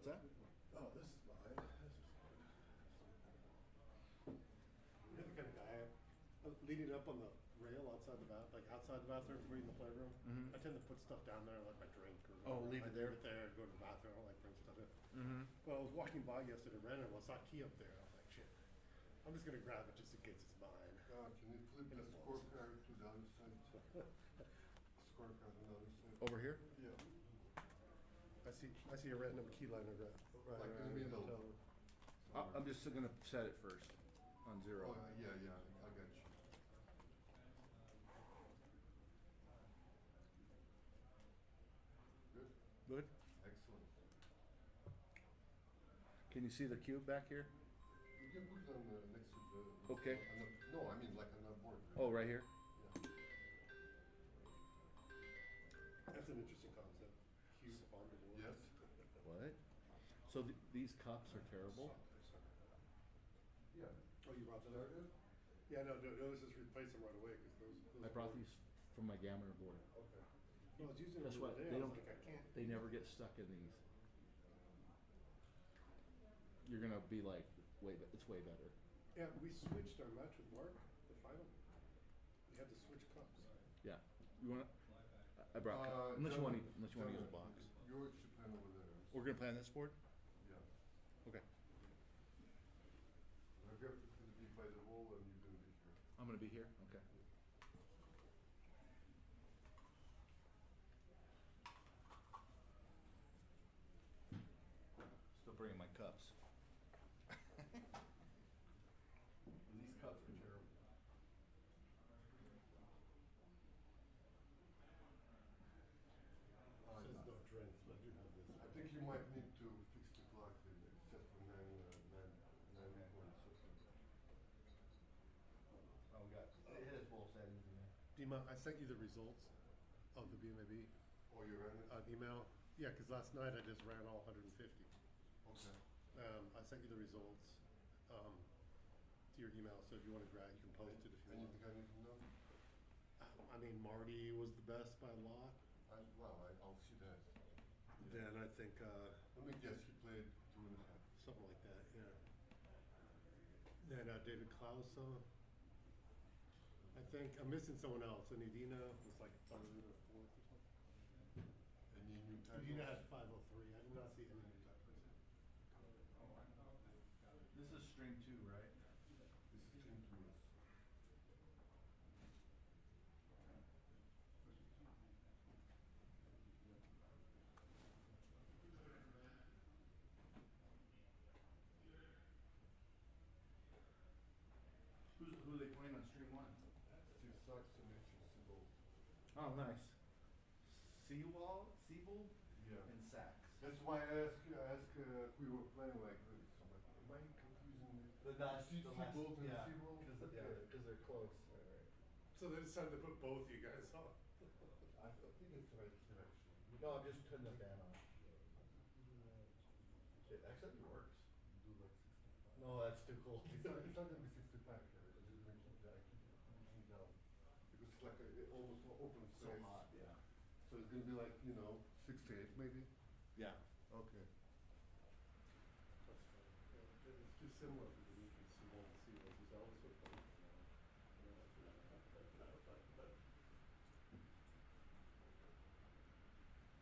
What's that? Oh, this is mine. This is mine. You're the kind of guy leaning up on the rail outside the outside the bathroom, reading the playroom. I tend to put stuff down there, like my drink or Oh, leave it there? Leave it there. Go to the bathroom. I don't like bring stuff in. Well, I was walking by yesterday, ran and I saw a key up there. I was like, shit. I'm just gonna grab it just in case it's mine. Can you flip the scorecard to the other side? Scorecard on the other side. Over here? Yeah. I see a random key liner right Like in the around middle. I'm just gonna set it first on 0. Oh, yeah, I got you. Good. Good. Excellent. Can you see the cube back here? You can put it on next to the... Okay. No, I mean like on the board. Right? Oh, right here? Yeah. That's an interesting concept. Cube on the board. Yes. What? So these cups are terrible? Yeah. Oh, you brought that up? Yeah, no, let's just replace them right away because those I brought these from my Gammon board. Okay. No, I was using them Guess the what? other day. They I was don't. like, I can't. They never get stuck in these. You're gonna be like, it's way better. Yeah, we switched our match with Mark, the final. We had to switch cups. Yeah. You want? I brought. Unless you want to use a box. Yours should plan over there. We're gonna play on this board. Yeah. Okay. I have to be by the wall and you're going to be here. I'm gonna be here. Okay. Still bringing my cups. These cups are terrible. Says no drinks, but I do have this. I think you might need to fix the clock set for 9 points. Oh, we got. It has both settings in there. Dima, I sent you the results of the BMAB Oh, you ran it? email. Yeah, because last night I just ran all 150. Okay. I sent you the results to your email, so if you want to grab, you can post it if you want. Anything I need to know? I mean, Marty was the best by a lot. I'll see that. Then I think Let me guess, he played 2.5. something like that, yeah. Then David Klaus, I think I'm missing someone else. And Edina was like third or fourth or something. Any new titles? Edina had 503. I did not see any new titles. This is string 2, right? This is Team 2. Who are they playing on string 1? Steve Sachs and Mitchell Siebel. Oh, nice. Siebel, Yeah. and Sachs. That's why I asked if we were playing like this. So I'm like, am I confusing The last, Siebel and yeah, Siebel? because they're close. So they decided to put both you guys on. I think it's the right direction. No, I'm just putting the fan on. It actually works. Do like 65. No, that's too cold. It's not gonna be 65 here. I just mentioned that I keep pushing down because it's like a almost open space. So hot, yeah. So it's gonna be like 68 maybe. Yeah. Okay. That's fine. Yeah, it's too similar to the week and C1 and C1. He's always so funny.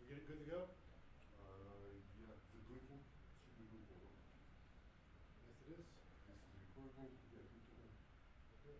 We get it good to go? Yeah, the blinking should be good. Yes, it is. This is recording. Yeah, good to go. Okay.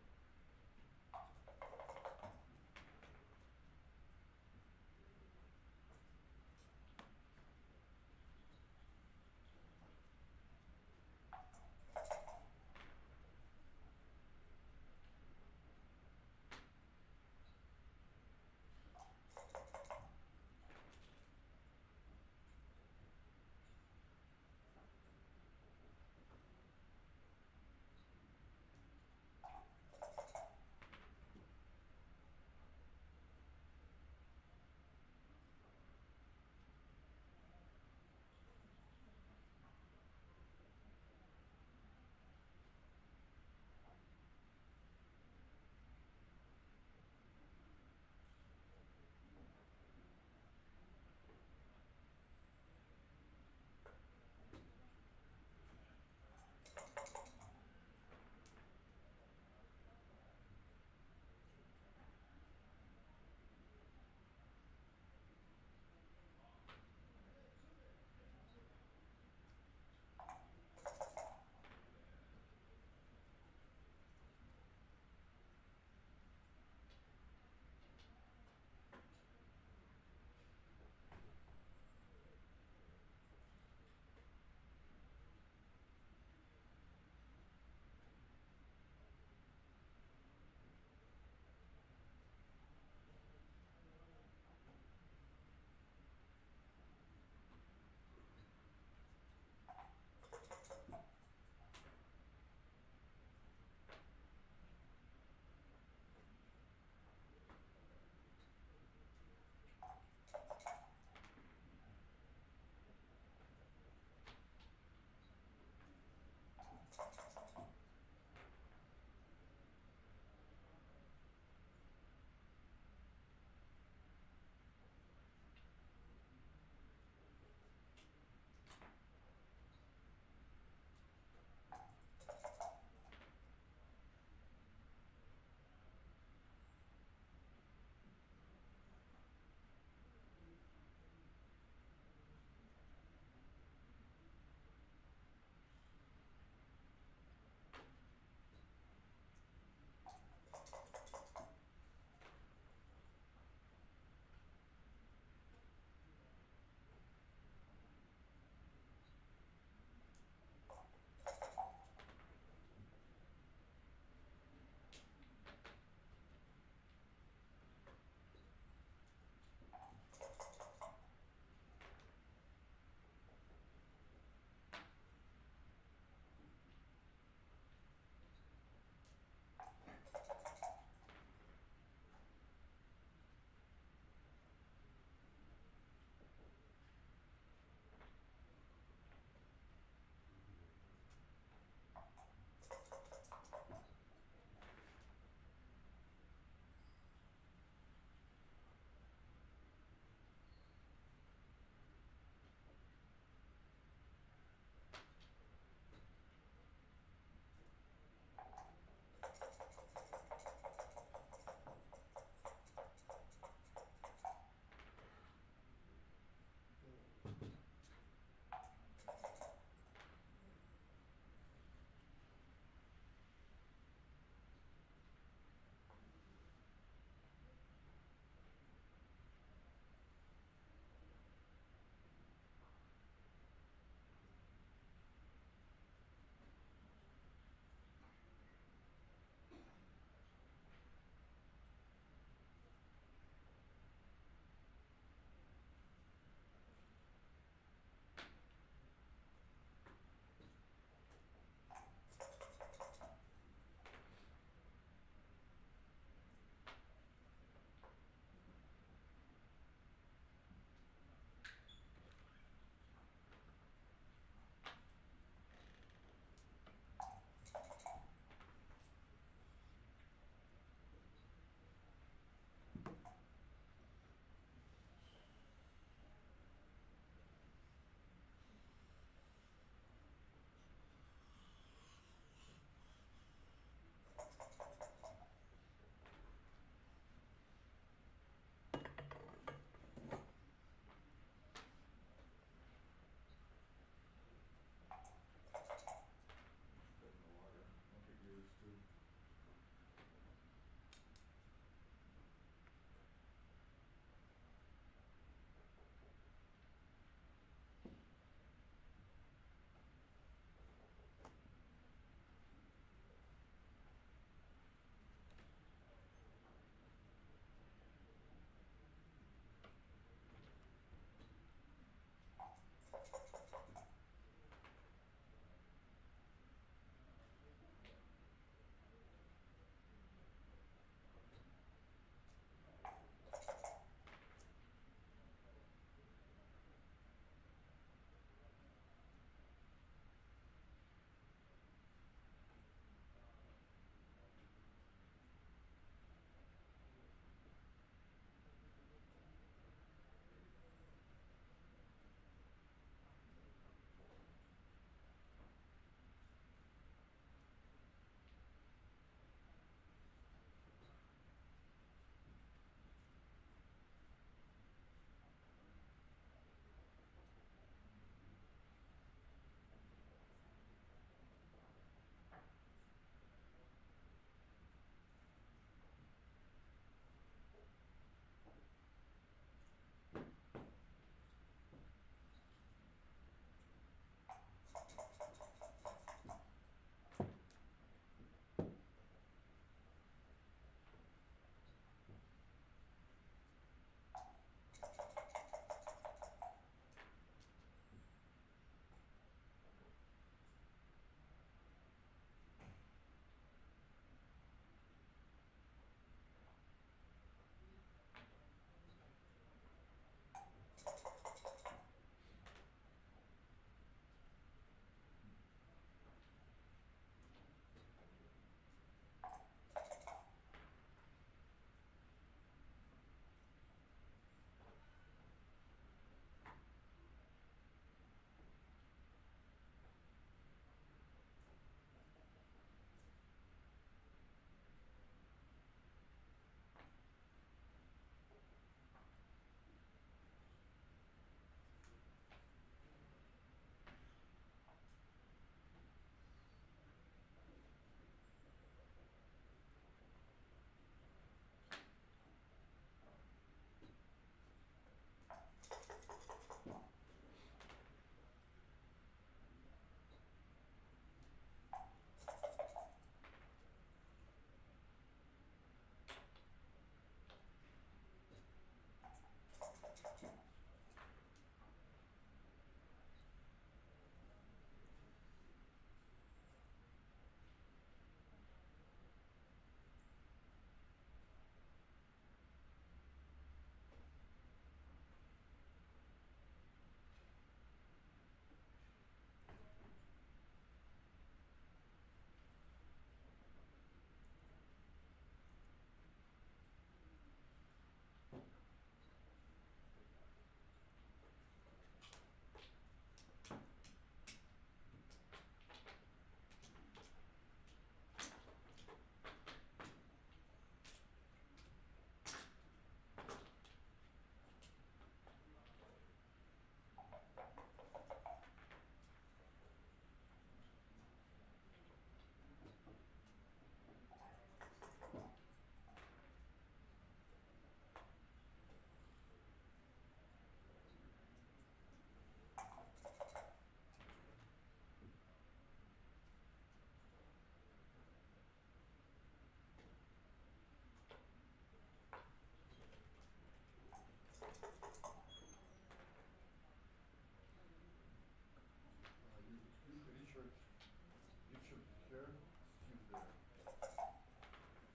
there.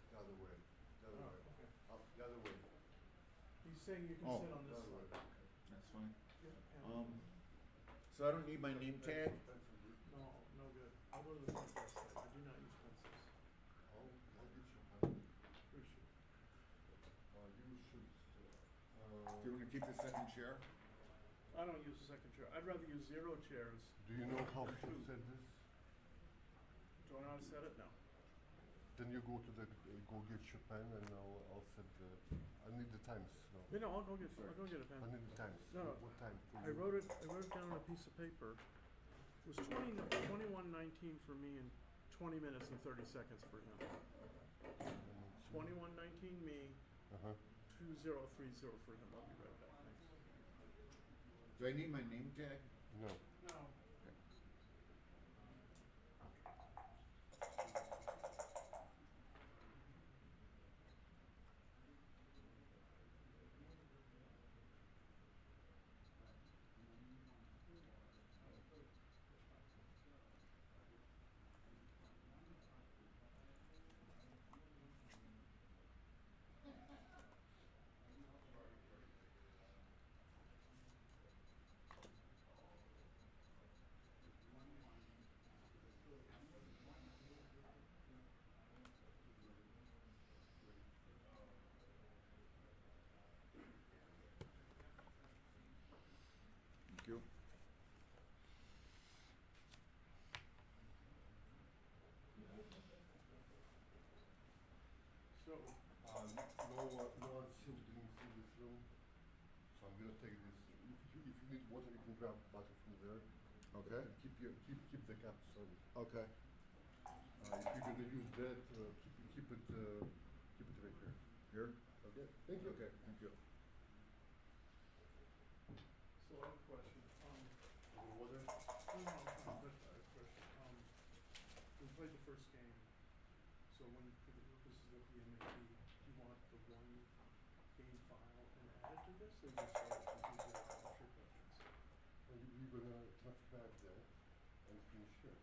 The other way. The other way. okay. Up the other way. He's saying you can Oh. sit on The this other way. side. That's fine. Yeah. So I don't need my name tag? No, no good. I'll go to the front desk side. I do not use pencils. Oh, I'll get you one. Appreciate it. You should. Do you want to keep the second chair? I don't use a second chair. I'd rather use 0 chairs. Do you know how to set this? Do I know how to set it? No. Then you go to the go get your pen and I'll set the. I need the times. No. No, I'll go get a pen. I need the times. No, no. What time? For I you? wrote it down on a piece of paper. It was 21:19 for me and 20 minutes and 30 seconds for him. 21:19 me, Uh-huh. 2030 for him. I'll be right back. Thanks. Do I need my name tag? No. No. Thank you. So, No one still didn't see this room, so I'm gonna take this. If you need water, you can grab water from there. Okay. Keep the cap. Sorry. Okay. If you're gonna use that, keep it right here. Here? Okay. Thank you. Okay, thank you. so I have a question. Water. No, but I have a question. We played the first game, so when, for the purposes of the MAP, you want the one game file and add it to this, or just start with computer culture questions? We're gonna transfer that and finish here.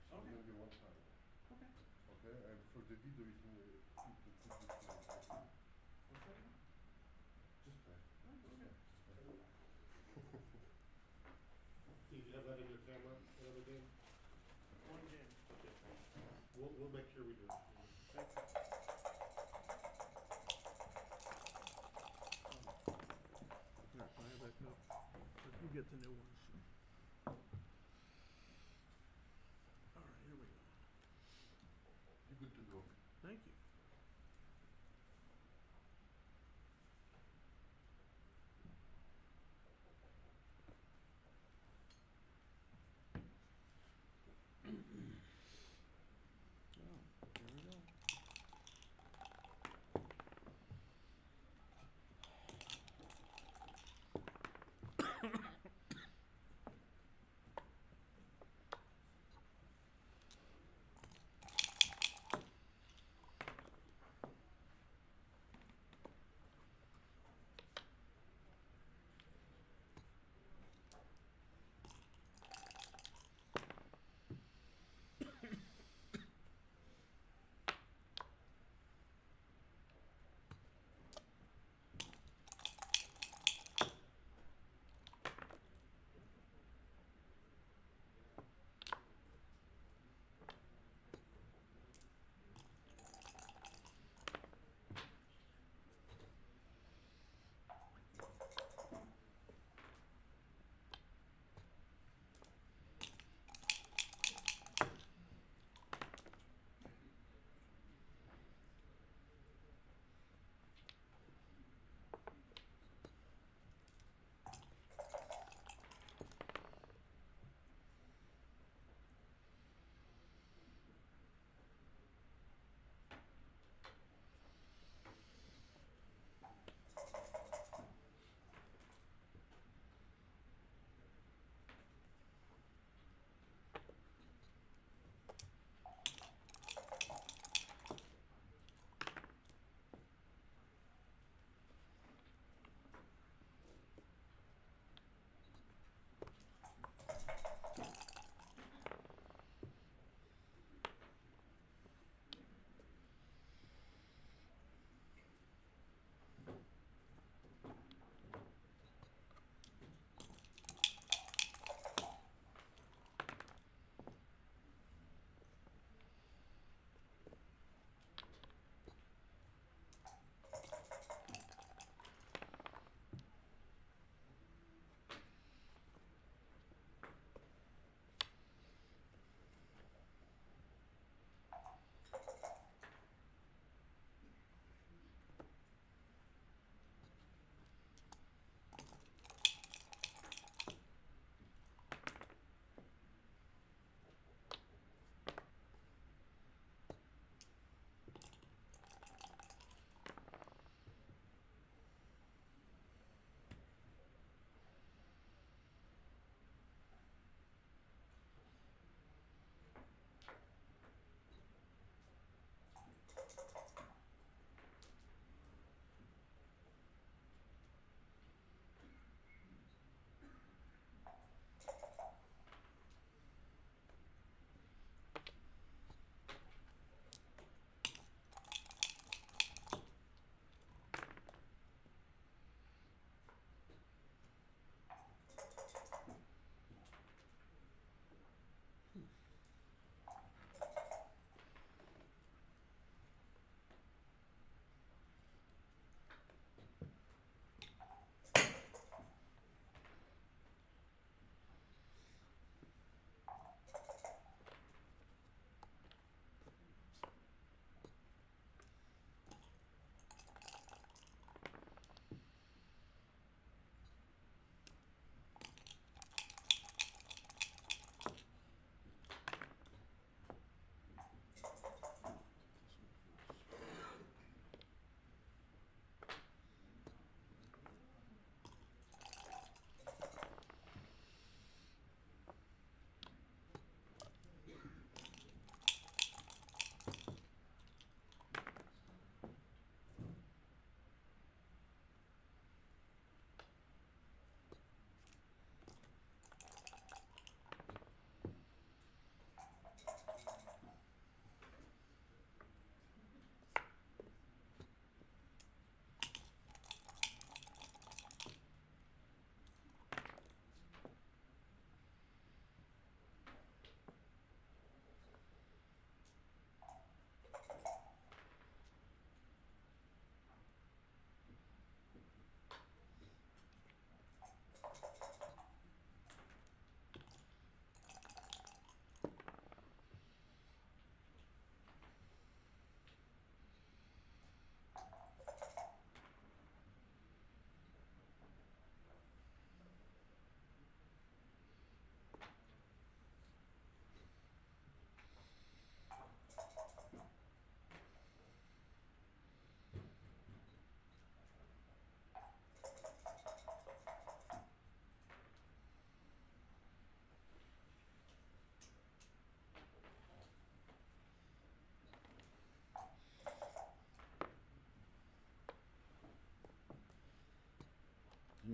So Okay. it's gonna be one file. Okay. Okay. And for the video, you can put this one. What's that? Just play. Oh, okay. Do you have that in your camera, the other game? One game. Okay. We'll make sure we do. Thank you. Here, can I have that cup? Or you get the new ones. All right, here we go. You're good to go. Thank you. Oh, here we go.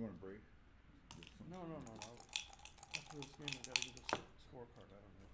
You want a break? No. After this game, I gotta give a scorecard. I don't know.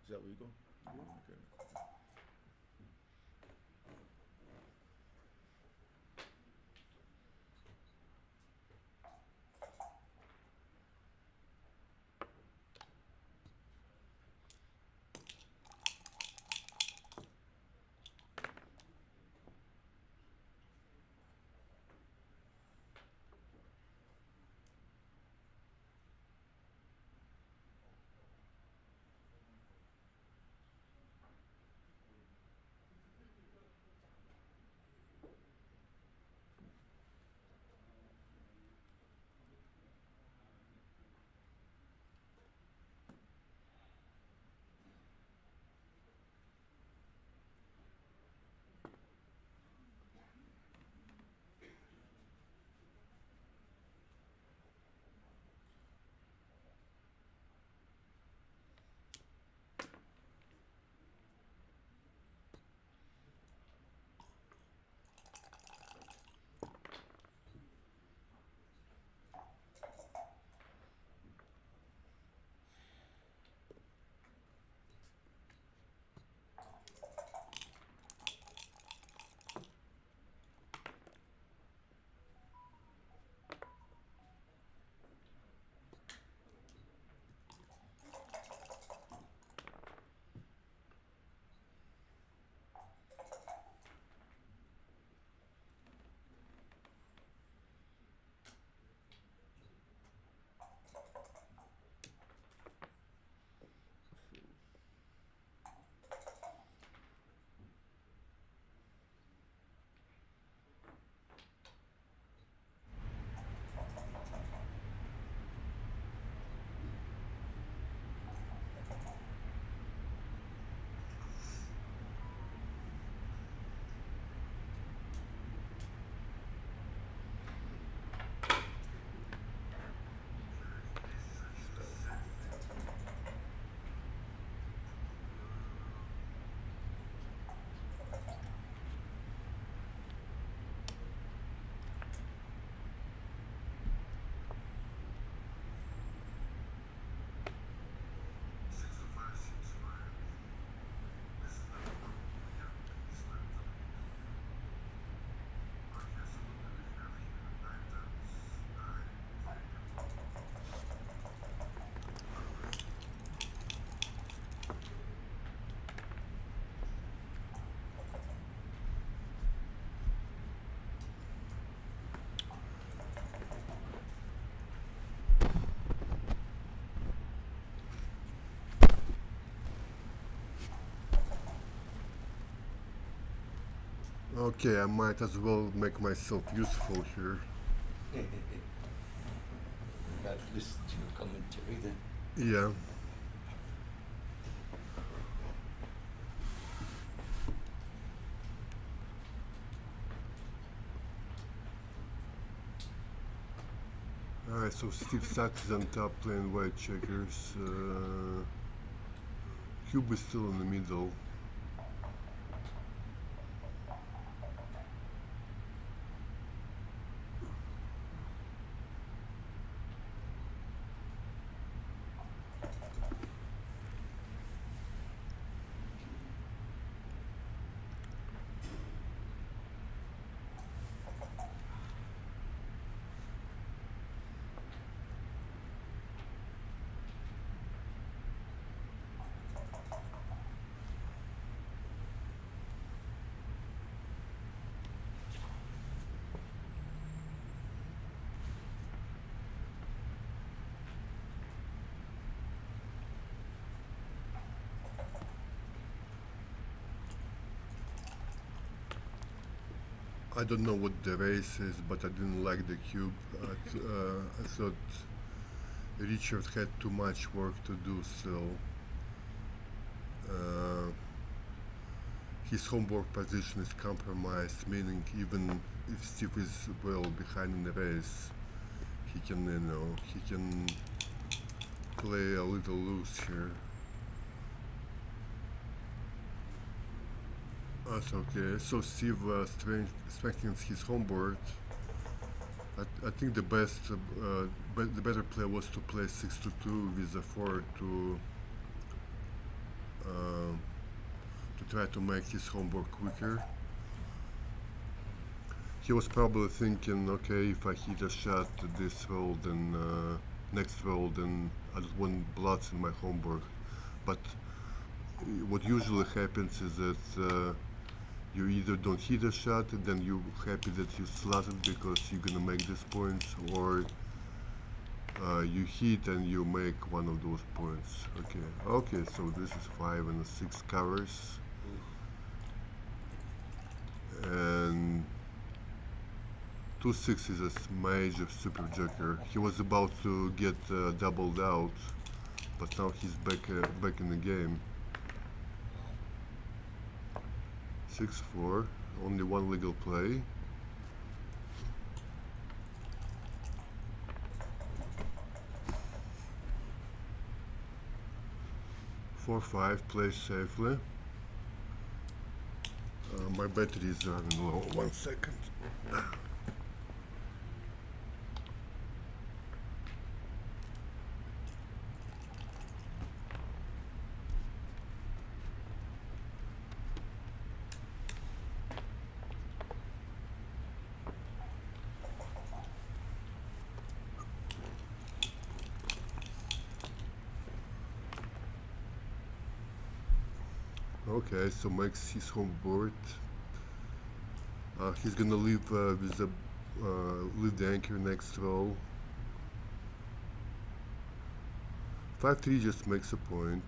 Is that legal? Yeah. Okay. Okay, I might as well make myself useful here. Not listen to your commentary then. Yeah. Alright, so Steve Sachs is on top playing white checkers. Cube is still in the middle. I don't know what the race is, but I didn't like the cube. I thought Richard had too much work to do still. His homeboard position is compromised, meaning even if Steve is well behind in the race, he can, he can play a little loose here. That's okay. So Steve strengthens his homeboard. I think the the better play was to play 6-2 with a 4 to try to make his homeboard quicker. He was probably thinking, okay, if I hit a shot this roll, then next roll, then I just want blots in my homeboard. But what usually happens is that you either don't hit a shot and then you're happy that you slotted because you're gonna make these points, or you hit and you make one of those points. Okay, so this is 5 and 6 covers. And 2-6 is a major super joker. He was about to get doubled out, but now he's back in the game. 6-4, only one legal play. Four, 5, plays safely. My battery is running low. 1 second. Okay, so makes his home board. He's gonna leave with the leave the anchor next roll. 5-3 just makes a point.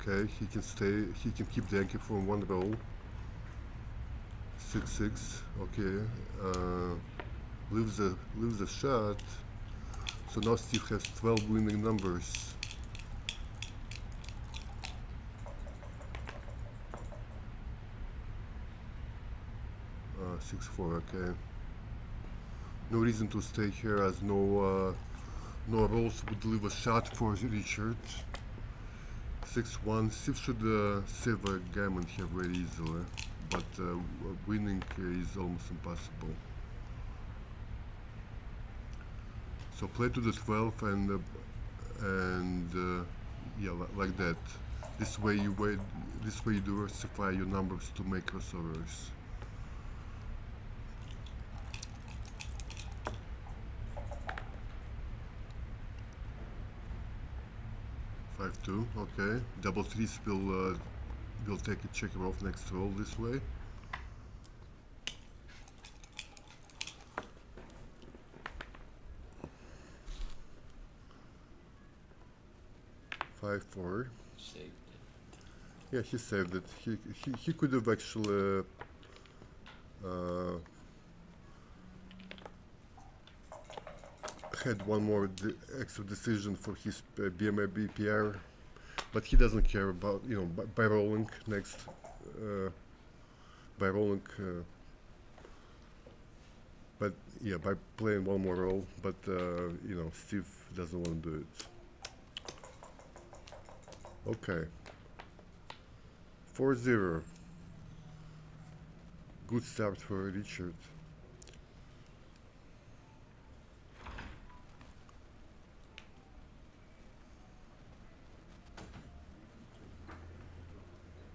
Okay, he can keep the anchor for one roll. 6-6, okay. Leaves the shot. So now Steve has 12 winning numbers. Uh, 6-4, okay. No reason to stay here, as no rolls would leave a shot for Richard. 6-1. Steve should save a gammon here very easily, but winning is almost impossible. So play to the 12 and yeah, like that. This way you diversify your numbers to make crossovers. Two, okay. Double threes will take a checker off next roll this way. 5-4. Saved it. Yeah, he saved it. He could have actually had one more extra decision for his BMA BPR, but he doesn't care about, you know, by rolling next, by rolling, but yeah, by playing one more roll, but you know, Steve doesn't want to do it. Okay. 4-0. Good start for Richard.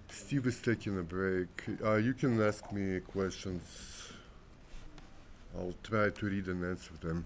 Steve is taking a break. You can ask me questions. I'll try to read and answer them.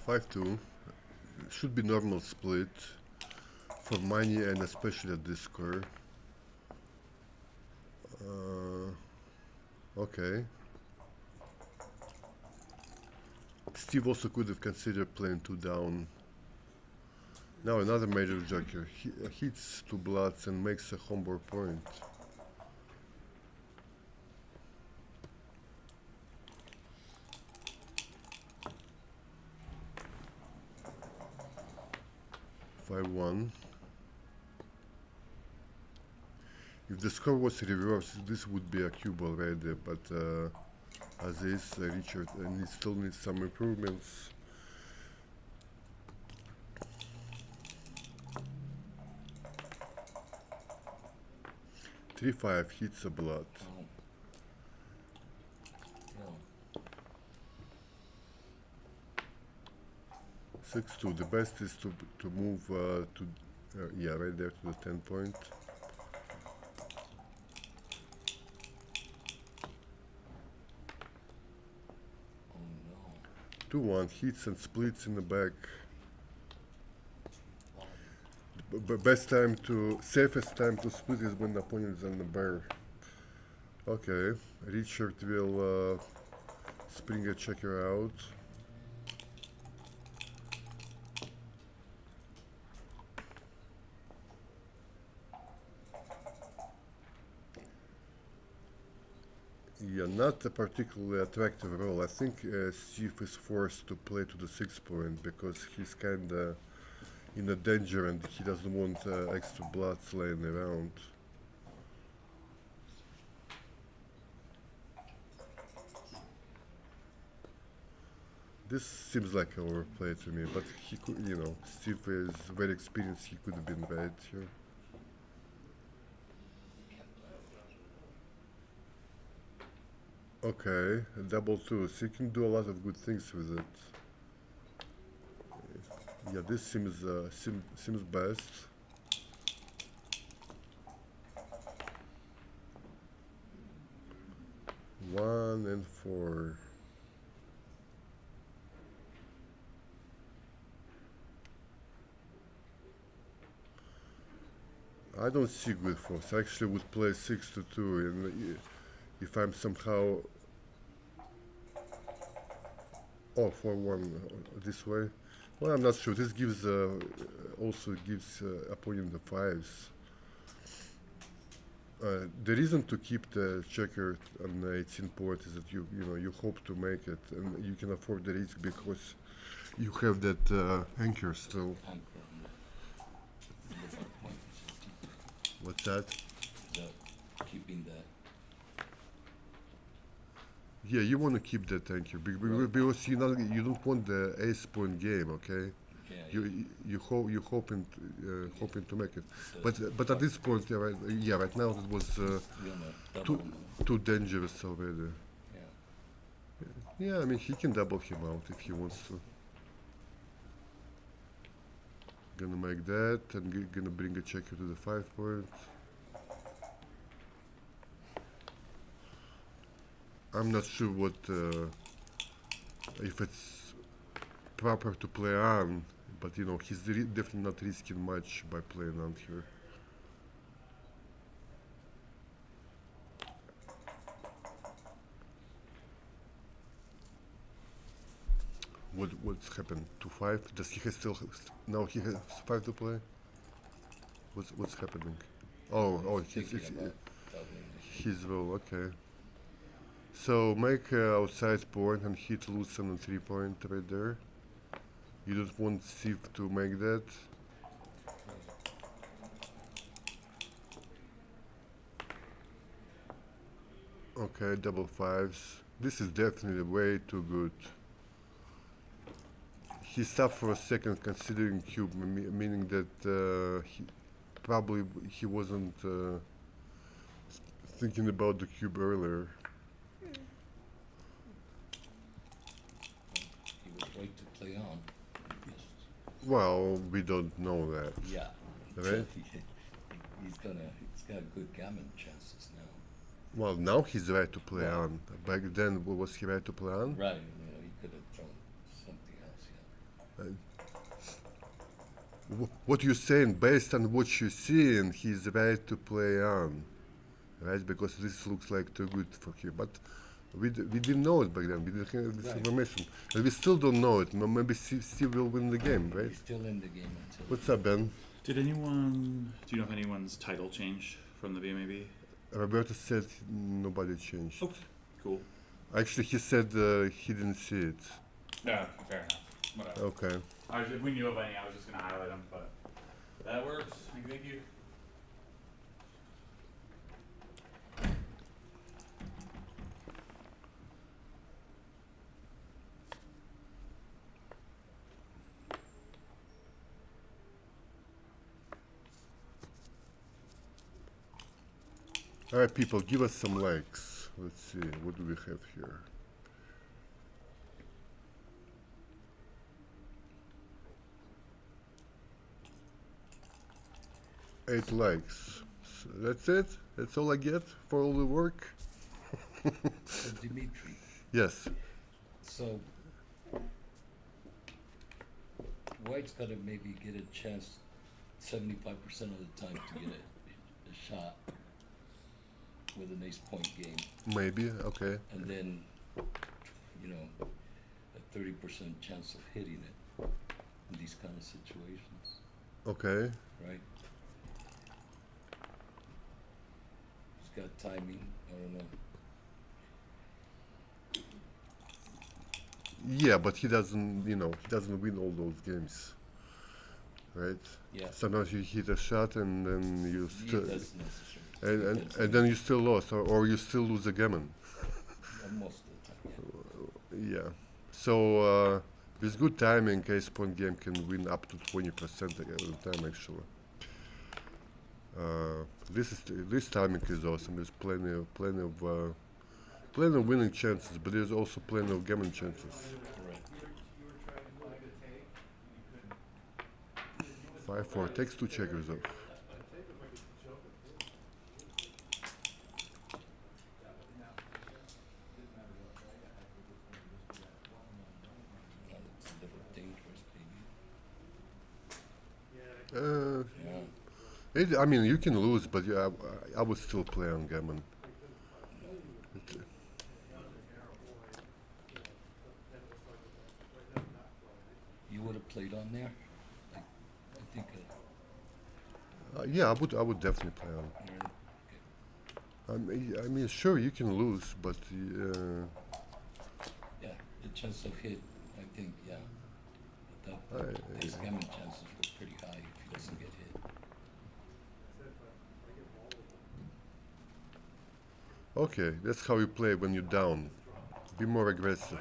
Five two should be normal split for money, and especially at this score. Okay. Steve also could have considered playing 2 down. Now another major joker. He hits 2 bloods and makes a homeboard point. Five one. If the score was reversed, this would be a cube already, but as is, Richard still needs some improvements. Three five hits a blood. No. 6-2. The best is to move to yeah, right there to the 10 point. Oh no. 2-1 hits and splits in the back. Best time to, safest time to split is when the opponent is on the bear. Okay, Richard will spring a checker out. Yeah, not a particularly attractive role. I think Steve is forced to play to the 6 point because he's kinda in a danger and he doesn't want extra bloods laying around. This seems like an overplay to me, but he could, you know, Steve is very experienced, he could have been right here. Okay, a double 2, so you can do a lot of good things with it. Yeah, this seems seems best. One and 4. I don't see good force. I actually would play 6-2, and if I'm somehow 4-1 this way. Well, I'm not sure. This gives also gives opponent the 5s. The reason to keep the checker on 18 point is that you know you hope to make it, and you can afford the risk because You have that anchor still. anchor on the back point. What's that? Keeping that. Yeah, you want to keep that anchor Right. because you don't want the ace point game, okay? Yeah. You hoping hoping to make it, So but at this point, right now it was we're gonna double him. too dangerous already. Yeah. Yeah, I mean he can double him out if he wants to. Gonna make that and gonna bring a checker to the 5 point. I'm not sure what if it's proper to play on, but you know he's definitely not risking much by playing on here. What's happened to 5? Does he has still now he has 5 to play? What's happening? Oh, Thinking about doubling this. he's well, okay. So make outside point and hit loose on a 3 point right there. You don't want Steve to make that. Okay, double 5s. This is definitely way too good. He stopped for a second considering cube, meaning that he wasn't thinking about the cube earlier. He was right to play on. Yes. Well, we don't know that. Yeah. Right? He's got good gammon chances now. Well, now he's right to play Right. on. Back then, was he right to play on? Right. He could have thrown something else. Yeah. What you're saying, based on what you're seeing, he's right to play on, right? Because this looks like too good for him. But we didn't know it back then. We didn't have this Right. information, and we still don't know it. Maybe Steve will win the game, right? He's still in the game until. What's up, Ben? Do you know if anyone's title changed from the BMAB? Roberto said nobody changed. Okay, cool. Actually, he said he didn't see it. Yeah, fair enough. Whatever. Okay. If we knew of any, I was just gonna highlight them, but that works. Thank you. All right, people, give us some likes. Let's see, what do we have here? Eight likes. So that's it? That's all I get for all the work? So Dimitri. Yes. So White's got to maybe get a chance 75% of the time to get a shot with an ace point game, Maybe, okay. and then a 30% chance of hitting it in these kind of situations, Okay. right? He's got timing. I don't know. Yeah, but he doesn't, he doesn't win all those games. Right? Yeah. Sometimes you hit a shot and then you He still, doesn't necessarily. and then you still lost, or you still lose a gammon. Most of the time, yeah. Yeah. So with good timing, ace point game can win up to 20% of the time actually. This timing is awesome. There's plenty of winning chances, but there's also plenty of gammon chances. Correct. 5-4 takes 2 checkers off. It's a little dangerous, maybe. Yeah. Yeah. I mean, you can lose, but yeah, I would still play on gammon. You would have played on there? I think. Yeah, I would definitely play on. Okay. I mean, sure, you can lose, but Yeah, the chance of hit, I think, yeah. The backgammon chances were pretty high if he doesn't get hit. Said if I get ball, Okay, that's how you play when you're down. Be more aggressive.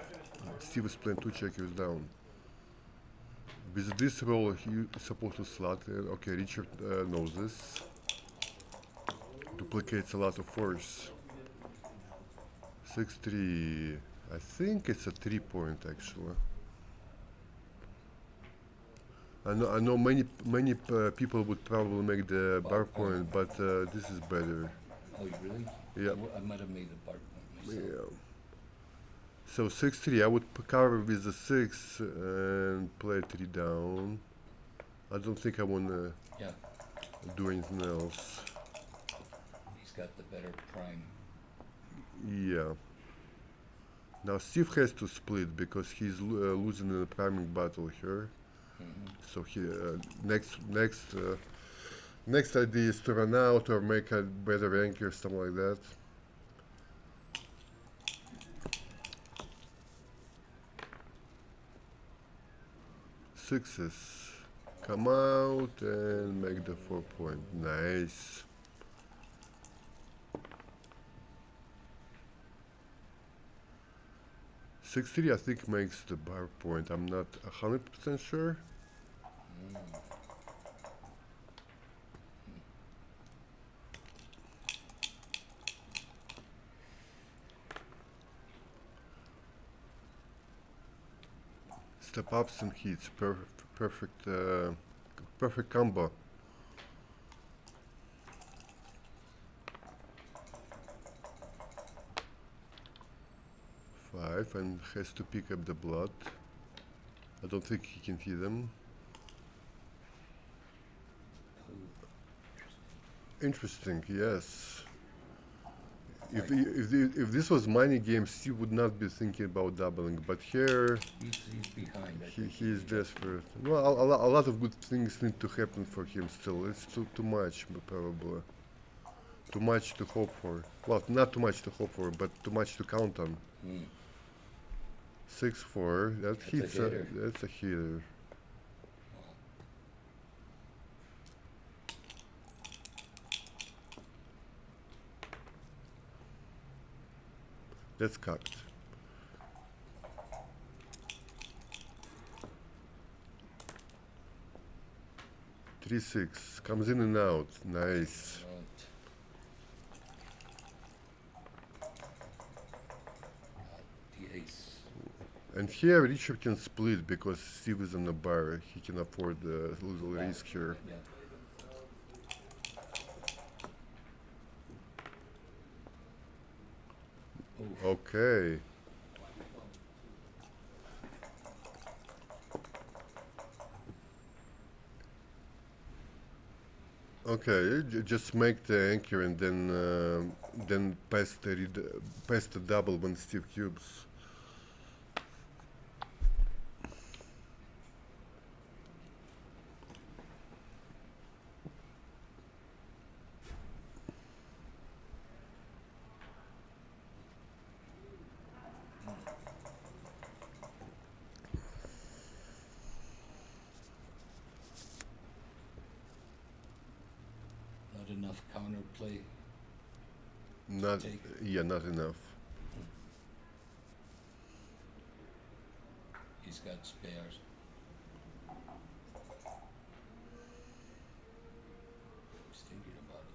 Steve is playing 2 check, he was down. With this roll, he is supposed to slot. Okay, Richard knows this. Duplicates a lot of force. 6-3. I think it's a 3-point actually. I know many people would probably make the bar point, but this is better. Oh, you really? Yeah. I might have made a bar point myself. Yeah. So 6-3. I would cover with the 6 and play 3 down. I don't think I wanna Yeah, do anything else. he's got the better prime. Yeah. Now Steve has to split because he's losing in the priming battle here. So he next idea is to run out or make a better anchor, something like that. Sixes. Come out and make the 4-point. Nice. Six three, I think makes the bar point. I'm not 100% sure. Step ups and hits, perfect combo. Five and has to pick up the blood. I don't think he can hit them. Interesting, yes. If this was money games, he would not be thinking about doubling. But here, He's behind. he is desperate. Well, a lot of good things need to happen for him still. It's too much, probably. Too much to hope for. Well, not too much to hope for, but too much to count on. 6-4. That's a hitter. That's cocked. Three six comes in and out. Nice. The ace. And here Richard can split because Steve is on the bar. He can afford the little risk here. Yeah. Okay. Okay, just make the anchor and then pass the double when Steve cubes. Not enough counterplay. Not Take. yeah, not enough. He's got spares. He's thinking about it.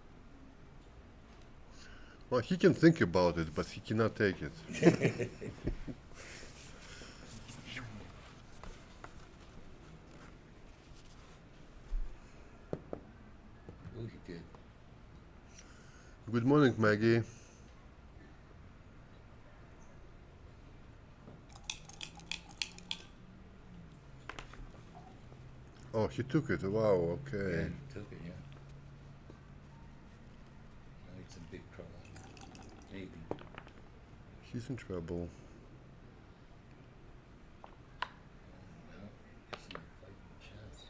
Well, he can think about it, but he cannot take it. Oh, he did. Good morning, Maggie. Oh, he took it. Wow, Yeah, okay. he took it, yeah. Now it's in big trouble. Maybe. He's in trouble. No, it's in a fighting chance.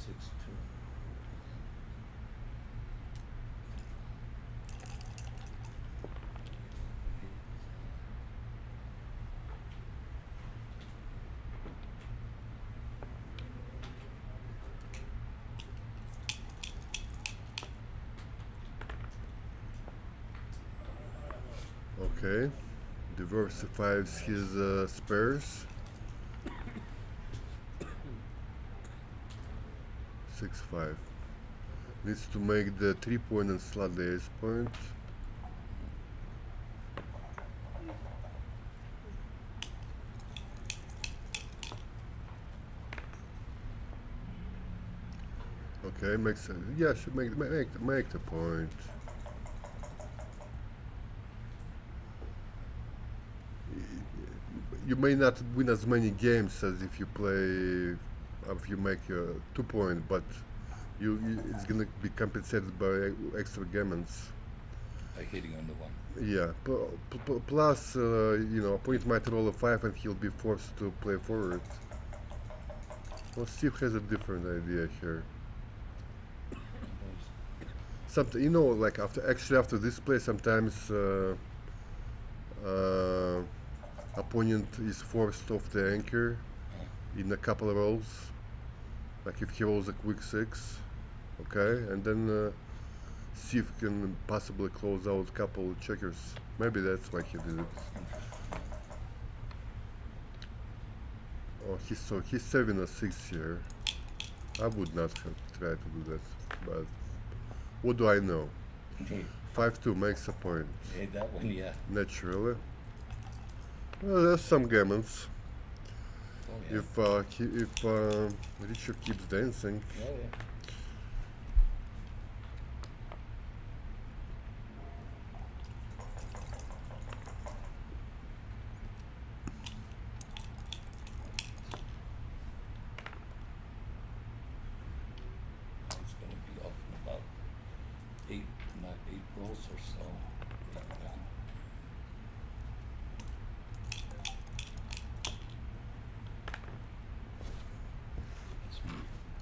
6-2. Okay, diversifies his spares. 6-5. Needs to make the 3-point and slot the ace point. Okay, makes sense. Yeah, should make the point. You may not win as many games as if you play, if you make a 2-point, but it's gonna be compensated by extra gammons. By hitting on the one. Yeah. Plus, you know, opponent might roll a 5 and he'll be forced to play forward. Well, Steve has a different idea here. Something, you know, like after this play, sometimes opponent is forced off the anchor in a couple of rolls. Like if he rolls a quick 6, okay, and then Steve can possibly close out a couple of checkers. Maybe that's why he did it. Oh, he's saving a 6 here. I would not have tried to do that, but what do I know? 5-2 makes a point. Hey, that one, yeah. Naturally. Well, there's some gammons. Oh, yeah. If Richard keeps dancing. Oh, yeah. It's going to be off in about 8 rolls or so.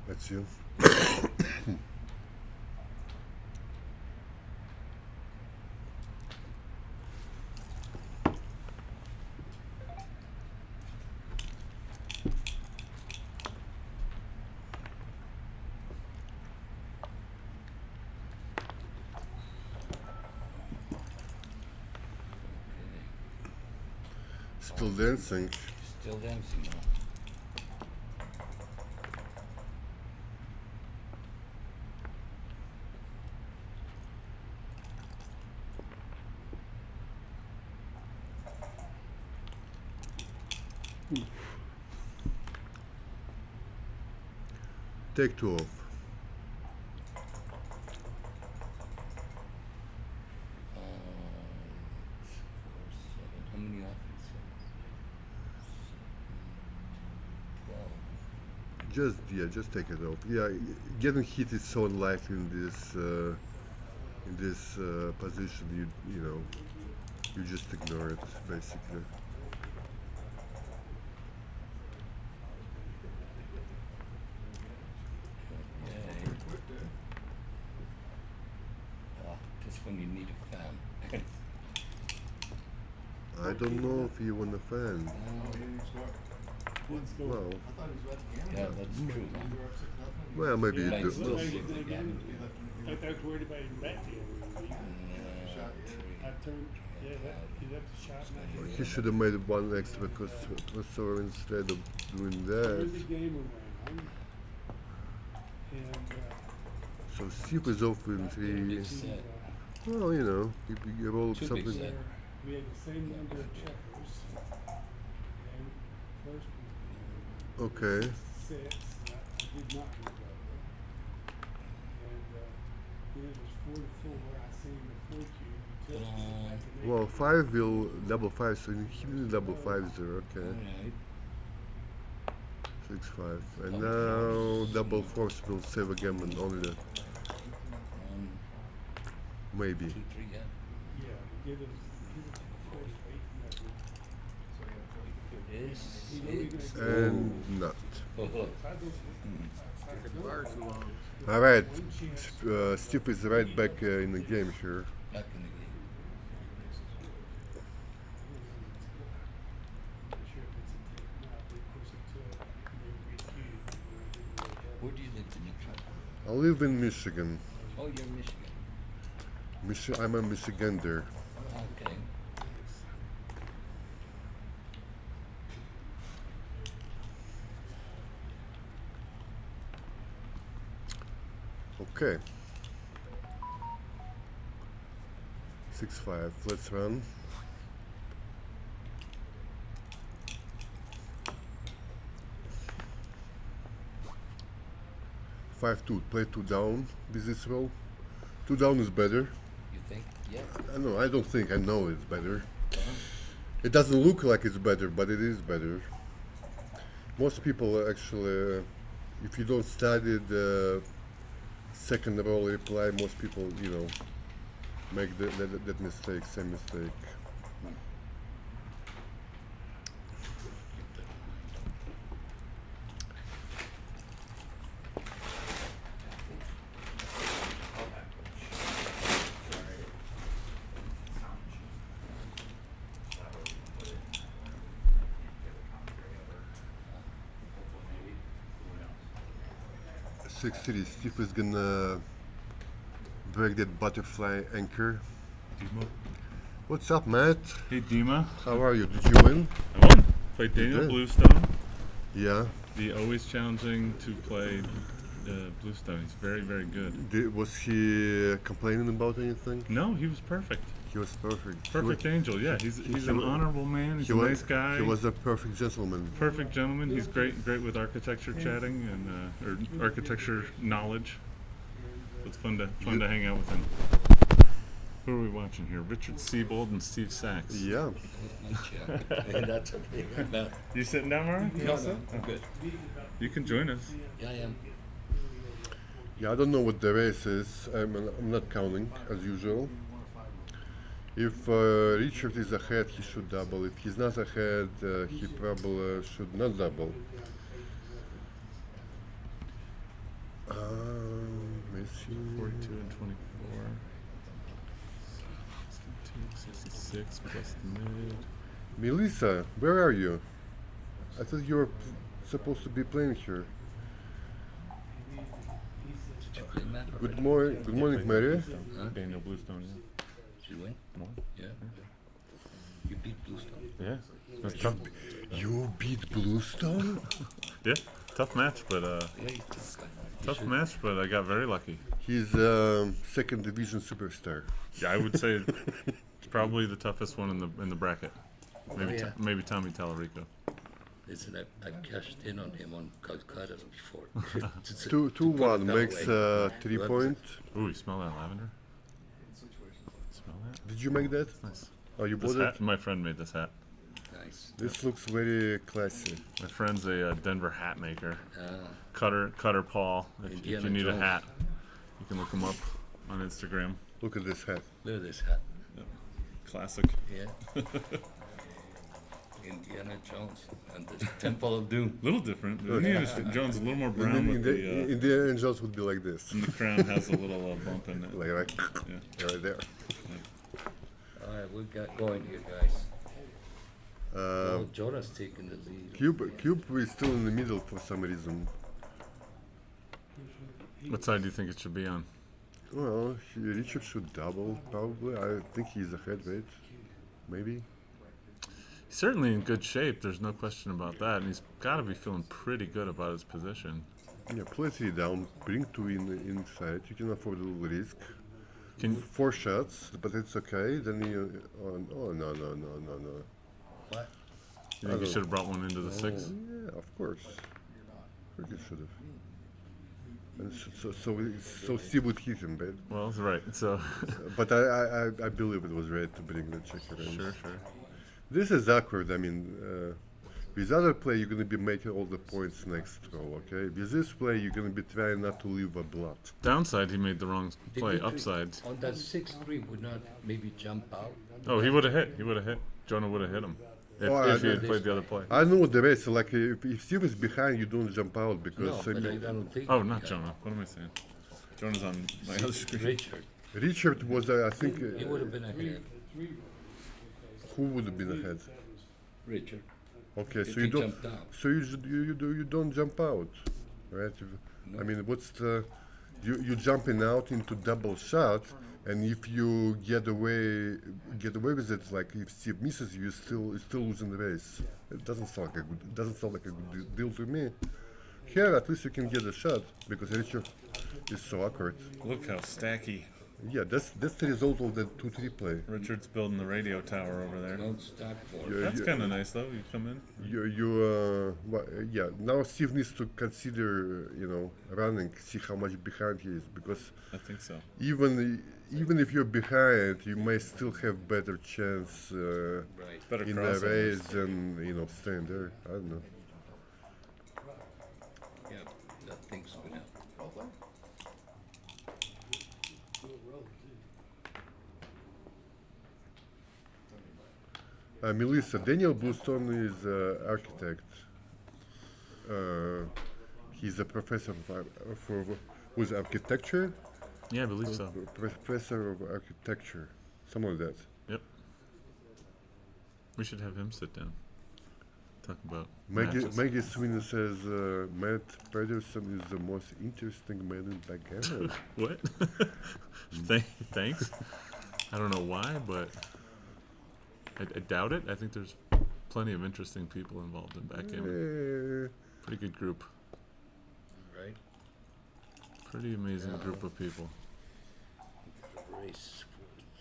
That's you. Still dancing. Still dancing now. Take 2 off. How many offense? 12. Just take it off. Yeah, getting hit is so unlikely in this position. You know, you just ignore it basically. Just when you need a fan. I don't know if you want a fan. Well, Yeah, that's true. well, maybe you Might do. still see the Gammon. I was worried about him backgammon. I turned, yeah, he left the shot and I hit He should have made one extra crossover instead of doing Turned that. the game around. And, So Steve is off in 3. Set. Well, you know, you roll Two big something. set. we had the same number of checkers. And first Okay. 6, and I did not do that. And then it was 4 to 4. I seen the 4 cube. Well, 5 will double 5, so he didn't double 5s there. Okay. Alright. 6-5, and now double 4s will save a gammon only. Maybe. 2-3, yeah. Yeah, give it the first 8 nothing. And not. I don't- Far too long. All right, one chance. Steve is right back in the game here. Back in the game. Where do you live, Dimitri? I live in Michigan. Oh, you're in Michigan. I'm a Michigander. Okay. Okay. 6-5. Let's run. 5-2. Play 2 down. This roll. 2 down is better. You think? Yeah. I don't think. I know it's better. It doesn't look like it's better, but it is better. Most people actually, if you don't study the second roll reply, most people, make that mistake, same mistake. Six City. Steve is gonna break that butterfly anchor. Dima. What's up, Matt? Hey Dima. How are you? Did you win? I won. Played Daniel did? Bluestone. Yeah. The always challenging to play Bluestone. He's very, very good. Was he complaining about anything? No, he was perfect. He was perfect. Perfect angel. Yeah, he's an wa- honorable man. He's He a was, nice guy. He was a perfect gentleman. Perfect gentleman. He's great with architecture chatting and or architecture knowledge. It's fun to hang out with him. Who are we watching here? Richard Siebold and Steve Sachs. Yeah. And that's okay. No, You sitting down, Mara? You all set? I'm good. You can join us. Yeah, I am. Yeah, I don't know what the race is. I'm not counting as usual. If Richard is ahead, he should double. If he's not ahead, he probably should not double. Messi. 42 and 24. 66 plus the mid. Melissa, where are you? I thought you were supposed to be playing here. Did you play Matt? Good morning, Mary. Huh? Daniel Bluestone, yeah. Did you win? No? Yeah. You beat Bluestone. Yeah. That's tough. You beat Bluestone? Yeah, tough match, but Yeah, he's tough guy. You tough should- match, but I got very lucky. He's second division superstar. Yeah, I would say it's probably the toughest one in the bracket. Maybe yeah. maybe Tommy Tallarico. Listen, I've cashed in on him on Calcutta's before. 2-1 makes 3 point. Ooh, you smell that lavender? Smell that? Did you make that? Nice. Oh, you This bought it? hat, my friend made this hat. Nice. This looks very classy. My friend's a Denver hat maker. Ah, Cutter Paul. If Indiana you need Jones. a hat, you can look him up on Instagram. Look at this hat. look at this hat. Classic. Yeah. Indiana Jones and the Temple of Doom. A little different. Indiana Jones is a little more brown with the In the angels would be like this. and the crown has a little bump in it. Like Yeah. right there. All right, we got going here, guys. Uh, Well, Jonah's taking the lead. Cube is still in the middle for some reason. What side do you think it should be on? Well, Richard should double probably. I think he's ahead, right? Maybe. He's certainly in good shape. There's no question about that, and he's got to be feeling pretty good about his position. Yeah, play 3 down, bring 2 inside. You can afford a little risk. Can 4 shots, but it's okay. Then you. Oh no. What? you think you should have brought one into the six? Yeah, of course. Of course you should have. And so Steve would hit him, right? Well, that's right. So But I believe it was right to bring the checker in. sure. This is awkward. I mean, with other play, you're going to be making all the points next roll, okay? With this play, you're going to be trying not to leave a blood. Downside, he made the wrong play. Dimitri, Upside, On that 6-3 would not maybe jump out. oh, he would have hit. Jonah would have hit him. Oh, if he I- had played the other play. I know the race. Like if Steve is behind, you don't jump out No, because but I don't think. Oh, not Jonah. What am I saying? Jonah's on my other screen. Richard. Richard was, I think, He would have been ahead. who would have been ahead? Richard. Okay, If so he you don't. jumped out. So you don't jump out, right? No. I mean, what's the you jumping out into double shot, and if you get away with it, like if Steve misses you, you're still losing the race. It doesn't sound like a good deal to me. Here, at least you can get a shot because Richard is so accurate. Look how stacky. Yeah, that's the result of that 2-3 play. Richard's building the radio tower over there. Don't stop for Yeah. it. That's kind of nice, though. You come in. Yeah. Now Steve needs to consider, running, see how much behind he is, because I think so. even if you're behind, you may still have better chance Right. Better in the crossovers. race than staying there. I don't know. Yeah, that thing's good help. Melissa, Daniel Bluestone is architect. He's a professor with architecture. Yeah, I believe so. Professor of architecture, something like that. Yep. We should have him sit down. Talk about Maggie, matches. Maggie Sweeney says Matt Pedersen is the most interesting man in backgammon. What? Thanks. I don't know why, but I doubt it. I think there's plenty of interesting people involved in backgammon. Pretty good group. Right? Pretty amazing group of people. Race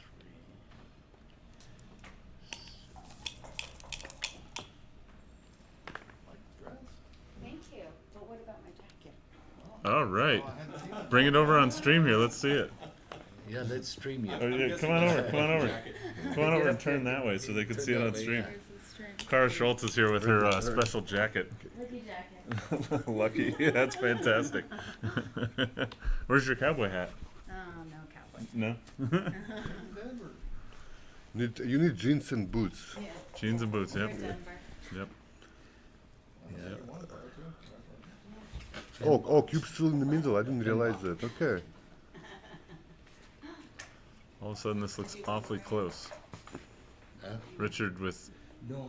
43. Thank you. But what about my jacket? All right. Bring it over on stream here. Let's see it. Yeah, let's stream you. Oh, yeah, come on over. Come on over. Come on over and turn that way so they can see it on stream. Cara Schultz is here with her special jacket. Lucky jacket. Lucky. Yeah, that's fantastic. Where's your cowboy hat? Oh, no cowboy. No? You need jeans and boots. Yeah. Jeans and boots, We're yep. Denver. Yep. Oh, Cube's still in the middle. I didn't realize that. Okay. All of a sudden, this looks awfully close. Huh? Richard with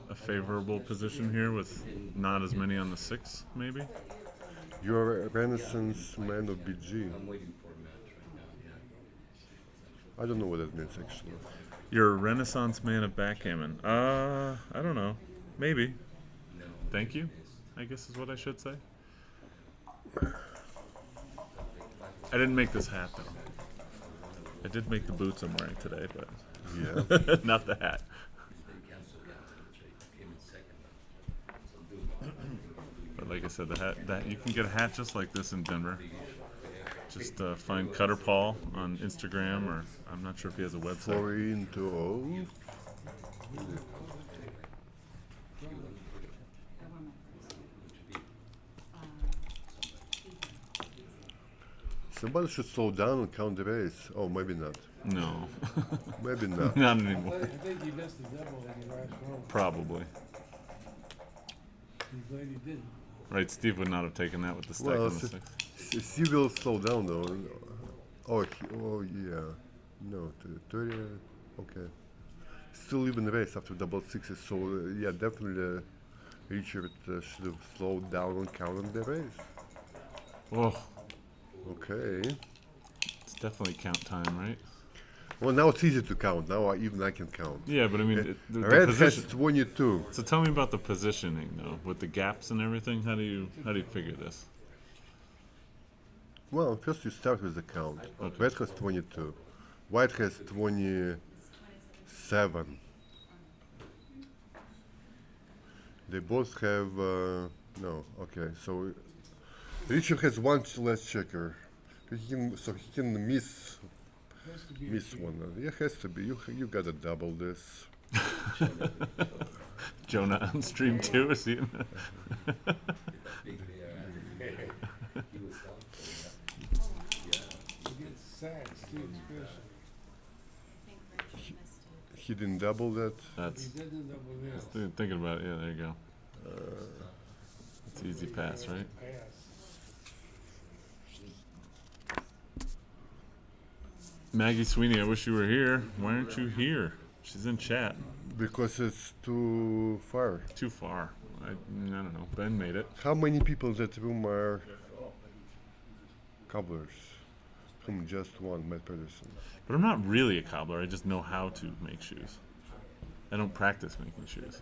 a favorable position here with not as many on the 6, maybe? You're a Renaissance man of BG. I'm waiting for a match right now. Yeah. I don't know what that means actually. You're a Renaissance man of backgammon. I don't know. Maybe. No. Thank you, I guess is what I should say. I didn't make this hat, though. I did make the boots I'm wearing today, but Yeah. not the hat. They canceled that. Came in second. So do But like I said, that you can get a hat just like this in Denver. Just find Cutter Paul on Instagram, or I'm not sure if he has a website. 4 into 0. I wore my first. Somebody should slow down and count the race. Oh, maybe not. No, Maybe not. not anymore. I think he missed the double in the last round. Probably. He's glad he didn't. Right, Steve would not have taken that with the stack Well, on the 6. He will slow down though. Oh yeah. No, 30. Okay. Still even race after double sixes. So yeah, definitely Richard should have slowed down on counting the race. Oh, Okay. it's definitely count time, right? Well, now it's easy to count. Now I can count. Yeah, but I mean, the Red has position. 22. So tell me about the positioning, though, with the gaps and everything. How do you figure this? Well, first you start with the count. Okay. Red has 22. White has 27. They both have no. Okay, so Richard has one less checker. So he can miss Has to be miss one. Yeah, has to be. You gotta double this. Jonah on stream too, is he? Against sacks too, especially. I think Richard missed it. he didn't double that. That's He didn't double this. thinking about it. Yeah, there you go. Uh, It's easy pass, right? Pass. Maggie Sweeney, I wish you were here. Why aren't you here? She's in chat. because it's too far. Too far. I don't know. Ben made it. How many people in that room are cobblers? Just one, Matt Pedersen. But I'm not really a cobbler. I just know how to make shoes. I don't practice making shoes.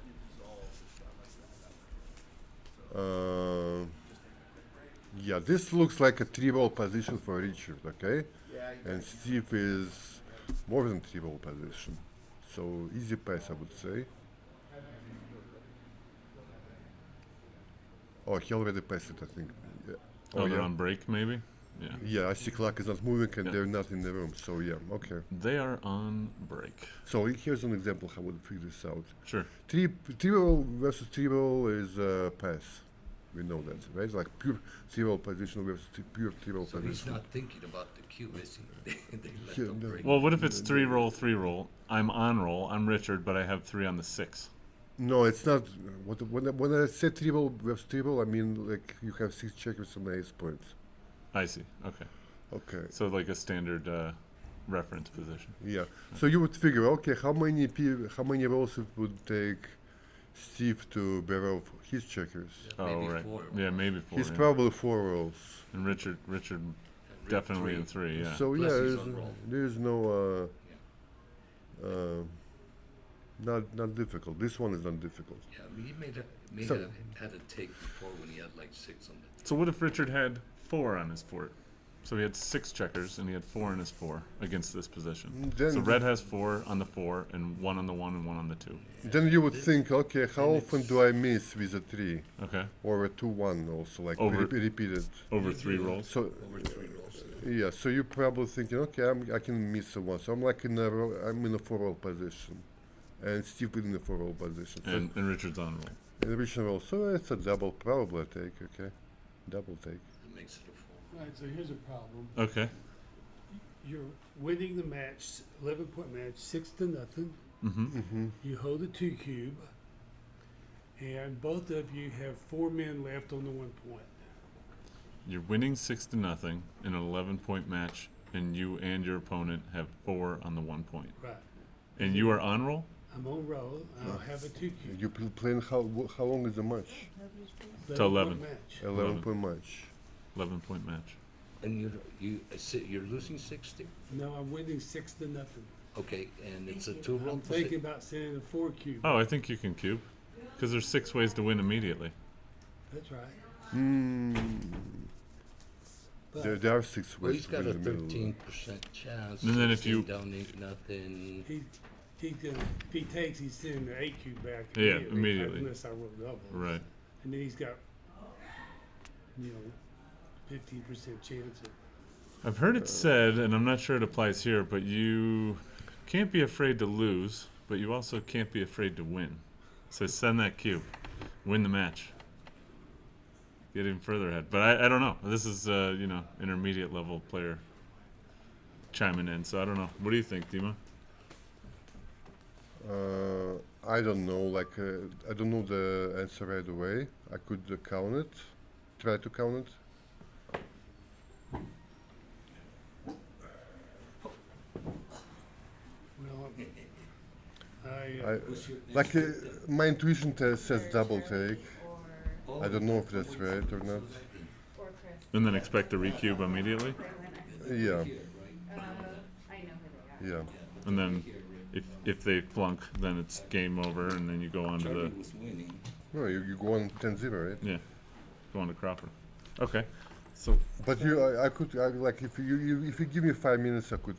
Yeah, this looks like a 3-ball position for Richard, okay? And Steve is more than 3-ball position. So easy pass, I would say. Oh, he already passed it, I think. Yeah. Oh, they're yeah. on break, maybe? Yeah. Yeah, I see clock is not moving and Yeah. they're not in the room. So yeah, okay. They are on break. So here's an example how we'll figure this out. Sure. 3-ball versus 3-ball is pass. We know that, right? Like pure 3-ball position versus pure 3-ball So he's position. not thinking about the cube, is he? They let Yeah, them no. break. Well, what if it's 3-roll, 3-roll? I'm on roll. I'm Richard, but I have 3 on the 6. No, it's not. When I say 3-ball versus 3-ball, I mean like you have 6 checkers and ace points. I see. Okay. Okay. So like a standard reference position. Yeah. So you would figure, okay, how many rolls it would take Steve to bear off his checkers? Oh, Maybe right. 4. Yeah, maybe 4. He's yeah. probably 4 rolls. And Richard definitely in 3, yeah. So Plus yeah, he's on roll. there's no not difficult. This one is not difficult. Yeah, I mean, he So- had a take before when he had like 6 on the. So what if Richard had 4 on his fort? So he had 6 checkers and he had 4 on his 4 against this position. Then So red has 4 on the 4 and 1 on the 1 and 1 on the 2. then you would think, okay, how often do I miss with a 3 Okay. or a 2-1 also like Over- repeated? Over 3 rolls. So Over 3 rolls. yeah, so you're probably thinking, okay, I can miss a 1, so I'm like I'm in a 4-roll position, and Steve is in a 4-roll position. So And Richard's on roll. in the original roll, so it's a double, probably a take, okay, double take. That makes it a 4. Right, so here's a problem. Okay. You're winning the match, 11-point match, 6-0. Mm-hmm. Mm-hmm. You hold a 2 cube, and both of you have 4 men left on the 1 point. You're winning 6-0 in an 11-point match, and you and your opponent have 4 on the 1 point. Right. And you are on roll? I'm on roll. I'll have a 2 cube. You playing how long is the match? To 11. 11-point match. 11-point match. 11-point match. And you're losing 60? No, I'm winning 6-0. Okay, and it's a 2-roll. I'm thinking about sending a 4 cube. Oh, I think you can cube. Because there's 6 ways to win immediately. That's right. But There are 6 Well, ways he's to got win a in the middle. 13% chance. And then if you- down 8-0. he's gonna, if he takes, he's sending the 8 cube back. Yeah, immediately. Unless I roll double. Right. And then he's got, 15% chance of. I've heard it said, and I'm not sure it applies here, but you can't be afraid to lose, but you also can't be afraid to win. So send that cube. Win the match. Get even further ahead. But I don't know. This is, intermediate level player chiming in, so I don't know. What do you think, Dima? I don't know, I don't know the answer right away. I could count it, try to count it. Well, My intuition says double take. I don't know if that's right or not. And then expect a recube immediately? Yeah, I know who they are. yeah. And then if they flunk, then it's game over, and then you go on to Charlie the, was winning. No, you go on 10-0, right? yeah, go on to Crawford. Okay. So, But if you give me 5 minutes, I could,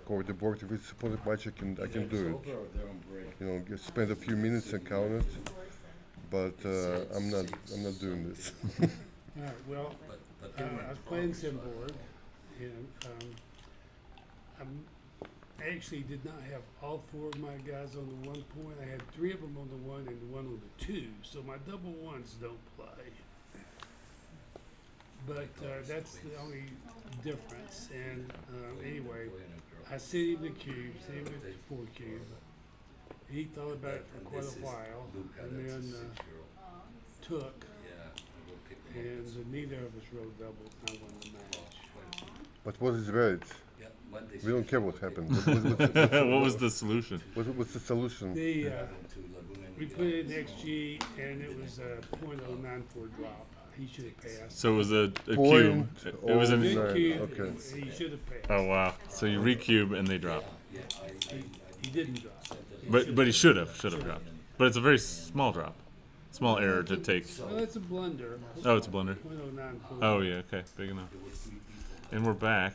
over the board. If it's a opponent match, I can do it. Spend a few minutes and count it. But I'm not doing this. all right, well, I was playing sim board, and I actually did not have all 4 of my guys on the 1 point. I had 3 of them on the 1 and 1 on the 2, so my double ones don't play. But that's the only difference. And anyway, I sent him the cube, sent him the 4 cube, He thought about it for quite a while, and then took, and neither of us rode doubles. And I won the match. But what is right? We don't care what happened. What was the solution? What's the solution? We put it in XG, and it was a .094 drop. He should have passed. So it was a cube. Point It was an. Good nine, cube, okay. he should have passed. Oh wow! So you recube and they drop. He didn't drop. But he should have dropped. But it's a very small drop, small error to take. Well, that's a blunder. Oh, it's a blunder. .094. Oh yeah, okay, big enough. And we're back.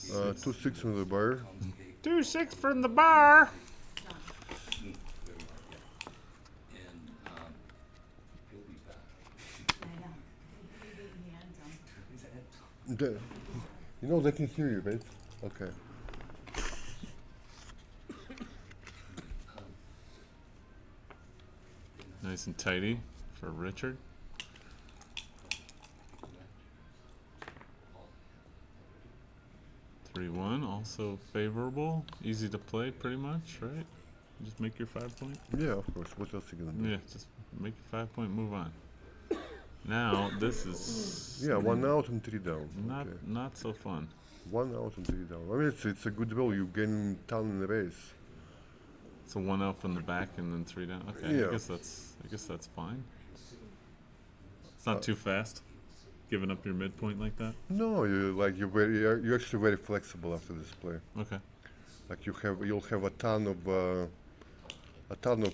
2-6 on the bar. 2-6 from the bar. You know they can hear you, right? Okay. Nice and tidy for Richard. (3-1), also favorable, easy to play, pretty much, right? Just make your 5 point. Yeah, of course. What else are you gonna do? Yeah, just make your 5 point, move on. Now this is Yeah, 1 out and 3 down. not Okay. not so fun. 1 out and 3 down. I mean, it's a good roll. You gain ton in the race. So 1 out from the back and then 3 down. Okay, Yeah. I guess that's fine. It's not too fast. Giving up your midpoint like that. No, you're actually very flexible after this play. Okay. Like you'll have a ton of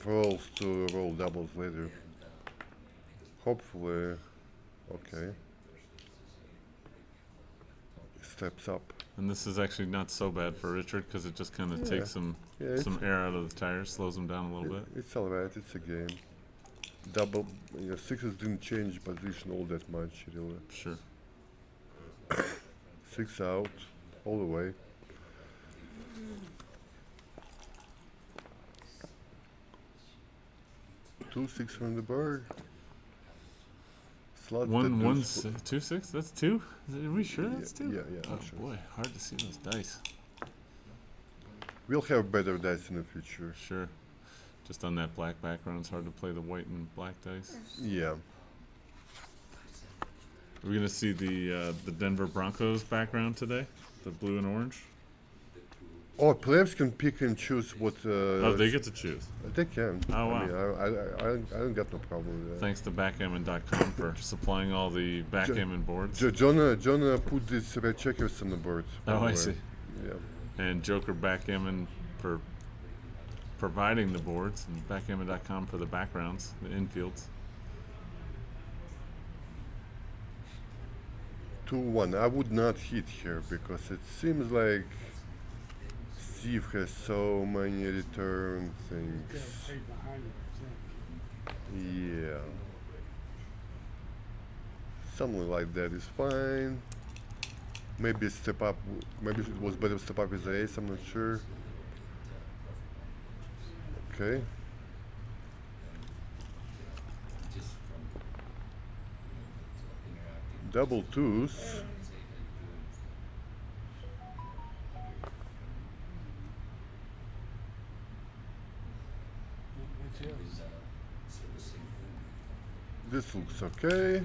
rolls to roll doubles later. Hopefully, okay. Steps up. And this is actually not so bad for Richard because it just kind of Yeah. takes some Yeah, air out of the tires, slows him down a little bit. it's alright. It's a game. Double, sixes didn't change position all that much, really. Sure. 6 out, all the way. Two 6 from the bar. Slots One that one lose- 2-6. That's 2. Are we sure that's 2? yeah, Oh I'm sure. boy, hard to see those dice. We'll have better dice in the future. Sure. Just on that black background, it's hard to play the white and black dice. Yeah. Are we gonna see the Denver Broncos background today? The blue and orange. Oh, players can pick and choose what. Oh, they get to choose. They can. Oh, wow. I mean, I don't got no problem with that. Thanks to Backgammon.com for supplying all the backgammon boards. John put these red checkers on the board. by Oh, the I way. see. Yeah. And Joker Backgammon for providing the boards, and Backgammon.com for the backgrounds, the infields. 2-1. I would not hit here because it seems like Steve has so many return things. Got paid behind it, I think. Yeah. Something like that is fine. Maybe step up. Maybe it was better step up with the ace. I'm not sure. Okay. Double twos. That's it. This looks okay.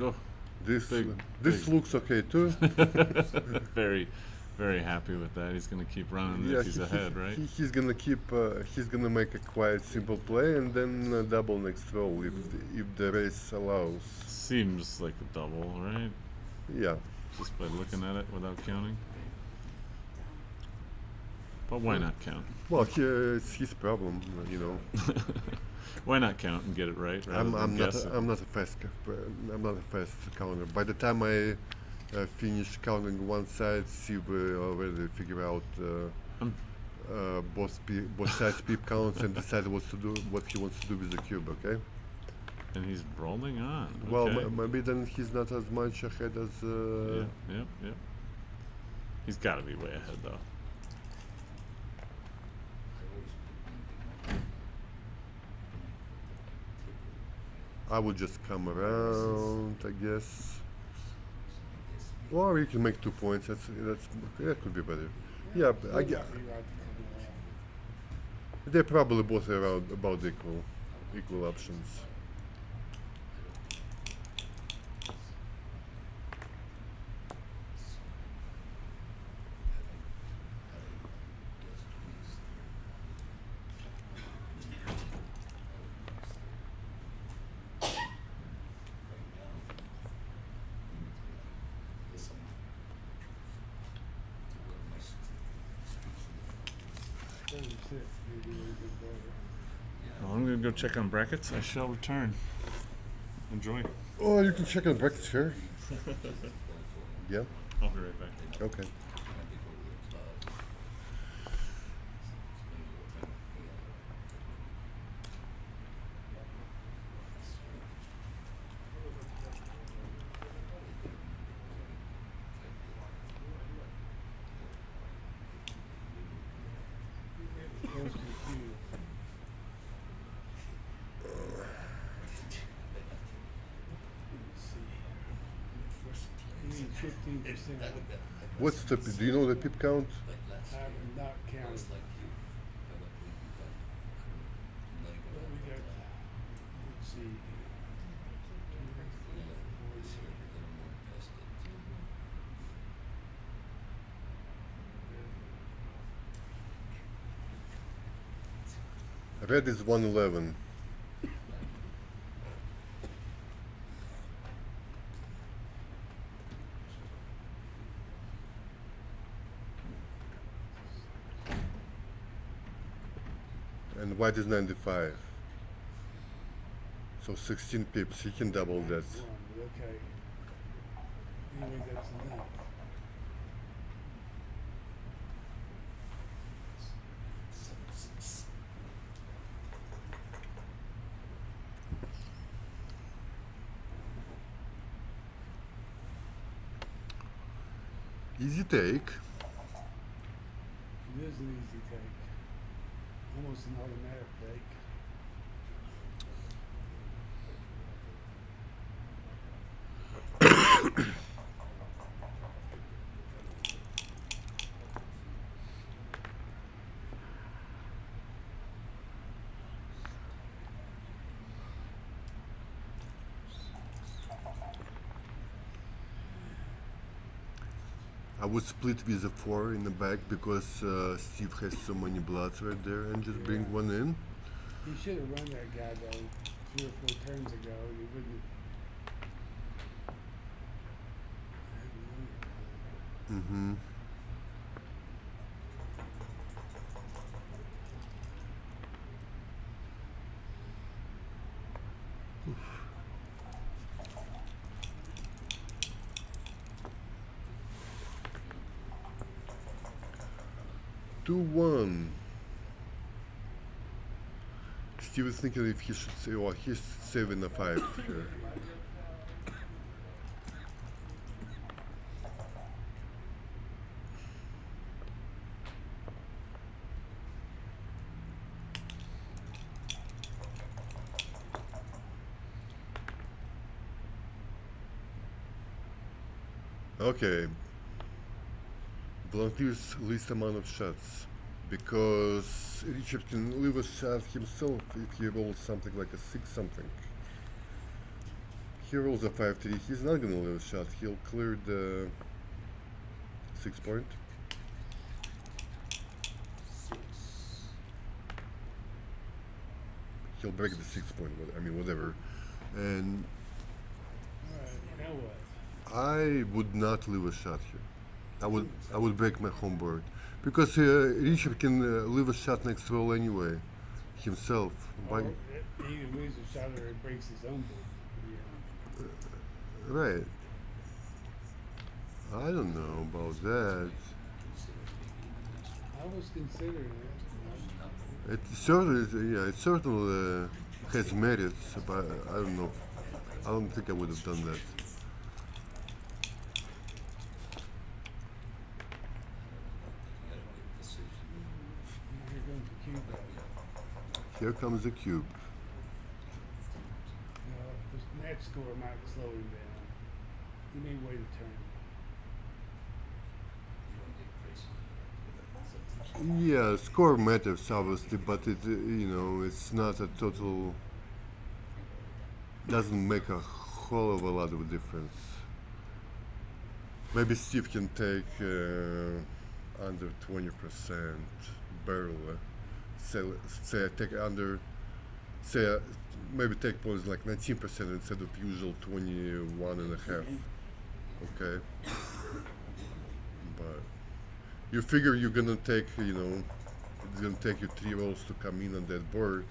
Oh, This Big, this big. looks okay too. very, very happy with that. He's gonna keep running if he's ahead, right? He's gonna keep. He's gonna make a quiet, simple play and then double next roll if the race allows. Seems like a double, right? Yeah. Just by looking at it without counting. But why not count? Well, it's his problem, you know. Why not count and get it right rather I'm than not. guess it? I'm not a fast. I'm not a fast counter. By the time I finish counting one side, Steve already figure out both sides peep counts and decide what he wants to do with the cube. Okay. And he's rolling on. Well, Okay. maybe then he's not as much ahead as. Yep. He's got to be way ahead though. I would just come around, I guess. Or you can make 2 points. That could be better. Yeah, but Might be right to come along. they're probably both around about equal options. Well, I'm gonna go check on brackets. I shall return. Enjoy. Oh, you can check on brackets here. Yeah. I'll be right back. Okay. Close to the cube. Let's see. 15%. What's the? Do you know the pip count? I have not counted. But we got, let's see. Red is 111. And white is 95. So 16 pips. He can double that. Okay. Anyway, that's enough. Easy take. It is an easy take. Almost an automatic take. I would split with a 4 in the back because Steve has so many bloods right there and just bring Yeah. one in. He should have run that guy though 3 or 4 turns ago. He wouldn't have. Mm-hmm. Two one. Steve is thinking if he should say, oh, he's saving a 5 here. Okay. Volunteers least amount of shots because Richard can leave a shot himself if he rolls something like a 6 something. He rolls a 5-3, he's not gonna leave a shot, he'll clear the 6 point. He'll break the 6 point, I mean whatever. And Alright, now what? I would not leave a shot here. I would break my home board because Richard can leave a shot next roll anyway, himself. Or he either loses a shot or he breaks his own board. Yeah. Right. I don't know about that. I was considering it. It certainly, yeah, it certainly has merits, but I don't know. I don't think I would have done that. Here comes the cube. Here comes the cube. This net score might slow him down. He may wait a turn. Yeah, score matters obviously, but it it's not a total. Doesn't make a whole of a lot of difference. Maybe Steve can take under 20% barrel. Say I take under. Say maybe take points like 19% instead of usual 21 and a half. Okay, but you figure you're gonna take it's gonna take you 3 rolls to come in on that board.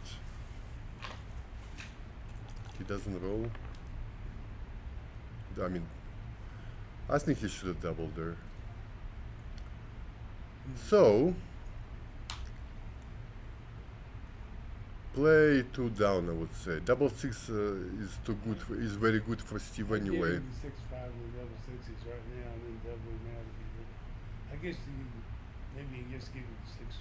He doesn't roll. I mean, I think he should have doubled there. So, play 2 down, I would say. Double six is too good. Is very good for Steve anyway. I'm giving the 6-5 and the double sixes right now, and then doubling now to be good. I guess maybe you just give it the 6.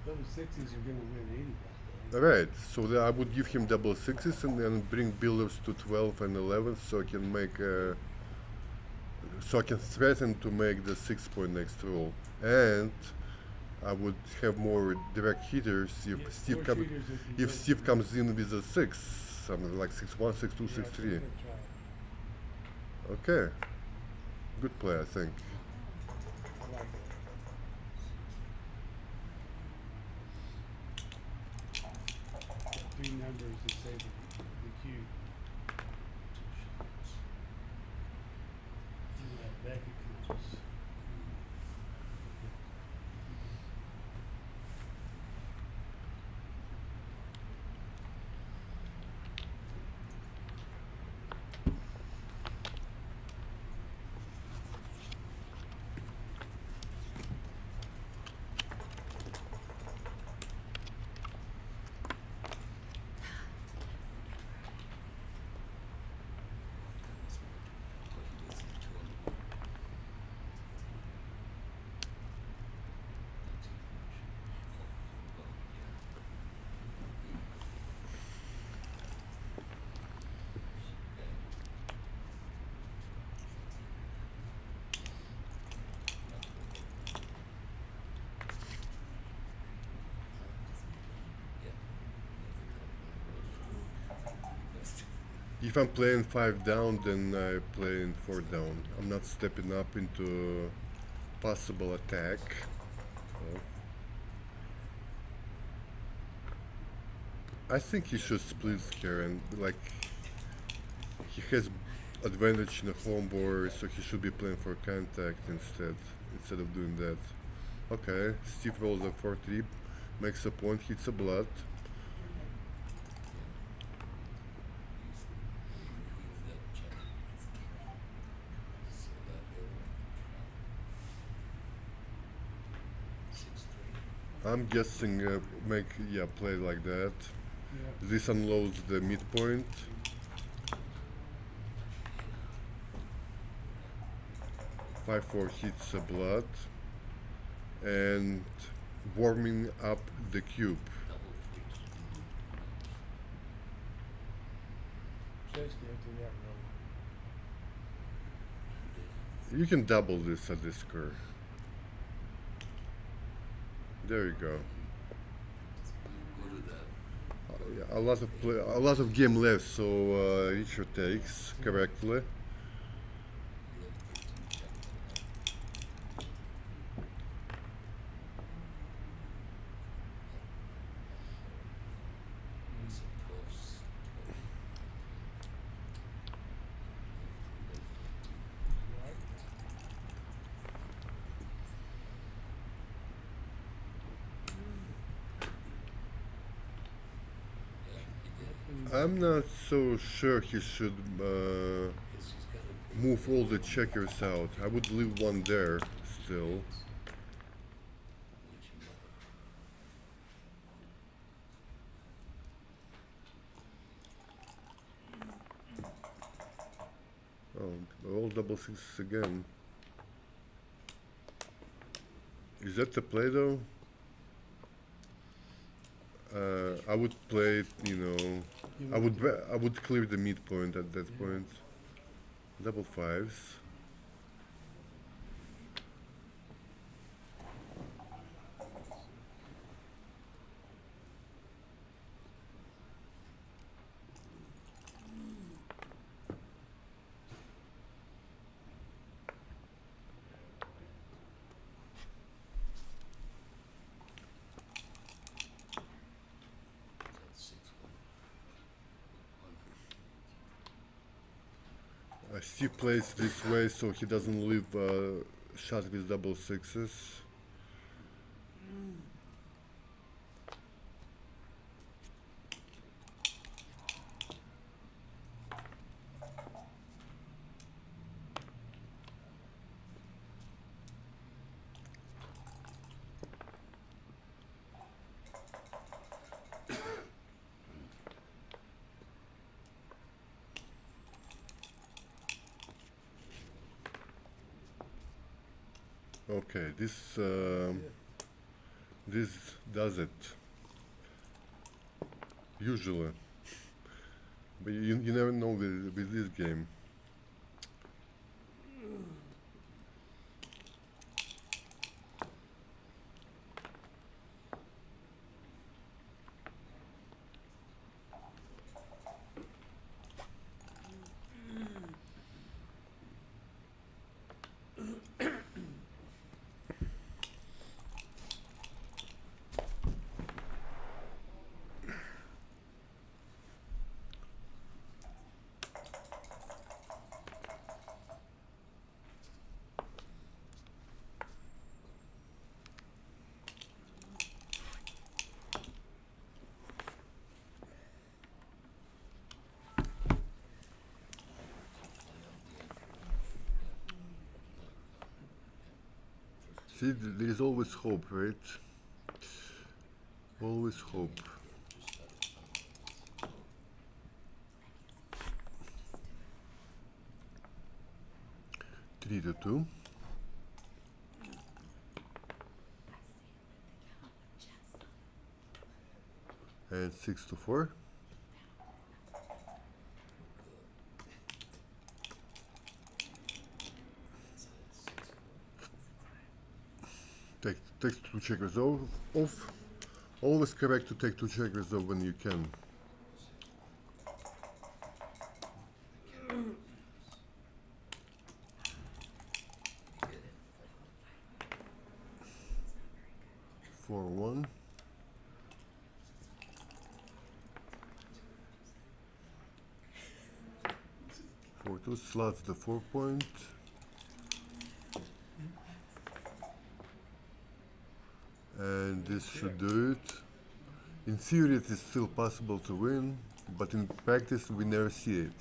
Double sixes are gonna win anyway. Right. So I would give him double sixes and then bring builders to 12 and 11, so I can make. So I can threaten to make the 6-point next roll, and I would have more direct hitters if Steve comes in with a 6, something like 6-1, 6-2, 6-3. Okay, good play, I think. I like it. Got 3 numbers to say the cue. Back it comes. If I'm playing 5 down, then I play in 4 down. I'm not stepping up into possible attack. I think he should split here and he has advantage in the home board, so he should be playing for contact instead of doing that. Okay, Steve rolls a 4-3, makes a point, hits a blood. I'm guessing play like that. Yeah. This unloads the midpoint. Five four hits a blood and warming up the cube. You can double this at this curve. There you go. A lot of game left, so Richard takes correctly. I'm not so sure he should move all the checkers out. I would leave one there still. Oh, all double sixes again. Is that the play though? I would play it, I would clear the midpoint at that point. Double fives. Steve plays this way so he doesn't leave shot with double sixes. Okay, this does it usually, but you never know with this game. See, there is always hope, right? Always hope. Three to two. And 6-4. Take two checkers off. Always correct to take two checkers off when you can. Four one. 4-2 slots the 4 point. And this should do it. In theory it is still possible to win, but in practice we never see it.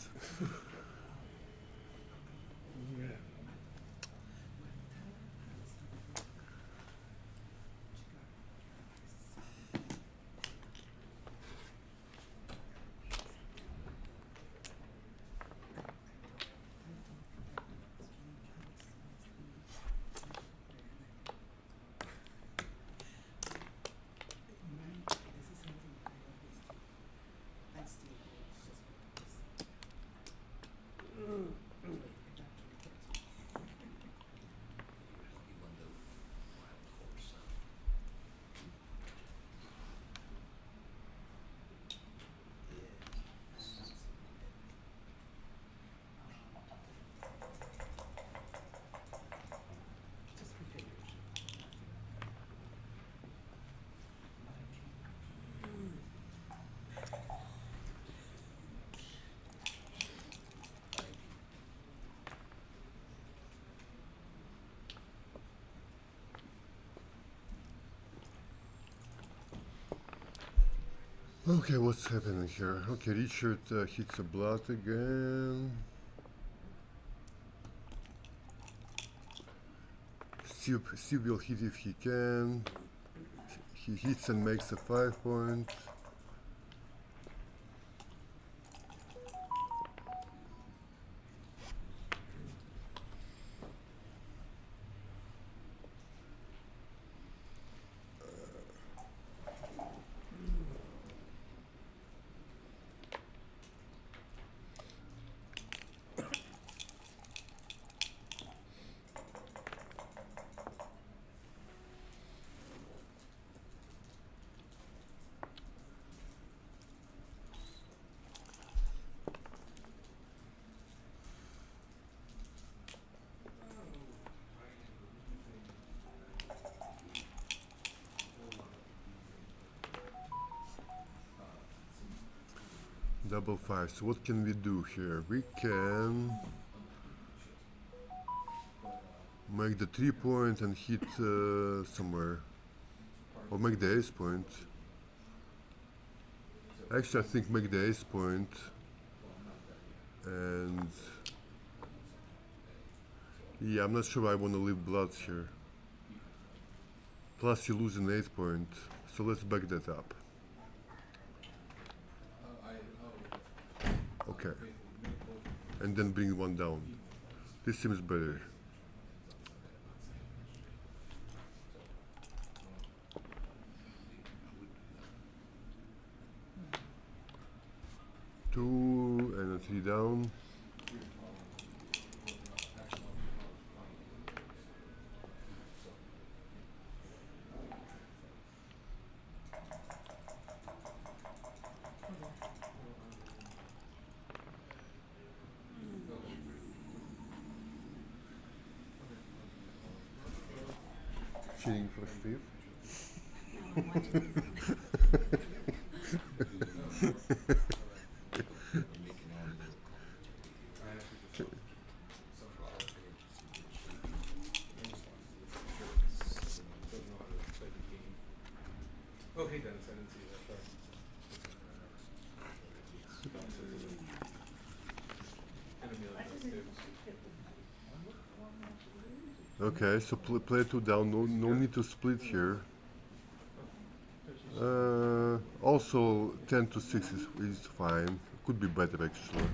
Okay, what's happening here? Okay, Richard hits a blot again. Steve will hit if he can. He hits and makes a 5 point. Double 5. So what can we do here? We can make the 3-point and hit somewhere, or make the ace point. Actually, I think make the ace point, and yeah, I'm not sure I want to leave blood here. Plus, you lose an 8-point, so let's back that up. Okay, and then bring one down. This seems better. Two and a 3 down. Cheating for Steve. Oh, hey Dennis, I didn't see that. Sorry. Okay, so play 2 down. No need to split here. Also, 10 to 6 is fine. Could be better actually.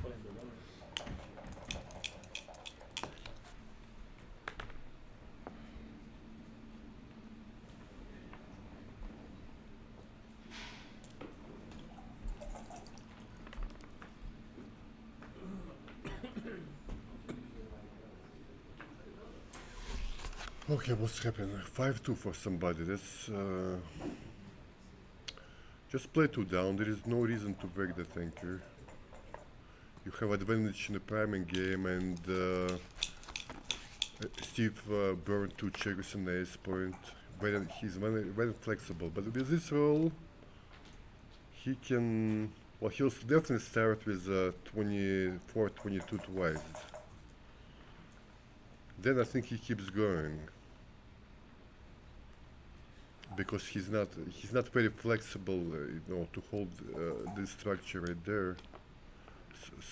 Okay, what's happening? 5-2 for somebody. That's just play 2 down. There is no reason to break the tanker. You have advantage in the priming game, and Steve burned 2 checkers in the ace point. He's very flexible, but with this roll, he can. Well, he'll definitely start with 24-22 twice. Then I think he keeps going, because he's not very flexible, to hold this structure right there.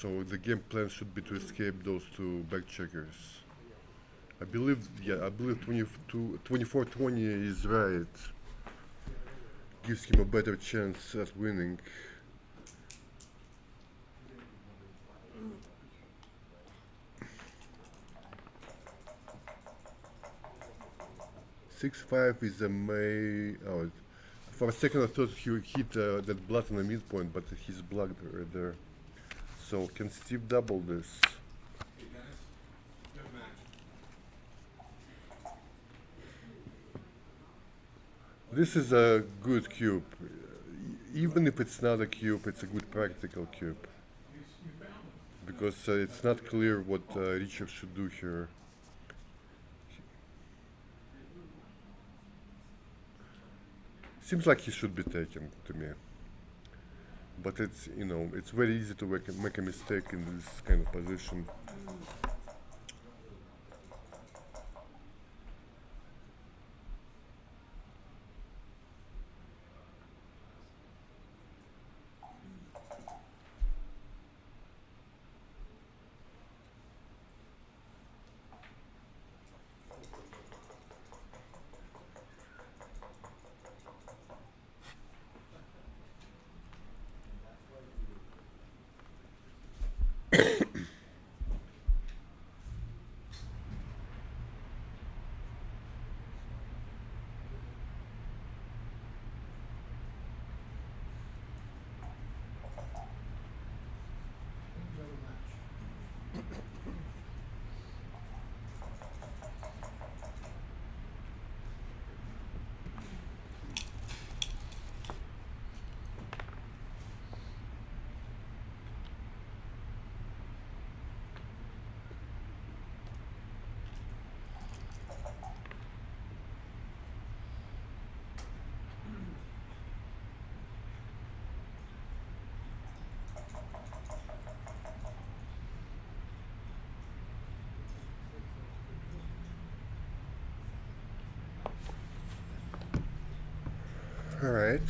So the game plan should be to escape those 2 back checkers. I believe 24-20 is right. Gives him a better chance at winning. Six-5 is a May. Oh, for a second I thought he hit that blood in the midpoint, but he's blocked right there. So can Steve double this? This is a good cube. Even if it's not a cube, it's a good practical cube. Because it's not clear what Richard should do here. Seems like he should be taken to me. But it's, it's very easy to make a mistake in this kind of position. All right.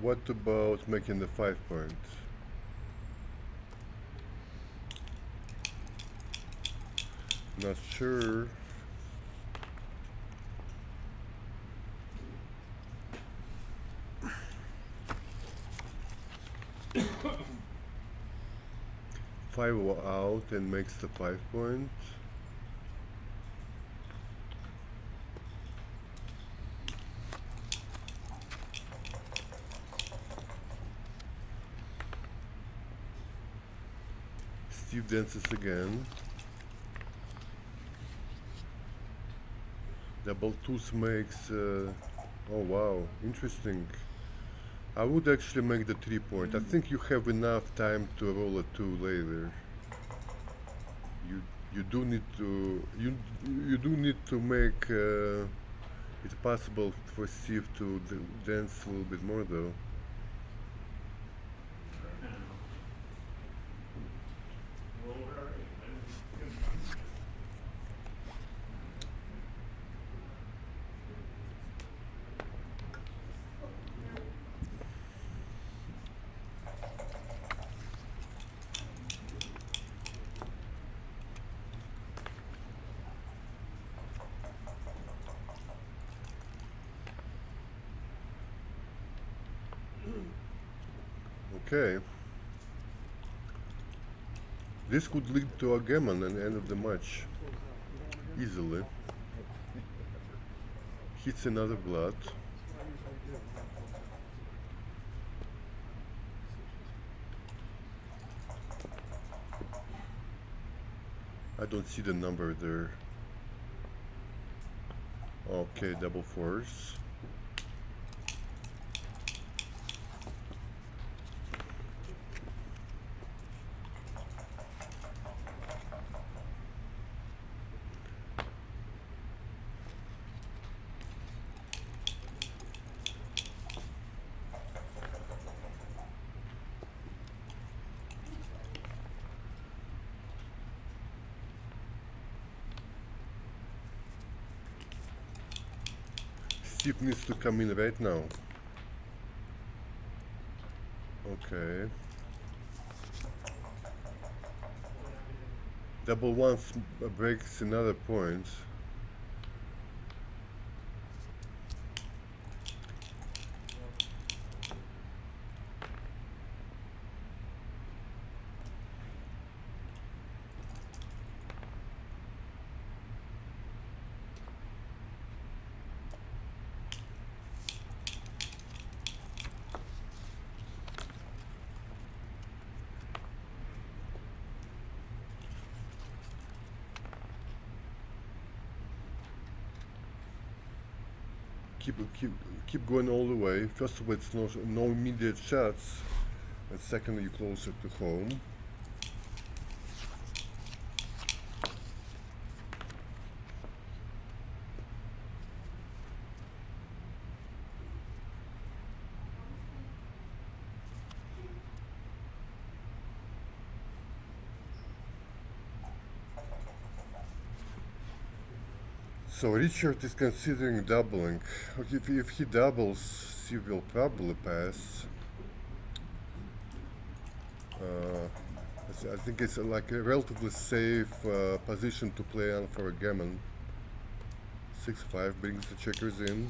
What about making the 5 point? Not sure. Five out and makes the 5 point. Steve dances again. Double twos makes. Oh wow, interesting. I would actually make the 3 point. I think you have enough time to roll a 2 later. You do need to make it possible for Steve to dance a little bit more though. Okay. This could lead to a gammon at the end of the match. Easily. Hits another blood. I don't see the number there. Okay, double fours. Steve needs to come in right now. Okay. Double ones breaks another point. Keep going all the way. First of all, it's no immediate shots, and secondly, you're closer to home. So Richard is considering doubling. Okay, if he doubles, he will probably pass. I think it's like a relatively safe position to play on for a gammon. 6-5 brings the checkers in.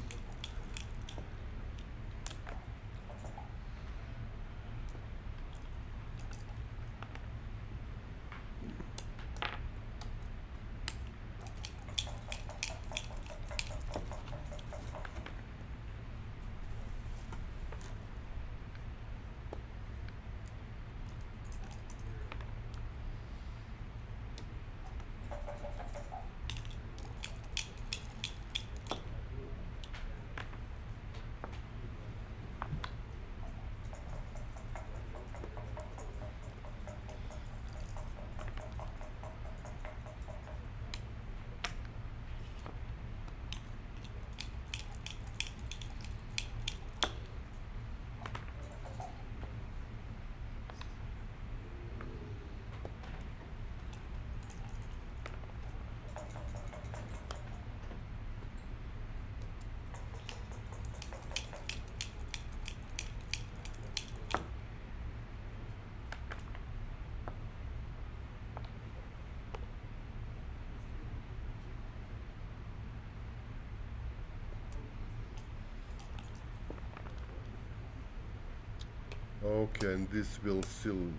Okay, and this will seal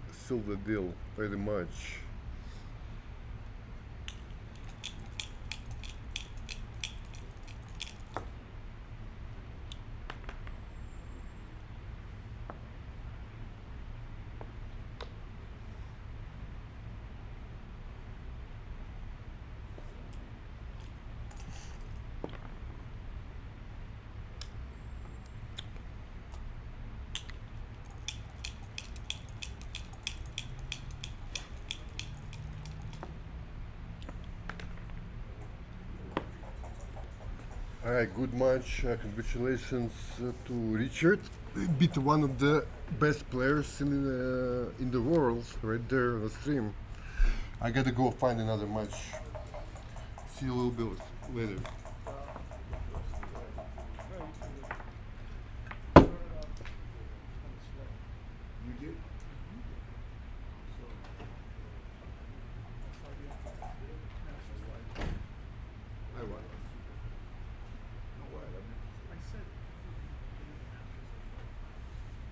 the deal very much. Alright, good match. Congratulations to Richard. Beat one of the best players in the world right there on the stream. I gotta go find another match. See you a little bit later. You did? I won. I said,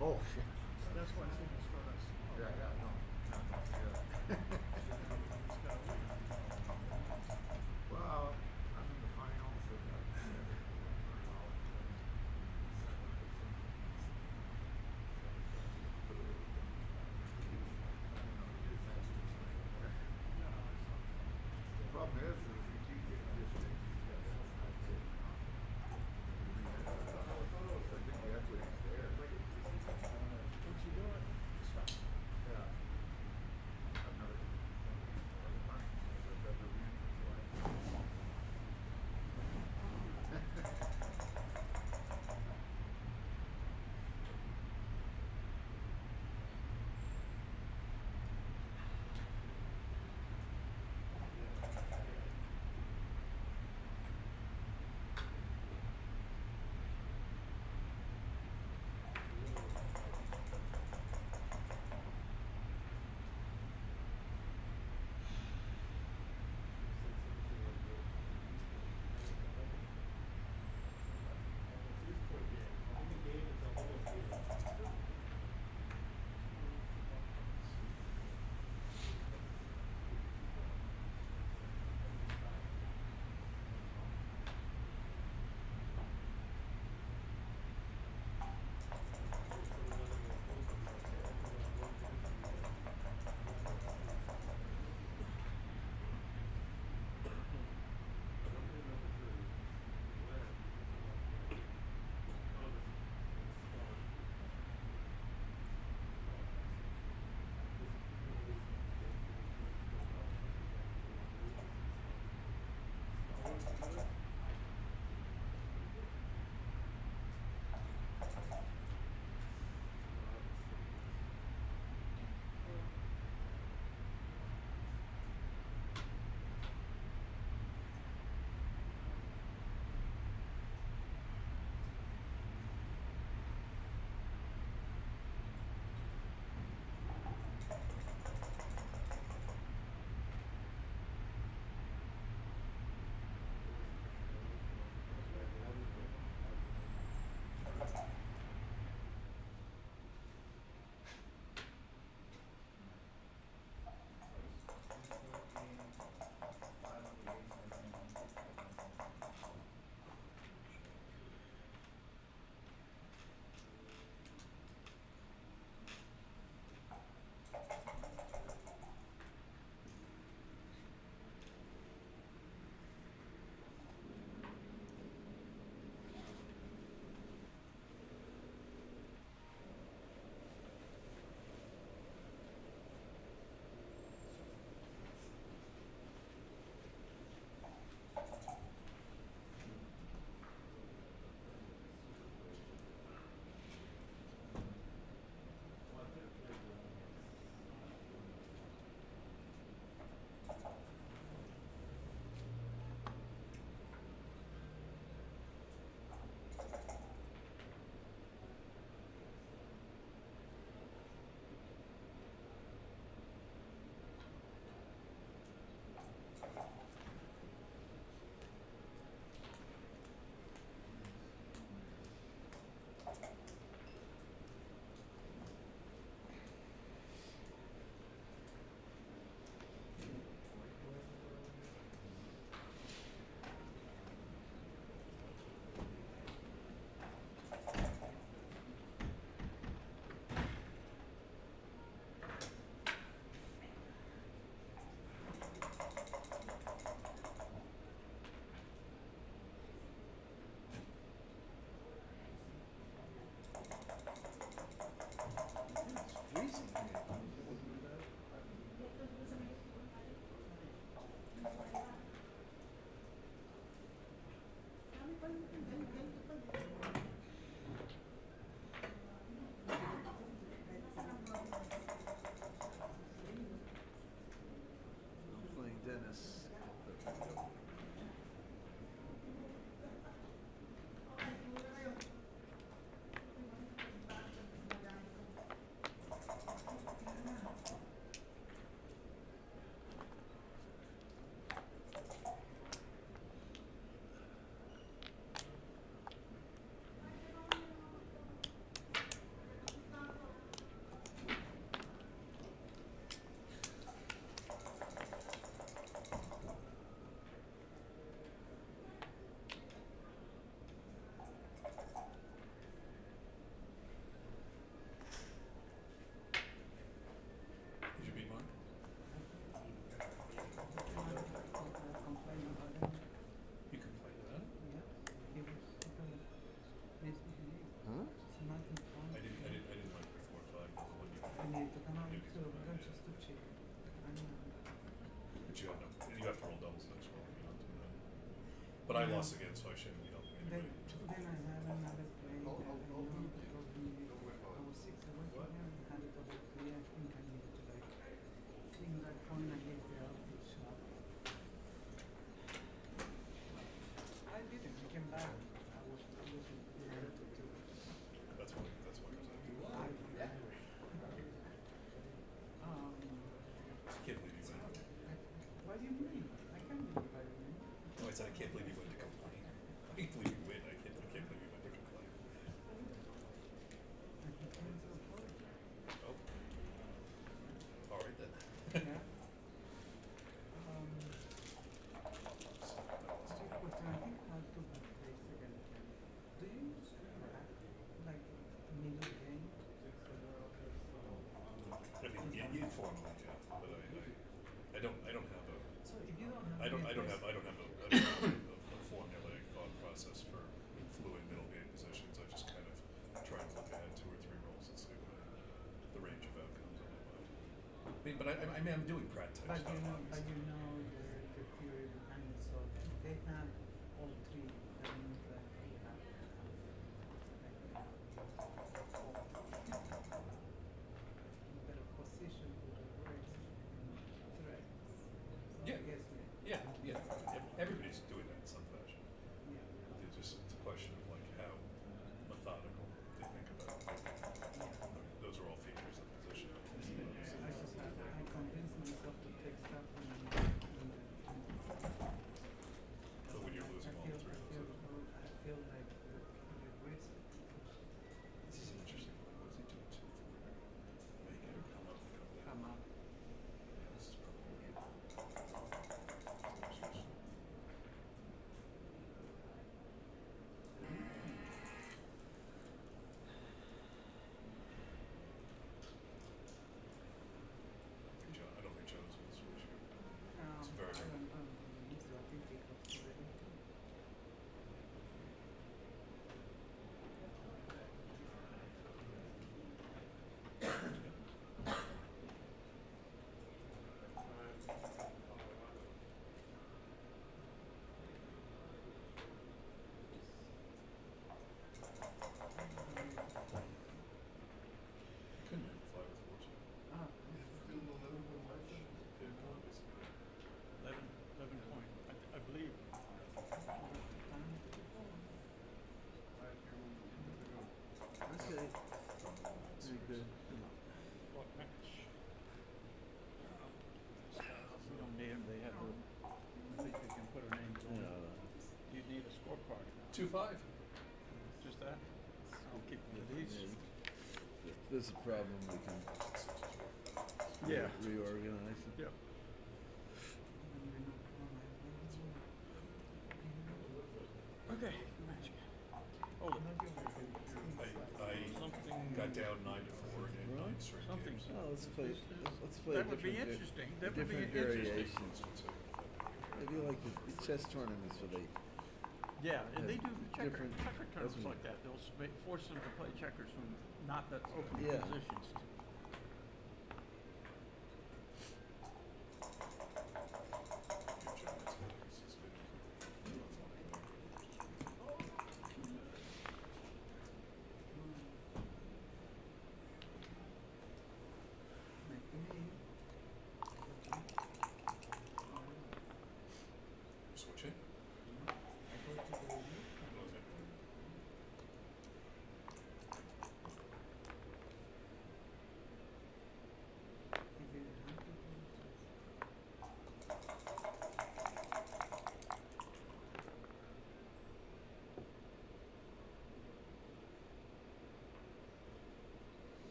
Oh shit. that's why I said you start us. Well, I'm in the finals. The problem is if you keep getting distinct, I think the equity's there. Once you do it, stop. Yeah. But I lost again, so I shouldn't be helping anybody. Then I have another play that I know because I was 6 away from him and had a double play. I think I needed to like clean that point and get the outfit shot. I didn't. He came back. I wasn't able to do it. That's why I was like, can't believe you went. What do you mean? I can't believe I win. No, I said I can't believe you went to complain. I can't believe you win. I can't believe you went to complain. And he came so close. Oh. All right then. Yeah. Stupid question. I think I'll do that place again. Do you use crack like middle game? I mean, informally, yeah, but I don't have a. So if you don't have I don't any have place- a formulaic thought process for fluid middle game positions. I just kind of try to look ahead 2 or 3 rolls and see what the range of outcomes on my mind. I mean, but I mean, I'm doing Pratt type But stuff. you know obviously. the theory behind it. So if they have all 3, that means that they have better position to the race threats. Yeah. I guess Everybody's doing that in some fashion. yeah. It's a question of like how methodical they think about it. Those are all features of position. I convinced myself to take stuff and But when you're losing all 3 of those, I feel like the risk this is interesting. Was he doing 2 for make it or come up and come down? come up. Yeah, this is probably I don't think Jones will switch here. It's very I hard. don't believe so. I think they got already. Couldn't even fly with fortune. Ah, Did obviously. 11 point, I believe. Okay. Very good. What match? We don't need them, they have to, I think they can put our names on it. You need a scorecard. 2-5. Just that? I'll keep one of these. If there's a problem, we can Yeah. reorganize it. Yep. Okay, match. Hold it. I Something. got down 9-4 in Really? 9 straight Something. games. Oh, let's play. Let's play. That would be different interesting. a That would be different interesting. variations. That's what's up. Maybe like the chess tournaments where they. Yeah, and they do checker different- terms doesn't it? like that. They'll force them to play checkers from not the open Yeah. positions. Switching?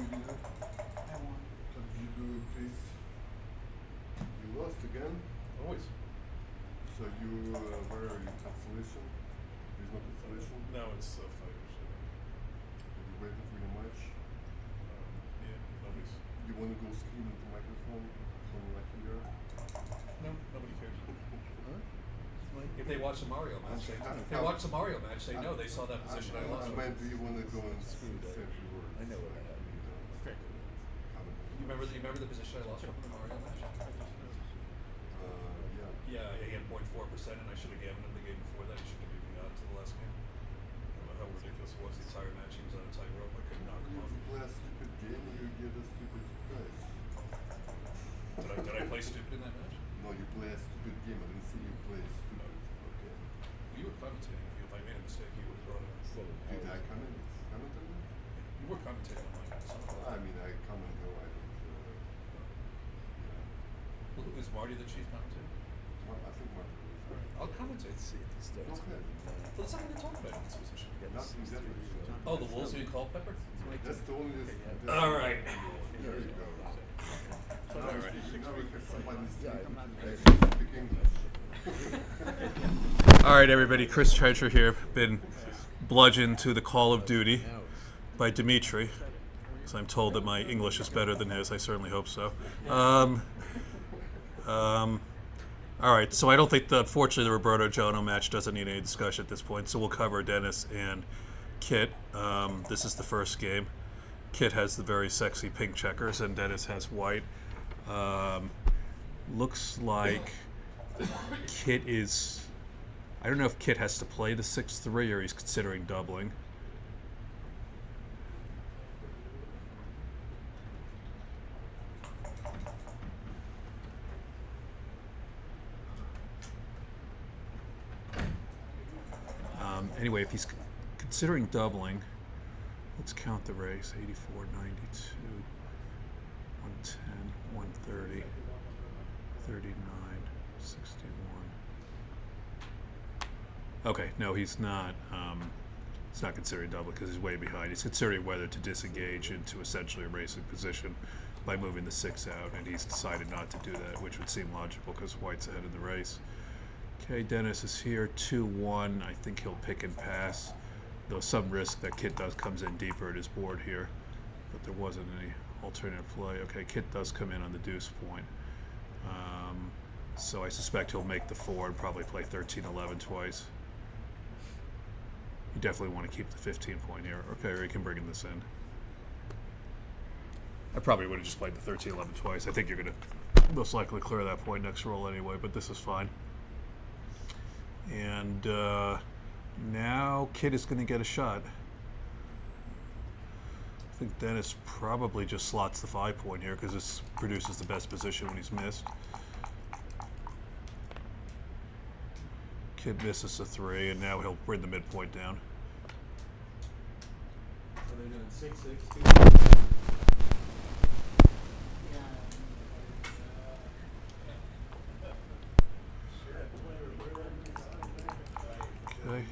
you dinner? I won. How did you do, Chris? You lost again? Always. So you, where are you? Cancellation? There's no cancellation? No, it's fighters. Are you waiting for your match? Yeah, nobody's. You want to go scream into the microphone from like here? No, nobody cares. If they watch the Mario match, they know they saw that position I lost. I meant, do you want to go and say a few words? I know what like, happened. you know, Okay. You remember the position I lost from the Mario match? Yeah. Yeah, he had 0.4%, and I should have given him the game before that. He should have even got to the last game. I don't know how ridiculous it was. The entire match, he was on a tightrope. I couldn't knock him off. You play a stupid game and you get a stupid prize. Did I play stupid in that match? No, you play a stupid game. I didn't see you play stupid. Okay. You were commentating. If I made a mistake, you would have brought it up. Did I comment on it? You were commentating on my I mean, I come and go. I don't. Well, is Marty the chief commentator? I think Mark. All right, I'll commentate. See if he starts. Okay. Well, that's not going to talk about in this position. Nothing different. Oh, the Wolves being Culpepper? That's the only. All right. There you go. All right. Now we have somebody speak English. All right, everybody. Chris Trencher here. Been bludgeoned to the Call of Duty by Dimitri. So I'm told that my English is better than his. I certainly hope so. All right, so I don't think, unfortunately, the Roberto Jono match doesn't need any discussion at this point. So we'll cover Dennis and Kit. This is the first game. Kit has the very sexy pink checkers, and Dennis has white. Looks like Kit is... I don't know if Kit has to play the 6-3 or he's considering doubling. Anyway, if he's considering doubling, let's count the race. 84, 92, 110, 130, 39, 61. Okay, no, he's not considering doubling because he's way behind. He's considering whether to disengage into essentially a racing position by moving the 6 out, and he's decided not to do that, which would seem logical because White's ahead of the race. Okay, Dennis is here, 2-1. I think he'll pick and pass, though some risk that Kit comes in deeper at his board here, but there wasn't any alternative play. Okay, Kit does come in on the deuce point. So I suspect he'll make the 4 and probably play 13-11 twice. You definitely want to keep the 15 point here. Okay, or you can bring this in. I probably would have just played the 13-11 twice. I think you're going to most likely clear that point next roll anyway, but this is fine. And now Kit is going to get a shot. I think Dennis probably just slots the 5 point here because this produces the best position when he's missed. Kit misses a 3, and now he'll bring the midpoint down. So they're doing 6-6. Okay.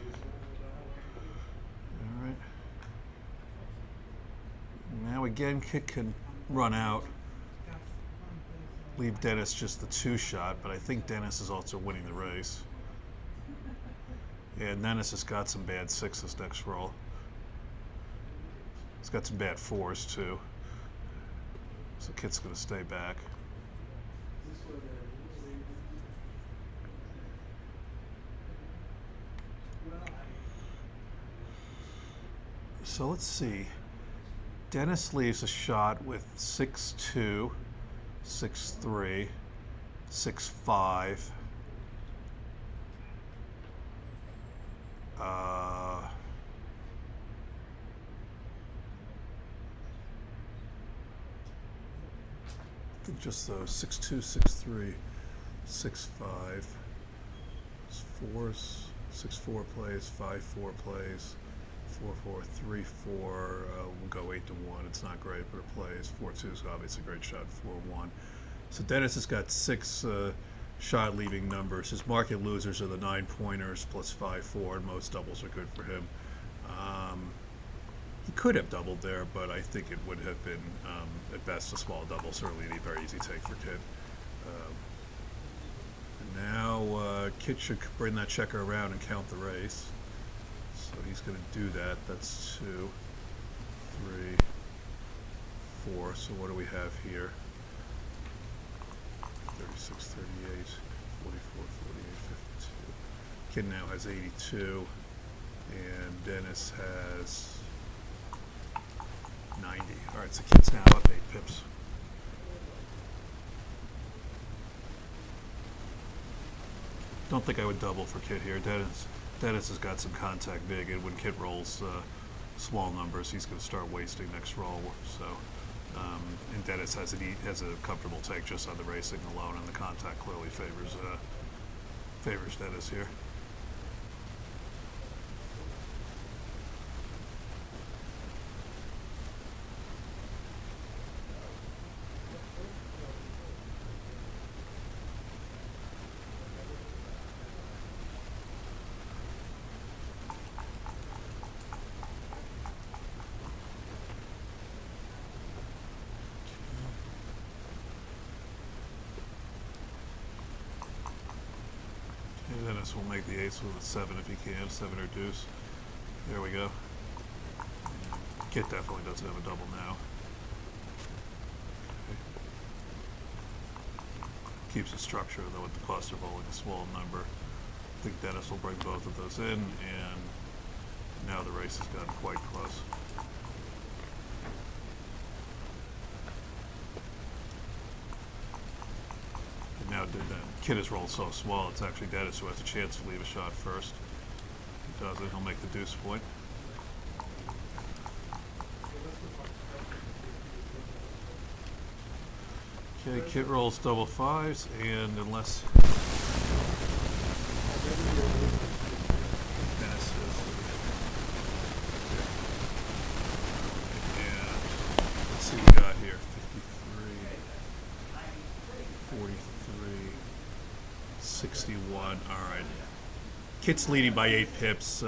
All right. Now again, Kit can run out. Leave Dennis just the 2 shot, but I think Dennis is also winning the race. And Dennis has got some bad 6s next roll. He's got some bad 4s too. So Kit's going to stay back. So let's see. Dennis leaves a shot with 6-2, 6-3, 6-5. I think just those 6-2, 6-3, 6-5, 4s, 6-4 plays, 5-4 plays, 4-4, 3-4. We'll go 8-1. It's not great, but it plays. 4-2 is obviously a great shot. 4-1. So Dennis has got 6 shot leaving numbers. His market losers are the 9 pointers plus 5-4, and most doubles are good for him. He could have doubled there, but I think it would have been, at best, a small double, certainly a very easy take for Kit. And now Kit should bring that checker around and count the race. So he's going to do that. That's 2, 3, 4. So what do we have here? 36, 38, 44, 48, 52. Kid now has 82, and Dennis has 90. All right, so Kid's now up 8 pips. Don't think I would double for Kid here. Dennis has got some contact big, and when Kid rolls small numbers, he's going to start wasting next roll. So. And Dennis has a comfortable take just on the racing alone, and the contact clearly favors Dennis here. Dennis will make the ace with a 7 if he can, 7 or deuce. There we go. Kit definitely doesn't have a double now. Okay. Keeps the structure though with the cluster bowling a small number. I think Dennis will bring both of those in, and now the race has gotten quite close. Now Kid has rolled so small, it's actually Dennis who has a chance to leave a shot first. If he does it, he'll make the deuce point. Okay, Kid rolls double 5s, and unless Dennis is, and let's see what we got here. 53, 43. 61. All right. Kit's leading by 8 pips.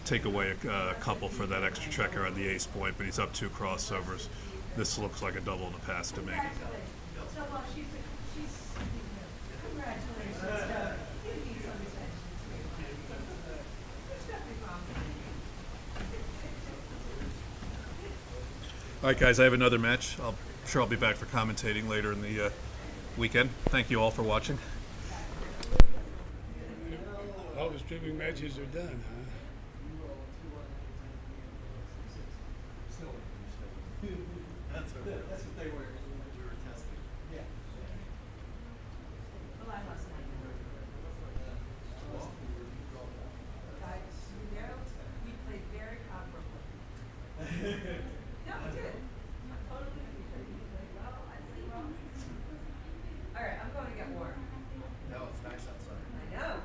Take away a couple for that extra checker on the ace point, but he's up 2 crossovers. This looks like a double in the pass to me. All right, guys, I have another match. I'm sure I'll be back for commentating later in the weekend. Thank you all for watching. All the streaming matches are done, huh? That's what they were testing. Yeah. Well, I must not. Guys, we played very comparably. No, we did. Totally. Well, I see. All right, I'm going to get warm. No, it's nice outside. I know.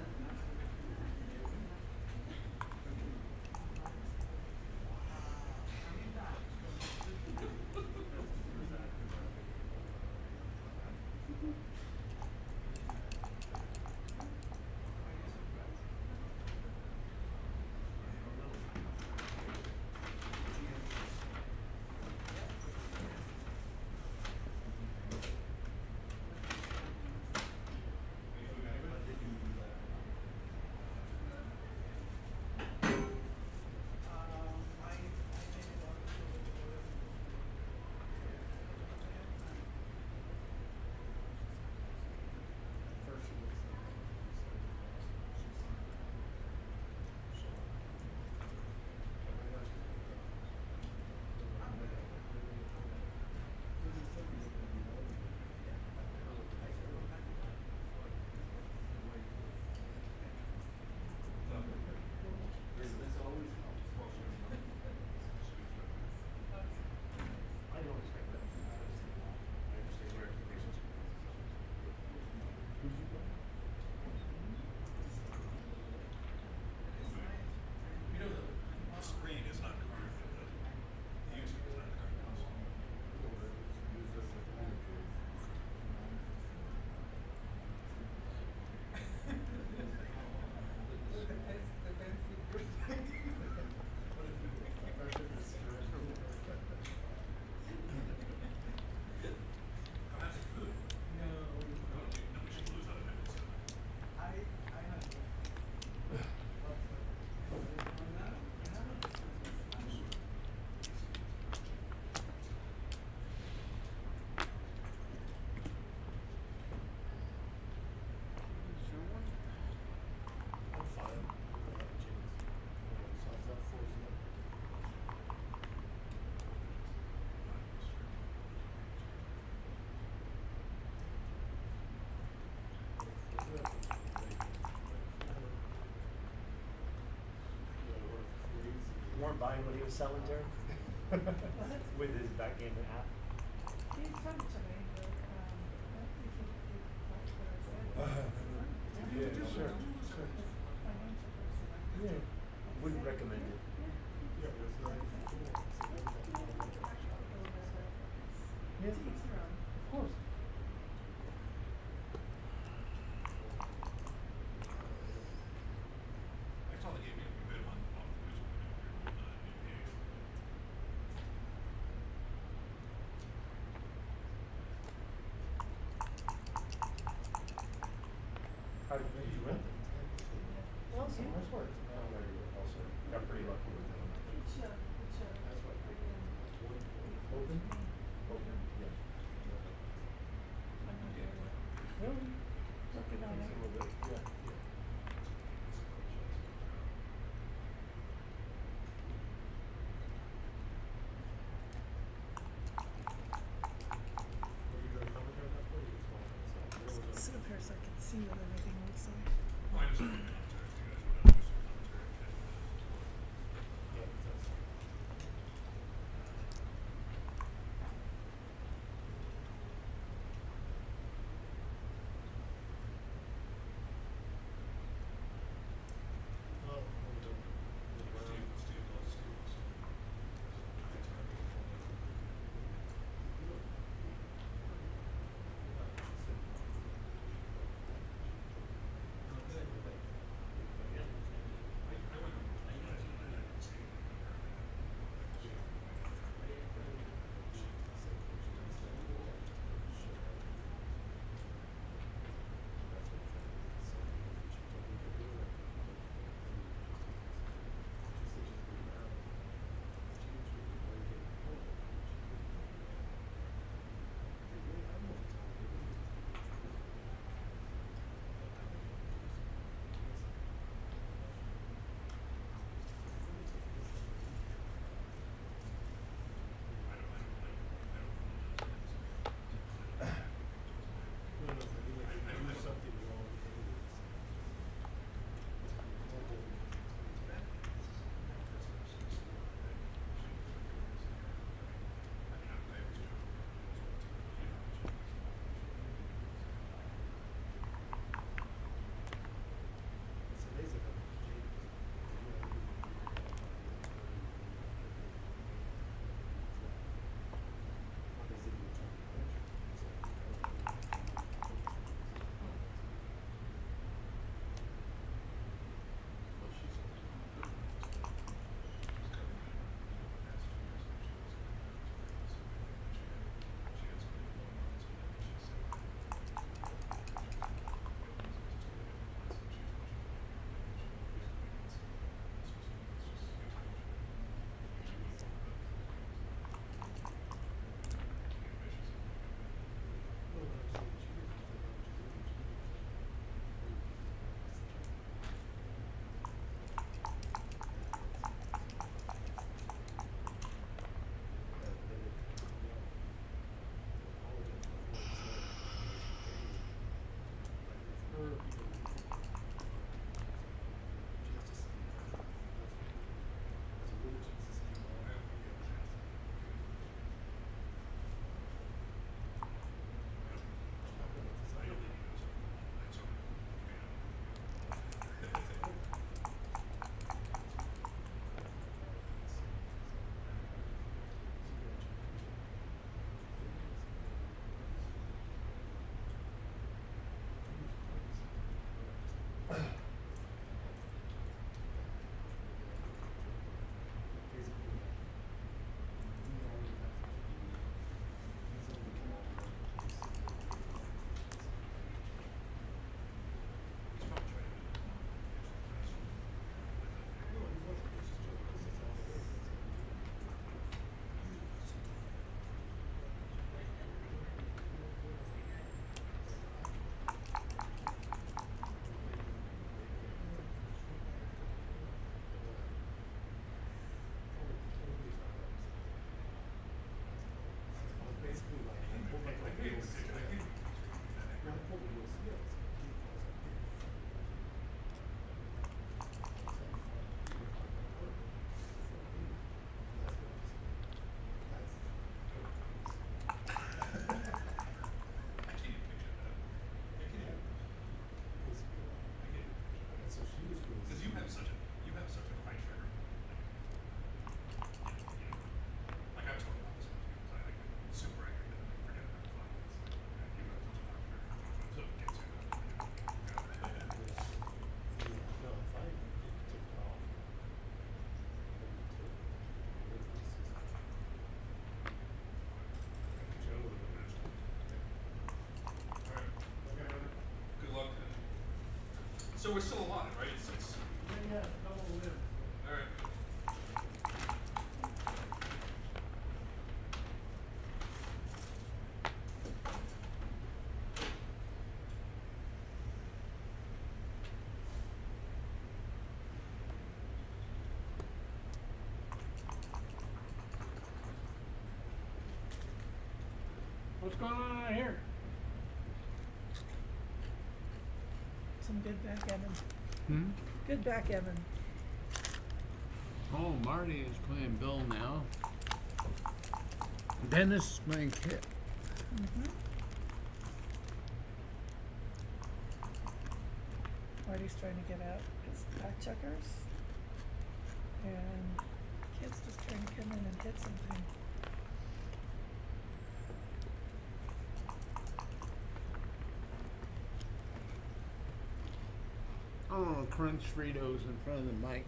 weren't buying what he was selling to her? With his backgammon app? He's come to me, but, I think he could like what I said. Yeah, sure, sure. Financial person. Yeah. Wouldn't recommend it. Yeah, that's very cool. Yeah. To each their own. Of course. I thought they gave me a bit on this one, new page. How did you rent it? Well, some nice work. Also, got pretty lucky with it. That's what Open? Open, yeah. Really? Working on it. A little bit, yeah. Sit up here so I can see what everything looks like. Mine is open contact, you guys would know, this is contact. Yeah, that's. So we're still allotted, right? It's Yeah, double live. all right. What's going on out here? Some good backgammon. Hmm? Good backgammon. Oh, Marty is playing Bill now. Dennis is playing Kit. Mm-hmm. Marty's trying to get out his back checkers. And Kit's just trying to come in and hit something. Oh, crunch Fritos in front of the mic.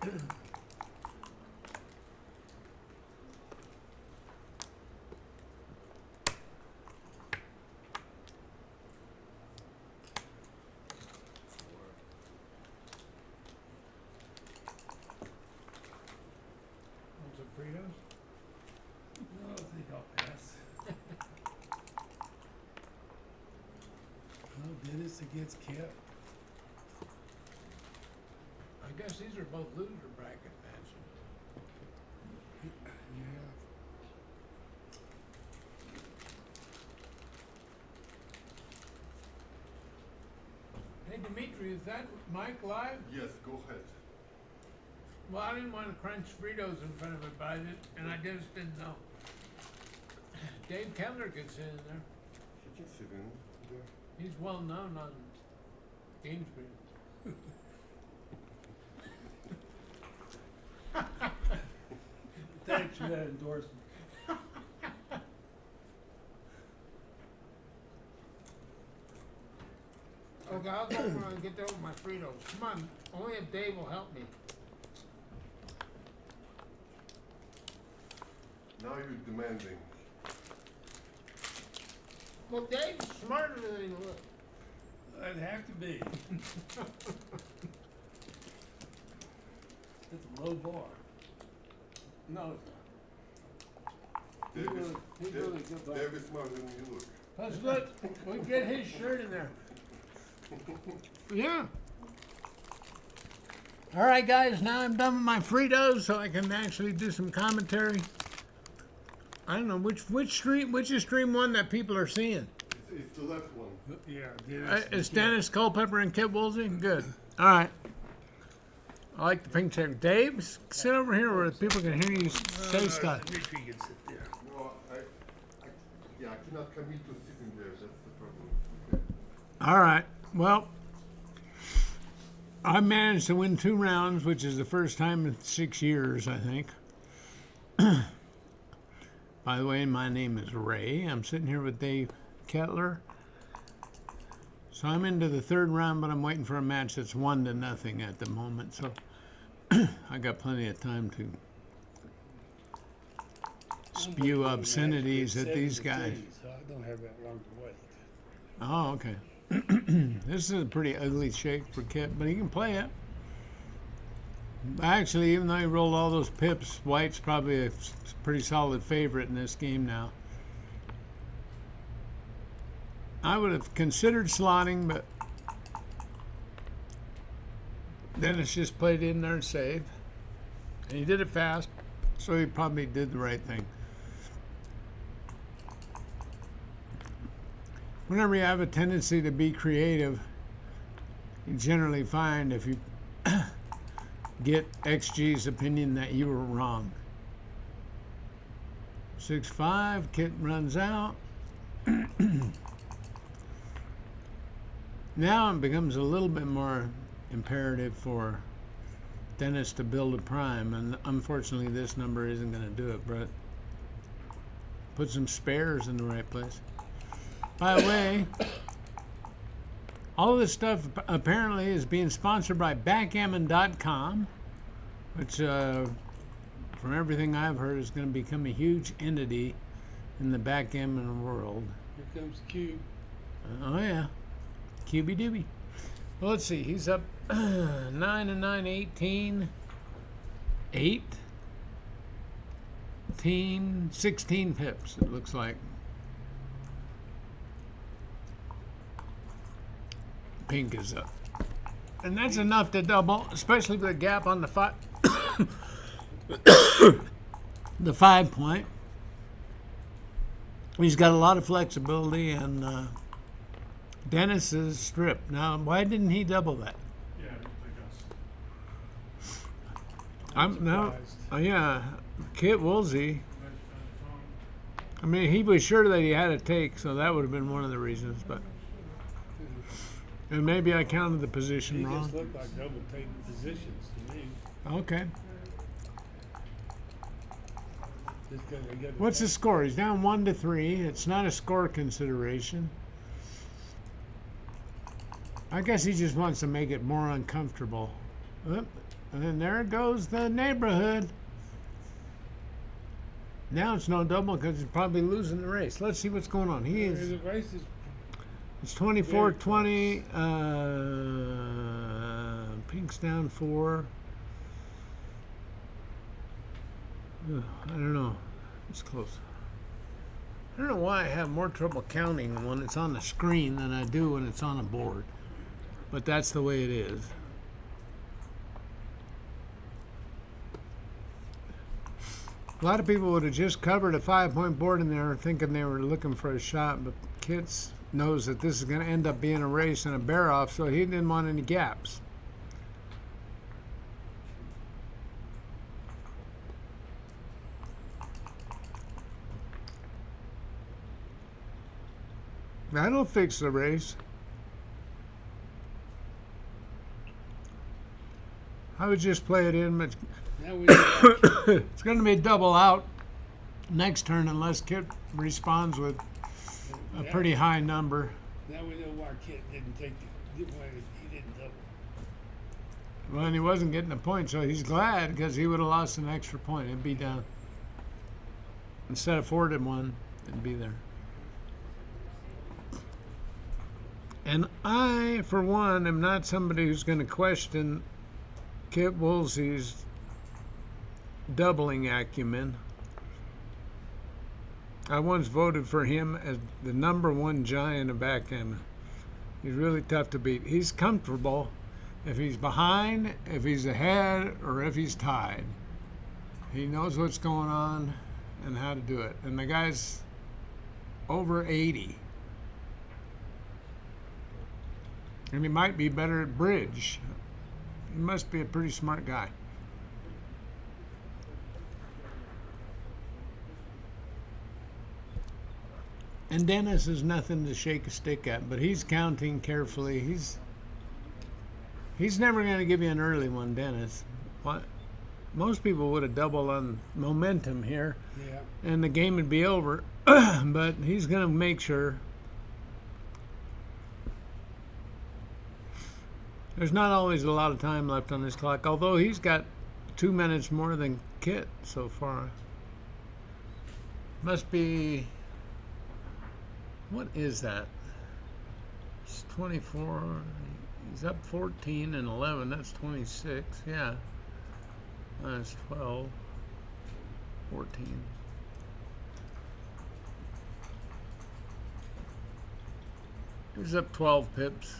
Want some Fritos? No, I think I'll pass. No, Dennis against Kip. I guess these are both loser bracket matches. Yeah. Hey Dimitri, is that mic live? Yes, go ahead. Well, I didn't want to crunch Fritos in front of it, but I did, and I just didn't know. Dave Keller could sit in there. He can sit in there. He's well known on GameSpring. Thanks for that endorsement. Okay, I'll go over and get over my Fritos. Come on, only if Dave will help me. Now you're demanding. Well, Dave's smarter than he looks. I'd have to be. That's a low bar. No, Dave is, he's Dave, really good, but- Dave is smarter than you look. let's look. We get his shirt in there. Yeah. All right, guys. Now I'm done with my Fritos, so I can actually do some commentary. I don't know which is stream one that people are seeing. It's the left one. Yeah, it's Dennis Culpepper and Kip Woolsey. Good. All right. I like the pink chair. Dave, sit over here where people can hear you say stuff. Dimitri can sit there. No, I cannot commit to sitting there. That's the problem. Okay. All right. Well, I managed to win 2 rounds, which is the first time in 6 years, I think. By the way, my name is Ray. I'm sitting here with Dave Kettler. So I'm into the 3rd round, but I'm waiting for a match that's 1-0 at the moment. So I got plenty of time to spew obscenities at these guys. So I don't have that long to wait. Oh, okay. This is a pretty ugly shake for Kip, but he can play it. Actually, even though he rolled all those pips, White's probably a pretty solid favorite in this game now. I would have considered slotting, but Dennis just played in there and saved. And he did it fast, so he probably did the right thing. Whenever you have a tendency to be creative, you generally find if you get XG's opinion that you were wrong. 6-5, Kit runs out. Now it becomes a little bit more imperative for Dennis to build a prime, and unfortunately this number isn't going to do it, but put some spares in the right place. By the way, all of this stuff apparently is being sponsored by Backgammon.com, which, from everything I've heard, is going to become a huge entity in the backgammon world. Here comes the cube. Oh, yeah. Cubey Doobie. Well, let's see. He's up 9 and 9, 18, 16 pips, it looks like. Pink is up. And that's enough to double, especially with a gap on the 5 point. He's got a lot of flexibility, and Dennis is stripped. Now, why didn't he double that? Yeah, I guess. I'm no, yeah, Kit Woolsey. I mean, he was sure that he had a take, so that would have been one of the reasons. But and maybe I counted the position He wrong. just looked like double taking positions to me. Okay. Just 'cause he got What's the score? He's down 1-3. It's not a score consideration. I guess he just wants to make it more uncomfortable. Oop, And then there goes the neighborhood. Now it's no double because he's probably losing the race. Let's see what's going on. He is. The race is It's 24-20. Pink's down 4. Ugh, I don't know. It's close. I don't know why I have more trouble counting when it's on the screen than I do when it's on a board. But that's the way it is. A lot of people would have just covered a 5-point board in there thinking they were looking for a shot, but Kitts knows that this is going to end up being a race and a bear off, so he didn't want any gaps. That'll fix the race. I would just play it in, but now we it's going to be double out next turn unless Kit responds with a pretty high number. now we know why Kit didn't take why he didn't double. Well, and he wasn't getting a point, so he's glad because he would have lost an extra point. It'd be down. Instead of 4-1, it'd be there. And I, for one, am not somebody who's going to question Kit Woolsey's doubling acumen. I once voted for him as the #1 giant of backgammon. He's really tough to beat. He's comfortable if he's behind, if he's ahead, or if he's tied. He knows what's going on and how to do it. And the guy's over 80. And he might be better at bridge. He must be a pretty smart guy. And Dennis is nothing to shake a stick at, but he's counting carefully. He's never going to give you an early one, Dennis. What? Most people would have doubled on momentum here, Yeah. and the game would be over. But he's going to make sure. There's not always a lot of time left on this clock, although he's got 2 minutes more than Kit so far. Must be. What is that? It's 24. He's up 14 and 11. That's 26. Yeah. Minus 12. 14. He's up 12 pips.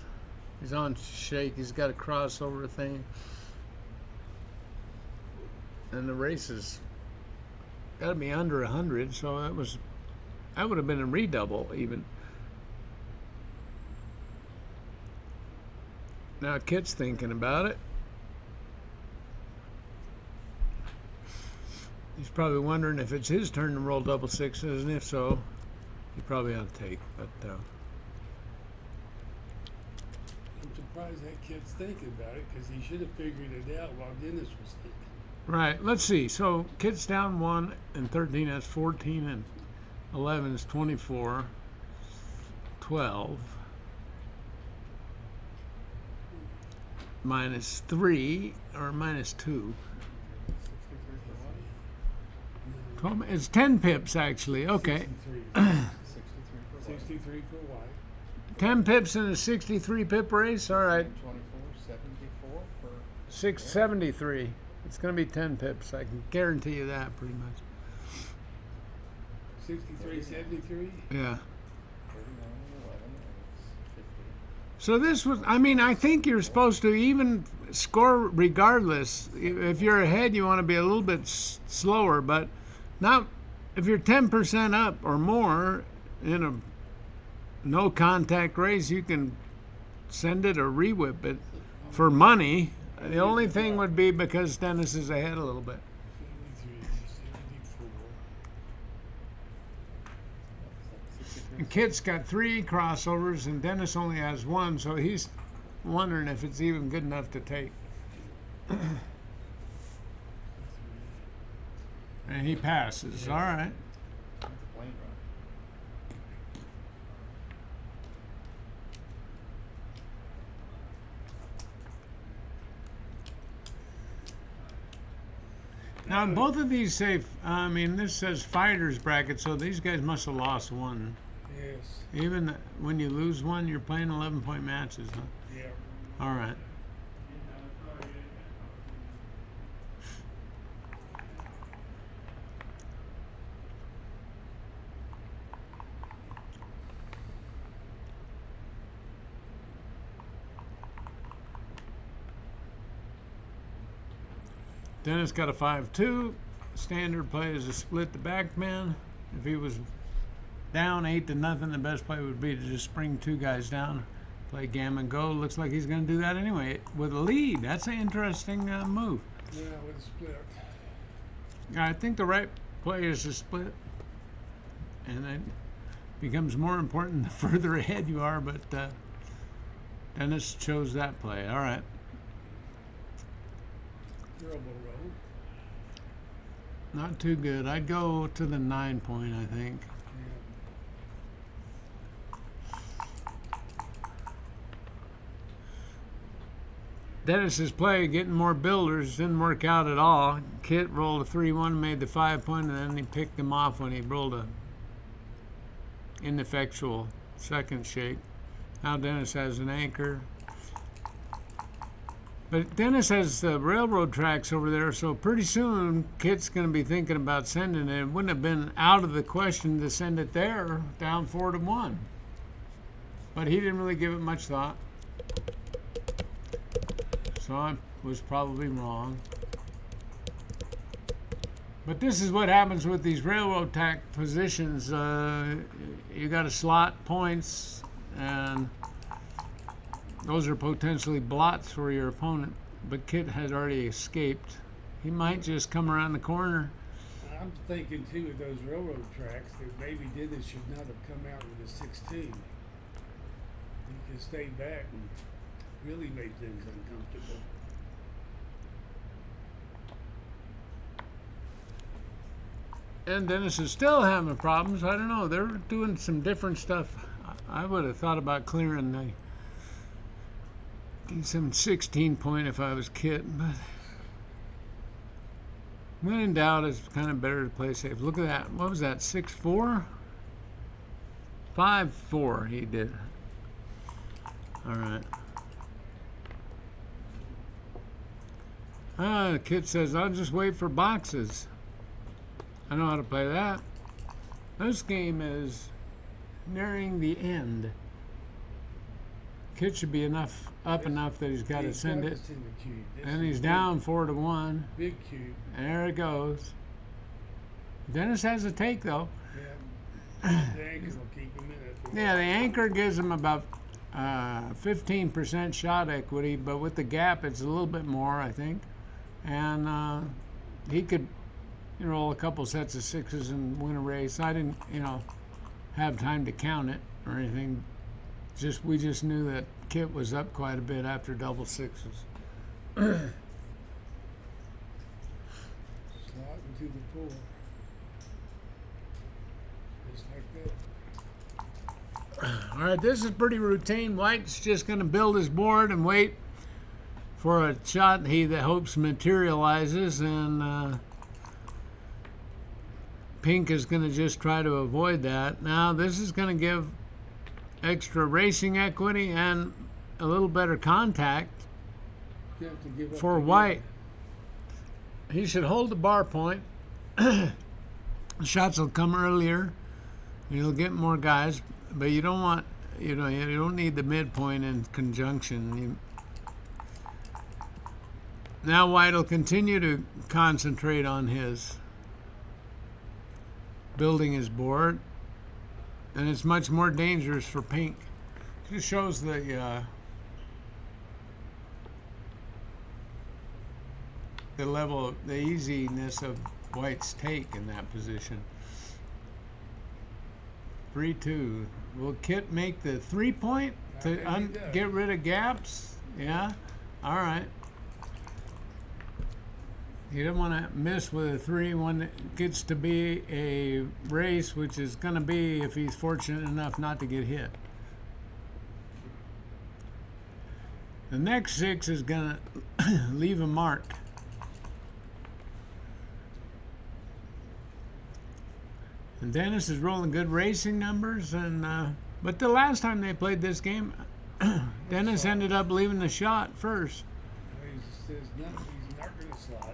He's on shake. He's got a crossover thing. And the race has got to be under 100, so that would have been a redouble even. Now Kit's thinking about it. He's probably wondering if it's his turn to roll double sixes, and if so, he probably ought to take. But I'm surprised that Kit's thinking about it because he should have figured it out while Dennis was thinking. right, let's see. So Kit's down 1 and 13. That's 14 and 11 is 24. 12 minus 3 or minus 2. 12, it's 10 pips actually. Okay. 63 for white. 10 pips in a 63 pip race. All right. 24-74 for 673. It's going to be 10 pips. I can guarantee you that pretty much. 63, 73. Yeah. 39 and 11. It's 50. So this was, I mean, I think you're supposed to even score regardless. If you're ahead, you want to be a little bit slower, but not if you're 10% up or more in a no contact race, you can send it or re-whip it for money. The only thing would be because Dennis is ahead a little bit. 73, 74. And Kit's got 3 crossovers and Dennis only has 1, so he's wondering if it's even good enough to take. And he passes. All right. That's a plane run. Now, both of these say, I mean, this says fighters bracket, so these guys must have lost one. Yes. Even when you lose one, you're playing 11-point matches, huh? Yeah. All right. Dennis got a 5-2. Standard play is to split the backman. If he was down 8-0, the best play would be to just spring two guys down, play gammon go. Looks like he's going to do that anyway with a lead. That's an interesting move. Yeah, with a split. I think the right play is to split, and it becomes more important the further ahead you are. But Dennis chose that play. All right. Terrible roll. Not too good. I'd go to the 9-point, I think. Dennis's play, getting more builders, didn't work out at all. Kit rolled a 3-1, made the 5-point, and then he picked him off when he rolled a ineffectual second shake. Now Dennis has an anchor. But Dennis has railroad tracks over there, so pretty soon Kit's going to be thinking about sending it. It wouldn't have been out of the question to send it there, down 4-1. But he didn't really give it much thought. So I was probably wrong. But this is what happens with these railroad track positions. You got to slot points, and those are potentially blots for your opponent. But Kit had already escaped. He might just come around the corner. I'm thinking too with those railroad tracks that maybe Dennis should not have come out with a 16. He could stay back and really made things uncomfortable. And Dennis is still having problems. I don't know. They're doing some different stuff. I would have thought about clearing some 16-point if I was Kit, but when in doubt, it's kind of better to play safe. Look at that. What was that? 6-4? 5-4 he did. All right. Kit says, I'll just wait for boxes. I know how to play that. This game is nearing the end. Kit should be up enough that he's got to send it. And he's down 4-1. Big cube. And there it goes. Dennis has a take, though. Yeah. The anchor will keep him in it. Yeah, the anchor gives him about 15% shot equity, but with the gap, it's a little bit more, I think. And he could roll a couple sets of sixes and win a race. I didn't, have time to count it or anything. We just knew that Kit was up quite a bit after double sixes. Slot into the 4. Just like that. All right, this is pretty routine. White's just going to build his board and wait for a shot that hopes materializes, and Pink is going to just try to avoid that. Now, this is going to give extra racing equity and a little better contact You have to give up for the White. He should hold the bar point. Shots will come earlier. You'll get more guys, but you don't want, you don't need the midpoint in conjunction. Now White will continue to concentrate on his building his board, and it's much more dangerous for Pink. Just shows the level of the easiness of White's take in that position. 3-2. Will Kit make the 3-point to get rid of gaps? Yeah. All right. You don't want to miss with a 3 when it gets to be a race, which is going to be if he's fortunate enough not to get hit. The next 6 is going to leave a mark. And Dennis is rolling good racing numbers, and but the last time they played this game, Dennis ended up leaving the shot first. He's not going to slot.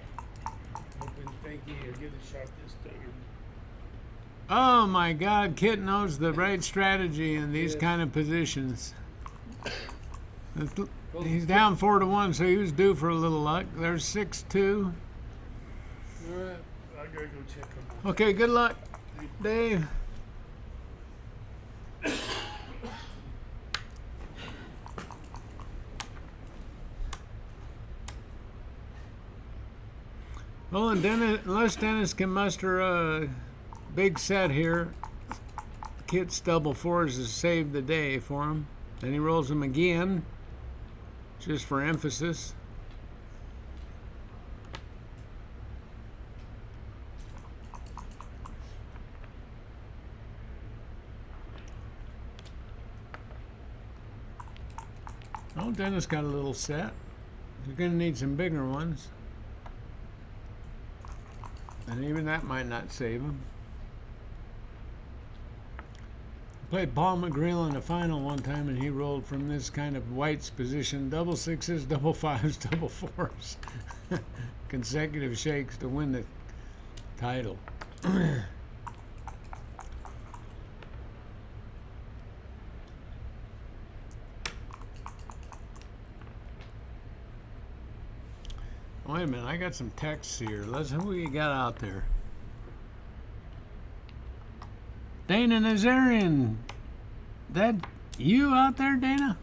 Thinking he'll get a shot this time. Oh my God, Kit knows the right strategy in these kind of positions. He's down 4-1, so he was due for a little luck. There's 6-2. All right, I gotta go check him. Okay, good luck, Dave. Well, and unless Dennis can muster a big set here, Kit's double fours has saved the day for him. Then he rolls them again, just for emphasis. Oh, Dennis got a little set. You're going to need some bigger ones. And even that might not save him. Played Paul McGreal in the final one time, and he rolled from this kind of whites position, double sixes, double fives, double fours. Consecutive shakes to win the title. Wait a minute, I got some texts here. Let's see who you got out there. Dana Nazarian. That you out there, Dana?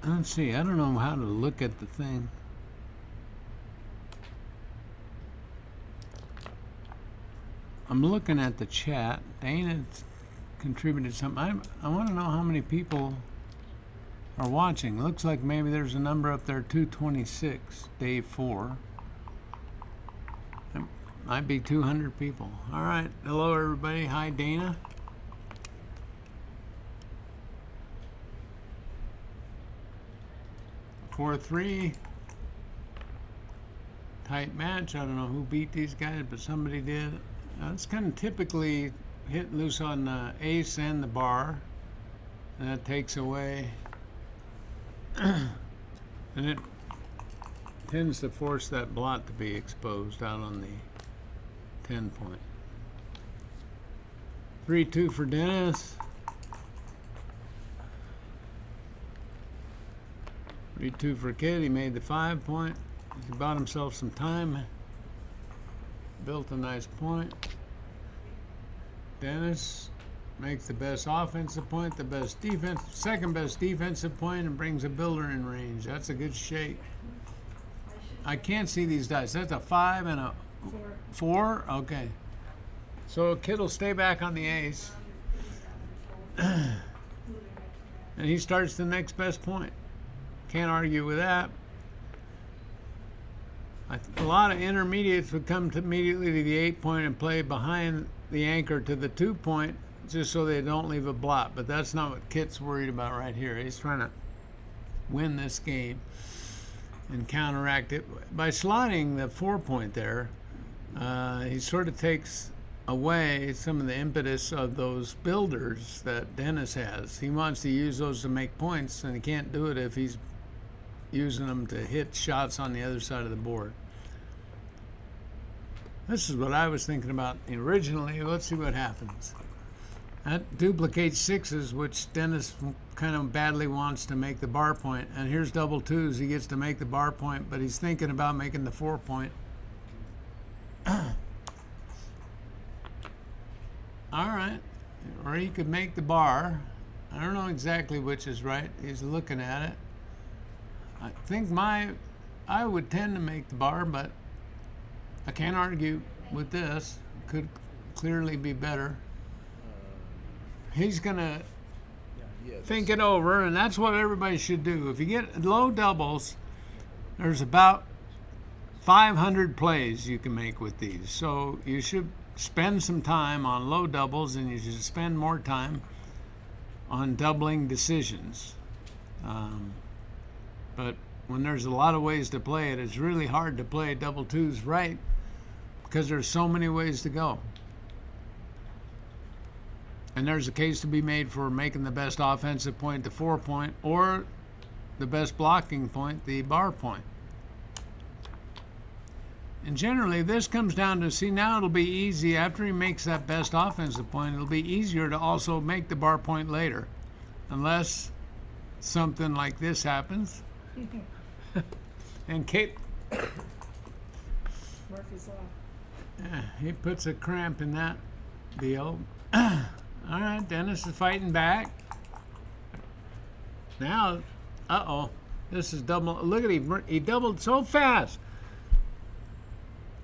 Let's see, I don't know how to look at the thing. I'm looking at the chat. Dana contributed something. I want to know how many people are watching. Looks like maybe there's a number up there, 226, day 4. It might be 200 people. All right. Hello, everybody. Hi, Dana. Four, 3. Tight match. I don't know who beat these guys, but somebody did. It's kind of typically hit loose on the ace and the bar. And that takes away. And it tends to force that blot to be exposed out on the 10 point. 3-2 for Dennis. 3-2 for Kid. He made the 5 point. He bought himself some time. Built a nice point. Dennis makes the best offensive point, the best defense, second best defensive point, and brings a builder in range. That's a good shake. I can't see these dice. That's a 5 and a 4? Okay. So Kid will stay back on the ace. And he starts the next best point. Can't argue with that. A lot of intermediates would come immediately to the 8 point and play behind the anchor to the 2 point, just so they don't leave a blot. But that's not what Kit's worried about right here. He's trying to win this game and counteract it. By slotting the 4 point there, he sort of takes away some of the impetus of those builders that Dennis has. He wants to use those to make points, and he can't do it if he's using them to hit shots on the other side of the board. This is what I was thinking about originally. Let's see what happens. That duplicates 6s, which Dennis kind of badly wants to make the bar point. And here's double 2s. He gets to make the bar point, but he's thinking about making the 4 point. All right. Or he could make the bar. I don't know exactly which is right. He's looking at it. I think I would tend to make the bar, but I can't argue with this. Could clearly be better. He's gonna think it over, and that's what everybody should do. If you get low doubles, there's about 500 plays you can make with these. So you should spend some time on low doubles, and you should spend more time on doubling decisions. But when there's a lot of ways to play it, it's really hard to play double twos right because there's so many ways to go. And there's a case to be made for making the best offensive point the 4 point or the best blocking point the bar point. And generally, this comes down to, see, now it'll be easy after he makes that best offensive point, it'll be easier to also make the bar point later, unless something like this happens. And Kate, Murphy's Law. he puts a cramp in that deal. All right, Dennis is fighting back. Now, this is double. Look at him. He doubled so fast.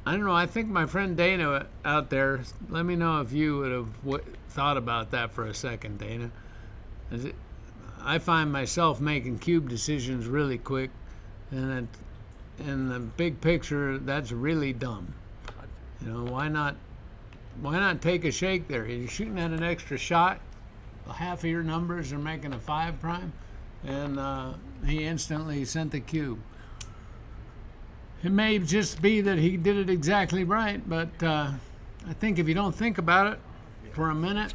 I don't know. I think my friend Dana out there, let me know if you would have thought about that for a second, Dana. I find myself making cube decisions really quick, and in the big picture, that's really dumb. You know, why not take a shake there? You're shooting at an extra shot. Half of your numbers are making a 5 prime, and he instantly sent the cube. It may just be that he did it exactly right, but I think if you don't think about it for a minute,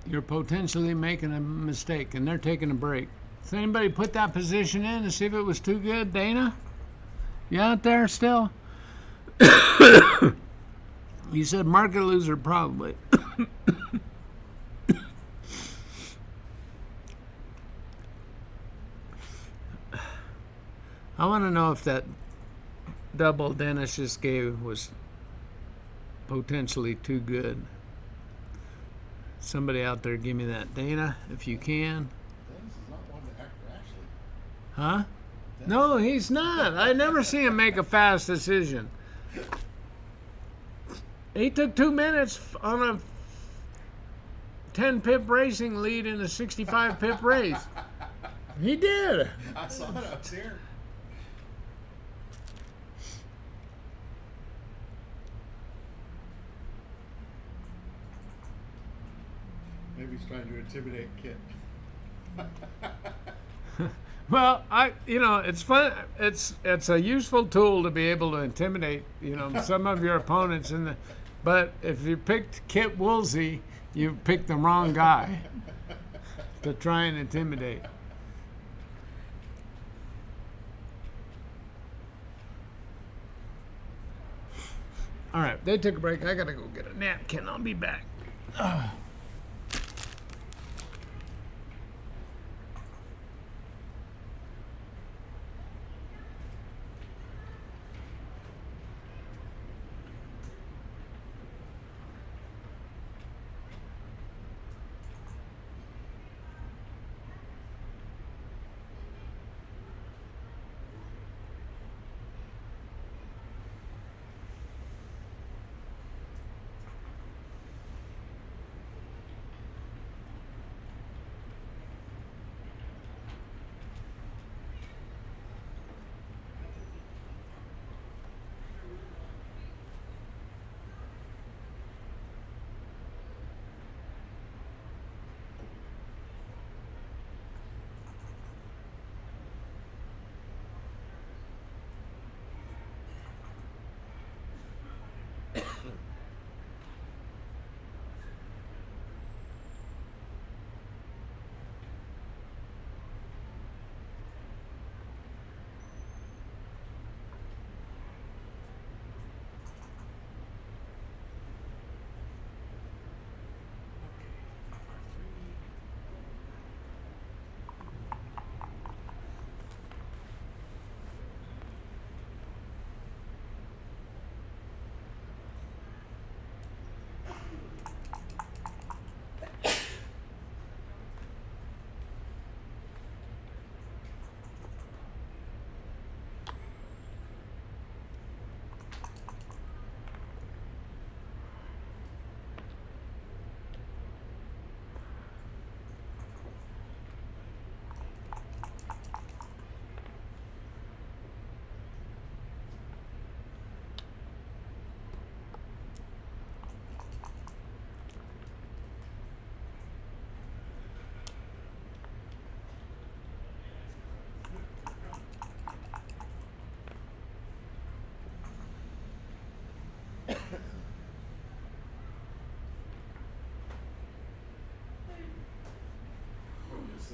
you're potentially making a mistake, and they're taking a break. Does anybody put that position in to see if it was too good? Dana? You out there still? You said market loser, probably. I want to know if that double Dennis just gave was potentially too good. Somebody out there give me that. Dana, if you can. Dennis is not one to act rashly. Huh? No, he's not. I never see him make a fast decision. He took 2 minutes on a 10 pip racing lead in a 65 pip race. He did. I saw it up there. Maybe he's trying to intimidate Kit. Well, it's fun. It's a useful tool to be able to intimidate, some of your opponents but if you picked Kit Woolsey, you picked the wrong guy to try and intimidate. All right, they took a break. I gotta go get a napkin. I'll be back.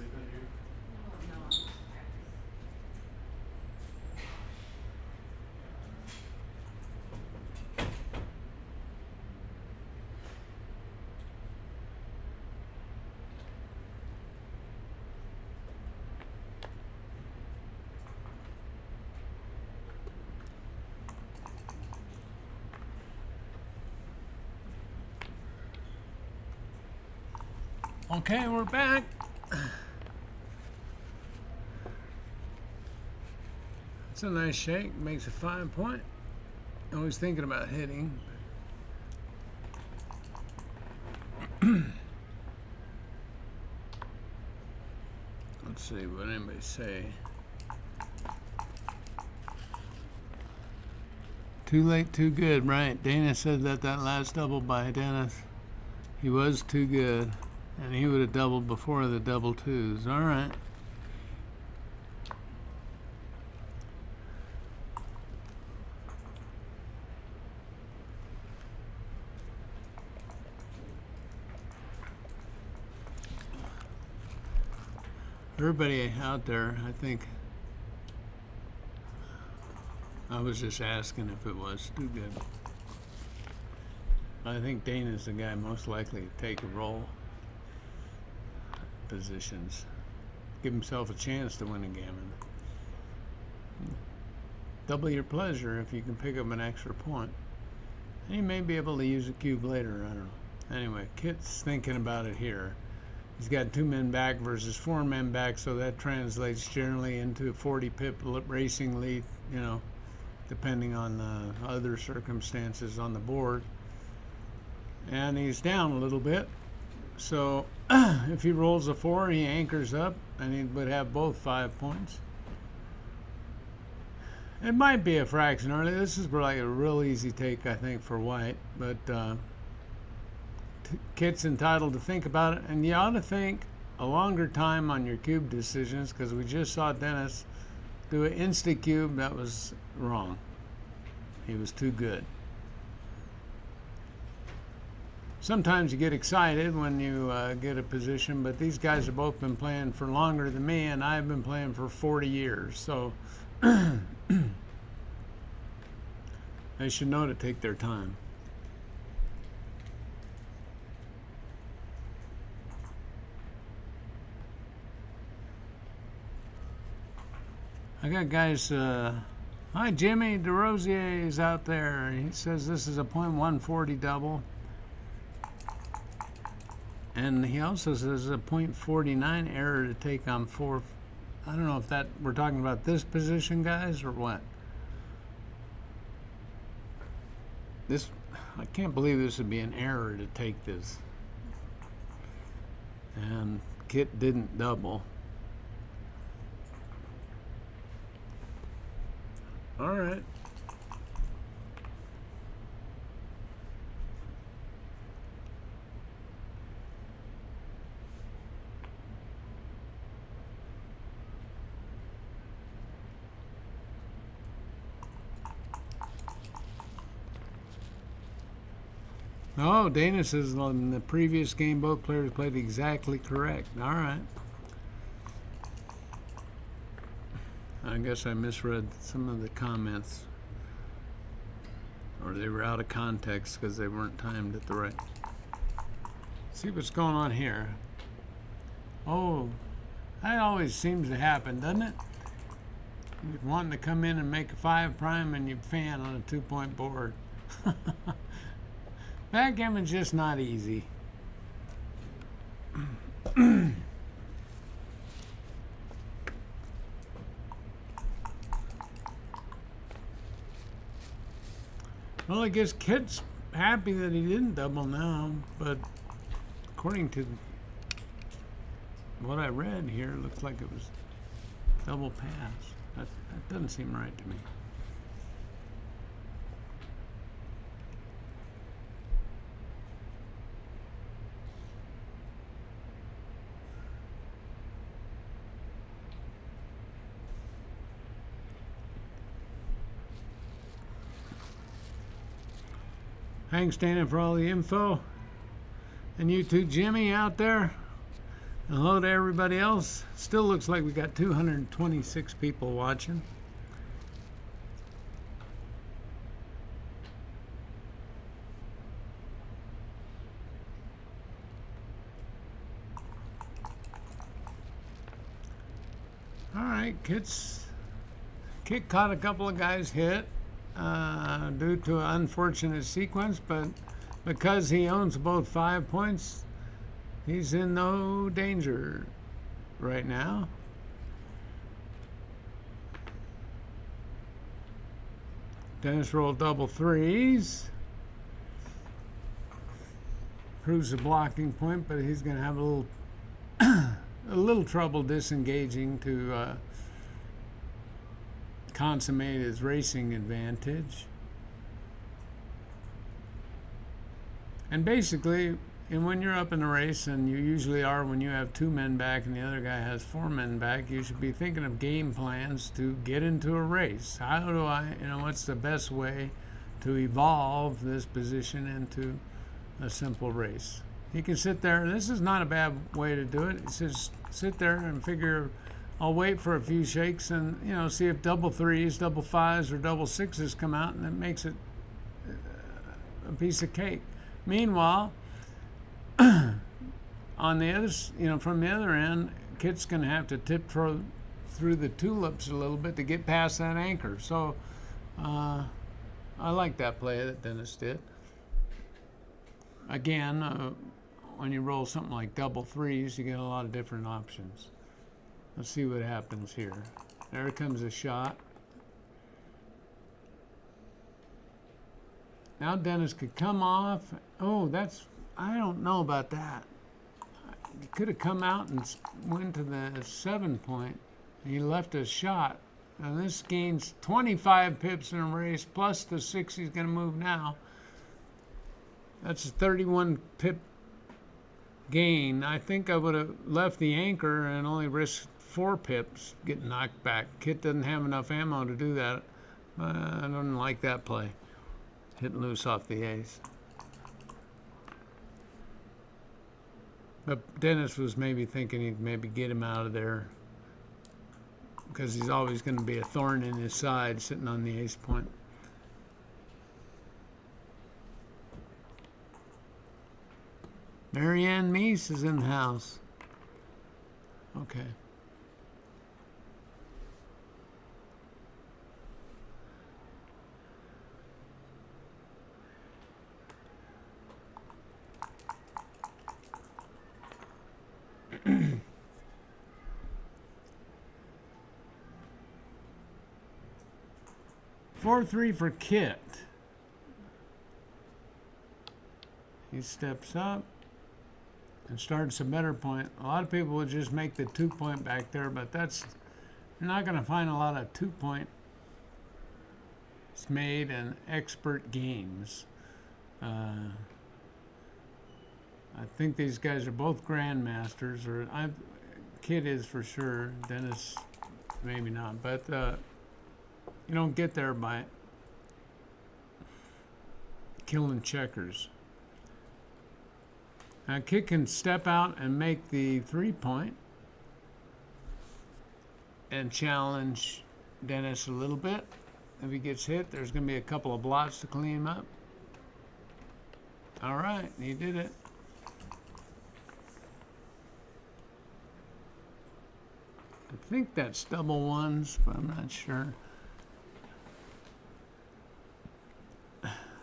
sleeping, dude? Oh, no, I'm just tired. Okay, we're back. It's a nice shake. Makes a 5 point. Always thinking about hitting. Let's see what anybody say. Too late, too good, right? Dana said that last double by Dennis. He was too good. And he would have doubled before the double twos. All right. Everybody out there, I think, I was just asking if it was too good. I think Dana's the guy most likely to take a roll positions. Give himself a chance to win a gammon. Double your pleasure if you can pick up an extra point. And you may be able to use a cube later, I don't know. Anyway, Kit's thinking about it here. He's got 2 men back versus 4 men back, so that translates generally into a 40 pip racing lead, you know, depending on other circumstances on the board. And he's down a little bit. So if he rolls a 4, he anchors up, and he would have both 5 points. It might be a fraction early. This is like a real easy take, I think, for White. But Kit's entitled to think about it, and you ought to think a longer time on your cube decisions, because we just saw Dennis do an insta cube. That was wrong. He was too good. Sometimes you get excited when you get a position, but these guys have both been playing for longer than me, and I've been playing for 40 years, so they should know to take their time. I got guys, hi Jimmy DeRosier is out there. He says this is a .140 double. And he also says a .49 error to take on 4. I don't know if that we're talking about this position, guys, or what. This, I can't believe this would be an error to take this. And Kit didn't double. All right. Oh, Dana says in the previous game both players played exactly correct. All right. I guess I misread some of the comments. Or they were out of context because they weren't timed at the right. See what's going on here. Oh, that always seems to happen, doesn't it? You're wanting to come in and make a 5 prime and you fan on a 2-point board. Backgammon's just not easy. Well, I guess Kit's happy that he didn't double now, but according to what I read here, it looks like it was double pass. That doesn't seem right to me. Thanks, Dana, for all the info. And you too, Jimmy, out there. And hello to everybody else. Still looks like we got 226 people watching. All right, Kit caught a couple of guys hit due to an unfortunate sequence, but because he owns both 5 points, he's in no danger right now. Dennis rolled double threes. Proves a blocking point, but he's going to have a little trouble disengaging to consummate his racing advantage. And basically, and when you're up in a race, and you usually are when you have 2 men back and the other guy has 4 men back, you should be thinking of game plans to get into a race. How do what's the best way to evolve this position into a simple race? He can sit there. This is not a bad way to do it. He says, sit there and figure, I'll wait for a few shakes and, see if double threes, double fives, or double sixes come out, and it makes it a piece of cake. Meanwhile, on the other, from the other end, Kit's going to have to tiptoe through the tulips a little bit to get past that anchor. So I like that play that Dennis did. Again, when you roll something like double threes, you get a lot of different options. Let's see what happens here. There comes a shot. Now Dennis could come off. Oh, I don't know about that. He could have come out and went to the 7 point. He left a shot. And this gains 25 pips in a race, plus the 6 he's going to move now. That's a 31 pip gain. I think I would have left the anchor and only risked 4 pips getting knocked back. Kit doesn't have enough ammo to do that. I don't like that play. Hitting loose off the ace. But Dennis was maybe thinking he'd maybe get him out of there, because he's always going to be a thorn in his side sitting on the ace point. Marianne Meese is in the house. Okay. Four, 3 for Kit. He steps up and starts a better point. A lot of people would just make the 2 point back there, but you're not going to find a lot of 2 points made in expert games. I think these guys are both grandmasters, or Kid is for sure. Dennis, maybe not, but you don't get there by killing checkers. Now, Kid can step out and make the 3 point and challenge Dennis a little bit. If he gets hit, there's going to be a couple of blots to clean him up. All right, he did it. I think that's double ones, but I'm not sure.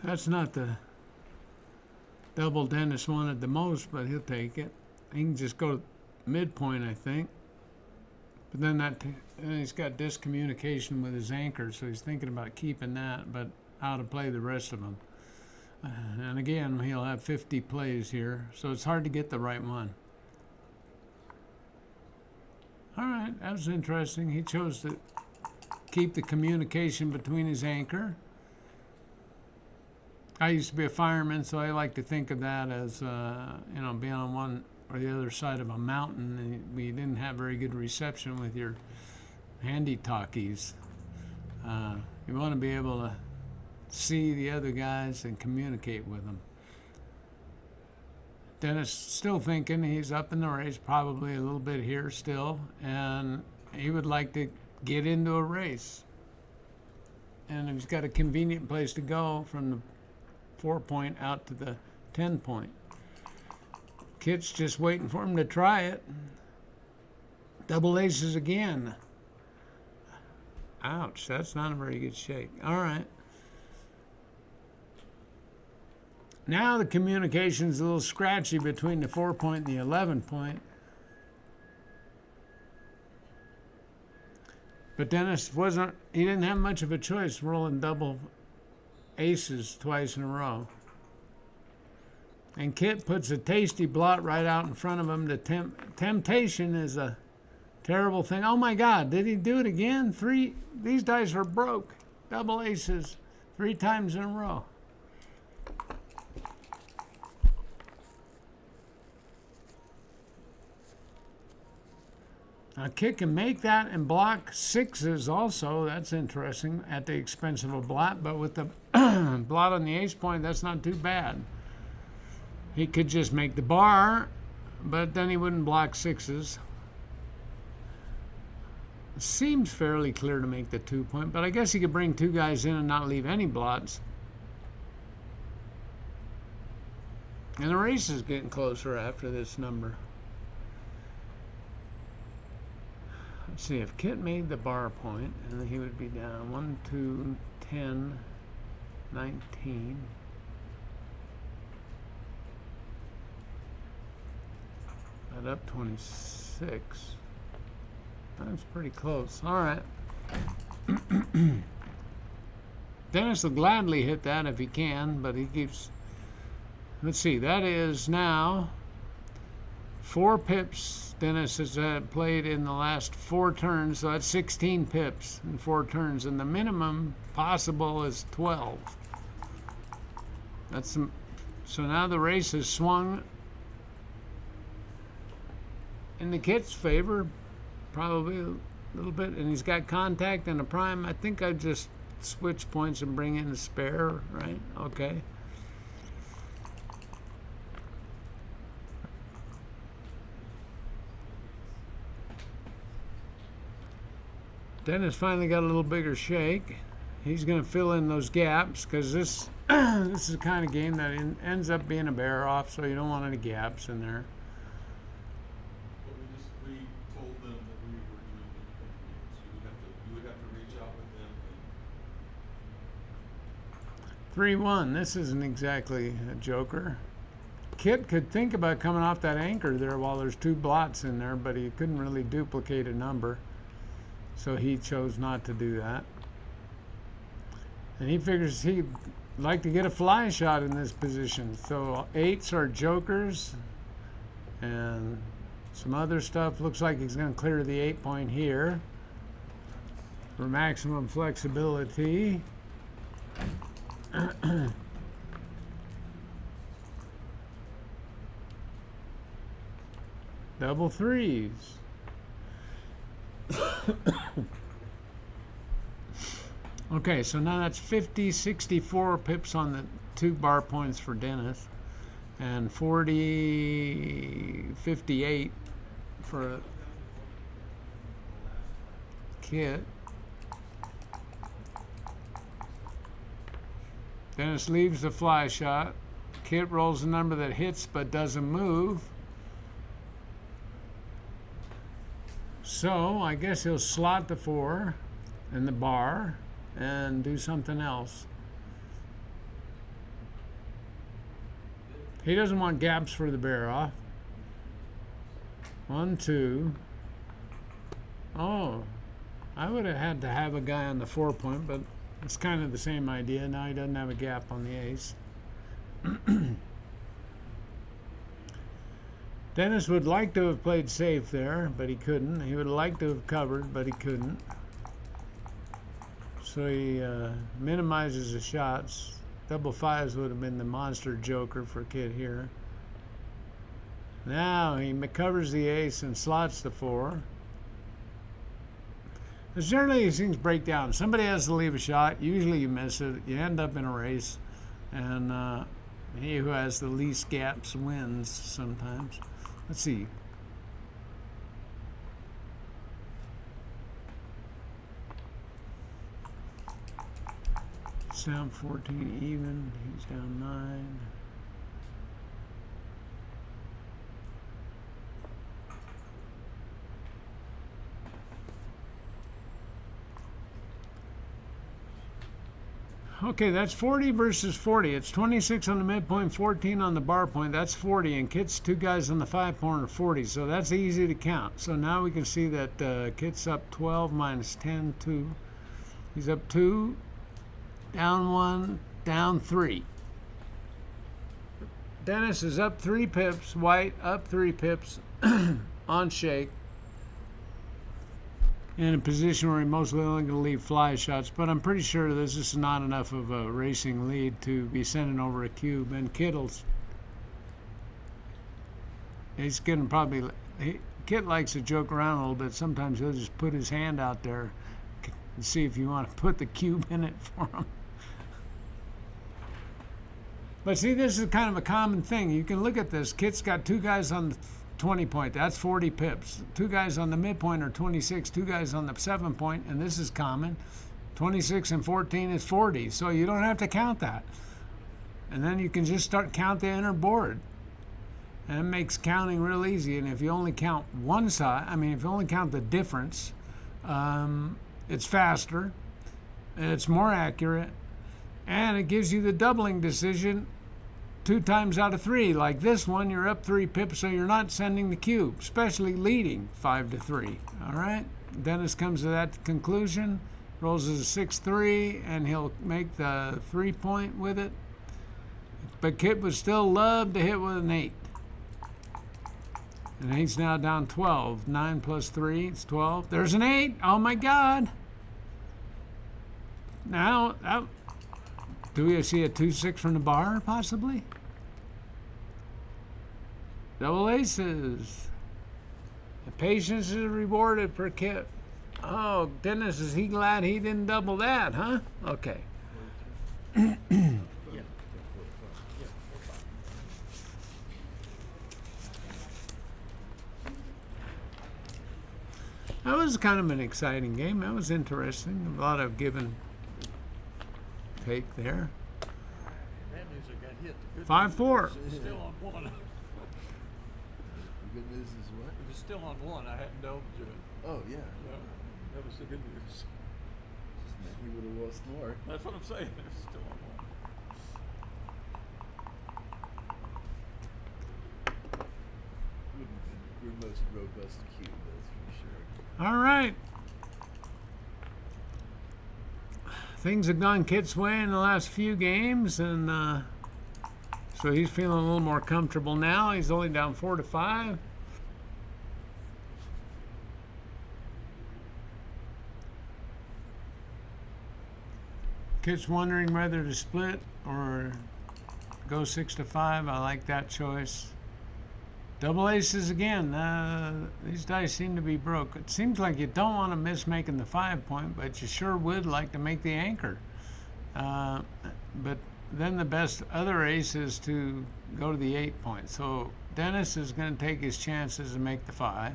That's not the double Dennis wanted the most, but he'll take it. He can just go midpoint, I think. But then he's got discommunication with his anchor, so he's thinking about keeping that, but how to play the rest of them. And again, he'll have 50 plays here, so it's hard to get the right one. All right, that was interesting. He chose to keep the communication between his anchor. I used to be a fireman, so I like to think of that as, being on one or the other side of a mountain, and we didn't have very good reception with your handy talkies. You want to be able to see the other guys and communicate with them. Dennis still thinking he's up in the race, probably a little bit here still, and he would like to get into a race. And he's got a convenient place to go from the 4-point out to the 10-point. Kit's just waiting for him to try it. Double aces again. Ouch, that's not a very good shake. All right. Now the communication's a little scratchy between the 4-point and the 11-point. But Dennis he didn't have much of a choice rolling double aces twice in a row. And Kit puts a tasty blot right out in front of him. The temptation is a terrible thing. Oh my God, did he do it again? These dice are broke. Double aces 3 times in a row. Now Kit can make that and block 6s also. That's interesting at the expense of a blot. But with the blot on the ace point, that's not too bad. He could just make the bar, but then he wouldn't block 6s. Seems fairly clear to make the 2-point, but I guess he could bring 2 guys in and not leave any blots. And the race is getting closer after this number. Let's see, if Kit made the bar point, and then he would be down 1, 2, 10, 19. That up 26. That's pretty close. All right. Dennis will gladly hit that if he can, but he keeps... Let's see, that is now 4 pips Dennis has played in the last 4 turns, so that's 16 pips in 4 turns, and the minimum possible is 12. So now the race has swung in the Kit's favor, probably a little bit, and he's got contact and a prime. I think I just switch points and bring in the spare, right? Okay. Dennis finally got a little bigger shake. He's going to fill in those gaps because this is the kind of game that ends up being a bear off, so you don't want any gaps in there. But we told them that we were doing independent games. You would have to reach out with them. 3-1. This isn't exactly a joker. Kit could think about coming off that anchor there while there's 2 blots in there, but he couldn't really duplicate a number. So he chose not to do that. And he figures he'd like to get a fly shot in this position. So 8s are jokers and some other stuff. Looks like he's going to clear the 8-point here for maximum flexibility. Double 3s. Okay, so now that's 64 pips on the 2 bar points for Dennis, and 58 for Kit. Dennis leaves the fly shot. Kit rolls a number that hits but doesn't move. So I guess he'll slot the 4 in the bar and do something else. He doesn't want gaps for the bear off. 1, 2. Oh, I would have had to have a guy on the 4-point, but it's kind of the same idea. Now he doesn't have a gap on the ace. Dennis would like to have played safe there, but he couldn't. He would like to have covered, but he couldn't. So he minimizes the shots. Double 5s would have been the monster joker for Kit here. Now he covers the ace and slots the 4. Because generally these things break down. Somebody has to leave a shot. Usually you miss it. You end up in a race. And He who has the least gaps wins sometimes. Let's see. It's down 14 even. He's down 9. Okay, that's 40 versus 40. It's 26 on the midpoint, 14 on the bar point. That's 40. And Kit's 2 guys on the 5 point are 40. So that's easy to count. So now we can see that Kit's up 12 minus 10, 2. He's up 2, down 1, down 3. Dennis is up 3 pips. White up 3 pips on shake. In a position where he mostly only going to leave fly shots, but I'm pretty sure this is not enough of a racing lead to be sending over a cube. And he's going to probably, Kit likes to joke around a little bit. Sometimes he'll just put his hand out there and see if you want to put the cube in it for him. But see, this is kind of a common thing. You can look at this. Kit's got 2 guys on the 20 point. That's 40 pips. 2 guys on the midpoint are 26. 2 guys on the 7 point, and this is common. 26 and 14 is 40. So you don't have to count that. And then you can just count the inner board. And it makes counting real easy. And if you only count one side, if you only count the difference, it's faster, it's more accurate, and it gives you the doubling decision 2 times out of 3. Like this one, you're up 3 pips, so you're not sending the cube, especially leading 5-3. All right? Dennis comes to that conclusion, rolls a 6-3, and he'll make the 3 point with it. But Kit would still love to hit with an 8. And he's now down 12. 9 plus 3, it's 12. There's an 8. Oh my God. Now, do we see a 2-6 from the bar, possibly? Double aces. The patience is rewarded for Kit. Oh, Dennis, is he glad he didn't double that, huh? Okay. That was kind of an exciting game. That was interesting. A lot of give and take there. Bad news, I got hit. The good 5-4. news is it's still on 1. The good news is what? It was still on 1. I hadn't delved to it. Oh, yeah. No, that was the good news. Just meant he would have lost more. That's what I'm saying. It's still on 1. Wouldn't have been your most robust cube, that's for sure. All right. Things have gone Kit's way in the last few games, and so he's feeling a little more comfortable now. He's only down 4-5. Kit's wondering whether to split or go 6-5. I like that choice. Double aces again. These dice seem to be broke. It seems like you don't want to miss making the 5 point, but you sure would like to make the anchor. But then the best other ace is to go to the 8 point. So Dennis is going to take his chances and make the 5.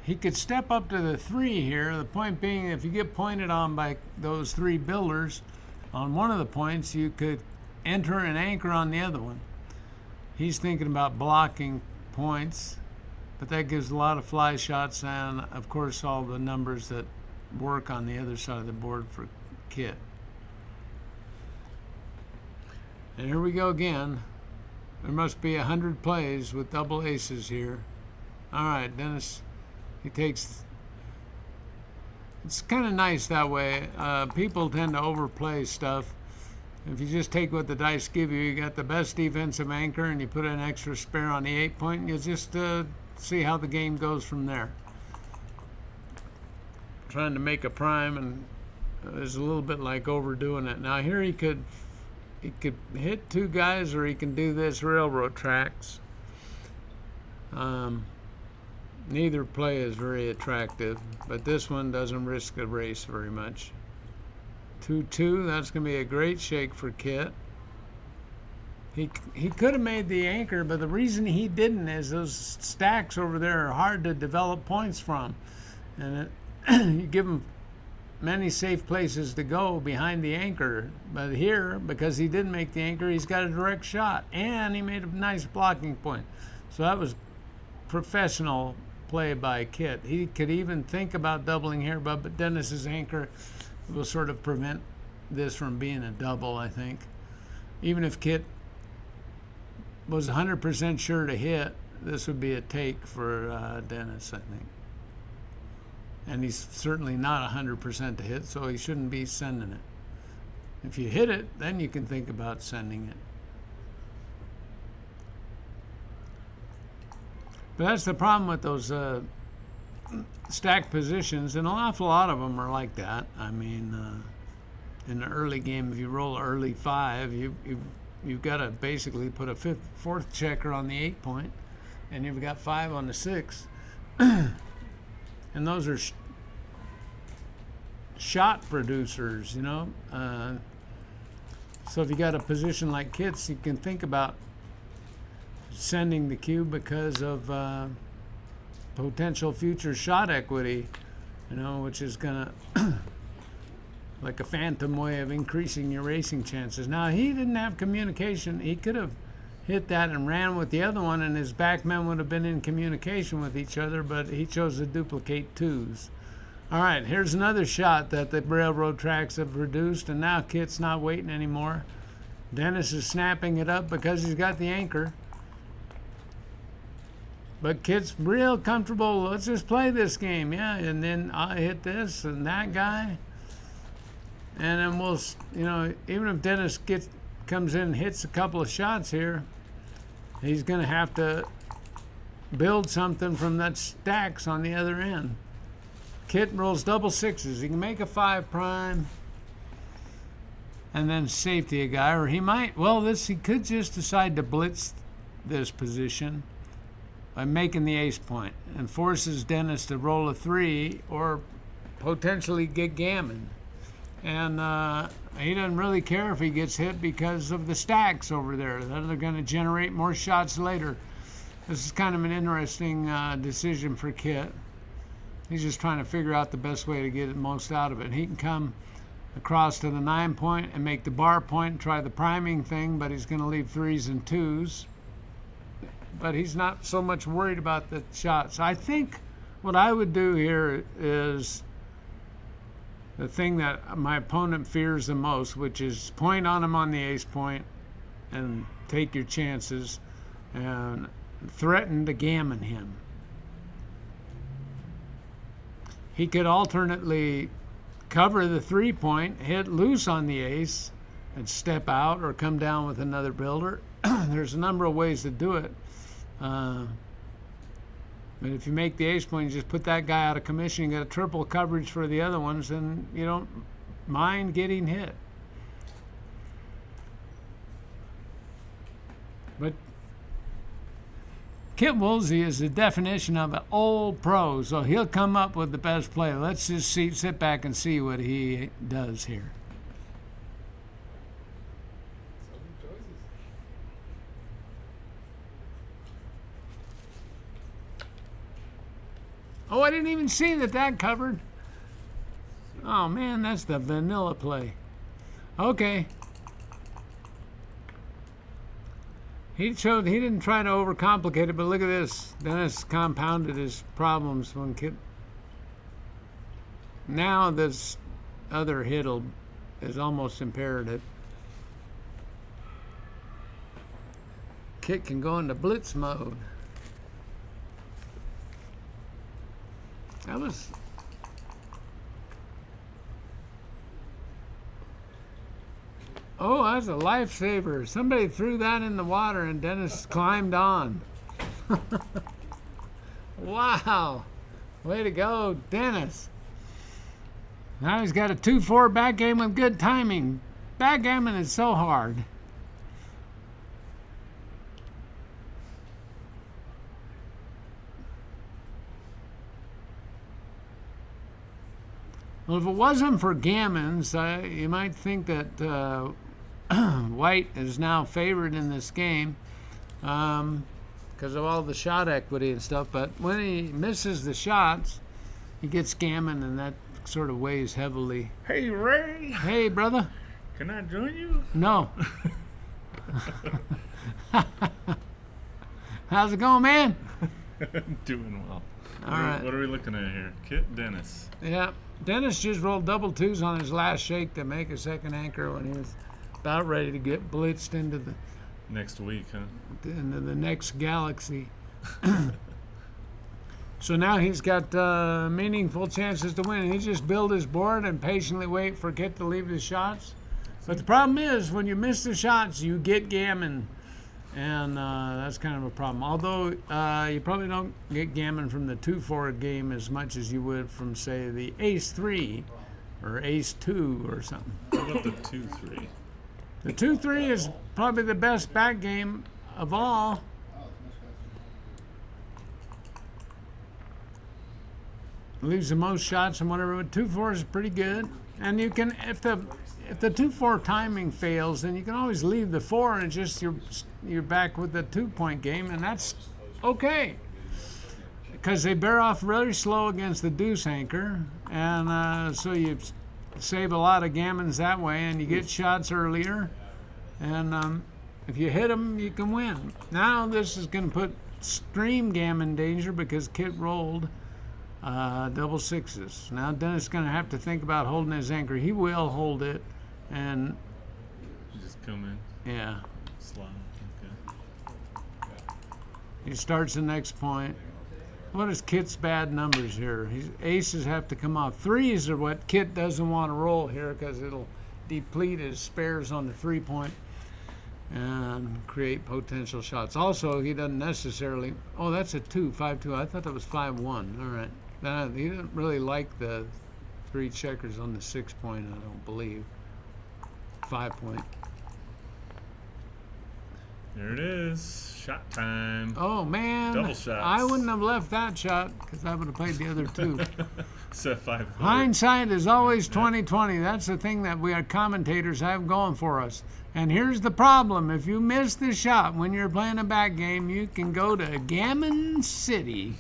He could step up to the 3 here. The point being, if you get pointed on by those 3 builders on one of the points, you could enter an anchor on the other one. He's thinking about blocking points, but that gives a lot of fly shots and, of course, all the numbers that work on the other side of the board for Kit. And here we go again. There must be 100 plays with double aces here. All right, Dennis, he takes... It's kind of nice that way. People tend to overplay stuff. If you just take what the dice give you, you got the best defensive anchor, and you put an extra spare on the 8 point, and you just see how the game goes from there. Trying to make a prime, and it's a little bit like overdoing it. Now here he could hit 2 guys, or he can do this railroad tracks. Neither play is very attractive, but this one doesn't risk a race very much. 2-2, that's going to be a great shake for Kit. He could have made the anchor, but the reason he didn't is those stacks over there are hard to develop points from, and you give him many safe places to go behind the anchor. But here, because he didn't make the anchor, he's got a direct shot, and he made a nice blocking point. So that was professional play by Kit. He could even think about doubling here, but Dennis's anchor will sort of prevent this from being a double, I think. Even if Kit was 100% sure to hit, this would be a take for Dennis, I think. And he's certainly not 100% to hit, so he shouldn't be sending it. If you hit it, then you can think about sending it. But that's the problem with those stacked positions, and an awful lot of them are like that. I mean, in the early game, if you roll early 5, you've got to basically put a fourth checker on the 8 point, and you've got 5 on the 6. And those are shot producers, you know. So if you got a position like Kit's, you can think about sending the cube because of potential future shot equity, you know, which is gonna like a phantom way of increasing your racing chances. Now, he didn't have communication. He could have hit that and ran with the other one, and his backmen would have been in communication with each other, but he chose to duplicate 2s. All right, here's another shot that the railroad tracks have reduced, and now Kit's not waiting anymore. Dennis is snapping it up because he's got the anchor. But Kit's real comfortable. Let's just play this game, yeah, and then I hit this and that guy. And then we'll, you know, even if Dennis comes in and hits a couple of shots here, he's going to have to build something from that stacks on the other end. Kit rolls double 6s. He can make a 5 prime and then safety a guy, or he might, well, he could just decide to blitz this position by making the ace point and forces Dennis to roll a 3 or potentially get gammon. And he doesn't really care if he gets hit because of the stacks over there. They're going to generate more shots later. This is kind of an interesting decision for Kit. He's just trying to figure out the best way to get the most out of it. He can come across to the 9 point and make the bar point and try the priming thing, but he's going to leave 3s and 2s. But he's not so much worried about the shots. I think what I would do here is the thing that my opponent fears the most, which is point on him on the ace point and take your chances and threaten to gammon him. He could alternately cover the 3 point, hit loose on the ace, and step out or come down with another builder. There's a number of ways to do it. But if you make the ace point, you just put that guy out of commission, you got a triple coverage for the other ones, and you don't mind getting hit. But Kit Woolsey is the definition of an old pro, so he'll come up with the best play. Let's just sit back and see what he does here. Oh, I didn't even see that covered. Oh, man, that's the vanilla play. Okay. He didn't try to overcomplicate it, but look at this. Dennis compounded his problems when Kit. Now this other hit is almost imperative. Kit can go into blitz mode. That was. Oh, that's a lifesaver. Somebody threw that in the water and Dennis climbed on. Wow. Way to go, Dennis. Now he's got a 2-4 backgammon with good timing. Backgammon is so hard. Well, if it wasn't for gammons, you might think that White is now favored in this game because of all the shot equity and stuff. But when he misses the shots, he gets gammon, and that sort of weighs heavily. Hey, Ray. Hey, brother. Can I join you? No. How's it going, man? Doing well. All right. What are we looking at here? Kit Dennis. Yeah. Dennis just rolled double twos on his last shake to make a second anchor when he was about ready to get blitzed into the Next week, huh? next galaxy. So now he's got meaningful chances to win. He just build his board and patiently wait for Kit to leave the shots. But the problem is, when you miss the shots, you get gammon. And that's kind of a problem. Although you probably don't get gammon from the 2-4 game as much as you would from, say, the ace-3 or ace-2 or something. What about the 2-3? The 2-3 is probably the best back game of all. Leaves the most shots and whatever, but 2-4 is pretty good. And you can, if the 2-4 timing fails, then you can always leave the 4 and just you're back with the 2-point game, and that's okay. Because they bear off really slow against the deuce anchor, and so you save a lot of gammons that way, and you get shots earlier. And if you hit them, you can win. Now this is going to put extreme gammon danger because Kit rolled double sixes. Now Dennis is going to have to think about holding his anchor. He will hold it, and just come in. Yeah. Slide. Okay. He starts the next point. What is Kit's bad numbers here? Aces have to come off. Threes are what Kit doesn't want to roll here because it'll deplete his spares on the 3-point and create potential shots. Also, he doesn't necessarily. Oh, that's a 5-2. I thought that was 5-1. All right. He didn't really like the 3 checkers on the 6-point, I don't believe. 5-point. There it is. Shot time. Oh, man. Double shots. I wouldn't have left that shot because I would have played the other 2. Set 5. Hindsight is always 20/20. That's the thing that we commentators have going for us. And here's the problem. If you miss the shot when you're playing a back game, you can go to Gammon City.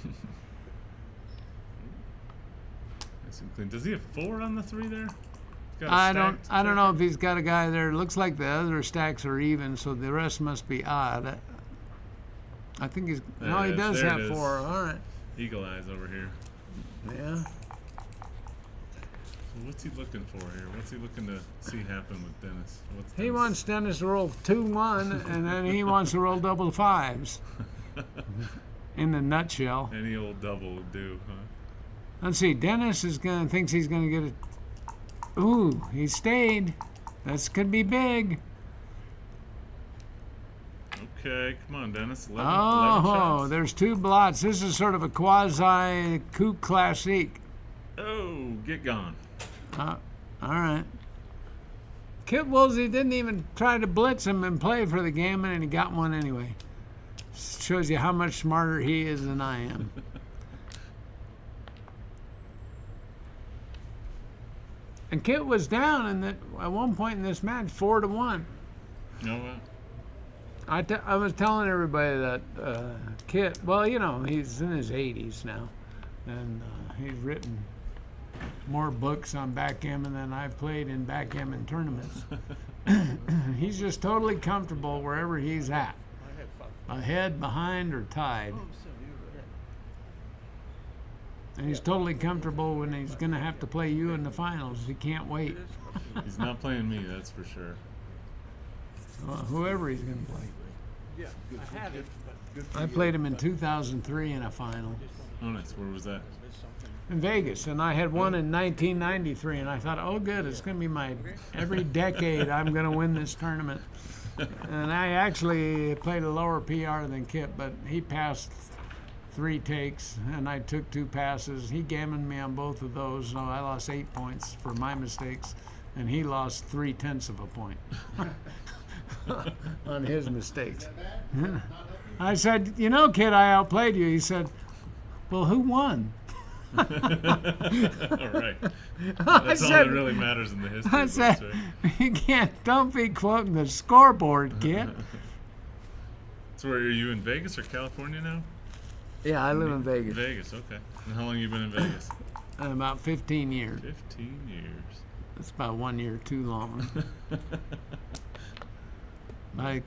Does he have 4 on the 3 there? I don't know if he's got a guy there. It looks like the other stacks are even, so the rest must be odd. I think he's. No, he does have 4. All right. Eagle eyes over here. Yeah. So what's he looking for here? What's he looking to see happen with Dennis? He wants Dennis to roll 2-1, and then he wants to roll double 5s. In a nutshell. Any old double would do, huh? Let's see. Dennis thinks he's gonna get it. Ooh, he stayed. This could be big. Okay, come on, Dennis. 11 Oh, shots. there's 2 blots. This is sort of a quasi coup classique. Oh, get gone. All right. Kit Woolsey didn't even try to blitz him and play for the gammon, and he got one anyway. Shows you how much smarter he is than I am. And Kit was down at one point in this match, 4-1. No way. I was telling everybody that Kit, well, you know, he's in his 80s now, and he's written more books on backgammon than I've played in backgammon tournaments. He's just totally comfortable wherever he's at, ahead, behind, or tied. And he's totally comfortable when he's going to have to play you in the finals. He can't wait. He's not playing me, that's for sure. Well, whoever he's going to play. Yeah, I had it, but I played him in 2003 in a final. Oh, nice. Where was that? In Vegas, and I had one in 1993, and I thought, oh, good, it's going to be every decade I'm going to win this tournament. And I actually played a lower PR than Kit, but he passed 3 takes, and I took 2 passes. He gammoned me on both of those, so I lost 8 points for my mistakes, and he lost 0.3 of a point on his mistakes. I said, you know, Kid, I outplayed you. He said, well, who won? All right. I That's all said- that really matters in the history I books, said, right? you can't, don't be quoting the scoreboard, kid. So, where are you in Vegas or California now? Yeah, I live in Vegas. Vegas, okay. And how long you been in Vegas? About 15 years. 15 years. That's about 1 year too long. I've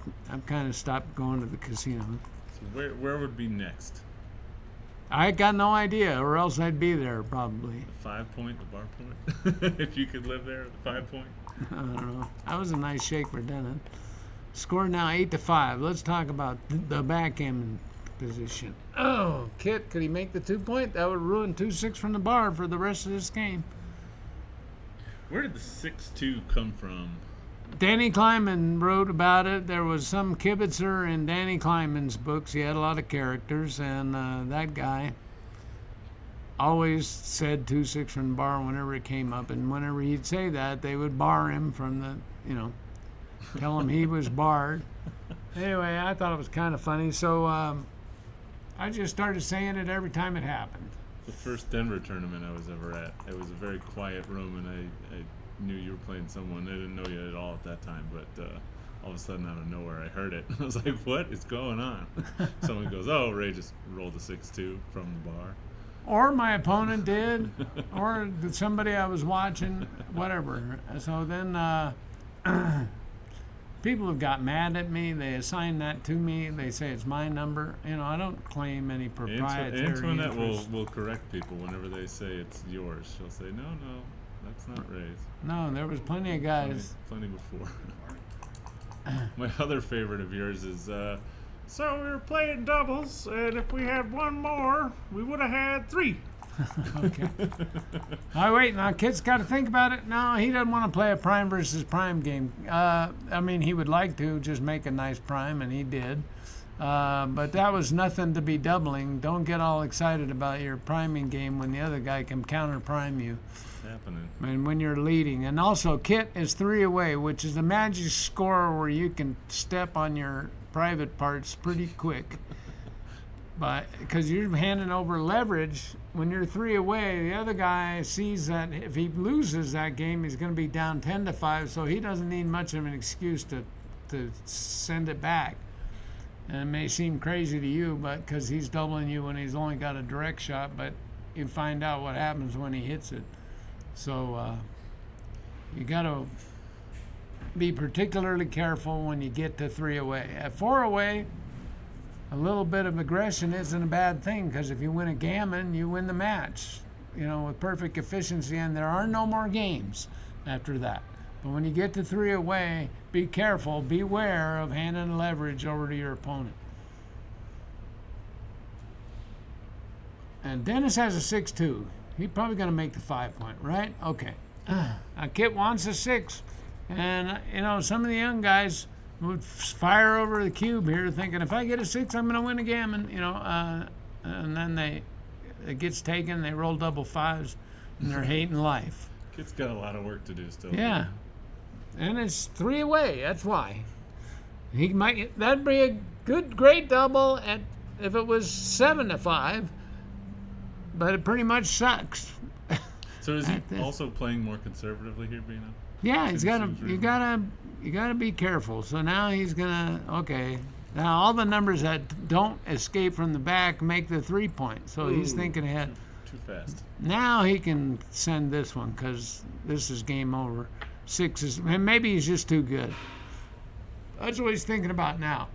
kind of stopped going to the casino. So where would be next? I got no idea, or else I'd be there probably. The 5 Point, the bar point? If you could live there, the 5 Point? I don't know. That was a nice shake for Denon. Score now 8-5. Let's talk about the backgammon position. Oh, Kit, could he make the 2 point? That would ruin 2-6 from the bar for the rest of this game. Where did the 6-2 come from? Danny Kleiman wrote about it. There was some kibitzer in Danny Kleiman's books. He had a lot of characters, and that guy always said 2-6 from the bar whenever it came up. And whenever he'd say that, they would bar him from the, tell him he was barred. Anyway, I thought it was kind of funny, so I just started saying it every time it happened. The first Denver tournament I was ever at. It was a very quiet room, and I knew you were playing someone. I didn't know you at all at that time, but all of a sudden, out of nowhere, I heard it. I was like, what is going on? Someone goes, oh, Ray just rolled a 6-2 from the bar. Or my opponent did, or somebody I was watching, whatever. So then people have got mad at me. They assign that to me. They say it's my number. I don't claim any proprietary Antoinette interest. will correct people whenever they say it's yours. She'll say, no, that's not Ray's. No, there was plenty of guys. Plenty before. My other favorite of yours is, so we were playing doubles, and if we had one more, we would have had 3. Okay. Wait, now Kit's got to think about it. No, he doesn't want to play a prime versus prime game. He would like to just make a nice prime, and he did. But that was nothing to be doubling. Don't get all excited about your priming game when the other guy can counter prime you. Happening. And when you're leading. And also, Kit is 3 away, which is a magic score where you can step on your private parts pretty quick. But because you're handing over leverage, when you're 3 away, the other guy sees that if he loses that game, he's going to be down 10-5, so he doesn't need much of an excuse to send it back. And it may seem crazy to you, but because he's doubling you when he's only got a direct shot, but you find out what happens when he hits it. So you got to be particularly careful when you get to 3 away. At 4 away, a little bit of aggression isn't a bad thing, because if you win a gammon, you win the match, with perfect efficiency, and there are no more games after that. But when you get to 3 away, be careful, beware of handing leverage over to your opponent. And Dennis has a 6-2. He's probably going to make the 5 point, right? Okay. Kit wants a 6. And, some of the young guys would fire over the cube here thinking, if I get a 6, I'm going to win a gammon, and then it gets taken, they roll double 5s, and they're hating life. Kit's got a lot of work to do still. Yeah. And it's 3 away, that's why. That'd be a great double if it was 7-5, but it pretty much sucks. So is he also playing more conservatively here, Bino? Yeah, you gotta be careful. So now he's gonna, okay. Now all the numbers that don't escape from the back make the 3 point. So he's thinking ahead. Too fast. Now he can send this one, because this is game over. 6 is, and maybe he's just too good. That's what he's thinking about now.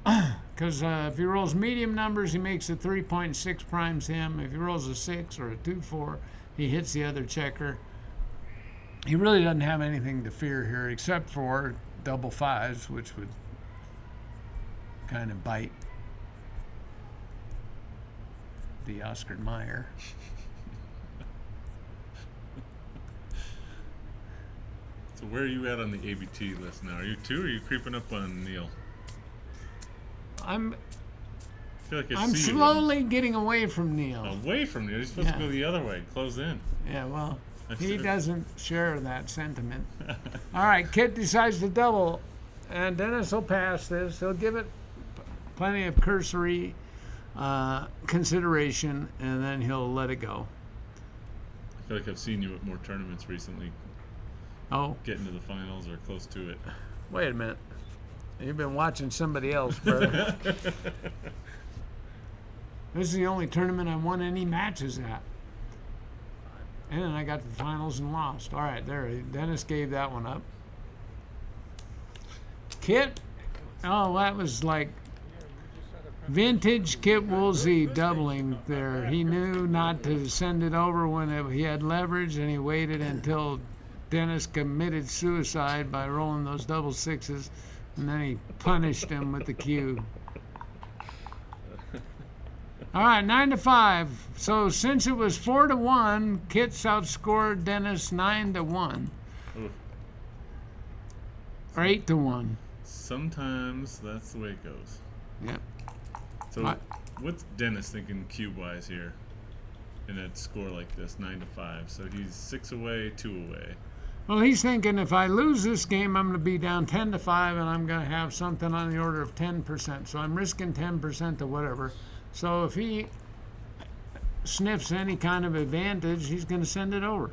Because if he rolls medium numbers, he makes a 3.6 primes him. If he rolls a 6 or a 2-4, he hits the other checker. He really doesn't have anything to fear here except for double 5s, which would kind of bite the Oscar Mayer. So where are you at on the ABT list now? Are you 2 or are you creeping up on Neil? I feel like I'm see slowly getting away from Neil. Away from Neil? You're supposed to go the other way, close in. Yeah, well, he doesn't share that sentiment. All right, Kit decides to double, and Dennis will pass this. He'll give it plenty of cursory consideration, and then he'll let it go. feel like I've seen you at more tournaments recently, Oh, getting to the finals or close to it. wait a minute. You've been watching somebody else, brother. This is the only tournament I won any matches at. And then I got to the finals and lost. All right, there. Dennis gave that one up. Kit, oh, that was like vintage Kit Woolsey doubling there. He knew not to send it over when he had leverage, and he waited until Dennis committed suicide by rolling those double sixes, and then he punished him with the cube. All right, 9-5. So since it was 4-1, Kit's outscored Dennis 9-1. Oof. Or 8-1. Sometimes that's the way it goes. Yep. So what's Dennis thinking cube-wise here in a score like this, 9-5? So he's 6 away, 2 away. Well, he's thinking if I lose this game, I'm going to be down 10-5, and I'm going to have something on the order of 10%. So I'm risking 10% to whatever. So if he sniffs any kind of advantage, he's going to send it over.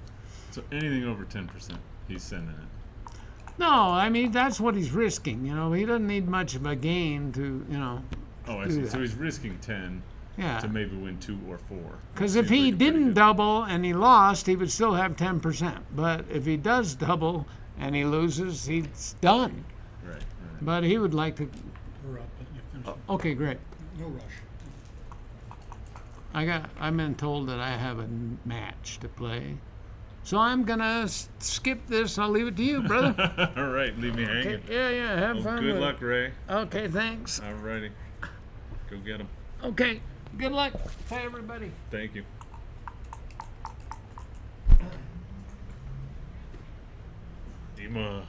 So anything over 10%, he's sending it. No, I mean, that's what he's risking. You know, he doesn't need much of a gain to, you know. Oh, I do see. that. So he's risking 10 Yeah. to maybe win 2 or 4. Because if he didn't double and he lost, he would still have 10%. But if he does double and he loses, he's done. Right, right. But he would like to. We're up, but you finish. Okay, great. No rush. I've been told that I have a match to play, so I'm gonna skip this. I'll leave it to you, brother. All right, leave me hanging. Okay, yeah, have Well, fun. good with luck, it. Ray. Okay, thanks. All righty. Go get him. Okay, good luck. Bye, everybody. Thank you. Dima.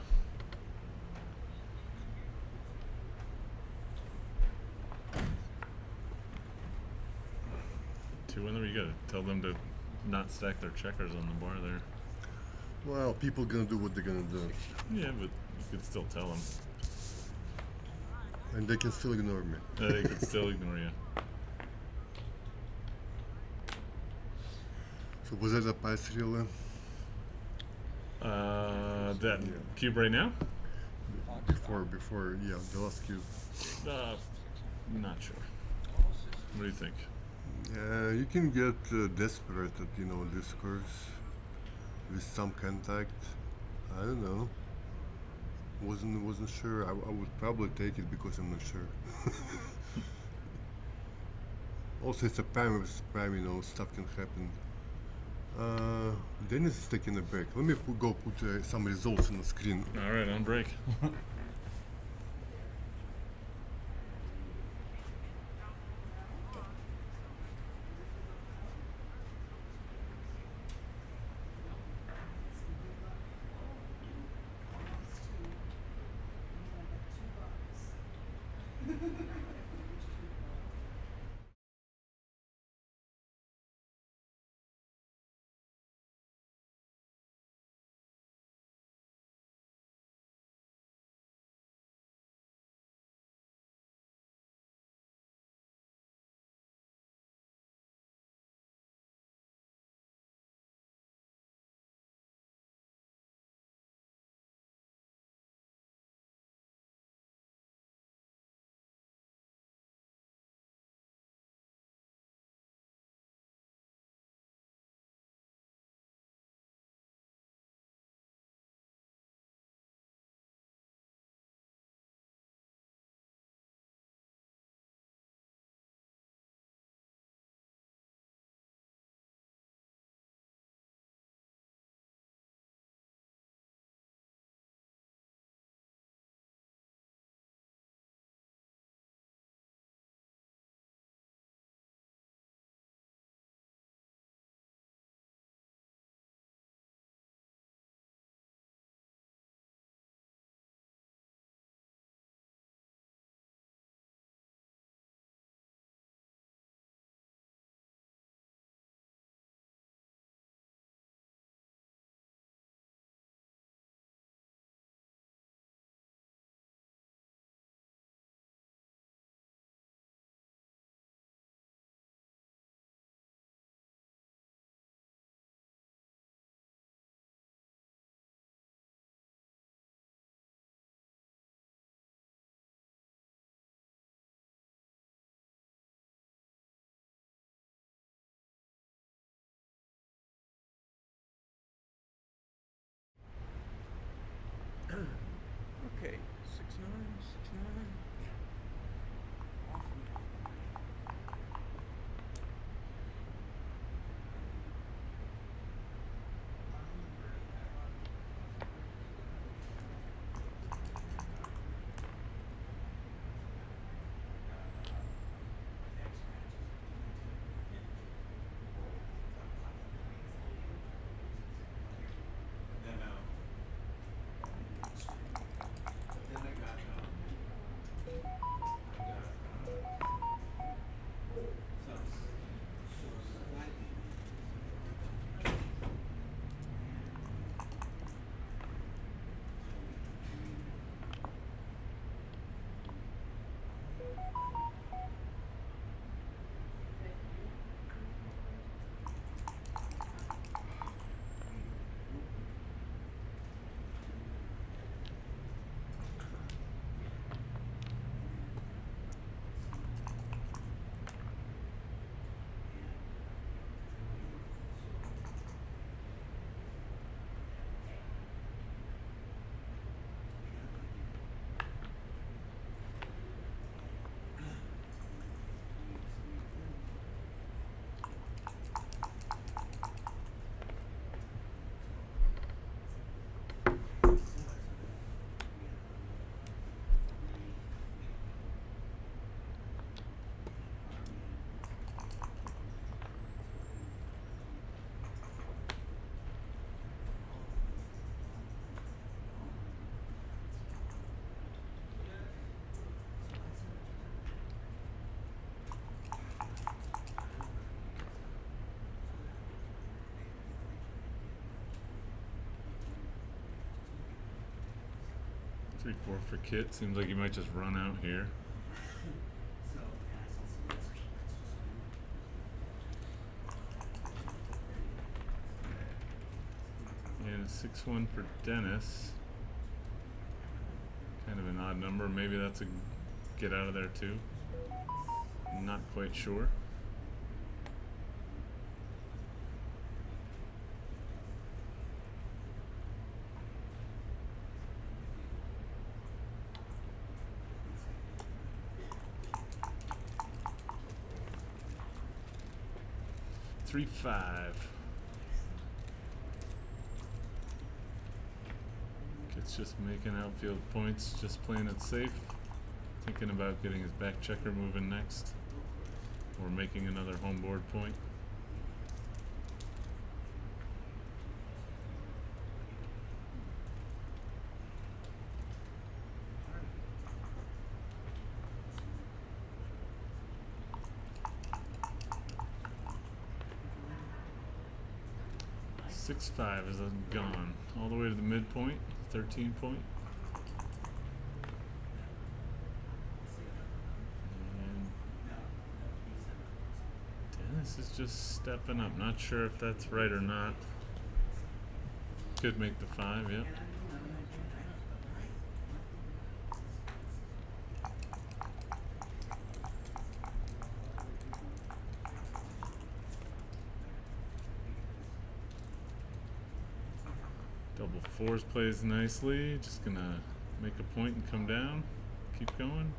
Two in there. You gotta tell them to not stack their checkers on the bar there. Well, people gonna do what they're gonna do, Yeah, but you could still tell them. and they can still ignore me. They could still ignore you. So was that a pass really? That cube right now? Before, yeah, the last cube. Not sure. What do you think? Yeah, you can get desperate at this course with some contact. I don't know. Wasn't sure. I would probably take it because I'm not sure. Also, it's a prime versus prime. Stuff can happen. Dennis is taking a break. Let me go put some results on the screen. All right, on break. 3-4 for Kit. Seems like he might just run out here. And a 6-1 for Dennis. Kind of an odd number. Maybe that's a get out of there too. Not quite sure. Three, 5. It's just making outfield points, just playing it safe. Thinking about getting his back checker moving next, or making another home board point. Six, 5 is gone all the way to the midpoint. 13 point. And Dennis is just stepping up. Not sure if that's right or not. Could make the 5, yep. Double 4s plays nicely. Just gonna make a point and come down. Keep going.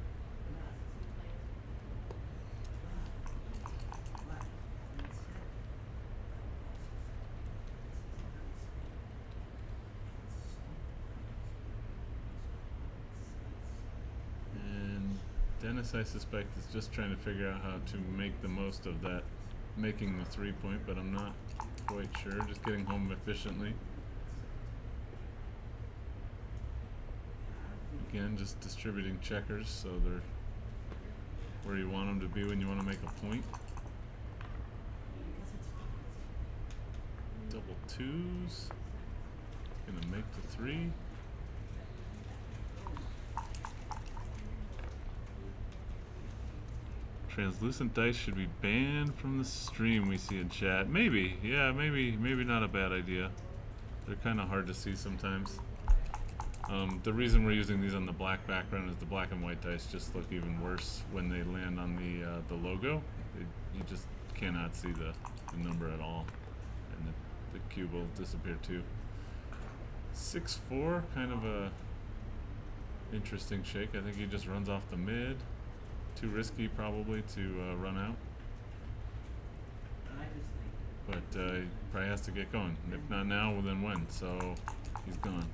And Dennis, I suspect, is just trying to figure out how to make the most of that, making the 3-point, but I'm not quite sure. Just getting home efficiently. Again, just distributing checkers so they're where you want them to be when you want to make a point. Double 2s. Gonna make the 3. Translucent dice should be banned from the stream, we see in chat. Maybe, yeah, maybe not a bad idea. They're kind of hard to see sometimes. The reason we're using these on the black background is the black and white dice just look even worse when they land on the logo. You just cannot see the number at all, and the cube will disappear too. 6-4, kind of a interesting shake. I think he just runs off the mid. Too risky probably to run out, but he probably has to get going. If not now, well then when? So he's gone.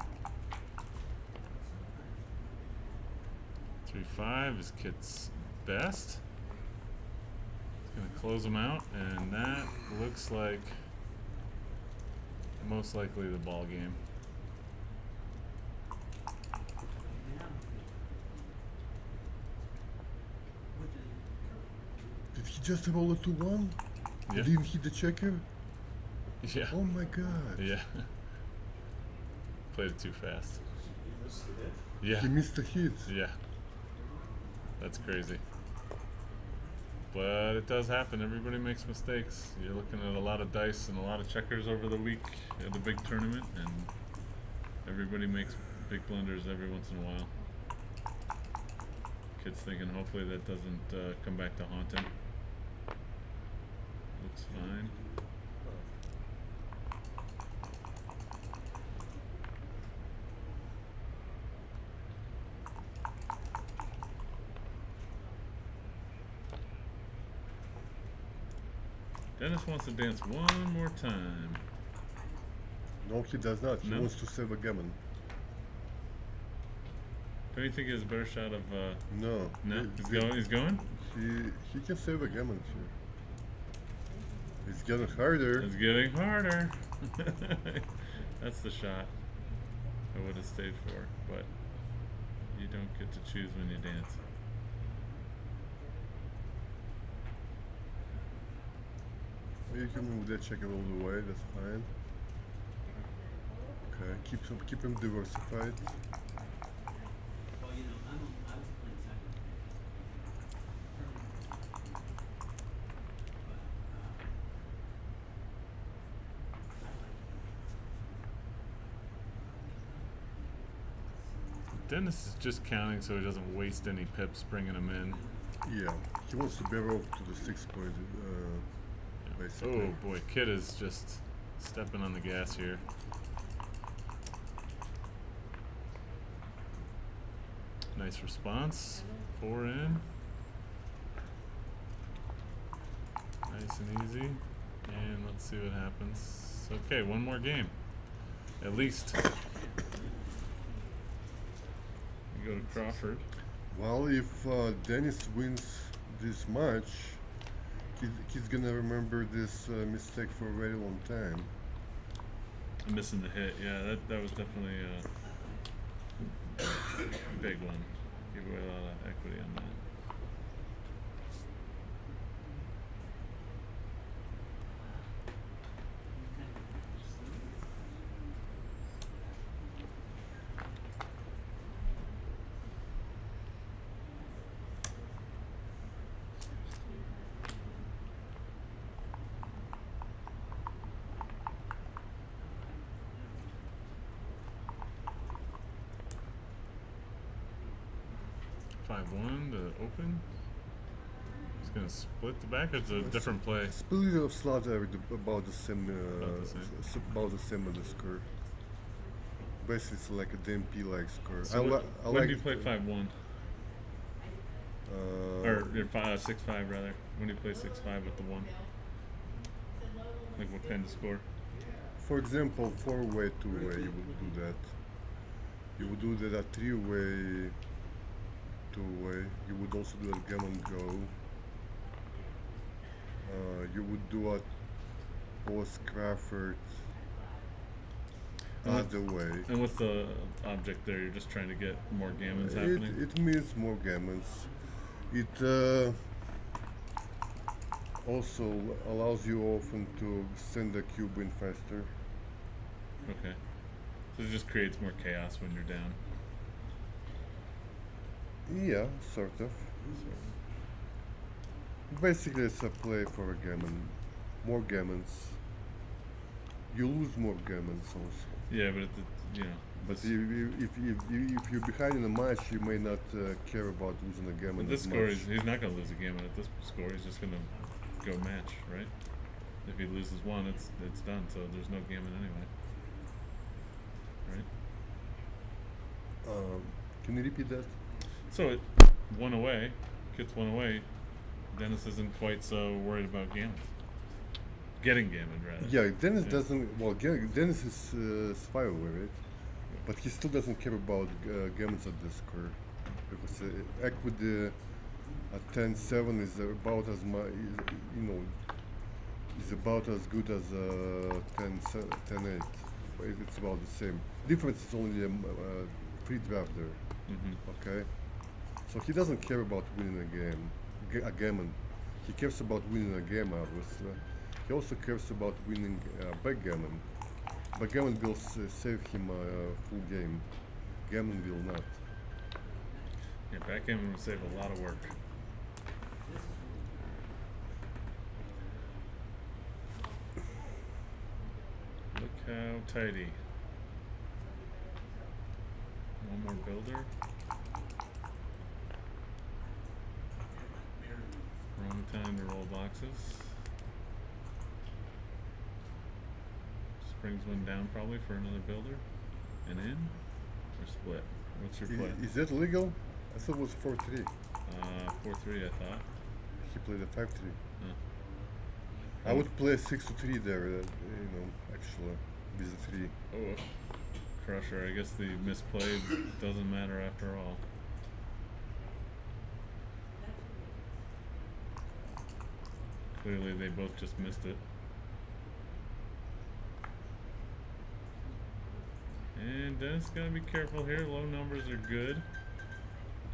3-5 is Kit's best. He's gonna close him out, and that looks like most likely the ball game. Did he just roll a 2-1? Yeah. Didn't hit the checker? Yeah. Oh my god. Yeah. Played it too fast. Yeah. He missed the hit. Yeah. That's crazy. But it does happen. Everybody makes mistakes. You're looking at a lot of dice and a lot of checkers over the week at the big tournament, and everybody makes big blunders every once in a while. Kid's thinking hopefully that doesn't come back to haunt him. Looks fine. Dennis wants to dance one more time. No, he does not. He No? wants to save a gammon. Don't you think he has a better shot of No. no? He's going? He can save a gammon here. It's getting harder. It's getting harder. That's the shot I would have stayed for, but you don't get to choose when you dance. You can move that checker all the way, that's fine. Okay, keep him diversified. Dennis is just counting so he doesn't waste any pips bringing him in. Yeah, he wants to barrel to the 6 point, basically. Oh boy, Kid is just stepping on the gas here. Nice response. 4 in. Nice and easy. And let's see what happens. Okay, one more game. At least. We go to Crawford. Well, if Dennis wins this match, he's gonna remember this mistake for a very long time. Missing the hit, yeah, that was definitely a big one. Gave away a lot of equity on that. One to open. He's gonna split the back. It's a different play. Split of slaughter about the same. About the same of the score. Basically, it's like a DMP like score. So when do you play 5-1? Or 6-5 rather. When do you play 6-5 with the 1? Like what kind of score? For example, 4-way, 2-way, you would do that. You would do that 3-way. 2-way. You would also do a gammon go. You would do a post Crawford other way. And what's the object there? You're just trying to get more gammons happening? It means more gammons. It also allows you often to send the cube in faster. Okay. So it just creates more chaos when you're down. Yeah, sort of. Basically, it's a play for a gammon. More gammons. You lose more gammons also. Yeah, but But if you're behind in a match, you may not care about losing a gammon. But this as score, much. he's not going to lose a gammon at this score. He's just going to go match, right? If he loses one, it's done. So there's no gammon anyway, right? Can you repeat that? So it 1 away, gets 1 away. Dennis isn't quite so worried about gammons. Getting gammon, rather. Yeah, Dennis doesn't. Well, Dennis is 5 away, right? But he still doesn't care about gammons at this score because equity at 10-7 is about as much. Is about as good as 10-8. It's about the same. Difference is only free draft there. Okay. So he doesn't care about winning a game, a gammon. He cares about winning a game, obviously. He also cares about winning backgammon. Backgammon will save him a full game. Gammon will not. Yeah, backgammon will save a lot of work. Look how tidy. One more builder. Wrong time to roll boxes. Springs one down probably for another builder. And in? Or split? What's your play? Is that legal? I thought it was 4-3. 4-3 I thought. He played a 5-3. Huh. I would play 6-3 there, actually, with a 3. Oh, Crusher. I guess the misplay doesn't matter after all. Clearly they both just missed it. And Dennis gotta be careful here. Low numbers are good.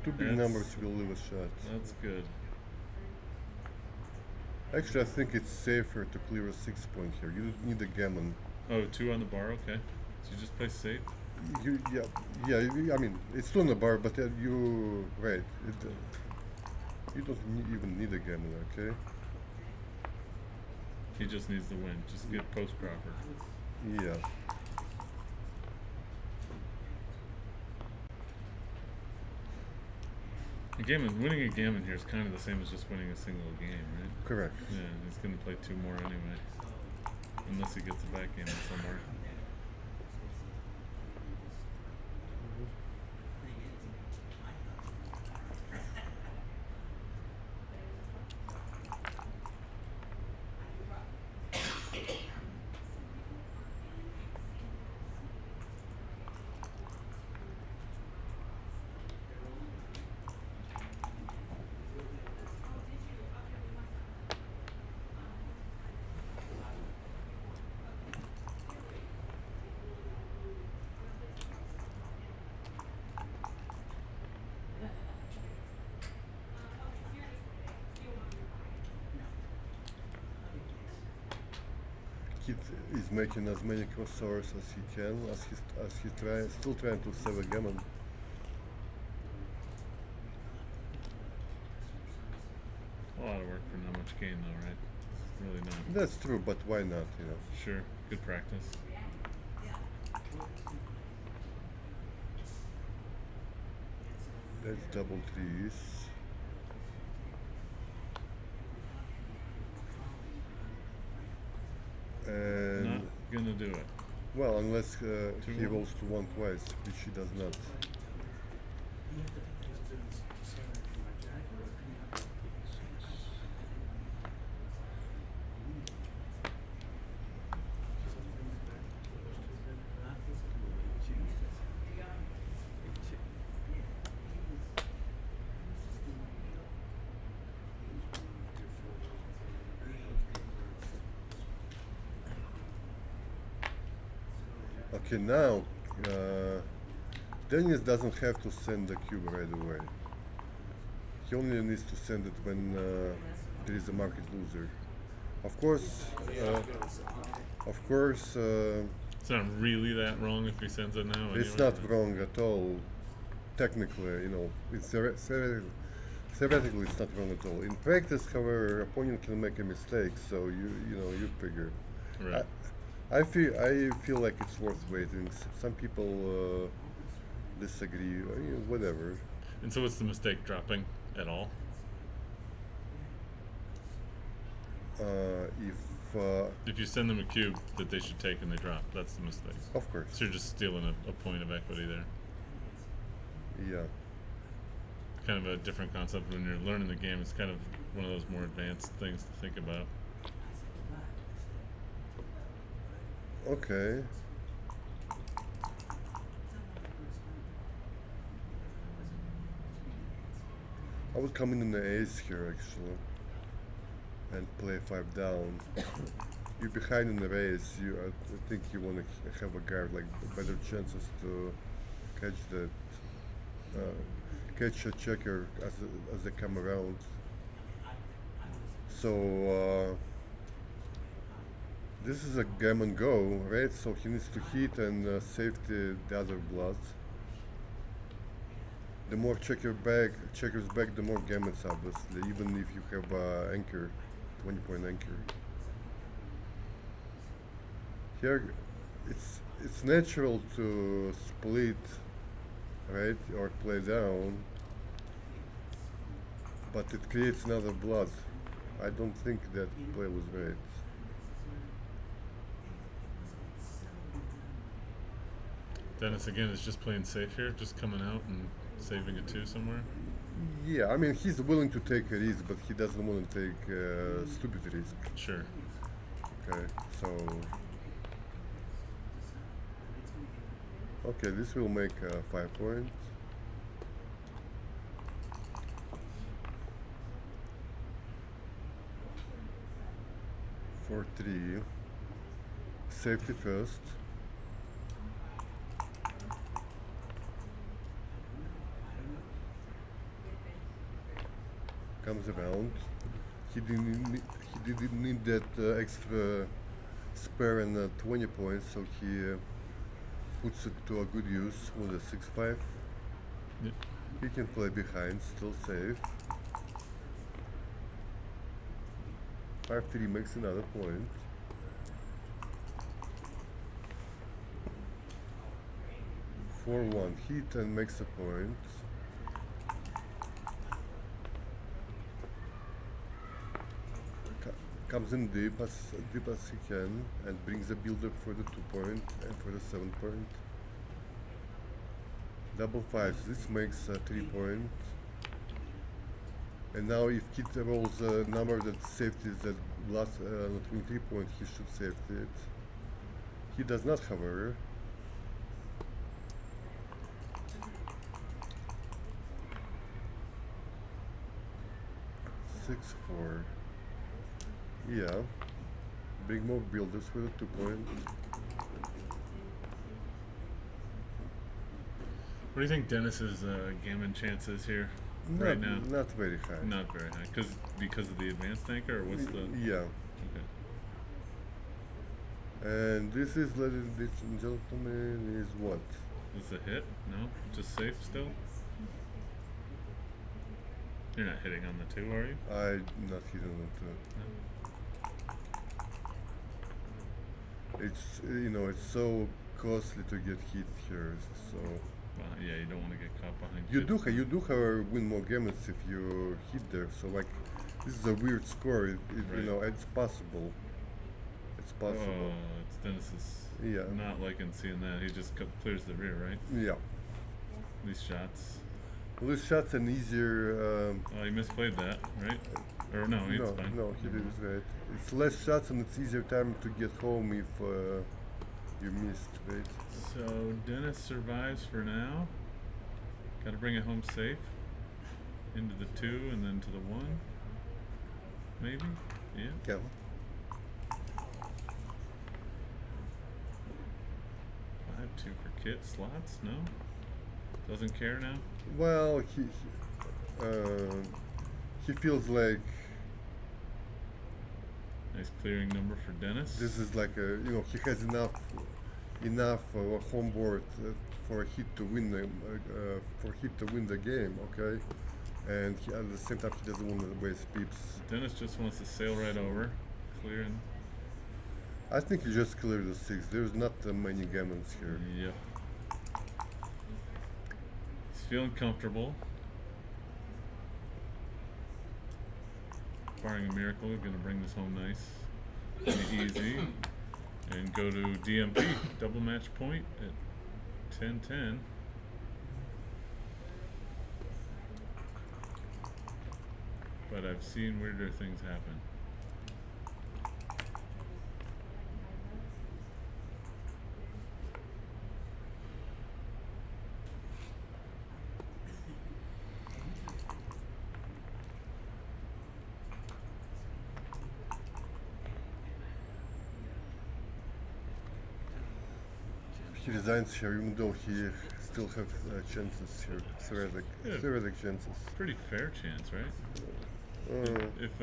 2 big numbers will leave a shot. That's good. Actually, I think it's safer to clear a 6 point here. You don't need a gammon. Oh, 2 on the bar, okay. So you just play safe? I mean, it's 2 on the bar, but you right. You don't even need a gammon, okay? He just needs the win. Just get post Crawford. Yeah. Winning a gammon here is kind of the same as just winning a single game, right? Correct. Yeah, he's going to play 2 more anyway. Unless he gets a backgammon somewhere. Kid is making as many crossovers as he can, as he still trying to save a gammon. A lot of work for not much gain, though, right? It's really not. That's true, but why not? Sure, good practice. That's double threes. And Not gonna do it. well, unless he 2-1. rolls to 1 twice, which he does not. Okay, now Dennis doesn't have to send the cube right away. He only needs to send it when there is a market loser. Of course, It's not really that wrong if he sends it now. it's anyway. not wrong at all. Technically, it's theoretically it's not wrong at all. In practice, however, opponent can make a mistake, so you figure. Right. I feel like it's worth waiting. Some people disagree. Whatever. And so, what's the mistake? Dropping at all? If you send them a cube that they should take and they drop, that's the mistake. Of course. So you're just stealing a point of equity there. Yeah. Kind of a different concept when you're learning the game. It's kind of one of those more advanced things to think about. Okay. I would come in the ace here actually, and play 5 down. You're behind in the race. I think you want to have a guard like better chances to catch that, catch a checker as they come around. So this is a gammon go, right? So he needs to hit and save the other bluffs. The more checkers back, the more gammons, obviously, even if you have anchor, 20-point anchor. Here, it's natural to split, right, or play down, but it creates another blood. I don't think that play was right. Dennis again is just playing safe here, just coming out and saving a 2 somewhere. Yeah, I mean he's willing to take a risk, but he doesn't want to take a stupid risk. Sure. Okay, so okay, this will make 5 points. For 3, safety first. Comes around. He didn't need that extra spare and 20 points, so he puts it to a good use with a 6-5. Yep. He can play behind, still safe. 5-3 makes another point. Four 1 hit and makes a point. comes in deep as he can and brings the builder for the 2-point and for the 7-point. Double fives. This makes a 3-point. And now if kid rolls a number that safety that last not win 3-point, he should safety it. He does not, however. Six, 4. Yeah. Bring more builders for the 2-point. What do you think Dennis's gammon chances here right now? Not very high. Not very high, because of the advanced anchor, or what's the? Yeah. Okay. And this is, ladies and gentlemen, is what? Is a hit? No, just safe still. You're not hitting on the 2, are you? I'm not hitting on the 2. No. It's it's so costly to get hit here, so. Yeah, you don't want to get caught behind. You do however win more games if you hit there. So like, this is a weird score. Right. It's possible. It's possible. Oh, it's Dennis's. Yeah. Not liking seeing that. He just clears the rear, right? Yeah. These shots. Well, this shot's an easier. Oh, he misplayed that, right? Or no, it's fine. No, he did it right. It's less shots and it's easier time to get home if you missed, right? So Dennis survives for now. Got to bring it home safe. Into the 2 and then to the 1. Maybe? Yeah. Yeah. 5-2 for Kit. Slots? No? Doesn't care now? Well, he feels like Nice clearing number for Dennis. this is like he has enough home board for a hit to win the game. Okay, and at the same time he doesn't want to waste pips. Dennis just wants to sail right over, clearing. I think he just cleared the 6. There's not many gammons here. Yep. He's feeling comfortable. Barring a miracle, we're going to bring this home nice and easy. And go to DMP, double match point at 10-10. But I've seen weirder things happen. He resigns here, even though he still have chances here, theoretic chances. Pretty fair chance, right? If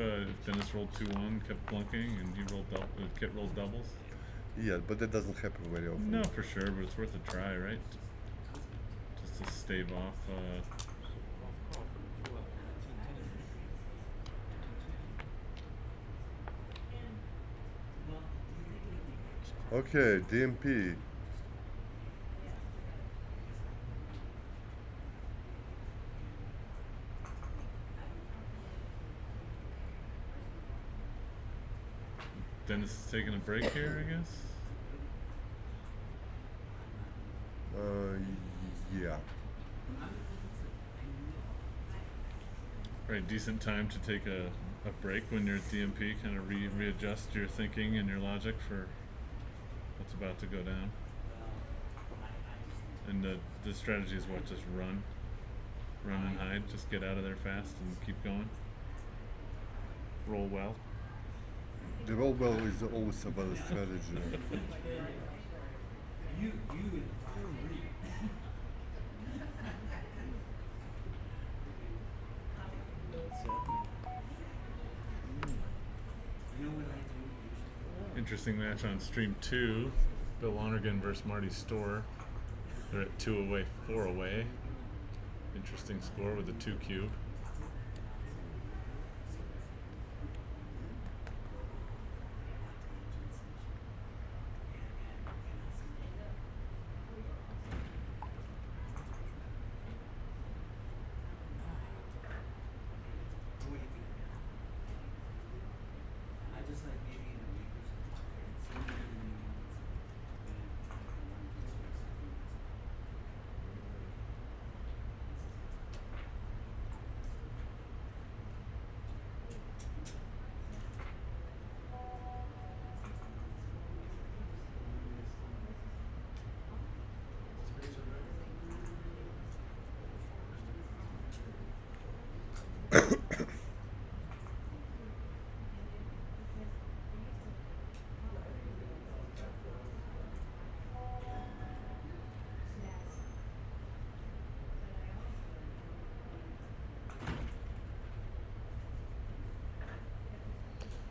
Dennis rolled 2-1, kept flunking, and he rolled Kit rolled doubles. Yeah, but that doesn't happen very often. No, for sure, but it's worth a try, right? Just to stave off. Okay, DMP. Dennis is taking a break here, I guess. Yeah. Right, decent time to take a break when you're at DMP, kind of readjust your thinking and your logic for what's about to go down. And the strategy is what? Just run and hide, just get out of there fast and keep going. Roll well. The roll well is always a valid strategy. Interesting match on stream 2. Bill Lonergan versus Marty Storr. They're at 2 away, 4 away. Interesting score with a 2 cube.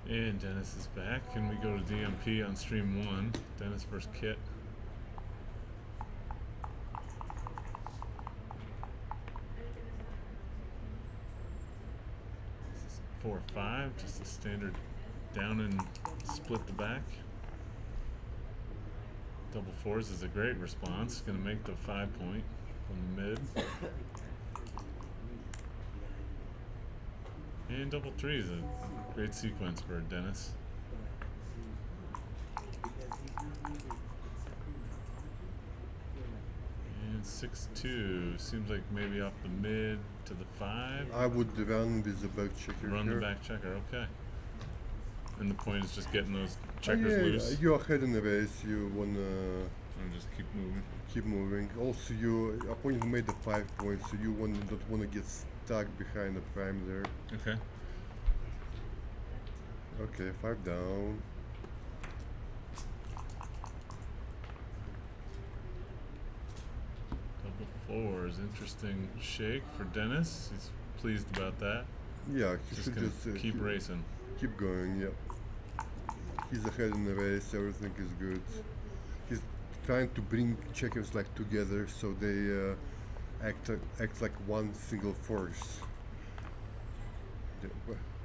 And Dennis is back, and we go to DMP on stream 1. Dennis versus Kit. This is 4-5, just a standard down and split the back. Double fours is a great response. Gonna make the 5-point from the mid. And double three is a great sequence for Dennis. And 6-2 seems like maybe off the mid to the 5. I would run with the back checker. Run here. the back checker, okay. And the point is just getting those checkers yeah, loose. you're ahead in the race. You wanna And just keep moving. keep moving. Also, your opponent made the 5 points, so you don't wanna get stuck behind the prime there. Okay. Okay, 5 down. Double fours, interesting shake for Dennis. He's pleased about that. Yeah, he Just should gonna just keep racing. Keep going. Yeah. He's ahead in the race. Everything is good. He's trying to bring checkers like together so they act like one single force.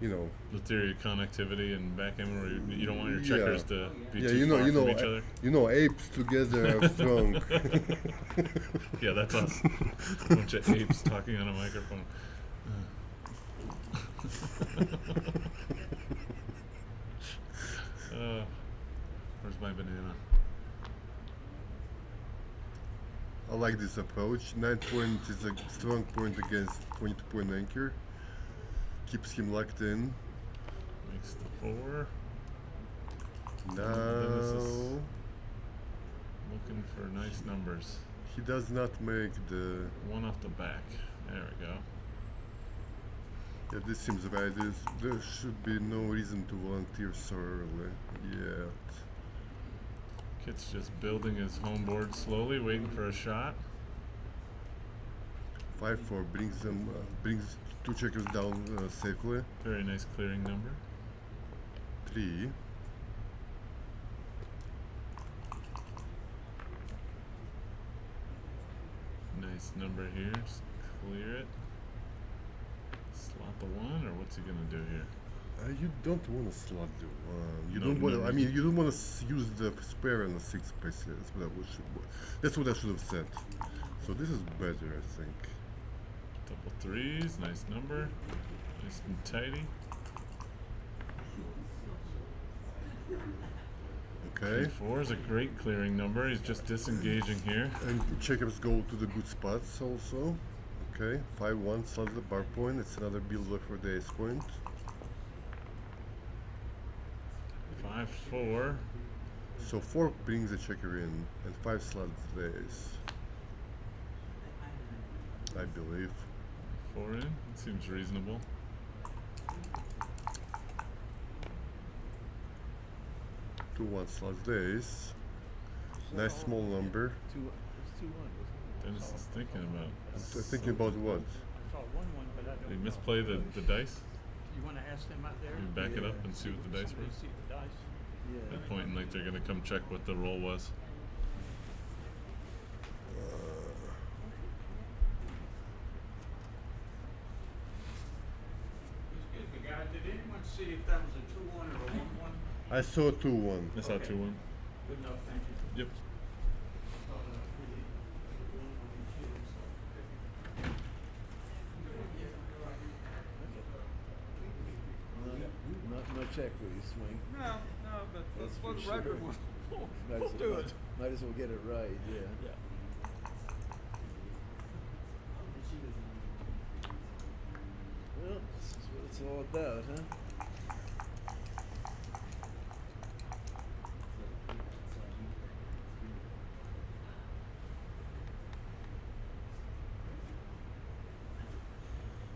You know. The theory of connectivity and backgammon, where you don't want your Yeah. checkers to be Yeah, too you know, far you from know, each other. you know, apes together are strong. Yeah, that's us. A bunch of apes talking on a microphone. Where's my banana? I like this approach. 9 point is a strong point against point-to-point anchor. Keeps him locked in. Makes the 4. Dennis is Now looking for nice numbers. he does not make the. 1 off the back. There we go. Yeah, this seems right. There should be no reason to volunteer so early yet. Kit's just building his home board slowly, waiting for a shot. 5-4 brings 2 checkers down safely. Very nice clearing number. 3. Nice number here. Just clear it. Slot the 1, or what's he gonna do here? You don't want to slot the 1. You No, don't want. no I mean, you don't want to use the spare on the 6 pace. That's what I should have said. So this is better, I think. Double threes, nice number. Nice and tidy. Okay. 4 is a great clearing number. He's just disengaging here. And checkers go to the good spots also. Okay. 5-1 slot the bar point. It's another builder for the ace point. 5-4. So 4 brings the checker in, and 5 slots the ace. I believe. 4 in. It seems reasonable. Two 1 slots the ace. Nice small number. It's 2-1, wasn't it? Dennis is thinking about. Thinking about what? I saw 1-1, but I Did don't he misplay the dice? You want to ask them out there? Can you back it up and see what the dice were? Somebody see the dice? Yeah. They're pointing like they're gonna come check what the roll was. The guy, did anyone see if that was a 2-1 or a 1-1? I saw 2-1. I saw 2-1. Good enough, thank you. Yep. Not much equity swing. No, but That's for for the sure. record, Might we'll as do well, it. Might as well get it right, yeah. Well, this is what it's all about, huh?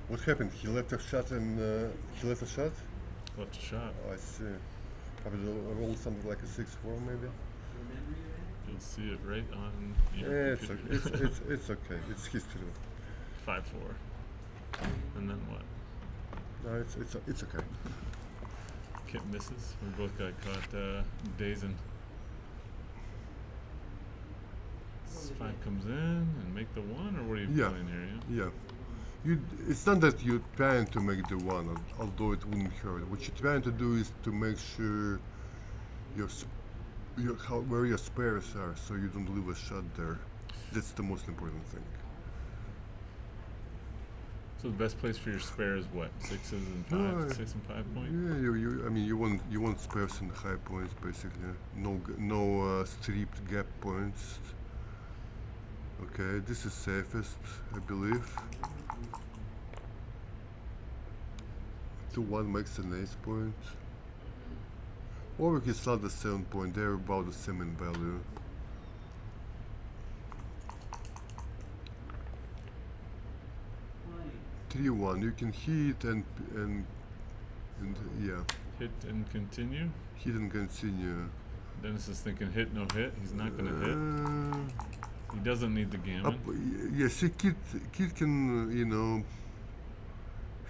What happened? He left a shot and he left a shot? Left a shot. Oh, I see. Probably rolled something like a 6-4 maybe. You'll see it right on Yeah, your it's okay. computer. It's okay. It's history. 5-4. And then what? No, it's okay. Kit misses. We both got caught dazing. 5 comes in and make the 1, or what are you Yeah. playing here? Yeah. Yeah. It's not that you're trying to make the 1, although it wouldn't hurt. What you're trying to do is to make sure where your spares are, so you don't leave a shot there. That's the most important thing. So the best place for your spare is what? 6s and 5, 6 and 5 point. Yeah, I mean, you want spares and high points basically. No stripped gap points. Okay, this is safest, I believe. 2-1 makes an ace point. Or we can start the 7 point. They're about the same in value. Right. 3-1. You can hit and yeah, Hit and continue. hit and continue. Dennis is thinking hit, no hit. He's not going to hit. He doesn't need the gammon. Yeah, see, Kid can,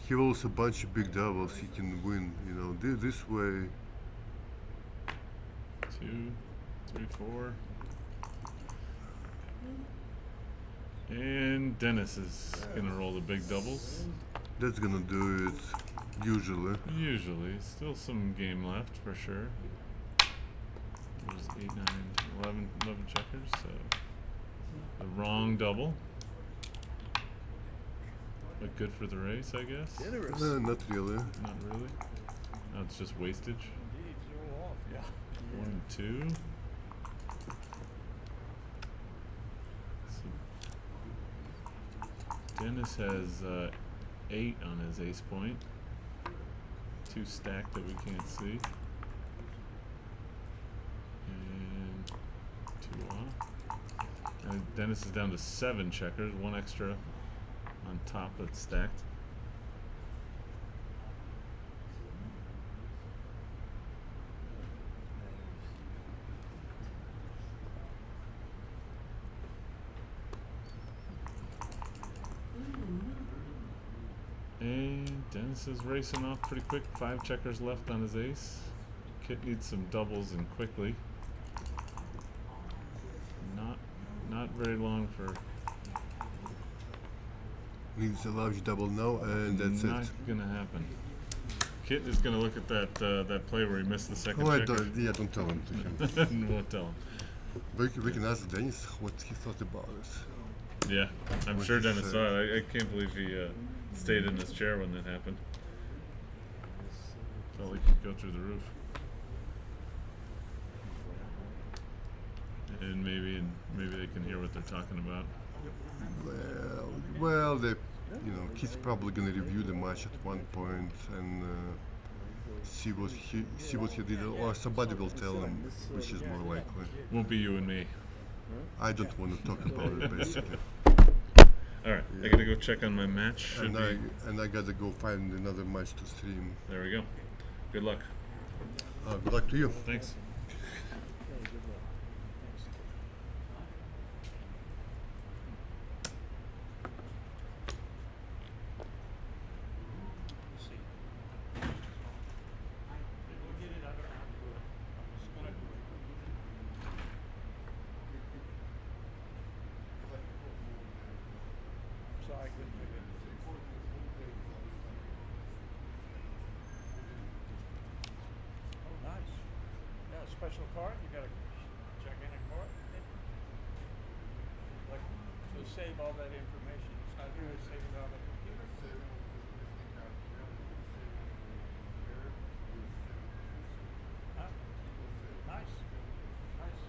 he rolls a bunch of big doubles. He can win, this way. 2, 3, 4. And Dennis is going to roll the big doubles. That's gonna do it, usually. Usually. Still some game left for sure. There's 8, 9, 11 checkers, so the wrong double. But good for the race, I guess. Generous. Not really. Not really. No, it's just wastage. Indeed, 0 off. Yeah. 1 and 2. So Dennis has 8 on his ace point. 2 stacked that we can't see. And 2 off. And Dennis is down to 7 checkers, 1 extra on top that's stacked. And Dennis is racing off pretty quick. 5 checkers left on his ace. Kit needs some doubles and quickly. Not very long for. Needs a large double now, and that's not it. gonna happen. Kit is gonna look at that play where he missed the second Oh, checker. don't tell him to him. Won't tell him. We can ask Dennis what he thought about it. Yeah, I'm What sure he Dennis said. saw it. I can't believe he stayed in his chair when that happened. Felt like he'd go through the roof. And maybe they can hear what they're talking about. Well, Kit's probably gonna review the match at one point and see what he did, or somebody will tell him, which is more likely. Won't be you and me. I don't want to talk about it, basically. All right, I Yeah. gotta go check on my match. Should And I gotta go find another match to stream. There we go. Good luck. Good luck to you. Thanks. Sorry, I couldn't do it. Oh, nice. Yeah, a special card? You got a gigantic card? Like, to save all that information. It's not going to save it on the computer. Huh? Nice. Nice.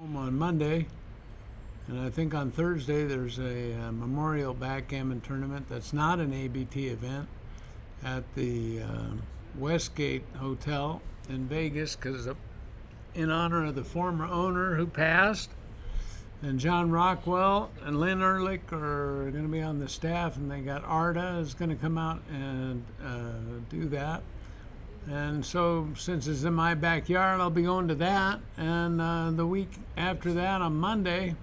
home on Monday, and I think on Thursday there's a Memorial Backgammon tournament that's not an ABT event at the Westgate Hotel in Vegas, because in honor of the former owner who passed. And John Rockwell and Lynn Ehrlich are going to be on the staff, and they got Arda is going to come out and do that. And so, since it's in my backyard, I'll be going to that. And the week after that, on Monday,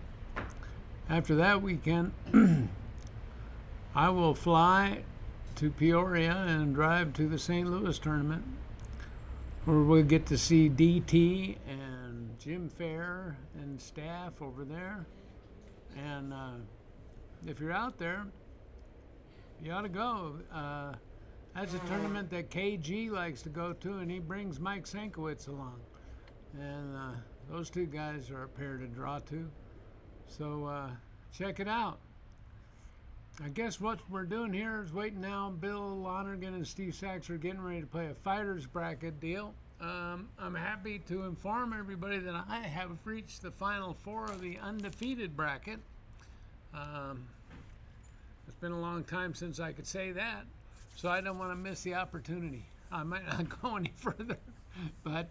after that weekend, I will fly to Peoria and drive to the St. Louis tournament, where we'll get to see DT and Jim Fair and staff over there. And if you're out there, you ought to go. That's a tournament that KG likes to go to, and he brings Mike Sankowitz along. And those two guys are a pair to draw to. So check it out. I guess what we're doing here is waiting now. Bill Lonergan and Steve Sachs are getting ready to play a fighter's bracket deal. I'm happy to inform everybody that I have reached the final four of the undefeated bracket. It's been a long time since I could say that, so I don't want to miss the opportunity. I might not go any further, but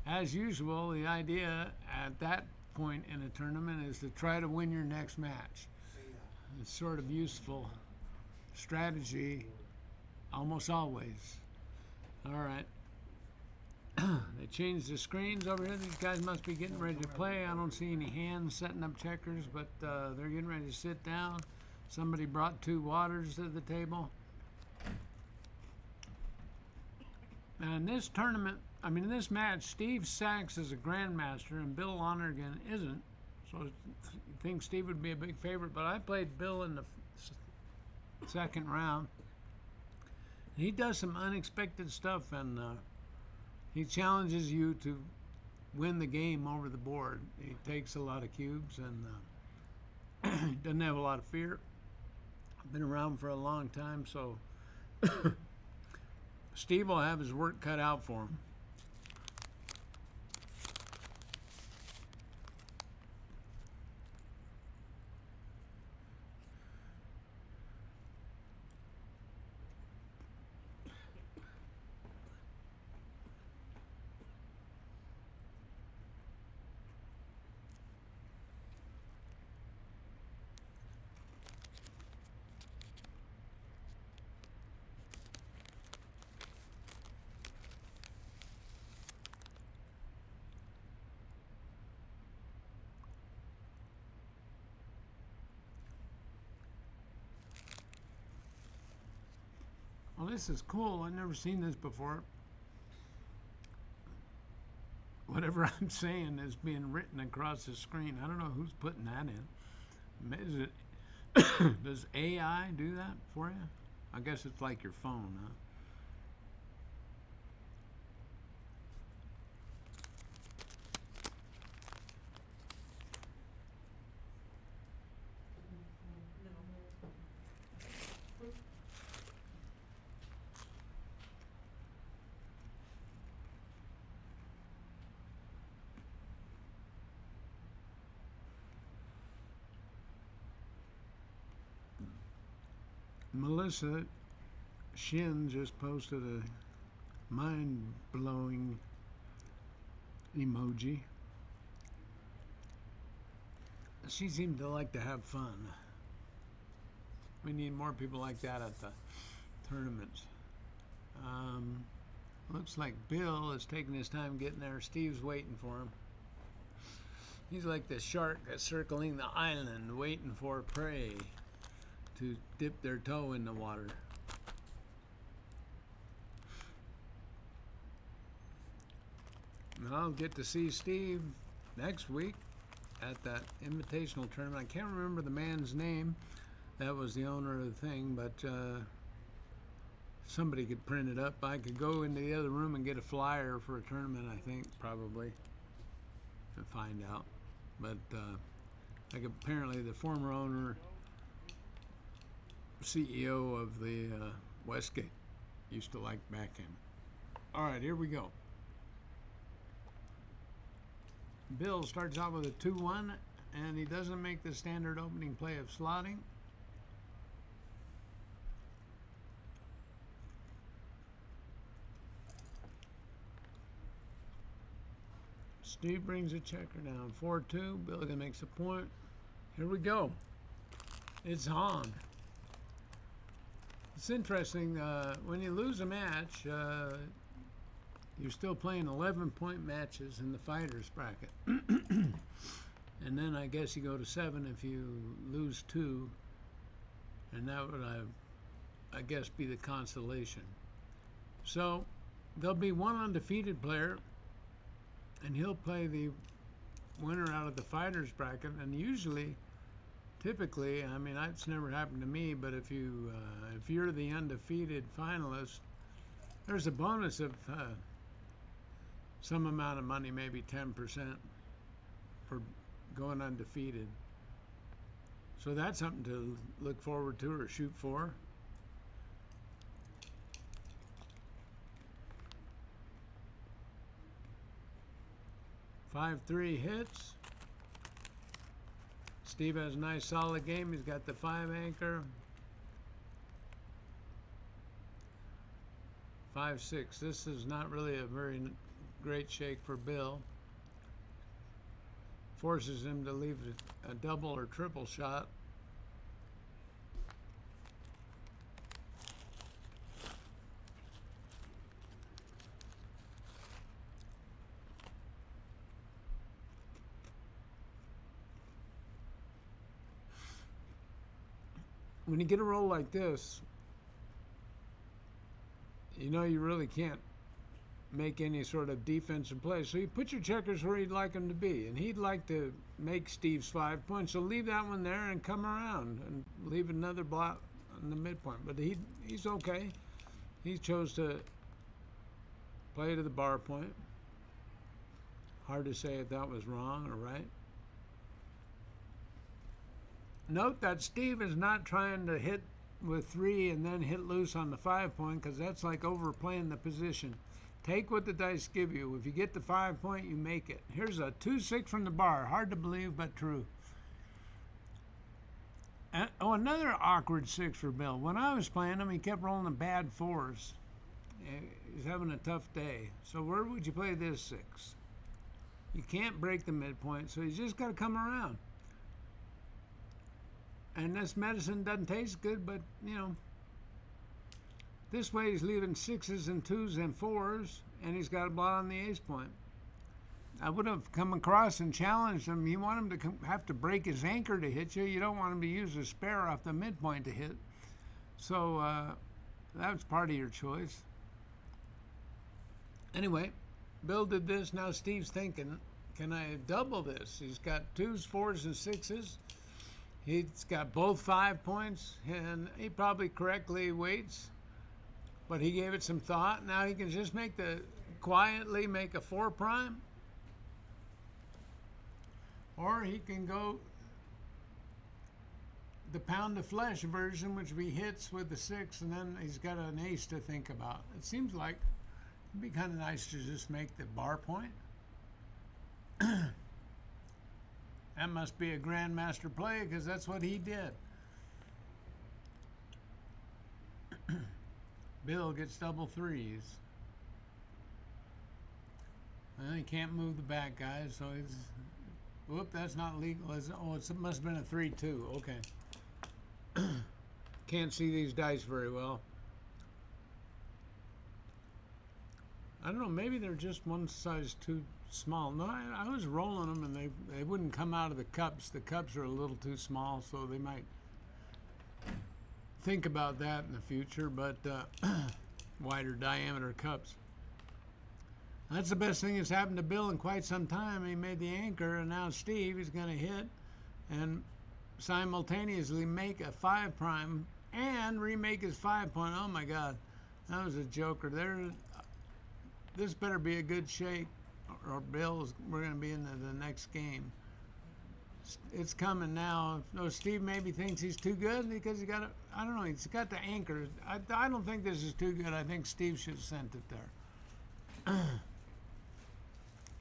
as usual, the idea at that point in a tournament is to try to win your next match. It's sort of useful strategy almost always. All right. They changed the screens over here. These guys must be getting ready to play. I don't see any hands setting up checkers, but they're getting ready to sit down. Somebody brought 2 waters to the table. Now in this tournament, in this match, Steve Sachs is a grandmaster and Bill Lonergan isn't. So I think Steve would be a big favorite, but I played Bill in the second round. He does some unexpected stuff, and he challenges you to win the game over the board. He takes a lot of cubes and doesn't have a lot of fear. Been around for a long time, so Steve will have his work cut out for him. Well, this is cool. I've never seen this before. Whatever I'm saying is being written across the screen. I don't know who's putting that in. Is it does AI do that for you? I guess it's like your phone, huh? Melissa Shin just posted a mind-blowing emoji. She seemed to like to have fun. We need more people like that at the tournaments. Looks like Bill is taking his time getting there. Steve's waiting for him. He's like the shark that's circling the island waiting for prey to dip their toe in the water. And I'll get to see Steve next week at that invitational tournament. I can't remember the man's name. That was the owner of the thing, but somebody could print it up. I could go into the other room and get a flyer for a tournament, I think, probably, and find out. But like apparently the former owner, CEO of the Westgate, used to like backgammon. All right, here we go. Bill starts out with a 2-1, and he doesn't make the standard opening play of slotting. Steve brings a checker down. 4-2. Billigan makes a point. Here we go. It's on. It's interesting. When you lose a match, you're still playing 11-point matches in the fighters bracket. And then I guess you go to 7 if you lose 2. And that would, I guess, be the consolation. So there'll be one undefeated player, and he'll play the winner out of the fighters bracket. And usually, typically, I mean, it's never happened to me, but if you're the undefeated finalist, there's a bonus of some amount of money, maybe 10%, for going undefeated. So that's something to look forward to or shoot for. Five, 3 hits. Steve has a nice solid game. He's got the 5 anchor. 5-6. This is not really a very great shake for Bill. Forces him to leave a double or triple shot. When you get a roll like this, you know you really can't make any sort of defensive play. So you put your checkers where you'd like them to be. And he'd like to make Steve's 5 points. So leave that one there and come around and leave another block on the midpoint. But he's okay. He chose to play to the bar point. Hard to say if that was wrong or right. Note that Steve is not trying to hit with 3 and then hit loose on the 5 point, because that's like overplaying the position. Take what the dice give you. If you get the 5 point, you make it. Here's a 2-6 from the bar. Hard to believe, but true. And, another awkward 6 for Bill. When I was playing him, he kept rolling the bad 4s. He's having a tough day. So where would you play this 6? You can't break the midpoint, so you just got to come around. And this medicine doesn't taste good, but, you know, this way he's leaving 6s and 2s and 4s, and he's got a blot on the ace point. I would have come across and challenged him. You want him to have to break his anchor to hit you. You don't want him to use a spare off the midpoint to hit. So that was part of your choice. Anyway, Bill did this. Now Steve's thinking, can I double this? He's got 2s, 4s, and 6s. He's got both 5 points, and he probably correctly weights, but he gave it some thought. Now he can just quietly make a 4 prime, or he can go the pound of flesh version, which he hits with the 6, and then he's got an ace to think about. It seems like it'd be kind of nice to just make the bar point. That must be a grandmaster play, because that's what he did. Bill gets double 3s. Well, he can't move the back guys, so he's... Whoop, that's not legal. Oh, it must have been a 3-2. Okay. Can't see these dice very well. I don't know, maybe they're just one size too small. No, I was rolling them, and they wouldn't come out of the cups. The cups are a little too small, so they might think about that in the future, but wider diameter cups. That's the best thing that's happened to Bill in quite some time. He made the anchor, and now Steve is going to hit and simultaneously make a 5 prime and remake his 5 point. Oh my God, that was a joker there. This better be a good shake, or we're going to be in the next game. It's coming now. No, Steve maybe thinks he's too good because he got I don't know, he's got the anchor. I don't think this is too good. I think Steve should have sent it there.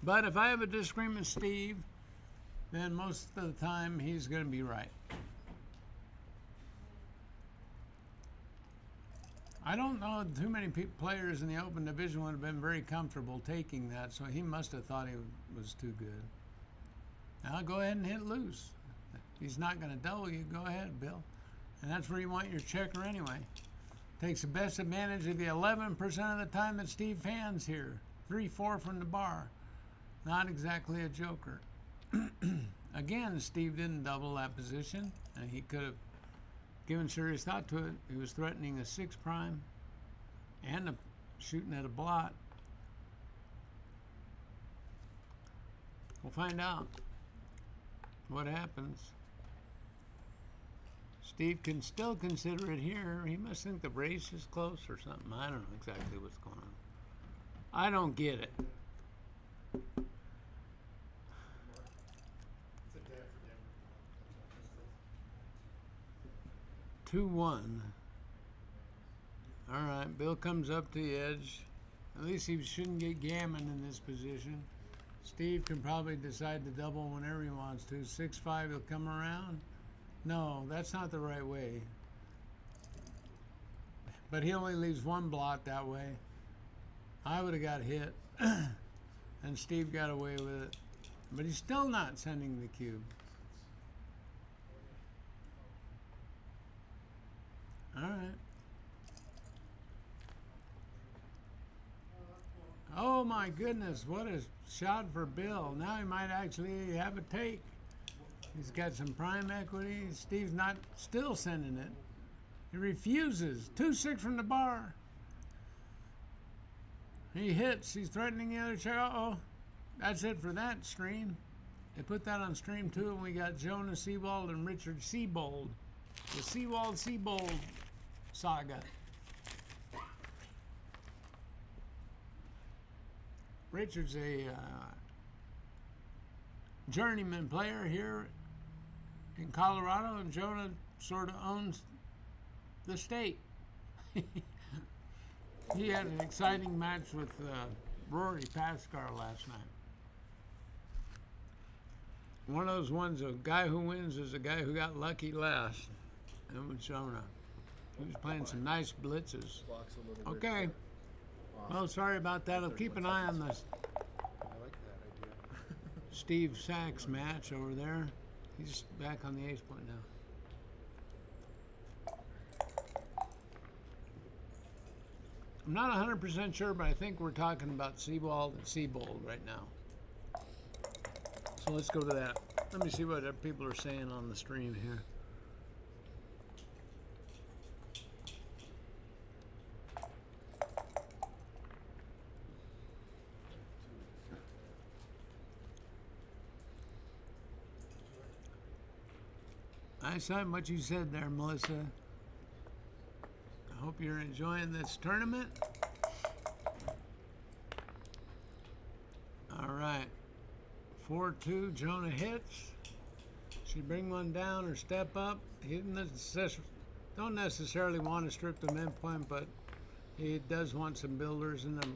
But if I have a disagreement with Steve, then most of the time he's going to be right. I don't know too many players in the open division would have been very comfortable taking that, so he must have thought he was too good. Now go ahead and hit loose. If he's not going to double you, go ahead, Bill. And that's where you want your checker anyway. Takes the best advantage of the 11% of the time that Steve fans here. 3-4 from the bar. Not exactly a joker. Again, Steve didn't double that position, and he could have given serious thought to it. He was threatening a 6 prime and shooting at a blot. We'll find out what happens. Steve can still consider it here. He must think the race is close or something. I don't know exactly what's going on. I don't get it. It's a day for Denver. 2-1. All right, Bill comes up to the edge. At least he shouldn't get gammon in this position. Steve can probably decide to double whenever he wants to. 6-5, he'll come around. No, that's not the right way. But he only leaves one blot that way. I would have got hit, and Steve got away with it. But he's still not sending the cube. All right. Oh my goodness, what a shot for Bill. Now he might actually have a take. He's got some prime equity. Steve's not still sending it. He refuses. 2-6 from the bar. He hits. He's threatening the other chair. Uh-oh. That's it for that stream. They put that on stream 2, and we got Jonah Seabold and Richard Seabold. The Seabold saga. Richard's a journeyman player here in Colorado, and Jonah sort of owns the state. He had an exciting match with Rory Pascar last night. One of those ones, a guy who wins is a guy who got lucky last. And with Jonah. He was playing some nice blitzes. Okay. Well, sorry about that. I'll keep an eye on this I like that idea. Steve Sachs match over there. He's back on the ace point now. I'm not 100% sure, but I think we're talking about Seabold and Seabold right now. So let's go to that. Let me see what people are saying on the stream here. I saw what you said there, Melissa. I hope you're enjoying this tournament. All right. 4-2, Jonah hits. Should bring one down or step up. He don't necessarily want to strip the midpoint, but he does want some builders in the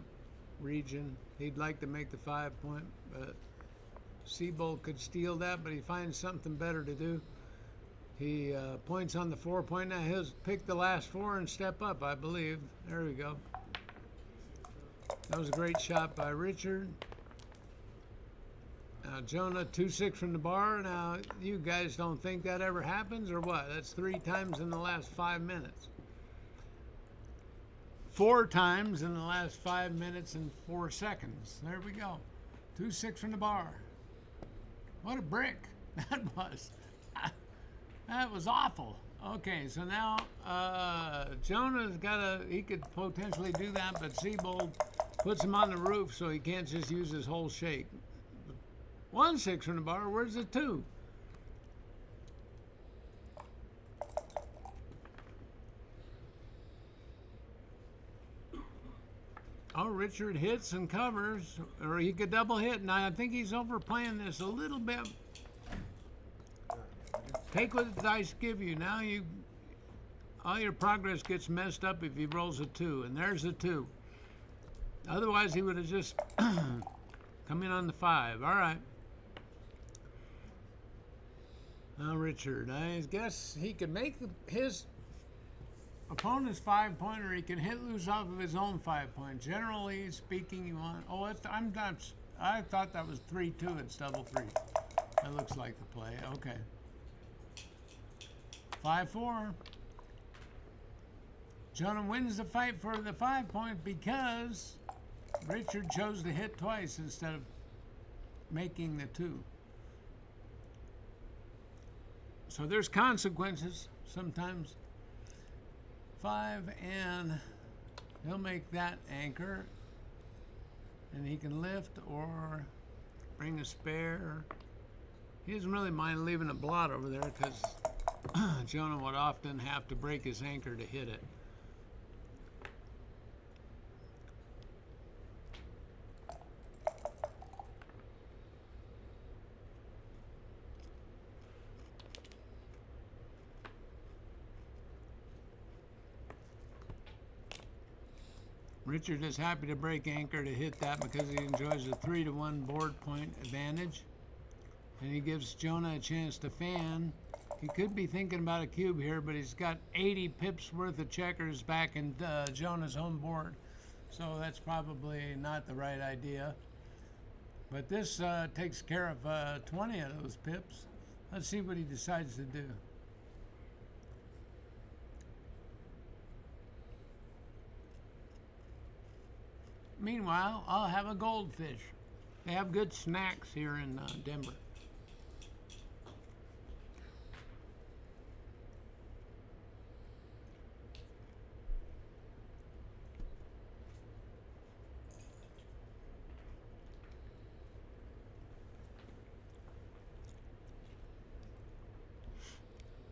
region. He'd like to make the 5-point, but Seabold could steal that, but he finds something better to do. He points on the 4-point. Now he'll pick the last 4 and step up, I believe. There we go. That was a great shot by Richard. Now Jonah, 2-6 from the bar. Now you guys don't think that ever happens or what? That's 3 times in the last 5 minutes. 4 times in the last 5 minutes and 4 seconds. There we go. 2-6 from the bar. What a brick that was. That was awful. Okay, so now Jonah's he could potentially do that, but Seabold puts him on the roof so he can't just use his whole shake. 1-6 from the bar. Where's the 2? Oh, Richard hits and covers, or he could double hit. Now I think he's overplaying this a little bit. Take what the dice give you. Now all your progress gets messed up if he rolls a 2, and there's a 2. Otherwise, he would have just Come in on the 5. All right. Now, Richard, I guess he could make his opponent's 5-pointer. He can hit loose off of his own 5-point. Generally speaking, you want. Oh, I'm not. I thought that was 3-2. It's double 3. That looks like the play. Okay. 5-4. Jonah wins the fight for the 5-point because Richard chose to hit twice instead of making the 2. So there's consequences sometimes. 5, and he'll make that anchor, and he can lift or bring a spare. He doesn't really mind leaving a blot over there because Jonah would often have to break his anchor to hit it. Richard is happy to break anchor to hit that because he enjoys a 3-1 board point advantage. And he gives Jonah a chance to fan. He could be thinking about a cube here, but he's got 80 pips worth of checkers back in Jonah's home board. So that's probably not the right idea. But this takes care of 20 of those pips. Let's see what he decides to do. Meanwhile, I'll have a goldfish. They have good snacks here in Denver.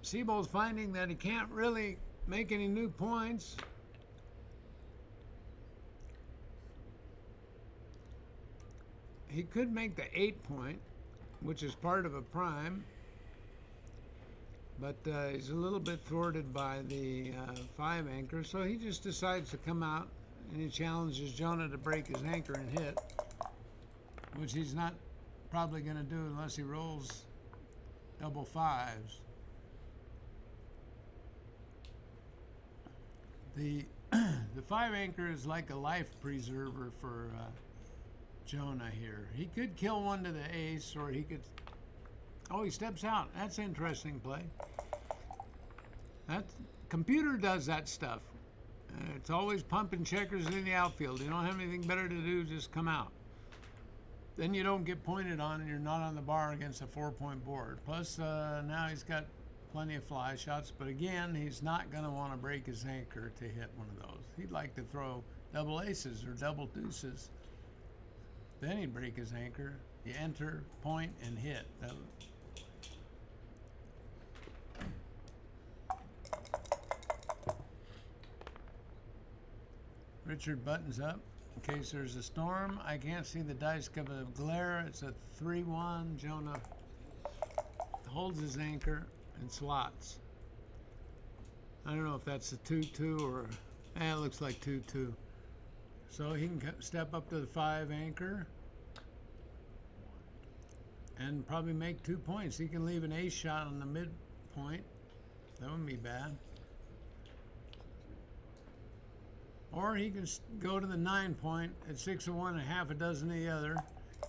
Siebold's finding that he can't really make any new points. He could make the 8-point, which is part of a prime, but he's a little bit thwarted by the 5 anchor, so he just decides to come out and he challenges Jonah to break his anchor and hit, which he's not probably going to do unless he rolls double 5s. The 5 anchor is like a life preserver for Jonah here. He could kill one to the ace, or he could. Oh, he steps out. That's an interesting play. That computer does that stuff. It's always pumping checkers in the outfield. You don't have anything better to do, just come out. Then you don't get pointed on, and you're not on the bar against a 4-point board. Plus, now he's got plenty of fly shots, but again, he's not going to want to break his anchor to hit one of those. He'd like to throw double aces or double deuces. Then he'd break his anchor. You enter, point, and hit. Richard buttons up in case there's a storm. I can't see the dice cover of glare. It's a 3-1. Jonah holds his anchor and slots. I don't know if that's a 2-2 or it looks like 2-2. So he can step up to the 5 anchor and probably make 2 points. He can leave an ace shot on the midpoint. That wouldn't be bad. Or he can go to the 9-point at 6 of one and half a dozen of the other.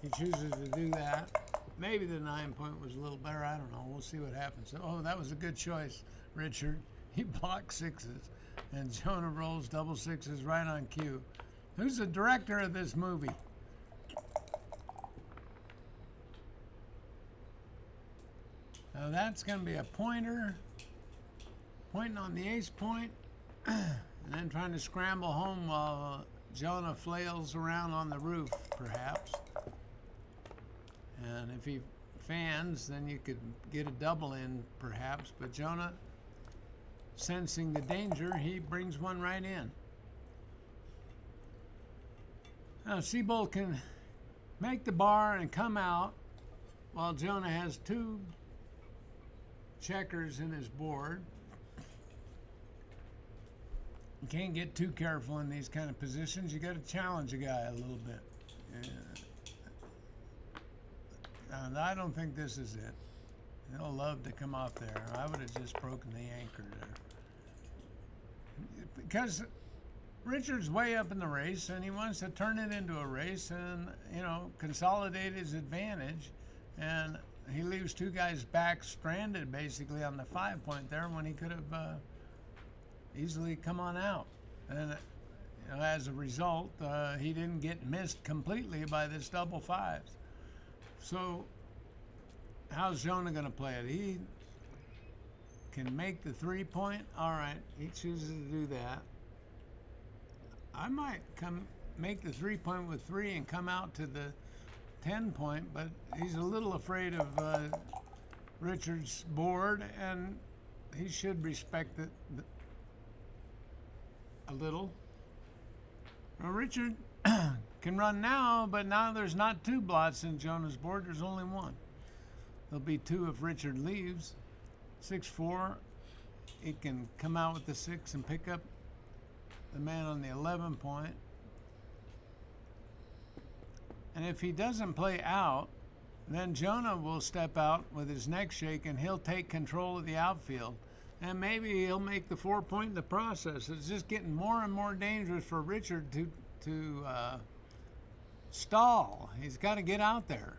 He chooses to do that. Maybe the 9-point was a little better. I don't know. We'll see what happens. Oh, that was a good choice, Richard. He blocked 6s, and Jonah rolls double 6s right on cue. Who's the director of this movie? Now that's going to be a pointer, pointing on the ace point, and then trying to scramble home while Jonah flails around on the roof, perhaps. And if he fans, then you could get a double in, perhaps. But Jonah, sensing the danger, he brings one right in. Now, Siebold can make the bar and come out while Jonah has 2 checkers in his board. You can't get too careful in these kind of positions. You got to challenge a guy a little bit. And I don't think this is it. He'll love to come off there. I would have just broken the anchor there. Because Richard's way up in the race, and he wants to turn it into a race and, consolidate his advantage. And he leaves two guys back stranded, basically, on the 5 point there when he could have easily come on out. And as a result, he didn't get missed completely by this double fives. So how's Jonah going to play it? He can make the 3 point. All right, he chooses to do that. I might make the 3 point with 3 and come out to the 10 point, but he's a little afraid of Richard's board, and he should respect it a little. Well, Richard can run now, but now there's not 2 blots in Jonah's board. There's only 1. There'll be 2 if Richard leaves. 6-4. He can come out with the 6 and pick up the man on the 11 point. And if he doesn't play out, then Jonah will step out with his neck shake and he'll take control of the outfield. And maybe he'll make the 4 point in the process. It's just getting more and more dangerous for Richard to stall. He's got to get out there.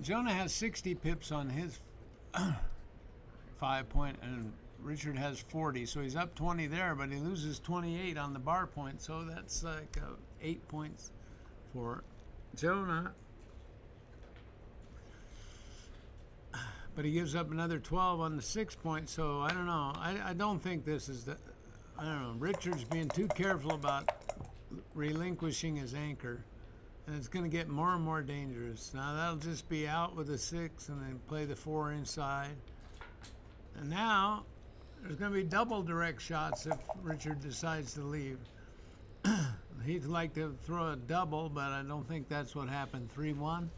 Jonah has 60 pips on his 5 point, and Richard has 40, so he's up 20 there, but he loses 28 on the bar point, so that's like 8 points for Jonah. But he gives up another 12 on the 6 point, so I don't know. I don't think this is the... I don't know. Richard's being too careful about relinquishing his anchor, and it's going to get more and more dangerous. Now that'll just be out with a 6 and then play the 4 inside. And now there's going to be double direct shots if Richard decides to leave. He'd like to throw a double, but I don't think that's what happened. 3-1.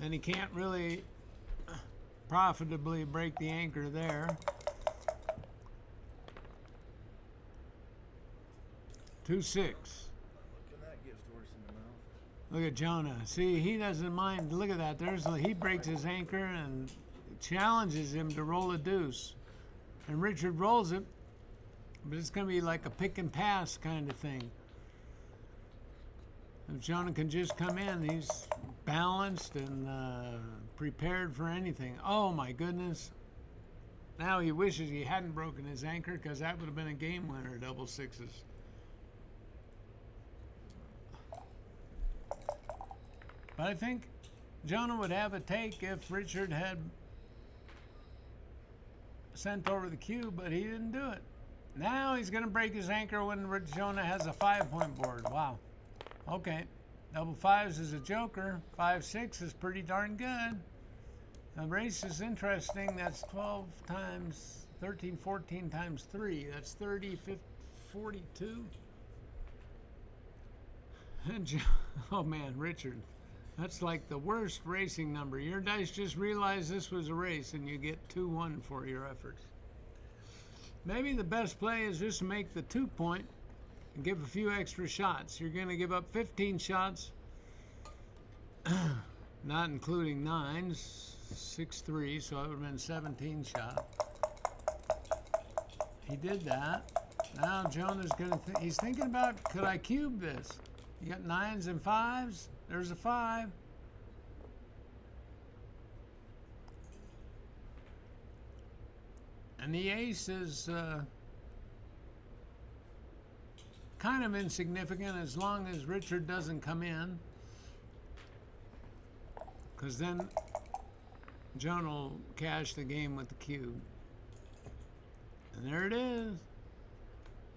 And he can't really profitably break the anchor there. 2-6. Look at that, gives Doris in the mouth. Look at Jonah. See, he doesn't mind. Look at that. He breaks his anchor and challenges him to roll a deuce. And Richard rolls it, but it's going to be like a pick and pass kind of thing. If Jonah can just come in, he's balanced and prepared for anything. Oh my goodness. Now he wishes he hadn't broken his anchor, because that would have been a game winner, double 6s. But I think Jonah would have a take if Richard had sent over the cue, but he didn't do it. Now he's going to break his anchor when Jonah has a 5 point board. Wow. Okay. Double 5s is a joker. 5-6 is pretty darn good. The race is interesting. That's 12 times 13, 14 times 3. That's 30, 50, 42. And oh man, Richard. That's like the worst racing number. Your dice just realized this was a race and you get 2-1 for your efforts. Maybe the best play is just to make the 2 point and give a few extra shots. You're going to give up 15 shots, not including 9s, 6-3, so it would have been 17 shots. He did that. Now Jonah's going to he's thinking about, could I cube this? You got 9s and 5s. There's a 5. And the ace is kind of insignificant as long as Richard doesn't come in, because then Jonah will cash the game with the cube. And there it is.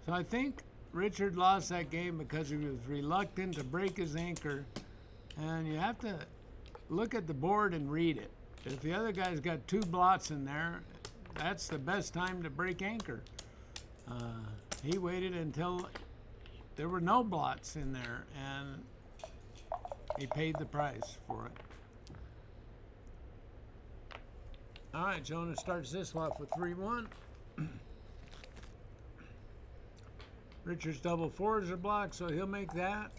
So I think Richard lost that game because he was reluctant to break his anchor. And you have to look at the board and read it. If the other guy's got 2 blots in there, that's the best time to break anchor. He waited until there were no blots in there, and he paid the price for it. All right, Jonah starts this one off with 3-1. Richard's double 4s are blocked, so he'll make that.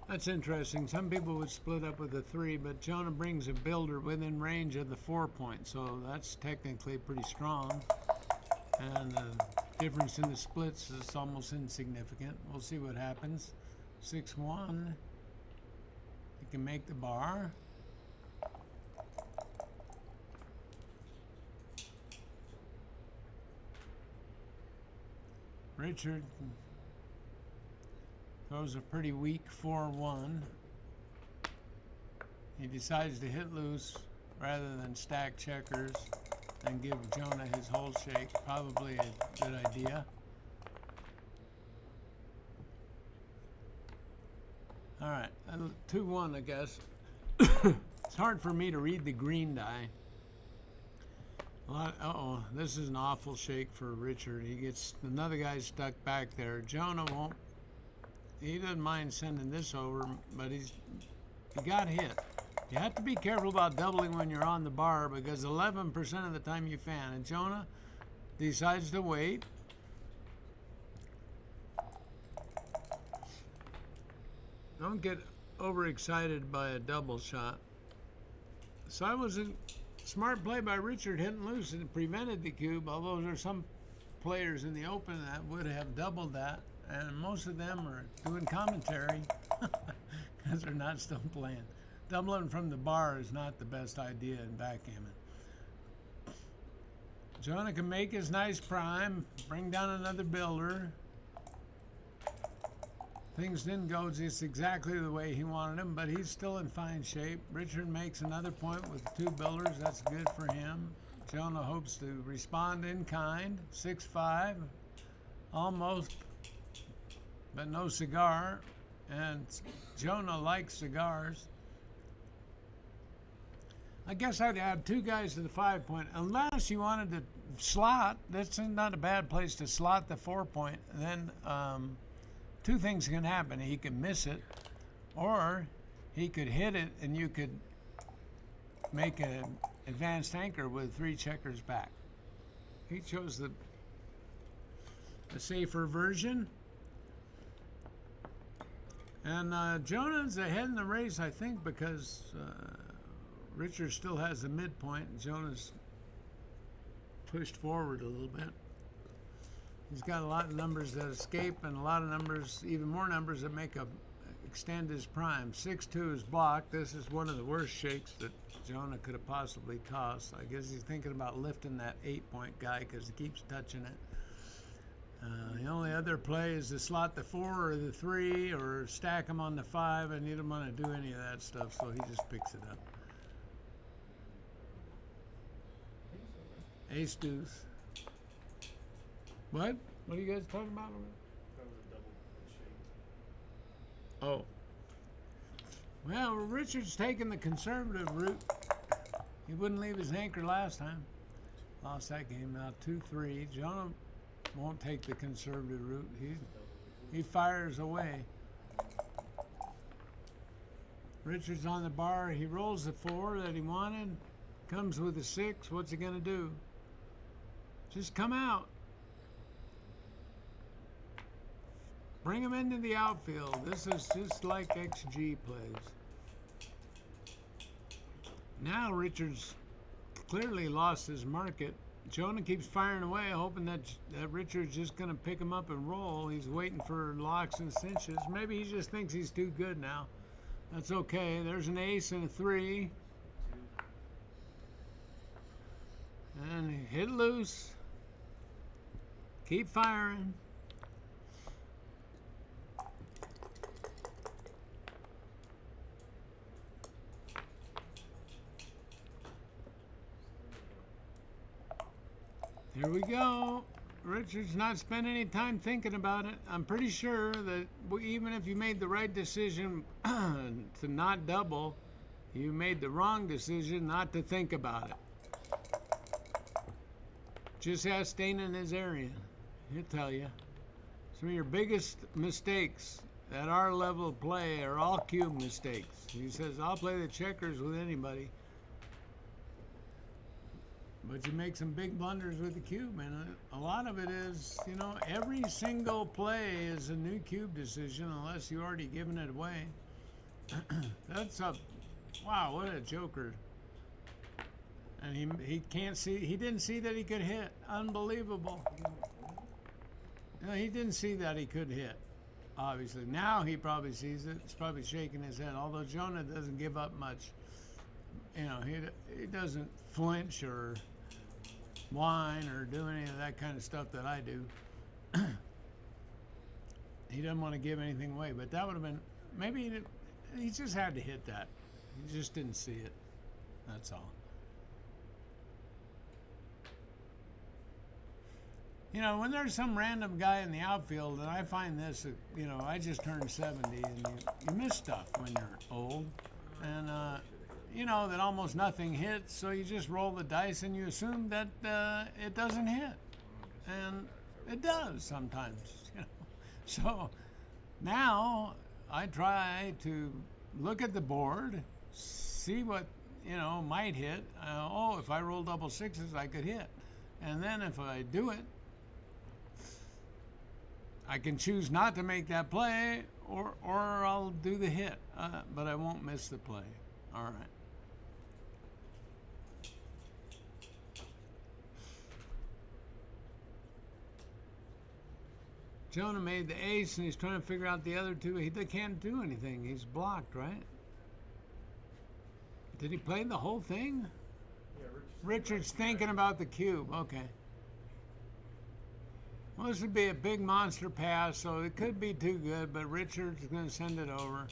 That's interesting. Some people would split up with a 3, but Jonah brings a builder within range of the 4 point, so that's technically pretty strong. And the difference in the splits is almost insignificant. We'll see what happens. 6-1. He can make the bar. Richard throws a pretty weak 4-1. He decides to hit loose rather than stack checkers and give Jonah his whole shake. Probably a good idea. All right, 2-1, I guess. It's hard for me to read the green die. Uh-oh, this is an awful shake for Richard. He gets another guy stuck back there. Jonah won't. He doesn't mind sending this over, but he got hit. You have to be careful about doubling when you're on the bar because 11% of the time you fan. And Jonah decides to wait. Don't get overexcited by a double shot. So I was a smart play by Richard hitting loose and prevented the cube, although there are some players in the open that would have doubled that. And most of them are doing commentary because they're not still playing. Doubling from the bar is not the best idea in backgammon. Jonah can make his nice prime, bring down another builder. Things didn't go just exactly the way he wanted them, but he's still in fine shape. Richard makes another point with 2 builders. That's good for him. Jonah hopes to respond in kind. 6-5, almost, but no cigar. And Jonah likes cigars. I guess I'd add 2 guys to the 5 point, unless you wanted to slot. That's not a bad place to slot the 4 point. Then 2 things can happen. He can miss it, or he could hit it and you could make an advanced anchor with 3 checkers back. He chose the safer version. And Jonah's ahead in the race, I think, because Richard still has the midpoint and Jonah's pushed forward a little bit. He's got a lot of numbers that escape and a lot of numbers, even more numbers that make extend his prime. 6-2 is blocked. This is one of the worst shakes that Jonah could have possibly tossed. I guess he's thinking about lifting that 8-point guy because he keeps touching it. The only other play is to slot the 4 or the 3 or stack him on the 5, and he doesn't want to do any of that stuff, so he just picks it up. Ace deuce. What? What are you guys talking about? That was a double shake. Oh. Well, Richard's taking the conservative route. He wouldn't leave his anchor last time. Lost that game now 2-3. Jonah won't take the conservative route. He fires away. Richard's on the bar. He rolls the 4 that he wanted. Comes with a 6. What's he gonna do? Just come out. Bring him into the outfield. This is just like XG plays. Now Richard's clearly lost his market. Jonah keeps firing away, hoping that Richard's just going to pick him up and roll. He's waiting for locks and cinches. Maybe he just thinks he's too good now. That's okay. There's an ace and a 3. And hit loose. Keep firing. Here we go. Richard's not spending any time thinking about it. I'm pretty sure that even if you made the right decision to not double, you made the wrong decision not to think about it. Just ask Dana in his area. He'll tell you. Some of your biggest mistakes at our level of play are all cube mistakes. He says, I'll play the checkers with anybody. But you make some big blunders with the cube, and a lot of it is, you know, every single play is a new cube decision unless you already given it away. That's a, wow, what a joker. And he can't see, he didn't see that he could hit. Unbelievable. No, he didn't see that he could hit, obviously. Now he probably sees it. He's probably shaking his head, although Jonah doesn't give up much. You know, he doesn't flinch or whine or do any of that kind of stuff that I do. He doesn't want to give anything away, but that would have been, maybe he just had to hit that. He just didn't see it. That's all. You know, when there's some random guy in the outfield, and I find this, you know, I just turned 70, and you miss stuff when you're old. And, you know, that almost nothing hits, so you just roll the dice and you assume that it doesn't hit. And it does sometimes, you know. So now I try to look at the board, see what, you know, might hit. Oh, if I roll double sixes, I could hit. And then if I do it, I can choose not to make that play, or I'll do the hit, but I won't miss the play. All right. Jonah made the ace, and he's trying to figure out the other two. They can't do anything. He's blocked, right? Did he play the whole thing? Yeah, Richard's thinking about the cube. Okay. Well, this would be a big monster pass, so it could be too good, but Richard's going to send it over.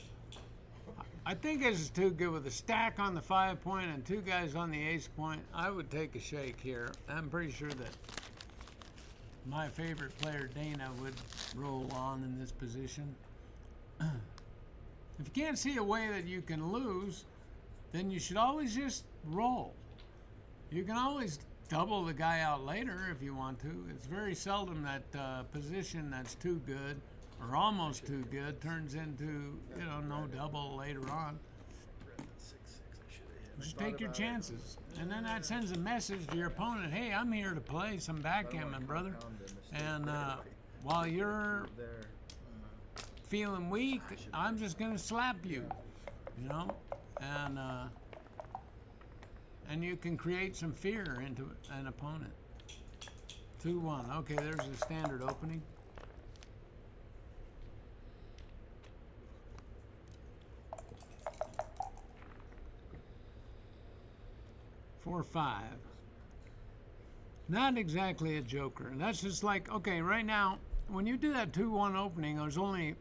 I think this is too good with a stack on the 5 point and two guys on the ace point. I would take a shake here. I'm pretty sure that my favorite player, Dana, would roll on in this position. If you can't see a way that you can lose, then you should always just roll. You can always double the guy out later if you want to. It's very seldom that position that's too good or almost too good turns into, you know, no double later on. Just take your chances. And then that sends a message to your opponent, hey, I'm here to play some backgammon, brother. And while you're feeling weak, I'm just going to slap you, you know? And you can create some fear into an opponent. 2-1. Okay, there's a standard opening. Four, 5. Not exactly a joker. And that's just like, okay, right now, when you do that 2-1 opening, there's only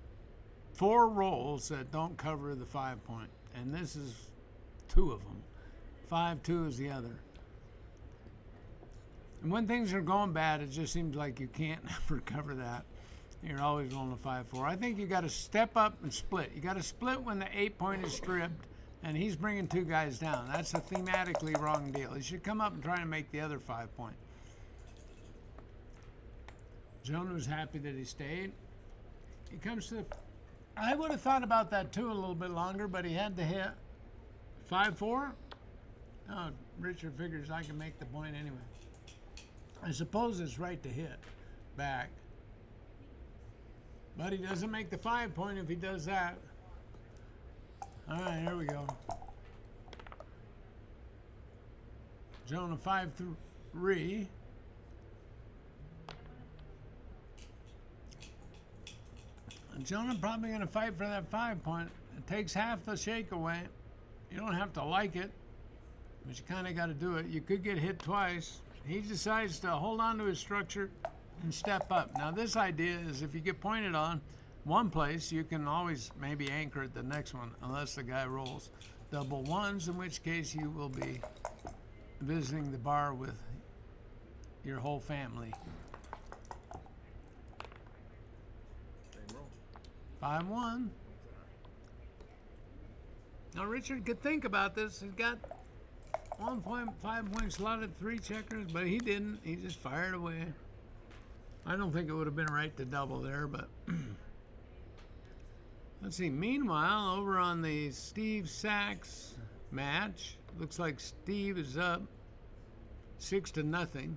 4 rolls that don't cover the 5 point. And this is 2 of them. 5-2 is the other. And when things are going bad, it just seems like you can't ever cover that. You're always rolling a 5-4. I think you got to step up and split. You got to split when the 8 point is stripped, and he's bringing 2 guys down. That's a thematically wrong deal. He should come up and try to make the other 5 point. Jonah was happy that he stayed. He comes to the... I would have thought about that too a little bit longer, but he had to hit 5-4. Oh, Richard figures I can make the point anyway. I suppose it's right to hit back. But he doesn't make the 5 point if he does that. All right, here we go. Jonah 5-3. And Jonah probably going to fight for that 5 point. It takes half the shake away. You don't have to like it, but you kind of got to do it. You could get hit twice. He decides to hold on to his structure and step up. Now, this idea is if you get pointed on one place, you can always maybe anchor at the next one, unless the guy rolls double ones, in which case you will be visiting the bar with your whole family. 5-1. Now, Richard could think about this. He's got 1.5 point slotted 3 checkers, but he didn't. He just fired away. I don't think it would have been right to double there, but let's see. Meanwhile, over on the Steve Sachs match, looks like Steve is up 6-0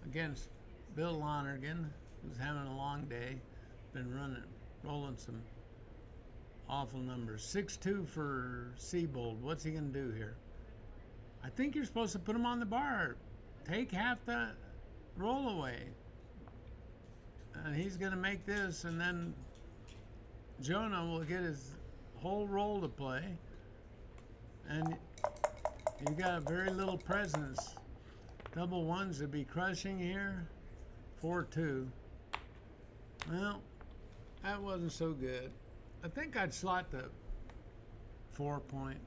against Bill Lonergan, who's having a long day. Been rolling some awful numbers. 6-2 for Siebold. What's he going to do here? I think you're supposed to put him on the bar. Take half the roll away. And he's going to make this, and then Jonah will get his whole roll to play. And you got very little presence. Double ones would be crushing here. 4-2. Well, that wasn't so good. I think I'd slot the 4-point.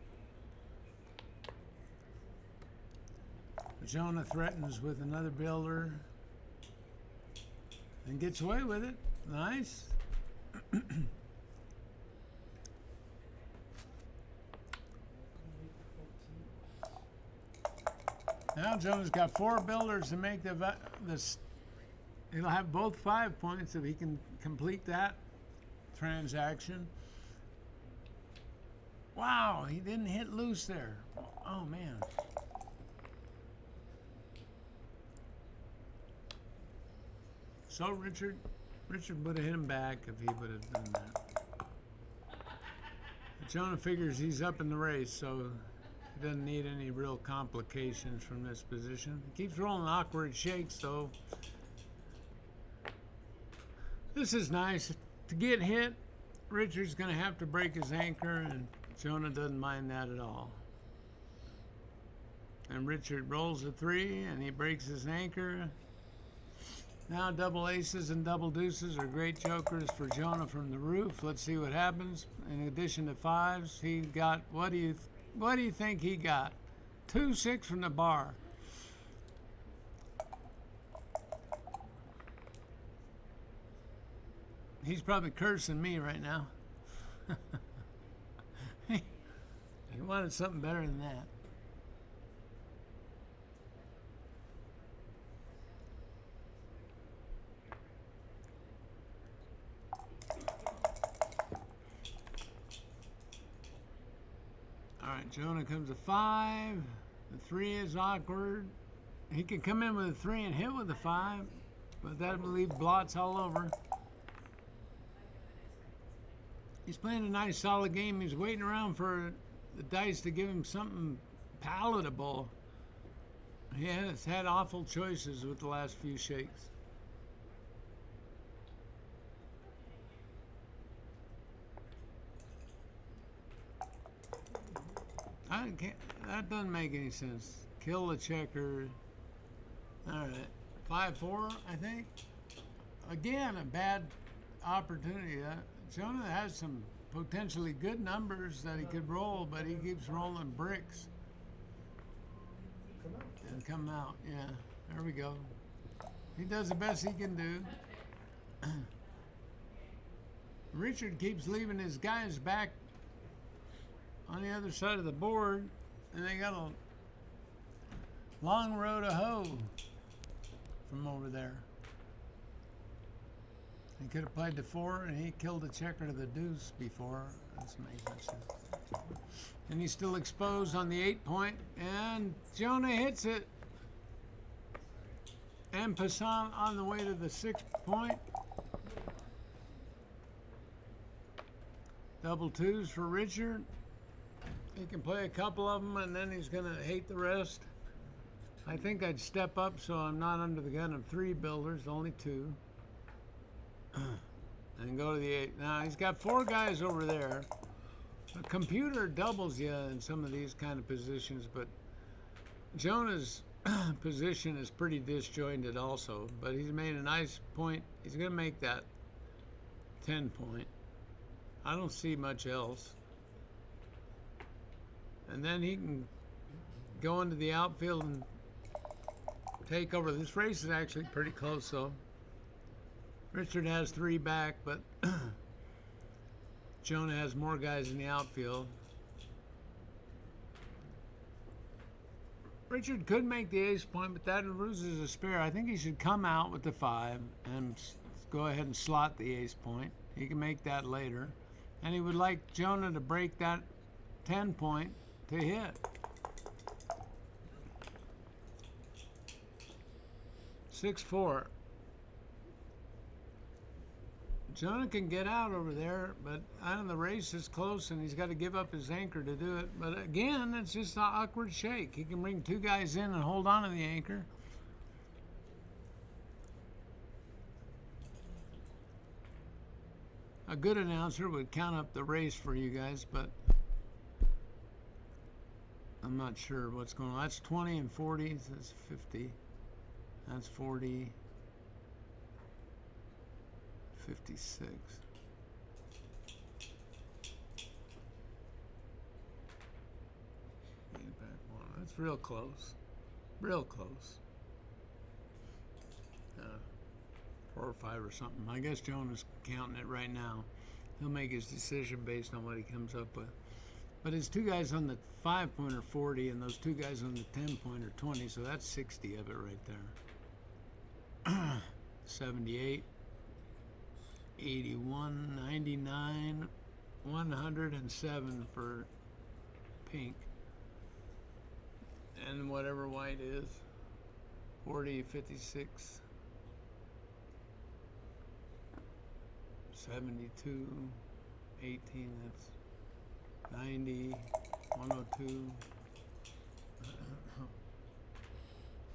Jonah threatens with another builder and gets away with it. Nice. Now Jonah's got 4 builders to make this. He'll have both 5 points if he can complete that transaction. Wow, he didn't hit loose there. Oh man. So Richard would have hit him back if he would have done that. But Jonah figures he's up in the race, so he doesn't need any real complications from this position. He keeps rolling awkward shakes, though. This is nice. To get hit, Richard's going to have to break his anchor, and Jonah doesn't mind that at all. And Richard rolls a 3, and he breaks his anchor. Now double aces and double deuces are great jokers for Jonah from the roof. Let's see what happens. In addition to 5s, he got, what do you think he got? 2-6 from the bar. He's probably cursing me right now. He wanted something better than that. All right, Jonah comes to 5. The 3 is awkward. He can come in with a 3 and hit with a 5, but that will leave blots all over. He's playing a nice solid game. He's waiting around for the dice to give him something palatable. He has had awful choices with the last few shakes. That doesn't make any sense. Kill the checker. All right, 5-4, I think. Again, a bad opportunity. Jonah has some potentially good numbers that he could roll, but he keeps rolling bricks. And come out, yeah. There we go. He does the best he can do. Richard keeps leaving his guys back on the other side of the board, and they got a long row to hoe from over there. He could have played the 4, and he killed the checker to the deuce before. That's making sense. And he's still exposed on the 8-point, and Jonah hits it. And Passan on the way to the 6-point. Double 2s for Richard. He can play a couple of them, and then he's going to hate the rest. I think I'd step up so I'm not under the gun of 3 builders, only 2. And go to the 8. Now, he's got 4 guys over there. A computer doubles you in some of these kind of positions, but Jonah's position is pretty disjointed also. But he's made a nice point. He's going to make that 10-point. I don't see much else. And then he can go into the outfield and take over. This race is actually pretty close, though. Richard has 3 back, but Jonah has more guys in the outfield. Richard could make the ace point, but that loses a spare. I think he should come out with the 5 and go ahead and slot the ace point. He can make that later. And he would like Jonah to break that 10-point to hit. 6-4. Jonah can get out over there, but I know the race is close and he's got to give up his anchor to do it. But again, it's just an awkward shake. He can bring two guys in and hold on to the anchor. A good announcer would count up the race for you guys, but I'm not sure what's going on. That's 20 and 40. That's 50. That's 40. 56. That's real close. Real close. 4 or 5 or something. I guess Jonah's counting it right now. He'll make his decision based on what he comes up with. But his two guys on the 5-pointer 40 and those two guys on the 10-pointer 20, so that's 60 of it right there. 78, 81, 99, 107 for pink. And whatever white is, 40, 56, 72, 18, that's 90, 102,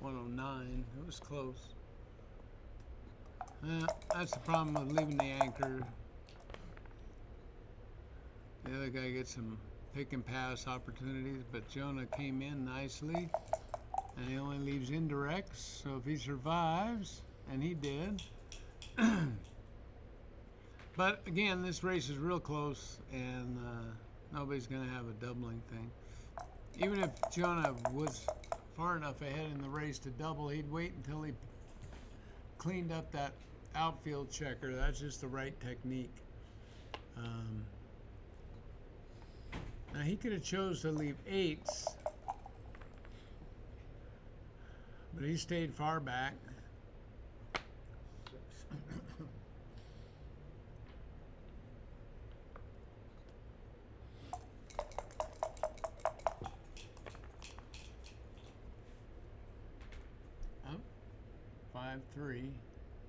109, it was close. That's the problem with leaving the anchor. The other guy gets some pick and pass opportunities, but Jonah came in nicely, and he only leaves indirects, so if he survives, and he did. But again, this race is real close, and nobody's going to have a doubling thing. Even if Jonah was far enough ahead in the race to double, he'd wait until he cleaned up that outfield checker. That's just the right technique. Now he could have chose to leave 8s, but he stayed far back. Oh, 5-3.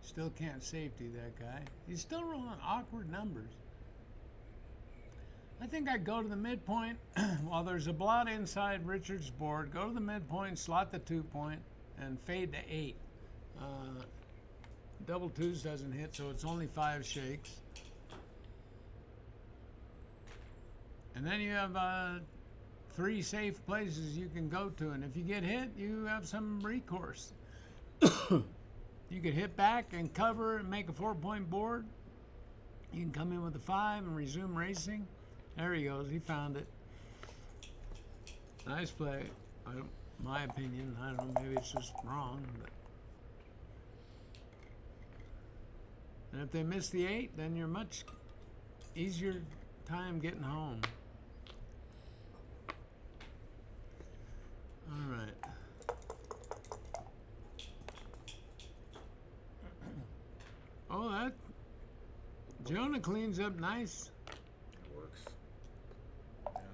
Still can't safety that guy. He's still rolling awkward numbers. I think I'd go to the midpoint while there's a blot inside Richard's board. Go to the midpoint, slot the 2-point, and fade to 8. Double 2s doesn't hit, so it's only 5 shakes. And then you have 3 safe places you can go to, and if you get hit, you have some recourse. You could hit back and cover and make a 4-point board. You can come in with a 5 and resume racing. There he goes. He found it. Nice play. My opinion. I don't know. Maybe it's just wrong. But. And if they miss the 8, then you're much easier time getting home. All right. Oh, that Jonah cleans up nice. It works.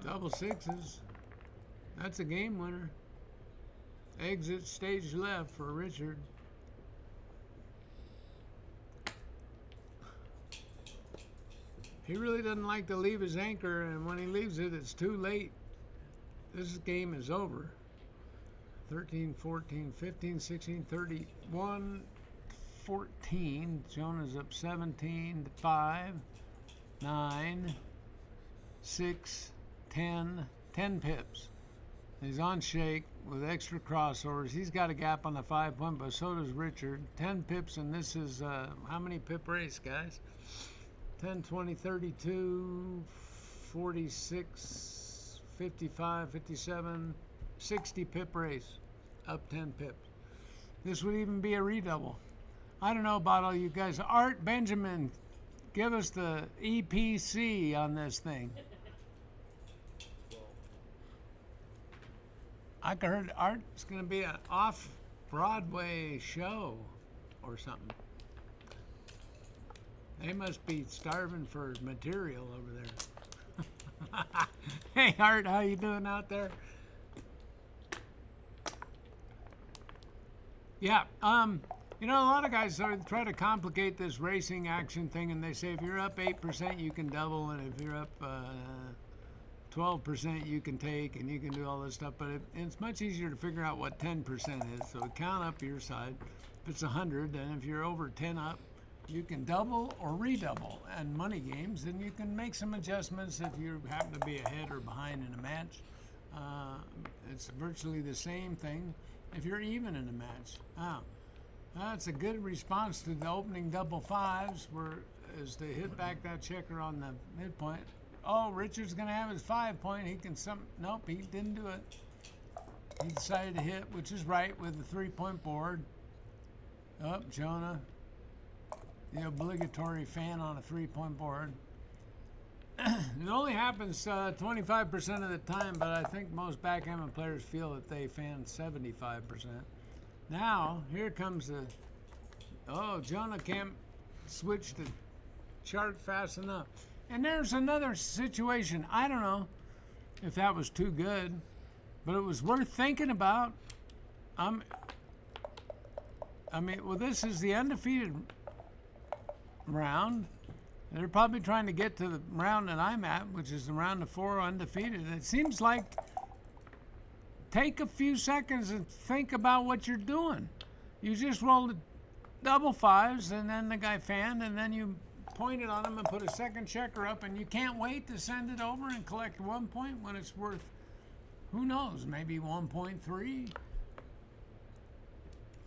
Double 6s. That's a game winner. Exit stage left for Richard. He really doesn't like to leave his anchor, and when he leaves it, it's too late. This game is over. 13, 14, 15, 16, 31, 14. Jonah's up 17, 5, 9, 6, 10, 10 pips. He's on shake with extra crossovers. He's got a gap on the 5-point, but so does Richard. 10 pips, and this is how many pip race, guys? 10, 20, 32, 46, 55, 57, 60 pip race. Up 10 pips. This would even be a redouble. I don't know about all you guys. Art Benjamin, give us the EPC on this thing. I heard Art's going to be an off-Broadway show or something. They must be starving for material over there. Hey, Art, how you doing out there? Yeah, You know, a lot of guys try to complicate this racing action thing, and they say if you're up 8%, you can double, and if you're up 12%, you can take, and you can do all this stuff. But it's much easier to figure out what 10% is. So count up your side. If it's 100, and if you're over 10 up, you can double or redouble. And money games, and you can make some adjustments if you happen to be ahead or behind in a match. It's virtually the same thing if you're even in a match. That's a good response to the opening double fives, where is to hit back that checker on the midpoint. Oh, Richard's going to have his 5 point. He can nope, he didn't do it. He decided to hit, which is right, with the 3-point board. Oh, Jonah, the obligatory fan on a 3-point board. It only happens 25% of the time, but I think most backgammon players feel that they fan 75%. Now, here comes Jonah can't switch the chart fast enough. And there's another situation. I don't know if that was too good, but it was worth thinking about. This is the undefeated round. They're probably trying to get to the round that I'm at, which is the round of 4 undefeated. It seems like take a few seconds and think about what you're doing. You just rolled double fives, and then the guy fanned, and then you pointed on him and put a second checker up, and you can't wait to send it over and collect 1 point when it's worth, who knows, maybe 1.3.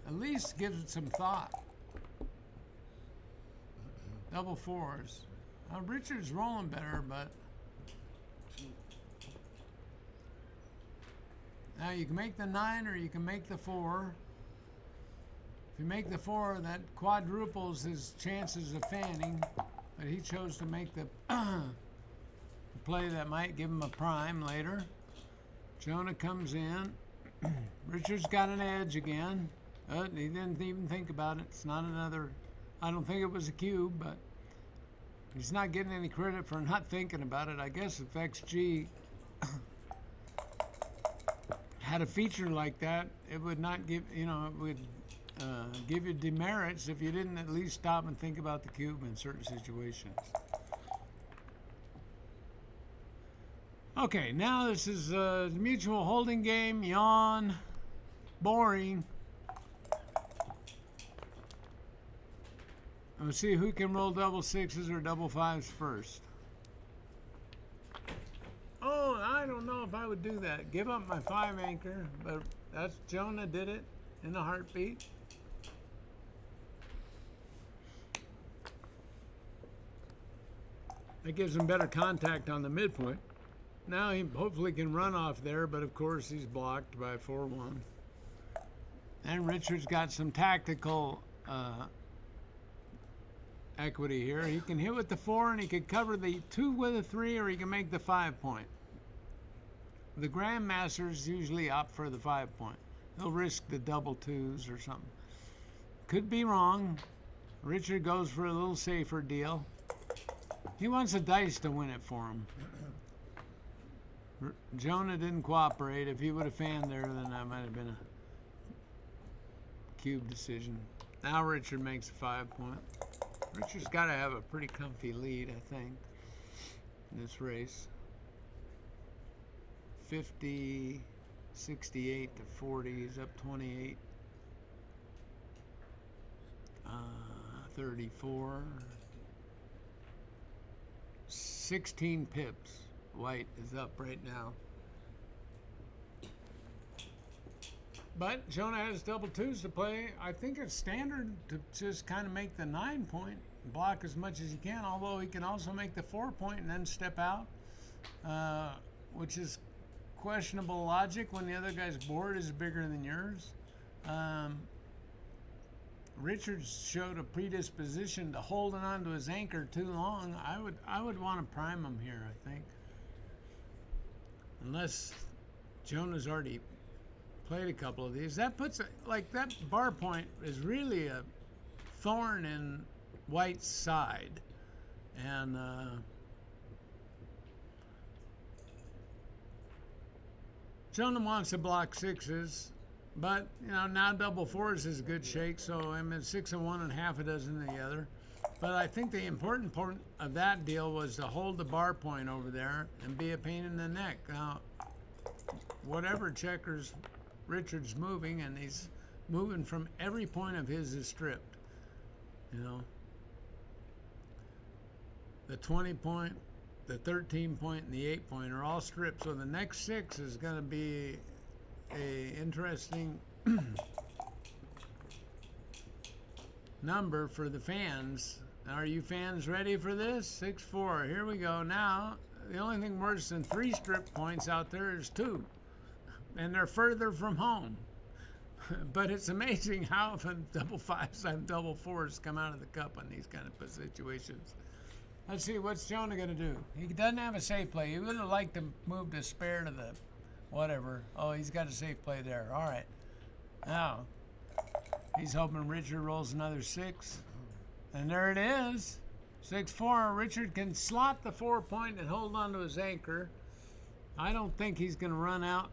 At least gives it some thought. Double fours. Richard's rolling better, but now you can make the 9 or you can make the 4. If you make the 4, that quadruples his chances of fanning, but he chose to make the play that might give him a prime later. Jonah comes in. Richard's got an edge again. He didn't even think about it. It's not another, I don't think it was a cube, but he's not getting any credit for not thinking about it. I guess if XG had a feature like that, it would not give, it would give you demerits if you didn't at least stop and think about the cube in certain situations. Okay, now this is a mutual holding game. Yawn. Boring. Let's see who can roll double sixes or double fives first. Oh, I don't know if I would do that. Give up my 5 anchor, but that's Jonah did it in a heartbeat. That gives him better contact on the midpoint. Now he hopefully can run off there, but of course he's blocked by 4-1. And Richard's got some tactical equity here. He can hit with the 4 and he can cover the 2 with a 3, or he can make the 5 point. The Grandmasters usually opt for the 5 point. They'll risk the double 2s or something. Could be wrong. Richard goes for a little safer deal. He wants the dice to win it for him. Jonah didn't cooperate. If he would have fanned there, then that might have been a cube decision. Now Richard makes a 5 point. Richard's got to have a pretty comfy lead, I think, in this race. 50, 68 to 40. He's up 28. 34. 16 pips. White is up right now. But Jonah has double 2s to play. I think it's standard to just kind of make the 9 point, block as much as you can, although he can also make the 4 point and then step out, which is questionable logic when the other guy's board is bigger than yours. Richard showed a predisposition to holding on to his anchor too long. I would want to prime him here, I think. Unless Jonah's already played a couple of these. That puts, that bar point is really a thorn in White's side. And Jonah wants to block 6s. But, you know, now double fours is a good shake, so I'm at 6 of one and half a dozen of the other. But I think the important part of that deal was to hold the bar point over there and be a pain in the neck. Now, whatever checkers Richard's moving, and he's moving from every point of his is stripped, you know. The 20 point, the 13 point, and the 8 point are all stripped. So the next 6 is going to be a interesting number for the fans. Are you fans ready for this? 6-4. Here we go. Now, the only thing worse than 3 strip points out there is 2. And they're further from home. But it's amazing how often double fives and double fours come out of the cup on these kind of situations. Let's see, what's Jonah going to do? He doesn't have a safe play. He would have liked to move the spare to the whatever. Oh, he's got a safe play there. All right. Now, he's hoping Richard rolls another 6. And there it is. 6-4. Richard can slot the 4 point and hold on to his anchor. I don't think he's going to run out.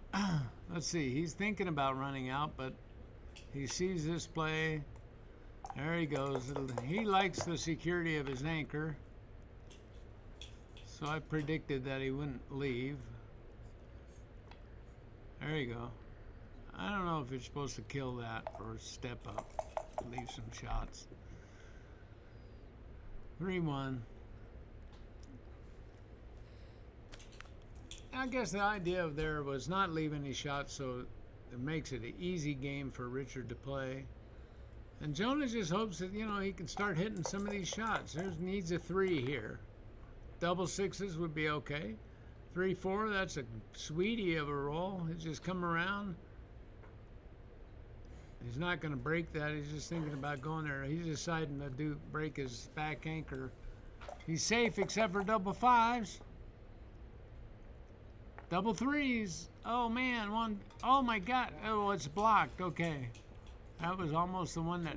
Let's see. He's thinking about running out, but he sees this play. There he goes. He likes the security of his anchor. So I predicted that he wouldn't leave. There you go. I don't know if you're supposed to kill that or step up, leave some shots. 3-1. I guess the idea of there was not leave any shots, so it makes it an easy game for Richard to play. And Jonah just hopes that, you know, he can start hitting some of these shots. Needs a 3 here. Double 6s would be okay. 3-4, that's a sweetie of a roll. He's just come around. He's not going to break that. He's just thinking about going there. He's deciding to break his back anchor. He's safe except for double 5s. Double 3s. Oh, man. One. Oh, my God. Oh, it's blocked. Okay. That was almost the one that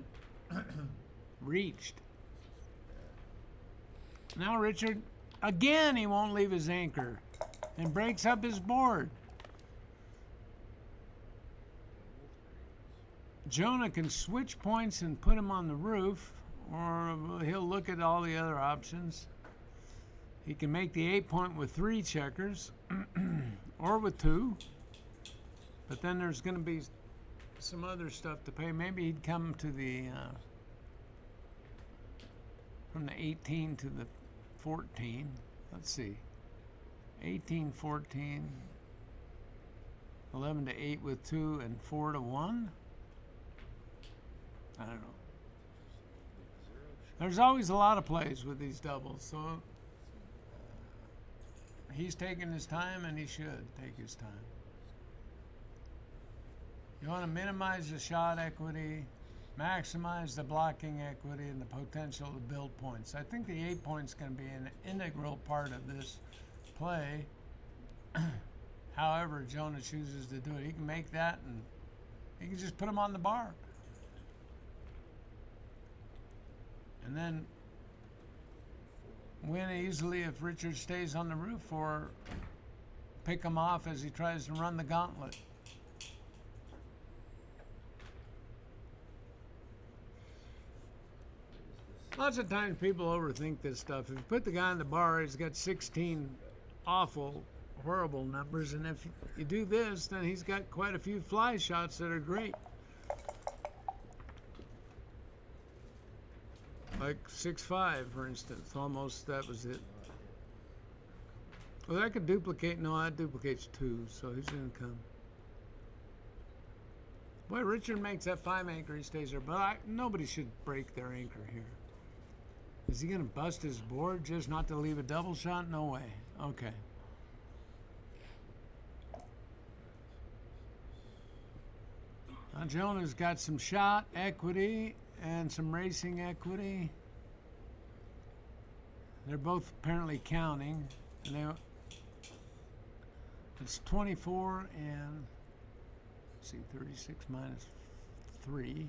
reached. Now, Richard, again, he won't leave his anchor and breaks up his board. Jonah can switch points and put him on the roof, or he'll look at all the other options. He can make the 8 point with 3 checkers, or with 2. But then there's going to be some other stuff to pay. Maybe he'd come to the from the 18 to the 14. Let's see. 18, 14, 11 to 8 with 2, and 4 to 1. I don't know. There's always a lot of plays with these doubles, so he's taking his time, and he should take his time. You want to minimize the shot equity, maximize the blocking equity, and the potential to build points. I think the 8 point's going to be an integral part of this play. However Jonah chooses to do it, he can make that, and he can just put him on the bar. And then win easily if Richard stays on the roof, or pick him off as he tries to run the gauntlet. Lots of times people overthink this stuff. If you put the guy on the bar, he's got 16 awful, horrible numbers, and if you do this, then he's got quite a few fly shots that are great. Like 6-5, for instance. Almost, that was it. Well, that could duplicate. No, that duplicates 2, so he's going to come. Boy, Richard makes that 5 anchor. He stays there. But nobody should break their anchor here. Is he going to bust his board just not to leave a double shot? No way. Okay. Now, Jonah's got some shot equity and some racing equity. They're both apparently counting. And it's 24 and, let's see, 36 minus 3.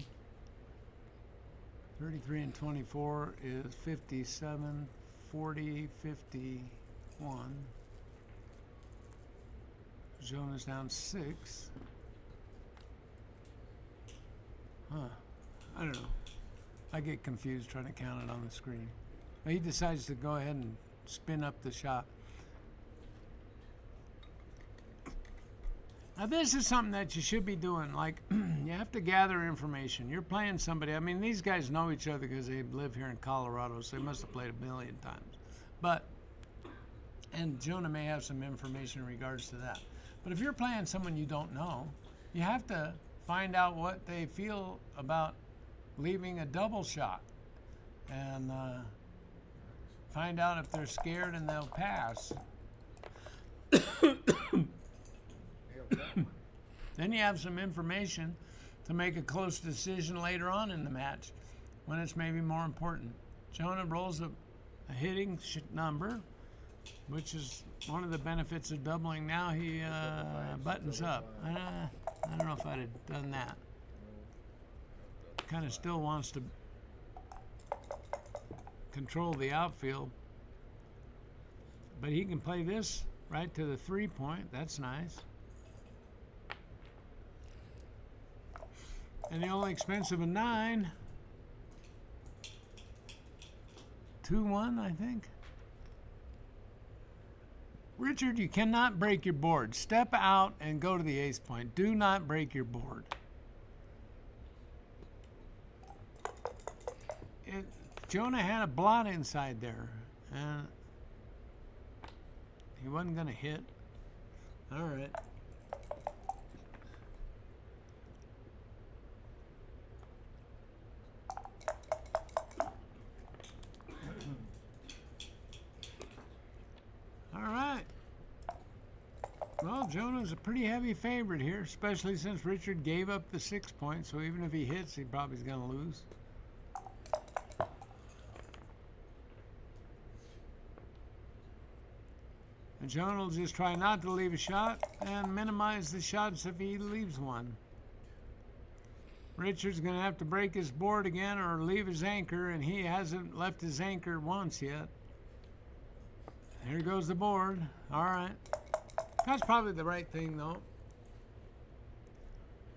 33 and 24 is 57, 40, 51. Jonah's down 6. I don't know. I get confused trying to count it on the screen. He decides to go ahead and spin up the shot. Now this is something that you should be doing. Like, you have to gather information. You're playing somebody. I mean, these guys know each other because they live here in Colorado, so they must have played a million times. And Jonah may have some information in regards to that. But if you're playing someone you don't know, you have to find out what they feel about leaving a double shot. And find out if they're scared and they'll pass. Then you have some information to make a close decision later on in the match when it's maybe more important. Jonah rolls a hitting number, which is one of the benefits of doubling. Now he buttons up. I don't know if I'd have done that. Kind of still wants to control the outfield. But he can play this right to the 3-point. That's nice. And the only expense of a 9. 2-1, I think. Richard, you cannot break your board. Step out and go to the ace point. Do not break your board. Jonah had a blot inside there, and he wasn't going to hit. All right. All right. Well, Jonah's a pretty heavy favorite here, especially since Richard gave up the 6 points, so even if he hits, he probably is going to lose. And Jonah will just try not to leave a shot and minimize the shots if he leaves one. Richard's going to have to break his board again or leave his anchor, and he hasn't left his anchor once yet. Here goes the board. All right. That's probably the right thing, though.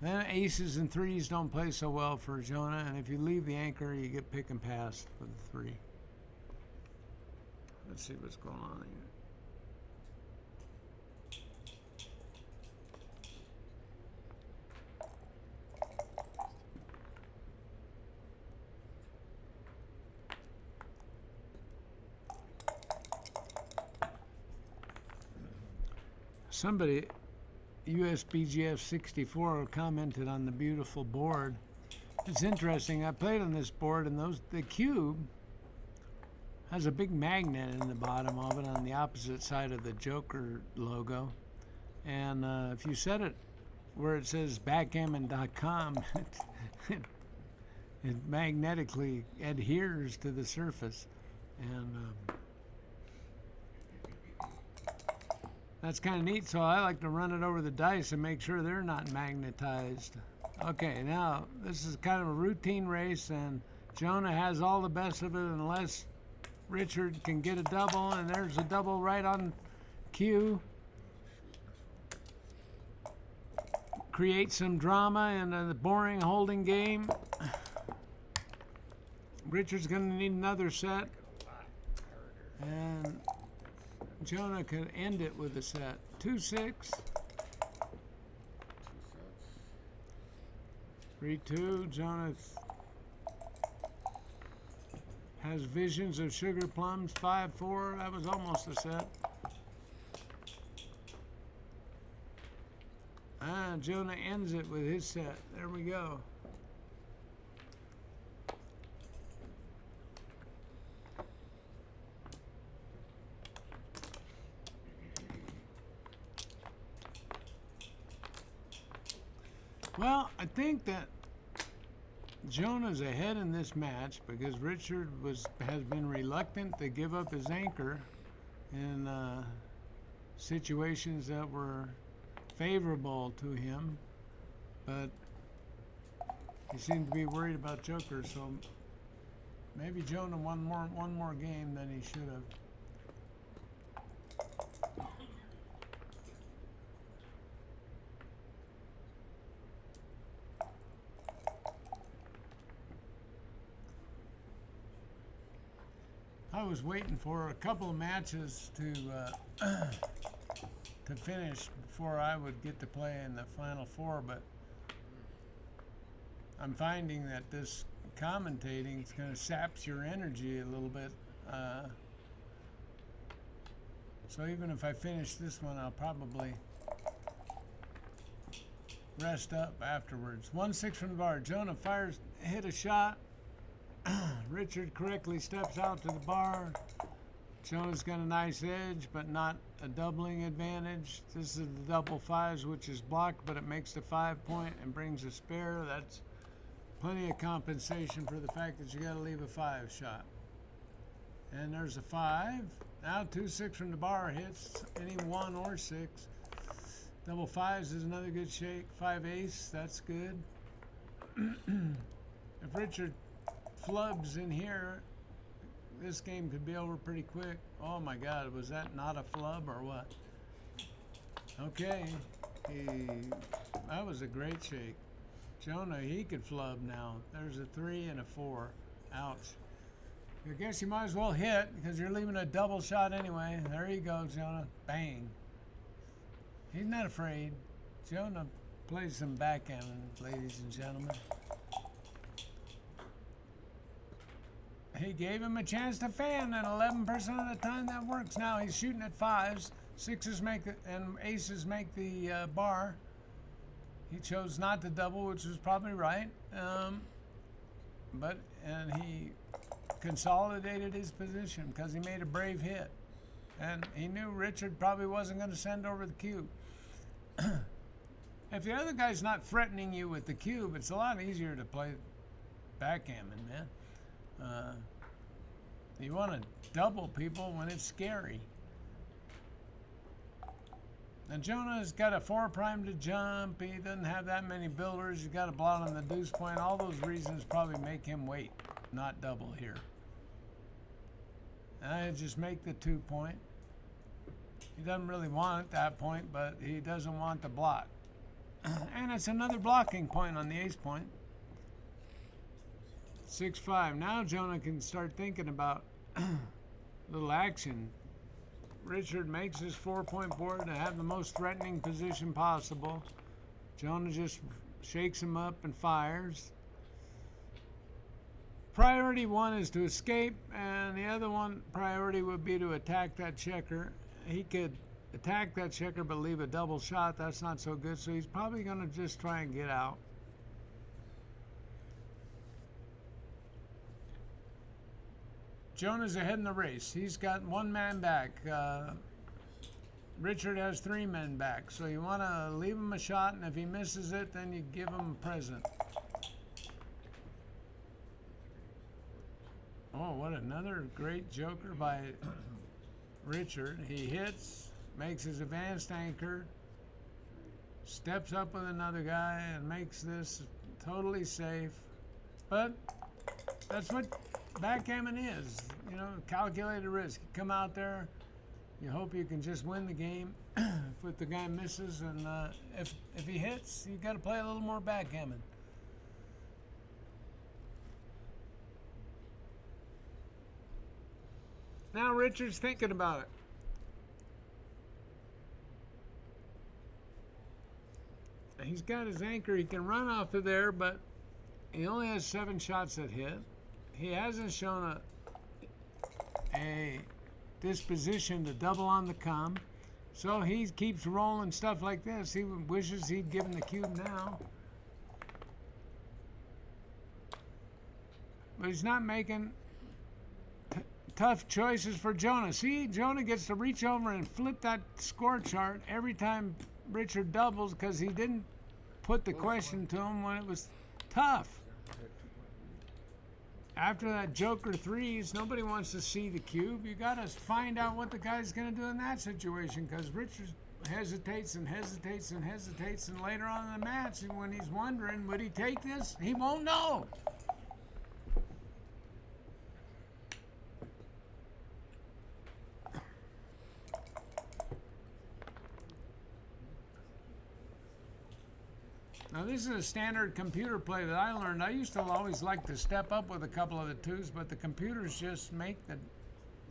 Then aces and 3s don't play so well for Jonah, and if you leave the anchor, you get pick and pass with the 3. Let's see what's going on here. Somebody, USBGF 64, commented on the beautiful board. It's interesting. I played on this board, and the cube has a big magnet in the bottom of it on the opposite side of the Joker logo. And if you set it where it says backgammon.com, it magnetically adheres to the surface. And that's kind of neat, so I like to run it over the dice and make sure they're not magnetized. Okay, now this is kind of a routine race, and Jonah has all the best of it unless Richard can get a double, and there's a double right on cue. Create some drama in the boring holding game. Richard's going to need another set, and Jonah could end it with a set. 2-6. 3-2. Jonah has visions of sugar plums. 5-4. That was almost a set. Jonah ends it with his set. There we go. Well, I think that Jonah's ahead in this match because Richard has been reluctant to give up his anchor in situations that were favorable to him, but he seemed to be worried about Joker, so maybe Jonah won one more game than he should have. I was waiting for a couple of matches to finish before I would get to play in the Final Four, but I'm finding that this commentating kind of saps your energy a little bit. So even if I finish this one, I'll probably rest up afterwards. 1-6 from the bar. Jonah hit a shot. Richard correctly steps out to the bar. Jonah's got a nice edge, but not a doubling advantage. This is the double fives, which is blocked, but it makes the 5 point and brings a spare. That's plenty of compensation for the fact that you got to leave a 5 shot. And there's a 5. Now 2-6 from the bar hits any 1 or 6. Double fives is another good shake. 5 ace, that's good. If Richard flubs in here, this game could be over pretty quick. Oh my God, was that not a flub or what? Okay, that was a great shake. Jonah, he could flub now. There's a 3 and a 4. Ouch. I guess you might as well hit because you're leaving a double shot anyway. There you go, Jonah. Bang. He's not afraid. Jonah plays some backgammon, ladies and gentlemen. He gave him a chance to fan, and 11% of the time that works. Now he's shooting at 5s. 6s make it, and aces make the bar. He chose not to double, which was probably right. And he consolidated his position because he made a brave hit. And he knew Richard probably wasn't going to send over the cube. If the other guy's not threatening you with the cube, it's a lot easier to play backgammon, man. You want to double people when it's scary. And Jonah's got a 4 prime to jump. He doesn't have that many builders. He's got a blot on the deuce point. All those reasons probably make him wait, not double here. I just make the 2 point. He doesn't really want that point, but he doesn't want the blot. And it's another blocking point on the ace point. 6-5. Now Jonah can start thinking about little action. Richard makes his 4 point board to have the most threatening position possible. Jonah just shakes him up and fires. Priority 1 is to escape, and the other one priority would be to attack that checker. He could attack that checker but leave a double shot. That's not so good, so he's probably going to just try and get out. Jonah's ahead in the race. He's got 1 man back. Richard has 3 men back. So you want to leave him a shot, and if he misses it, then you give him a present. Oh, what another great joker by Richard. He hits, makes his advanced anchor, steps up with another guy, and makes this totally safe. But that's what backgammon is, you know, calculated risk. You come out there, you hope you can just win the game. If the guy misses, and if he hits, you got to play a little more backgammon. Now Richard's thinking about it. He's got his anchor. He can run off of there, but he only has 7 shots that hit. He hasn't shown a disposition to double on the come. So he keeps rolling stuff like this. He wishes he'd given the cube now. But he's not making tough choices for Jonah. See, Jonah gets to reach over and flip that score chart every time Richard doubles because he didn't put the question to him when it was tough. After that joker 3s, nobody wants to see the cube. You got to find out what the guy's going to do in that situation because Richard hesitates and hesitates and hesitates, and later on in the match, when he's wondering, would he take this? He won't know. Now this is a standard computer play that I learned. I used to always like to step up with a couple of the 2s, but the computers just make the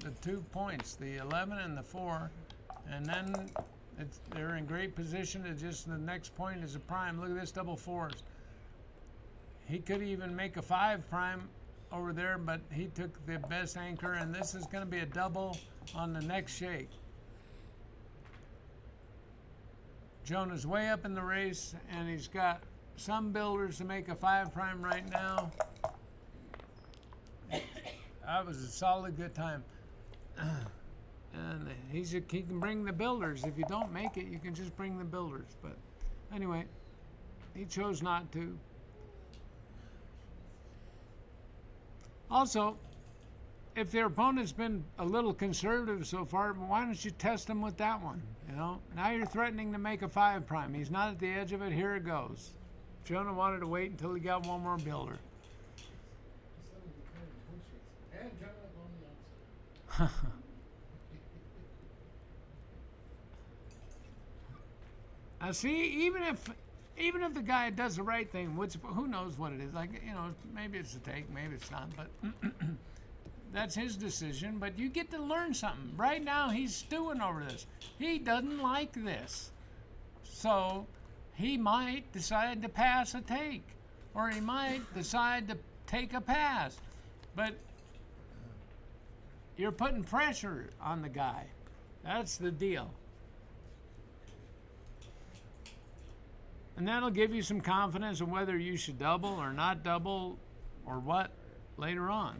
the 2 points, the 11 and the 4, and then they're in great position to just the next point is a prime. Look at this double 4s. He could even make a 5 prime over there, but he took the best anchor, and this is going to be a double on the next shake. Jonah's way up in the race, and he's got some builders to make a 5 prime right now. That was a solid good time. And he can bring the builders. If you don't make it, you can just bring the builders. But anyway, he chose not to. Also, if their opponent's been a little conservative so far, why don't you test him with that one? You know, now you're threatening to make a 5 prime. He's not at the edge of it. Here it goes. Jonah wanted to wait until he got one more builder. Now see, even if the guy does the right thing, which who knows what it is, like, you know, maybe it's a take, maybe it's not, but that's his decision. But you get to learn something. Right now he's stewing over this. He doesn't like this, so he might decide to pass a take, or he might decide to take a pass. But you're putting pressure on the guy. That's the deal. And that'll give you some confidence in whether you should double or not double or what later on.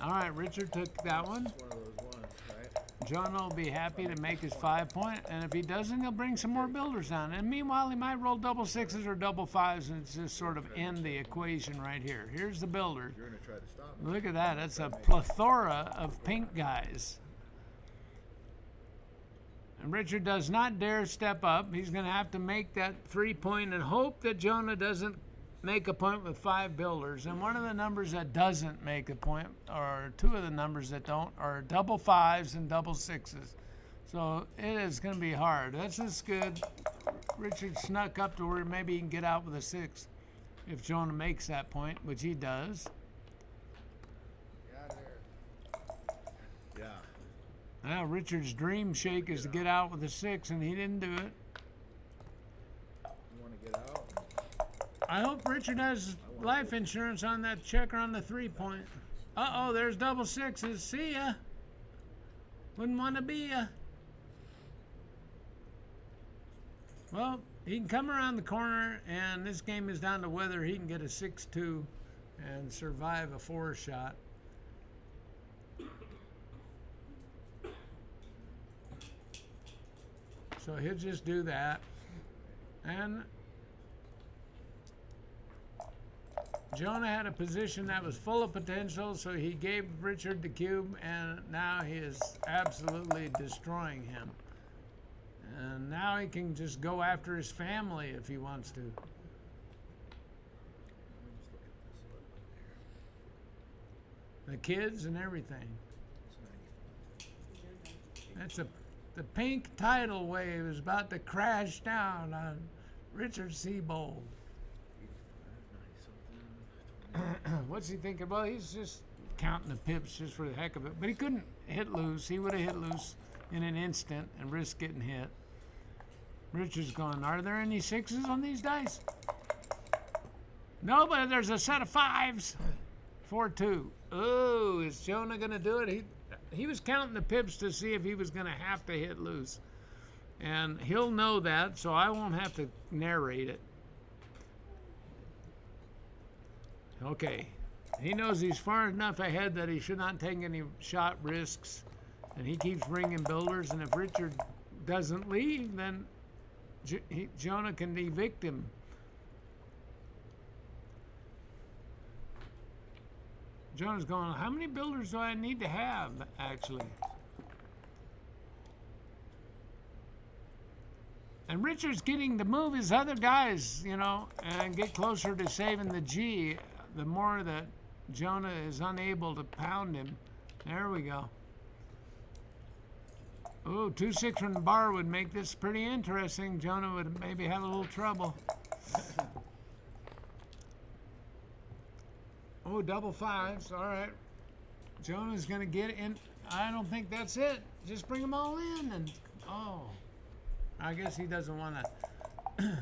All right, Richard took that one. It's one of those ones, right? John will be happy to make his 5 point, and if he doesn't, he'll bring some more builders down. And meanwhile, he might roll double 6s or double 5s and just sort of end the equation right here. Here's the builder. You're going to try to stop him. Look at that. That's a plethora of pink guys. And Richard does not dare step up. He's going to have to make that 3 point and hope that Jonah doesn't make a point with 5 builders. And one of the numbers that doesn't make a point, or 2 of the numbers that don't, are double 5s and double 6s. So it is going to be hard. That's just good. Richard snuck up to where maybe he can get out with a 6 if Jonah makes that point, which he does. Get out of there. Yeah. Now, Richard's dream shake is to get out with a 6, and he didn't do it. You want to get out? I hope Richard has life insurance on that checker on the 3 point. Uh-oh, there's double 6s. See ya. Wouldn't want to be ya. Well, he can come around the corner, and this game is down to whether he can get a 6-2 and survive a 4 shot. So he'll just do that. And Jonah had a position that was full of potential, so he gave Richard the cube, and now he is absolutely destroying him. And now he can just go after his family if he wants to. Let me just look at this a little bit here. The kids and everything. It's 95. That's the pink tidal wave is about to crash down on Richard Seabold. 85, 90 something. What's he thinking? Well, he's just counting the pips just for the heck of it. But he couldn't hit loose. He would have hit loose in an instant and risked getting hit. Richard's going, are there any 6s on these dice? No, but there's a set of 5s. 4-2. Oh, is Jonah going to do it? He was counting the pips to see if he was going to have to hit loose. And he'll know that, so I won't have to narrate it. Okay. He knows he's far enough ahead that he should not take any shot risks. And he keeps bringing builders, and if Richard doesn't leave, then Jonah can evict him. Jonah's going, how many builders do I need to have, actually? And Richard's getting to move his other guys, you know, and get closer to saving the G. The more that Jonah is unable to pound him. There we go. Ooh, 2-6 from the bar would make this pretty interesting. Jonah would maybe have a little trouble. Oh, double 5s. All right. Jonah's going to get in. I don't think that's it. Just bring them all in and I guess he doesn't want to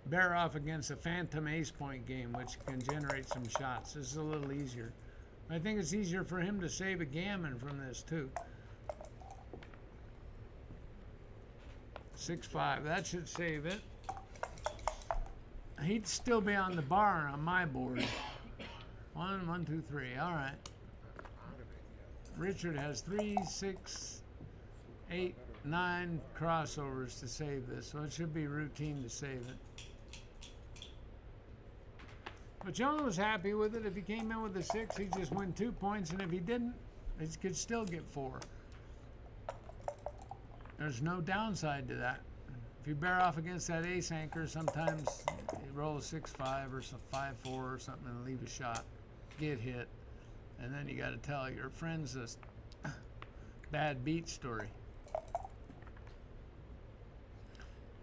bear off against a phantom ace point game, which can generate some shots. This is a little easier. I think it's easier for him to save a gammon from this too. 6-5. That should save it. He'd still be on the bar on my board. 1, 1, 2, 3. All right. Richard has 3, 6, 8, 9 crossovers to save this, so it should be routine to save it. But Jonah was happy with it. If he came in with a 6, he'd just win 2 points, and if he didn't, he could still get 4. There's no downside to that. If you bear off against that ace anchor, sometimes you roll a 6-5 or some 5-4 or something and leave a shot, get hit, and then you got to tell your friends this bad beat story.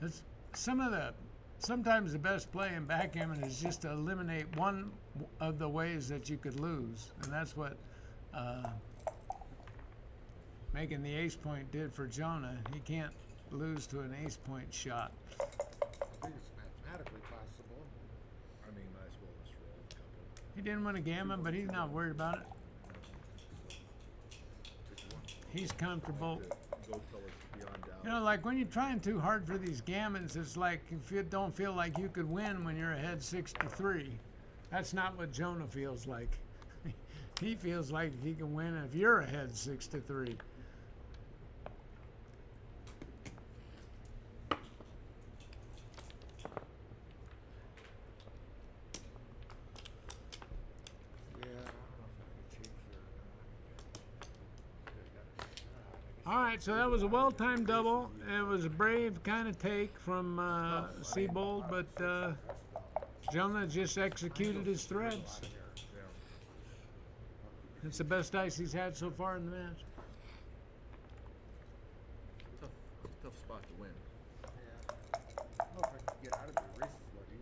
It's sometimes the best play in backgammon is just to eliminate one of the ways that you could lose, and that's what making the ace point did for Jonah. He can't lose to an ace point shot. I think it's mathematically possible. I mean, might as well just roll a couple. He didn't win a gammon, but he's not worried about it. He's comfortable. Go till it's beyond doubt. You know, like when you're trying too hard for these gammons, it's like if you don't feel like you could win when you're ahead 6-3. That's not what Jonah feels like. He feels like he can win if you're ahead 6-3. All right, so that was a well-timed double. It was a brave kind of take from Seabold, but Jonah just executed his threads. It's the best dice he's had so far in the match. Tough spot to win. Yeah. I don't know if I can get out of the races, lucky.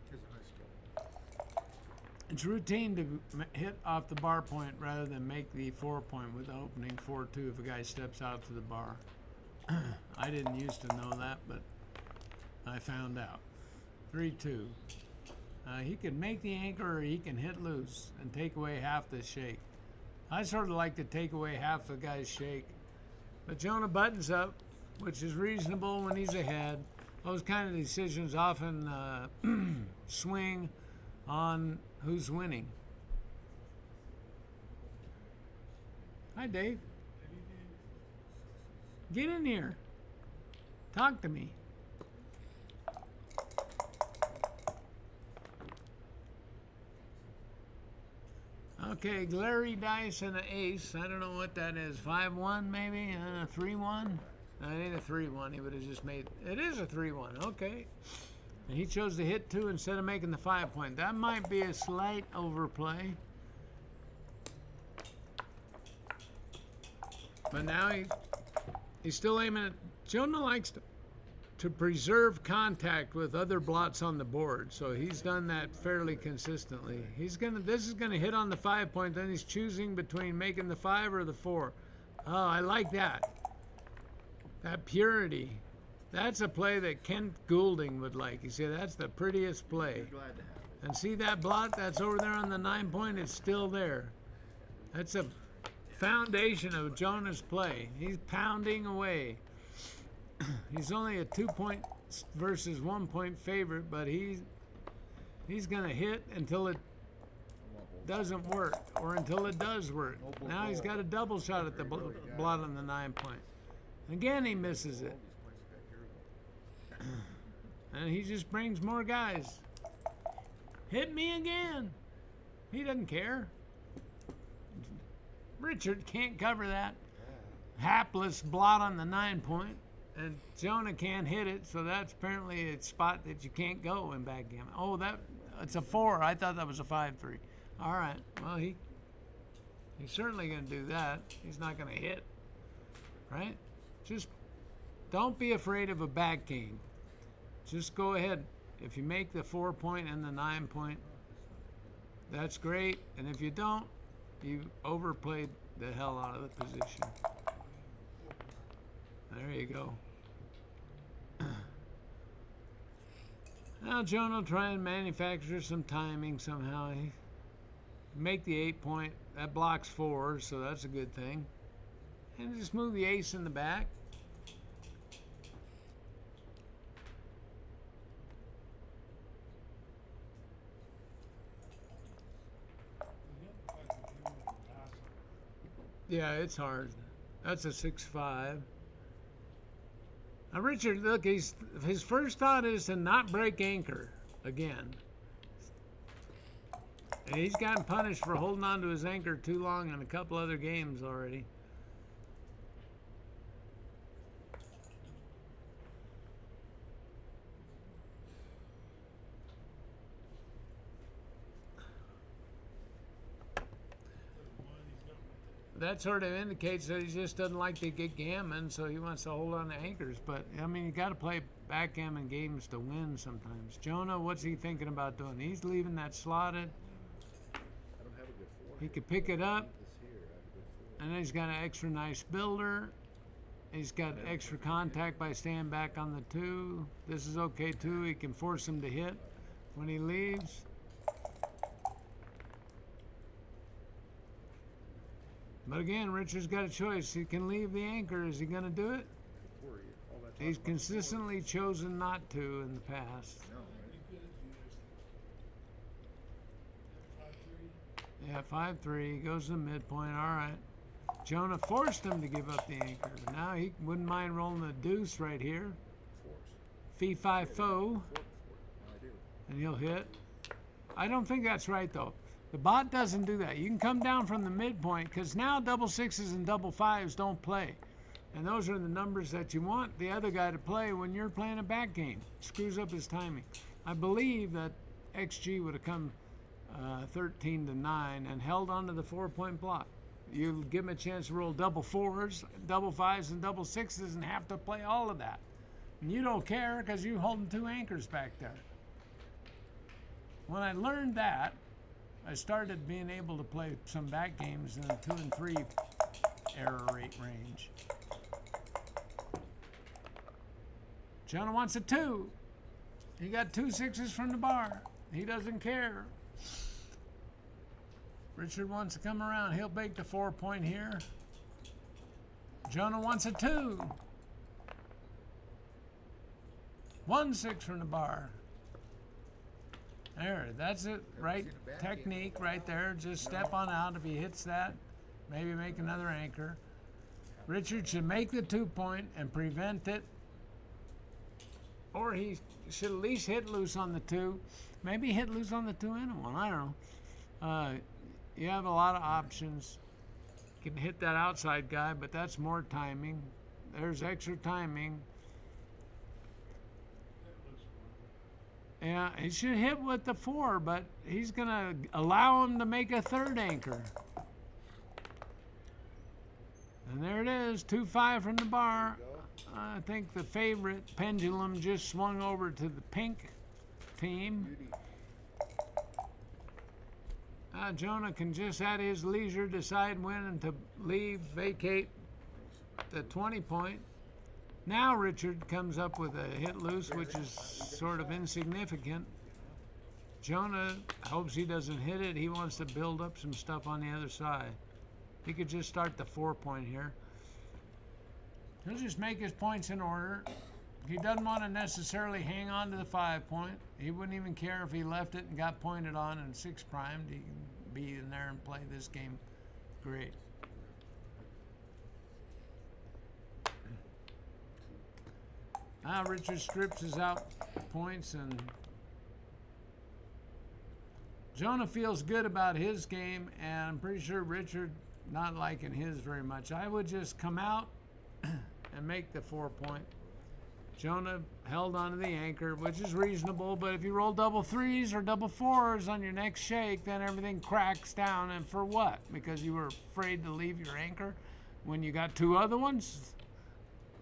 Here's a nice skill. It's routine to hit off the bar point rather than make the 4 point with the opening 4-2 if a guy steps out to the bar. I didn't used to know that, but I found out. 3-2. He can make the anchor or he can hit loose and take away half the shake. I sort of like to take away half the guy's shake. But Jonah buttons up, which is reasonable when he's ahead. Those kind of decisions often swing on who's winning. Hi, Dave. Get in here. Talk to me. Okay, glary dice and an ace. I don't know what that is. 5-1 maybe? 3-1? No, it ain't a 3-1. He would have just made... It is a 3-1. Okay. And he chose to hit 2 instead of making the 5 point. That might be a slight overplay. But now he's still aiming at... Jonah likes to preserve contact with other blots on the board, so he's done that fairly consistently. This is gonna hit on the 5 point, then he's choosing between making the 5 or the 4. Oh, I like that. That purity. That's a play that Kent Goulding would like. You see, that's the prettiest play. Glad to have it. And see that blot that's over there on the 9 point? It's still there. That's a foundation of Jonah's play. He's pounding away. He's only a 2 point versus 1 point favorite, but he's gonna hit until it doesn't work or until it does work. Now he's got a double shot at the blot on the 9 point. Again, he misses it. And he just brings more guys. Hit me again. He doesn't care. Richard can't cover that hapless blot on the 9 point. And Jonah can't hit it, so that's apparently a spot that you can't go in backgammon. Oh, it's a 4. I thought that was a 5-3. All right. Well, he's certainly going to do that. He's not going to hit, right? Just don't be afraid of a back game. Just go ahead. If you make the 4 point and the 9 point, that's great. And if you don't, you overplayed the hell out of the position. There you go. Now Jonah will try and manufacture some timing somehow. He make the 8 point. That blocks 4, so that's a good thing. And just move the ace in the back. Yeah, it's hard. That's a 6-5. Now, Richard, look, his first thought is to not break anchor again. And he's gotten punished for holding on to his anchor too long in a couple other games already. That sort of indicates that he just doesn't like to get gammon, so he wants to hold on to anchors. But, I mean, you got to play backgammon games to win sometimes. Jonah, what's he thinking about doing? He's leaving that slotted. I don't have a good 4. He could pick it up, This here, I have a good 4. and then he's got an extra nice builder. He's got extra contact by staying back on the 2. This is okay, too. He can force him to hit when he leaves. But again, Richard's got a choice. He can leave the anchor. Is he going to do it? He's consistently chosen not to in the past. No, right? Yeah, 5-3. Goes to the midpoint. All right. Jonah forced him to give up the anchor. Now he wouldn't mind rolling the deuce right here. Fee 5 foe. I do. And he'll hit. I don't think that's right, though. The bot doesn't do that. You can come down from the midpoint because now double 6s and double 5s don't play. And those are the numbers that you want the other guy to play when you're playing a back game. Screws up his timing. I believe that XG would have come 13-9 and held onto the 4-point block. You give him a chance to roll double 4s, double 5s, and double 6s and have to play all of that. And you don't care because you're holding 2 anchors back there. When I learned that, I started being able to play some back games in the 2 and 3 error rate range. Jonah wants a 2. He got 2 6s from the bar. He doesn't care. Richard wants to come around. He'll bake the 4-point here. Jonah wants a 2. 1 6 from the bar. There, that's it. Right technique right there. Just step on out. If he hits that, maybe make another anchor. Richard should make the 2-point and prevent it. Or he should at least hit loose on the 2. Maybe hit loose on the 2 and a 1. I don't know. You have a lot of options. You can hit that outside guy, but that's more timing. There's extra timing. Yeah, he should hit with the 4, but he's going to allow him to make a 3rd anchor. And there it is, 2-5 from the bar. I think the favorite pendulum just swung over to the pink team. Jonah can just at his leisure decide when to leave, vacate the 20-point. Now Richard comes up with a hit loose, which is sort of insignificant. Jonah hopes he doesn't hit it. He wants to build up some stuff on the other side. He could just start the 4-point here. He'll just make his points in order. He doesn't want to necessarily hang on to the 5-point. He wouldn't even care if he left it and got pointed on and 6 primed. He can be in there and play this game great. Now Richard strips his out points, and Jonah feels good about his game, and I'm pretty sure Richard not liking his very much. I would just come out and make the 4-point. Jonah held onto the anchor, which is reasonable, but if you roll double 3s or double 4s on your next shake, then everything cracks down. And for what? Because you were afraid to leave your anchor when you got 2 other ones?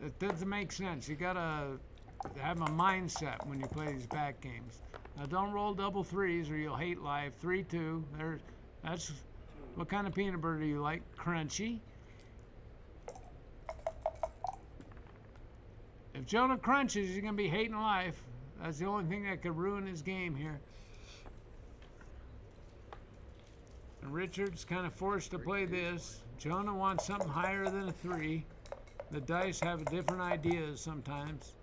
It doesn't make sense. You gotta have a mindset when you play these back games. Now don't roll double threes or you'll hate life. 3-2. That's what kind of peanut butter do you like? Crunchy. If Jonah crunches, he's gonna be hating life. That's the only thing that could ruin his game here. And Richard's kind of forced to play this. Jonah wants something higher than a 3. The dice have different ideas sometimes.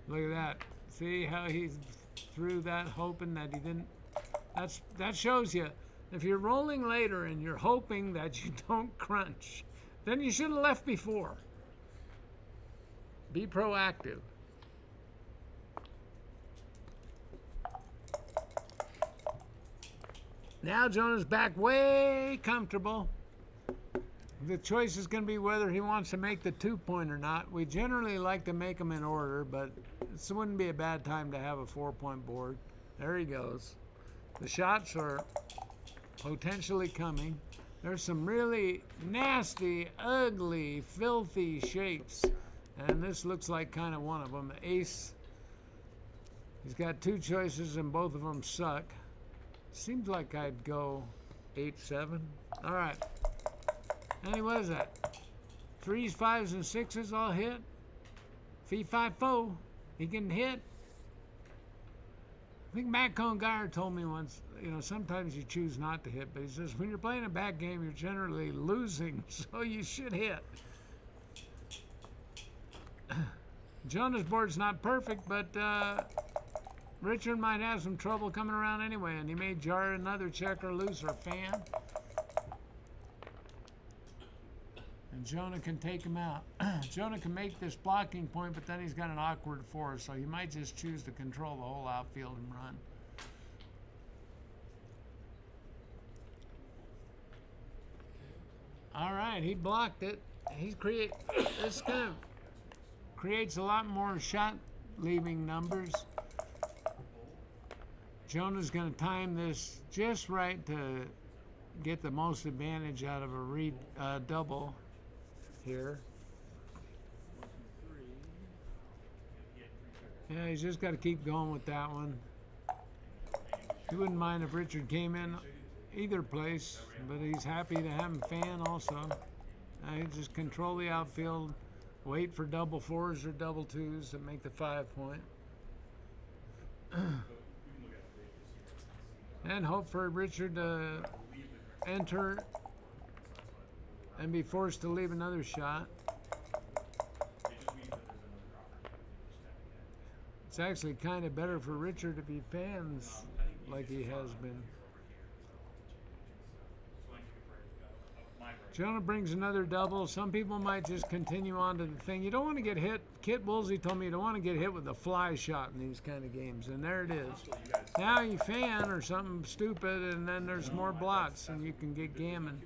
Look at that. See how he threw that, hoping that he didn't. That shows you. If you're rolling later and you're hoping that you don't crunch, then you should have left before. Be proactive. Now Jonah's back way comfortable. The choice is going to be whether he wants to make the 2-point or not. We generally like to make them in order, but this wouldn't be a bad time to have a 4-point board. There he goes. The shots are potentially coming. There's some really nasty, ugly, filthy shapes, and this looks like kind of one of them. The ace, he's got 2 choices and both of them suck. Seems like I'd go 8-7. All right. And what is that? 3s, 5s, and 6s all hit. Fee, 5, 4. He can hit. I think Matt Cohn-Geyer told me once, sometimes you choose not to hit, but he says when you're playing a back game, you're generally losing, so you should hit. Jonah's board's not perfect, but Richard might have some trouble coming around anyway, and he may jar another checker loose or fan. And Jonah can take him out. Jonah can make this blocking point, but then he's got an awkward 4, so he might just choose to control the whole outfield and run. All right, he blocked it. This kind of creates a lot more shot leaving numbers. Jonah's going to time this just right to get the most advantage out of a double here. Yeah, he's just got to keep going with that one. He wouldn't mind if Richard came in either place, but he's happy to have him fan also. He just control the outfield, wait for double 4s or double 2s to make the 5-point. And hope for Richard to enter and be forced to leave another shot. It's actually kind of better for Richard if he fans like he has been. Jonah brings another double. Some people might just continue on to the thing. You don't want to get hit. Kit Woolsey told me you don't want to get hit with a fly shot in these kind of games. And there it is. Now you fan or something stupid, and then there's more blots, and you can get gammon.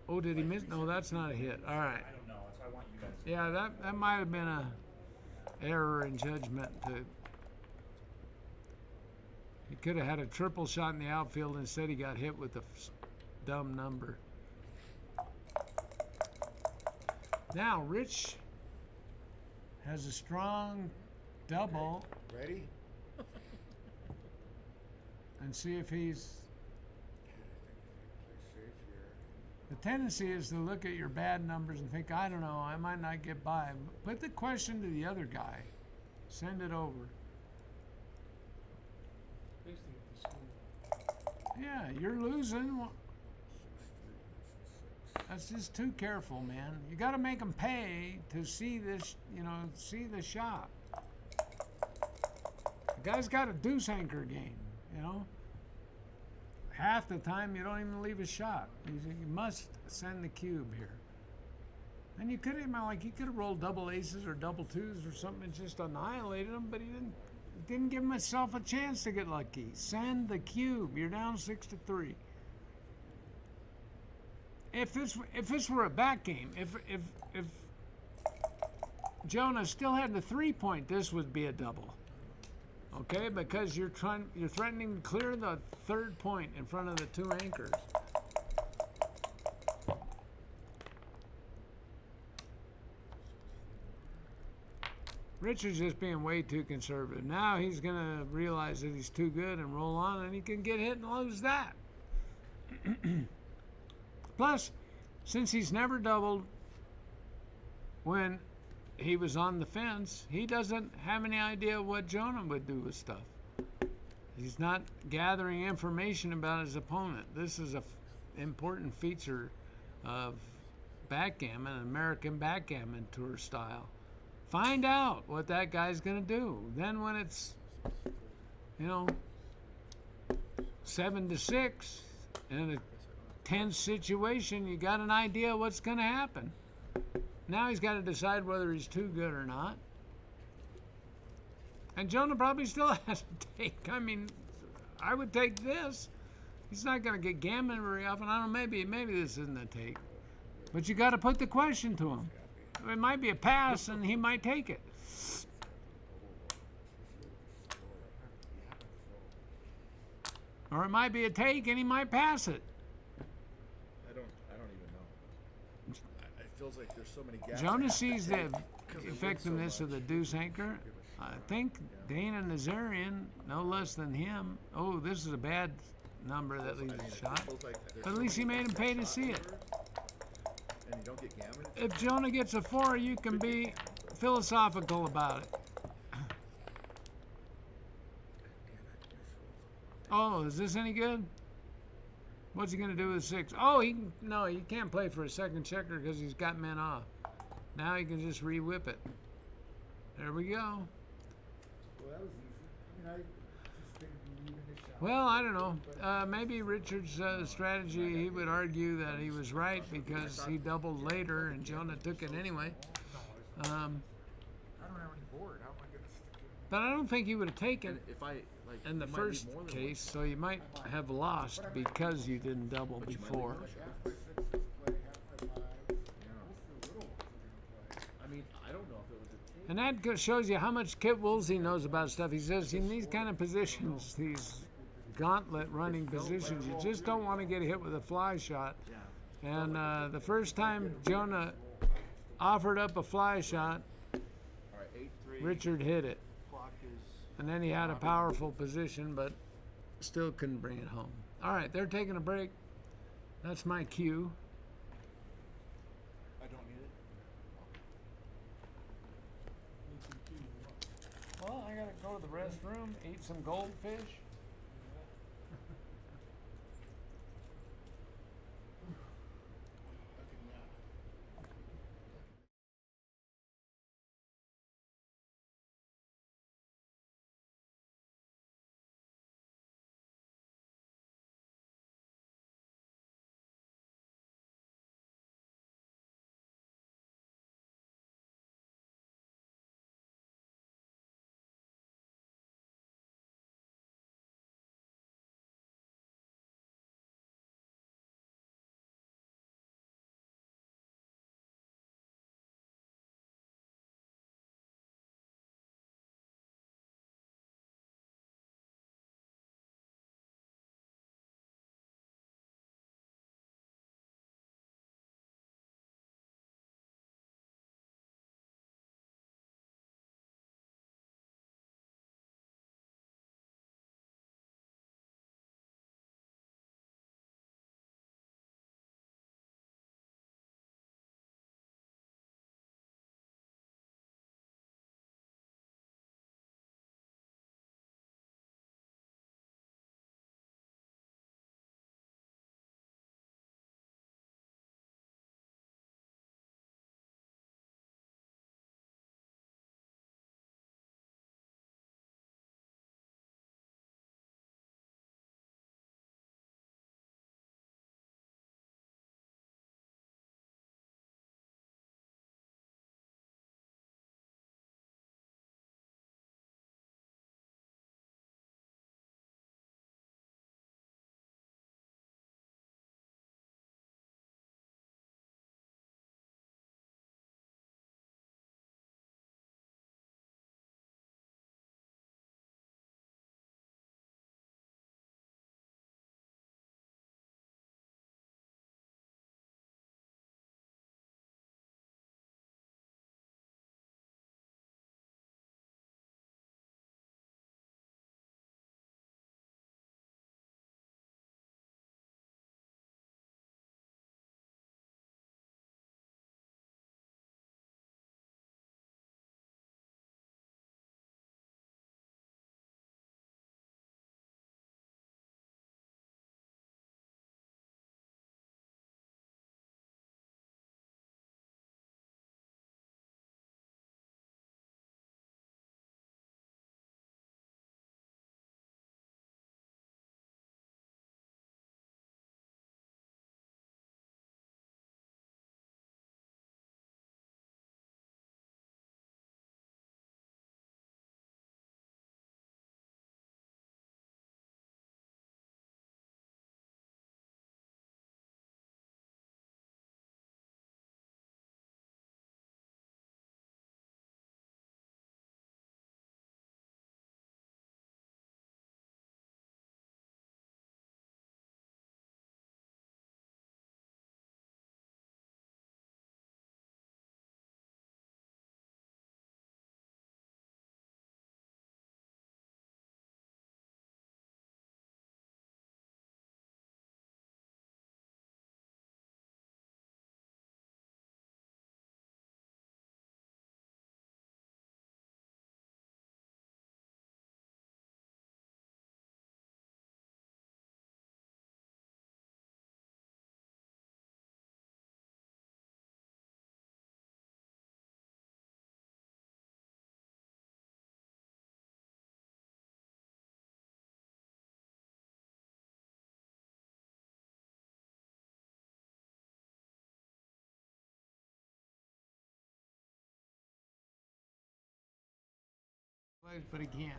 Oh, did he miss? No, that's not a hit. All right. Yeah, that might have been a error in judgment. He could have had a triple shot in the outfield. Instead, he got hit with a dumb number. Now, Rich has a strong double. Ready? And see if he's... The tendency is to look at your bad numbers and think, I don't know, I might not get by. Put the question to the other guy. Send it over. Yeah, you're losing. That's just too careful, man. You got to make them pay to see this, see the shot. The guy's got a deuce anchor game, Half the time you don't even leave a shot. You must send the cube here. And you could have, he could have rolled double aces or double 2s or something and just annihilated them, but he didn't give himself a chance to get lucky. Send the cube. You're down 6-3. If this were a back game, if Jonah still had the 3-point, this would be a double. Okay, because you're threatening to clear the 3rd point in front of the 2 anchors. Richard's just being way too conservative. Now he's going to realize that he's too good and roll on, and he can get hit and lose that. Plus, since he's never doubled when he was on the fence, he doesn't have any idea what Jonah would do with stuff. He's not gathering information about his opponent. This is a important feature of backgammon, American backgammon tour style. Find out what that guy's going to do. Then when it's, 7-6 in a tense situation, you got an idea what's going to happen. Now he's got to decide whether he's too good or not. And Jonah probably still has to take. I mean, I would take this. He's not going to get gammon very often. I don't know, maybe this isn't a take. But you got to put the question to him. It might be a pass, and he might take it. Or it might be a take, and he might pass it. I don't even know. It feels like there's so many gaps. Jonah sees the effectiveness of the deuce anchor. I think Dana Nazarian, no less than him. Oh, this is a bad number that leaves a shot. But at least he made him pay to see it. And you don't get gammon. If Jonah gets a 4, you can be philosophical about it. Oh, is this any good? What's he gonna do with 6? Oh, he can't play for a second checker because he's got men off. Now he can just re-whip it. There we go. Well, that was easy. I just didn't believe in the shot. Well, I don't know. Maybe Richard's strategy, he would argue that he was right because he doubled later and Jonah took it anyway. I don't have any board. How am I going to stick it? But I don't think he would have taken If I, in the first case, so you might have lost because you didn't double before. half my sixes play, half my fives. Most of the little ones are going to play. I mean, I don't know if it was a take. And that shows you how much Kit Woolsey knows about stuff. He says in these kind of positions, these gauntlet running positions, you just don't want to get hit with a fly shot. And the first time Jonah offered up a fly shot, All right, 8-3. Richard hit it. Clock is. And then he had a powerful position, but still couldn't bring it home. All right, they're taking a break. That's my cue. I don't need it. Well, I gotta go to the restroom, eat some goldfish. plays, but he can't.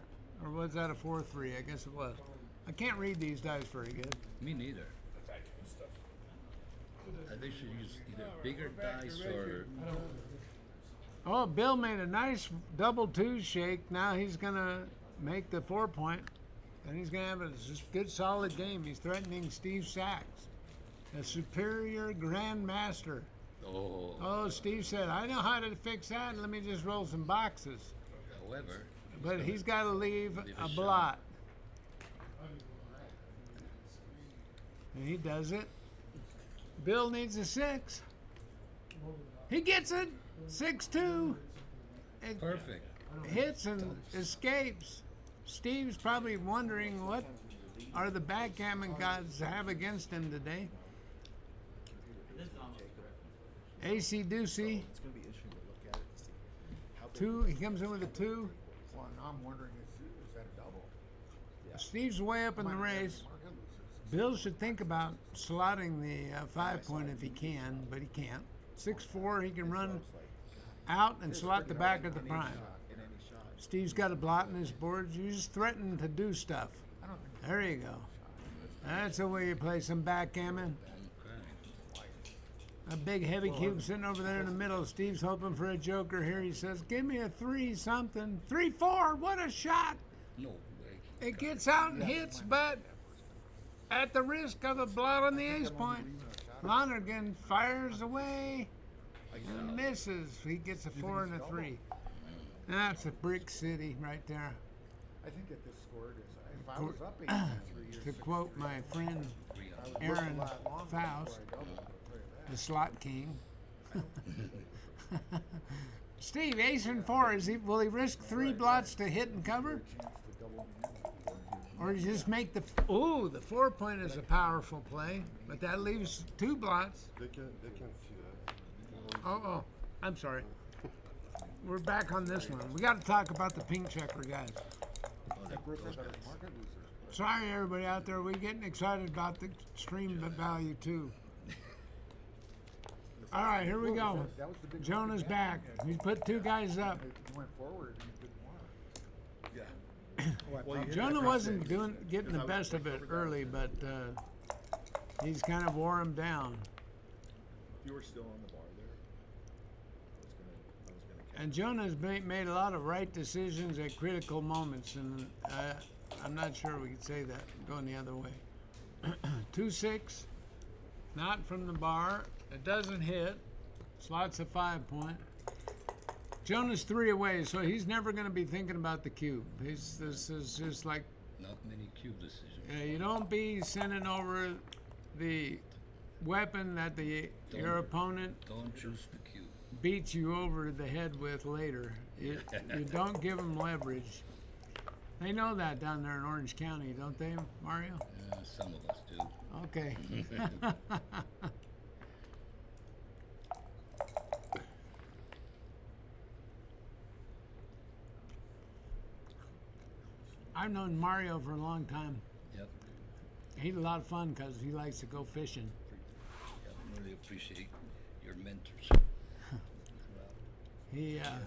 Or was that a 4-3? I guess it was. I can't read these dice very good. Me neither. They should use either bigger dice or. Oh, Bill made a nice double 2 shake. Now he's gonna make the 4-point, and he's gonna have a good solid game. He's threatening Steve Sachs, a superior grandmaster. Oh, Steve said, I know how to fix that. Let me just roll some boxes. However, But he's got to leave leave a a shot. blot. And he does it. Bill needs a 6. He gets it. 6-2. It perfect. hits and escapes. Steve's probably wondering what are the backgammon gods have against him today. AC Doocy. It's going to be interesting to look at it to see how big 2. He comes in with a 2. Well, now I'm wondering, is that a double? Yeah. Steve's way up in the Might have race. Mark loses. Bill should think about slotting the 5-point if he can, but he can't. 6-4, he can run out and slot the back of the prime. In any shot. Steve's got a blot in his board. You just threaten to do stuff. I don't think There you go. That's the way you play some backgammon. A big heavy cube sitting over there in the middle. Steve's hoping for a joker here. He says, give me a 3 something. 3-4, what a shot. No way. It gets out and hits, but at the risk of a blot on the ace point. Lonergan fires away and misses. He gets a 4 and a 3. That's a brick city right there. I think at this score it is. If I Cor- was up 8-3 To or quote my friend I would Aaron work a lot longer Faust, before I doubled, I'll tell you that. the slot king. Steve, ace and 4. Will he risk 3 blots to hit and cover? Chance to double me in. Or just make the 4-point is a powerful play, but that leaves 2 blots. They can see that. Oh, I'm sorry. We're back on this one. We got to talk about the pink checker guys. Brokers are market losers. Sorry, everybody out there. We're getting excited about the stream value too. All right, here we go. That was the big Jonah's market back. gap. He put 2 guys up. It went forward and you didn't want it. Well, you hit Jonah that wasn't cross getting the best of it early, but he's kind of wore him down. If you were still on the bar there, I was gonna catch And Jonah's made a lot of right decisions at critical moments, and I'm not sure we could say that going the other way. 2-6, not from the bar. It doesn't hit. Slots a 5-point. Jonah's 3 away, so he's never going to be thinking about the cube. This is just like, Not many cube decisions. you don't be sending over the weapon that your Don't. opponent Don't choose the cube. beats you over the head with later. You don't give them leverage. They know that down there in Orange County, don't they, Mario? Some of us do. Okay. I've known Mario for a long time. Yep. He's a lot of fun because he likes to go fishing. Yep. Really appreciate your mentorship. He, I remember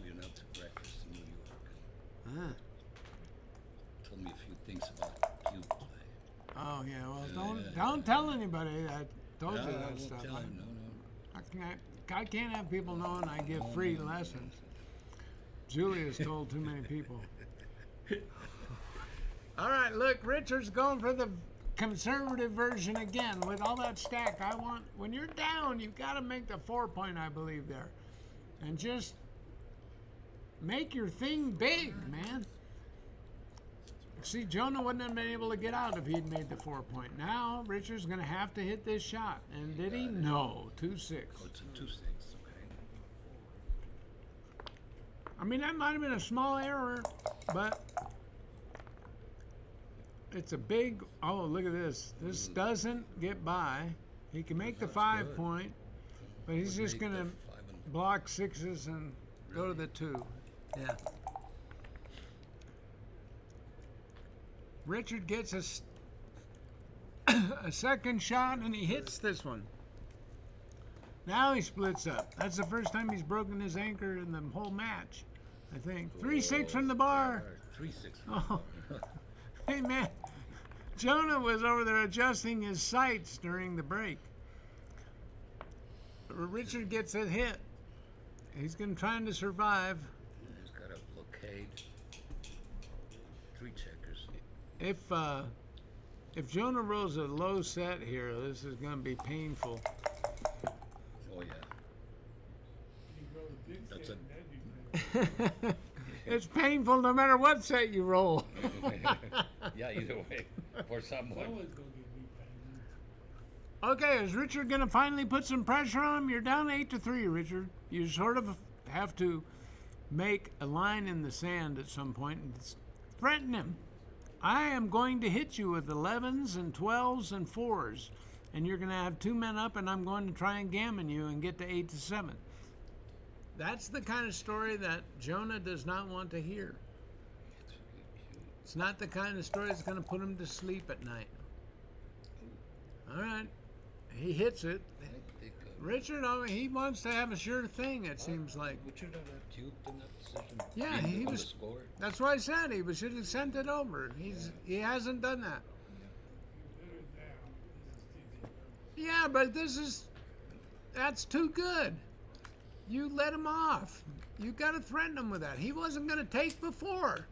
we went out to breakfast in New York. Told me a few things about cube play. Oh yeah, well don't tell anybody that told No, you I that won't stuff. tell him. No. I can't have people knowing I give free lessons. Julia's told too many people. All right, look, Richard's going for the conservative version again with all that stack. When you're down, you've got to make the 4-point, I believe, there. And just make your thing big, man. See, Jonah wouldn't have been able to get out if he'd made the 4-point. Now, Richard's going to have to hit this shot. And did he? No. 2-6. Oh, it's a 2-6. Okay. I mean, that might have been a small error, but it's a big. Oh, look at this. This doesn't get by. He can make the 5-point, but he's just Make going the to 5 and block 6s and go to the 2. Yeah. Richard gets a second shot, and he hits this one. Now he splits up. That's the first time he's broken his anchor in the whole match. I think. 3-6 from the bar. 3-6. Oh. Hey, man. Jonah was over there adjusting his sights during the break. Richard gets a hit. He's trying to survive. He's got a blockade. 3 checkers. If Jonah rolls a low set here, this is going to be painful. Oh yeah. You roll a big That's set, a- that'd be painful. It's painful no matter what set you roll. Yeah, either way. For someone. Someone's gonna get me painful. Okay, is Richard going to finally put some pressure on him? You're down 8-3, Richard. You sort of have to make a line in the sand at some point and threaten him. I am going to hit you with 11s and 12s and 4s, and you're going to have 2 men up, and I'm going to try and gammon you and get to 8-7. That's the kind of story that Jonah does not want to hear. It's not the kind of story that's going to put him to sleep at night. All right. He hits it. Richard, he wants to have a sure thing, it seems like. Richard have cubed in that position? Yeah, Being he on was. the score? That's why I said he should have sent it over. He hasn't done that. Yeah, but that's too good. You let him off. You got to threaten him with that. He wasn't going to take before,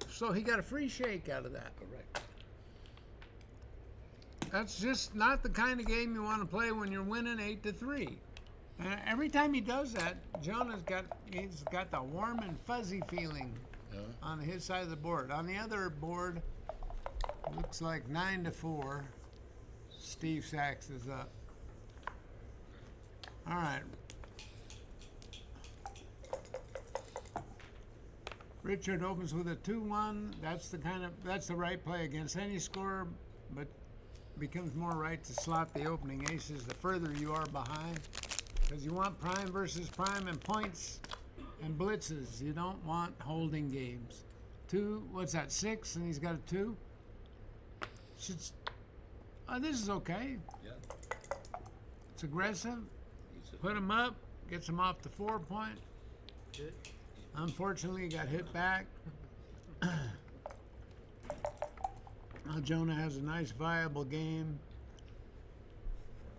so he got a free shake out of that. Correct. That's just not the kind of game you want to play when you're winning 8-3. And every time he does that, Jonah's got the warm and fuzzy feeling on his side of the board. On the other board, looks like 9-4. Steve Sachs is up. All right. Richard opens with a 2-1. That's the right play against any scorer, but becomes more right to slot the opening aces the further you are behind, because you want prime versus prime and points and blitzes. You don't want holding games. 2, what's that, 6, and he's got a 2? This is okay. Yeah. It's aggressive. Put him up, gets him off the 4-point. Unfortunately, he got hit back. Now Jonah has a nice viable game.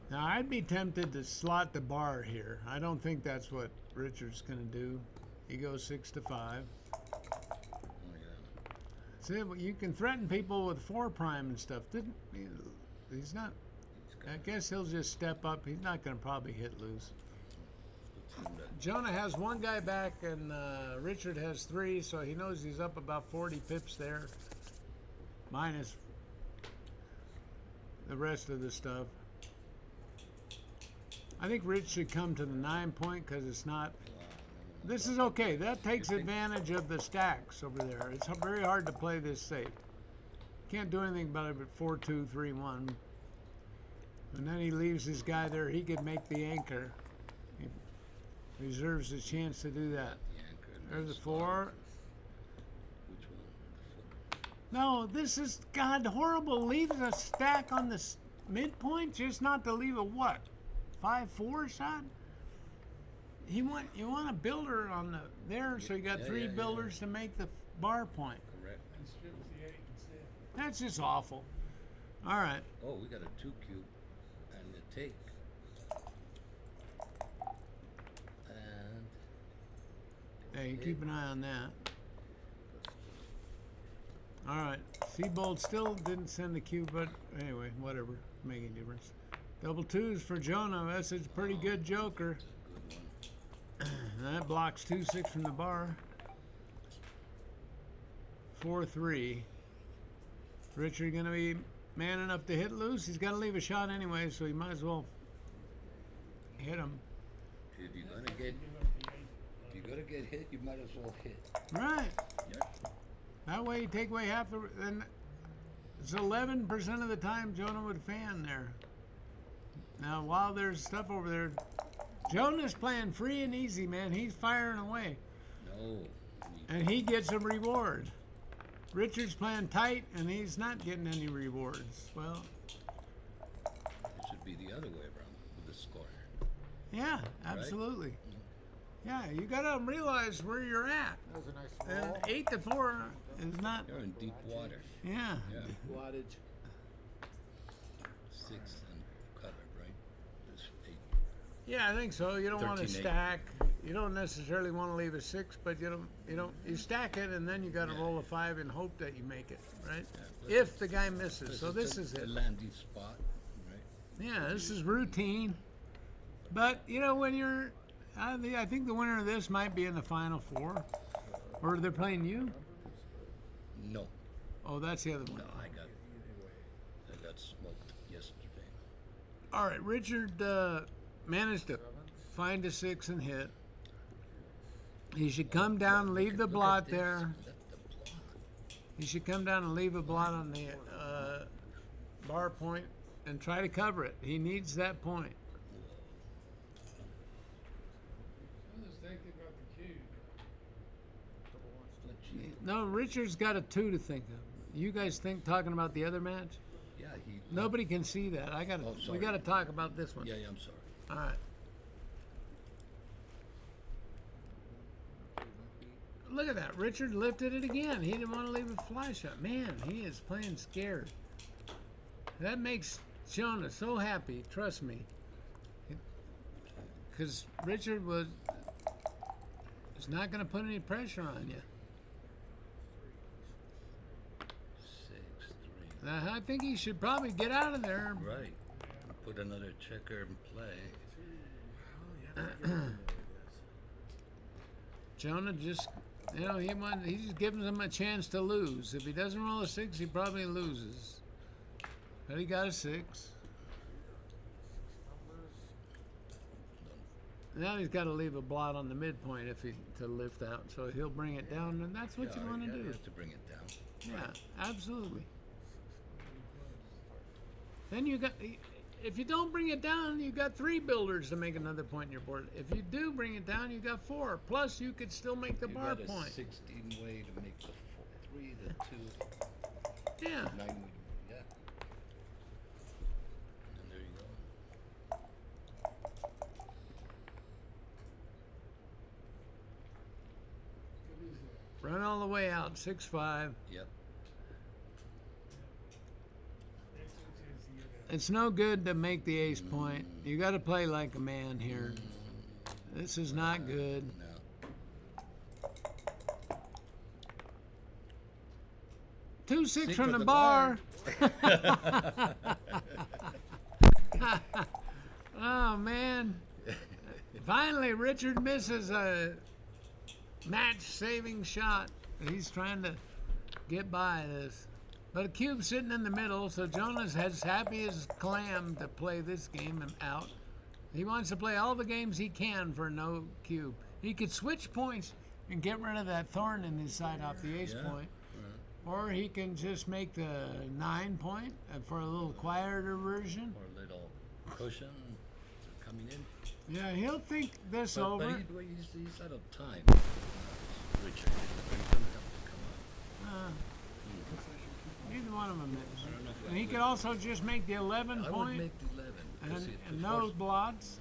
Now I'd be tempted to slot the bar here. I don't think that's what Richard's going to do. He goes 6-5. Oh, See, you can threaten people with 4 prime and stuff. He's not. I guess he'll just step up. He's not going to probably hit loose. Jonah has 1 guy back, and Richard has 3, so he knows he's up about 40 pips there, minus the rest of the stuff. I think Rich should come to the 9-point because it's not. This is okay. That takes advantage of the stacks over there. It's very hard to play this safe. Can't do anything about it but 4-2, 3-1. And then he leaves his guy there. He could make the anchor. He reserves the chance to do that. There's a 4. Which one? No, this is, God, horrible. Leave the stack on the midpoint just not to leave a what? 5-4 shot? You want a builder on there, so you got 3 builders to make the bar point. Correct. And strips the 8 and 7. That's just awful. All right. Oh, we got a 2 cube and a take. And Hey, keep an eye on that. All right. Seabold still didn't send the cue, but anyway, whatever. Making a difference. Double 2s for Jonah. That's a pretty good joker. That blocks 2-6 from the bar. 4-3. Richard gonna be man enough to hit loose. He's got to leave a shot anyway, so he might as well hit him. if you're gonna get hit, you might as well hit. Right. Yep. That way you take away half the. Then it's 11% of the time Jonah would fan there. Now while there's stuff over there, Jonah's playing free and easy, man. He's firing away. No. And he gets a reward. Richard's playing tight, and he's not getting any rewards. Well, It should be the other way around with the score. yeah, absolutely. Yeah, you gotta realize where you're at. That was a nice And roll. 8-4 is not. You're in deep water. Yeah. Yeah. Wattage. 6 and covered, right? There's 8. Yeah, I think so. You don't want to 13-8. stack. You don't necessarily want to leave a 6, but you stack it, and then you got to Yeah. roll a 5 and hope that you make it, right? Yeah, If the guy misses. So this is a it. landing spot, right? Yeah, this is routine. But when you're, I think the winner of this might be in the final 4, or they're playing you. No, Oh, that's the other one. no, I got smoked yesterday. All right, Richard managed to find a 6 and hit. He should come down, leave the Look at blot this. there. Left the blot. He should come down and leave a blot on the bar point and try to cover it. He needs that point. I was thinking about the cube. No, Richard's got a 2 to think of. You guys talking about the other match? Yeah, he. Nobody can see that. Oh, we sorry. got to talk about this one. Yeah, I'm sorry. All right. Look at that. Richard lifted it again. He didn't want to leave a fly shot. Man, he is playing scared. That makes Jonah so happy. Trust me. Because Richard was not going to put any pressure on you. 6-3. Now, I think he should probably get out of there. Right. Put another checker in play. Jonah just, he just gives him a chance to lose. If he doesn't roll a 6, he probably loses. But he got a 6. Now he's got to leave a blot on the midpoint to lift out, so he'll bring it down, and that's what you want to do. You have to bring it down. Yeah, absolutely. Then if you don't bring it down, you got 3 builders to make another point in your board. If you do bring it down, you got 4. Plus, you could still make the You bar got a point. 16 way to make the 3, the 2, Yeah. 9 way. Yeah. And there you go. Run all the way out, 6-5. Yep. It's no good to make the ace point. You got to play like a man here. This is not good. No. 2-6 Six from the the bar. Oh man! Finally, Richard misses a match-saving shot. He's trying to get by this. But a cube's sitting in the middle, so Jonah's as happy as clam to play this game and out. He wants to play all the games he can for no cube. He could switch points and get rid of that thorn in his side off the ace Yeah. point. Or he can just make the 9 point for a little quieter version. Or a little cushion coming in. Yeah, he'll think this But over. he's out of time. Richard. He's gonna have to come up. Neither one of them is. I don't know if And I he would- could also just make the 11 I would point make the 11. 'cause and, if and it no forces- blots.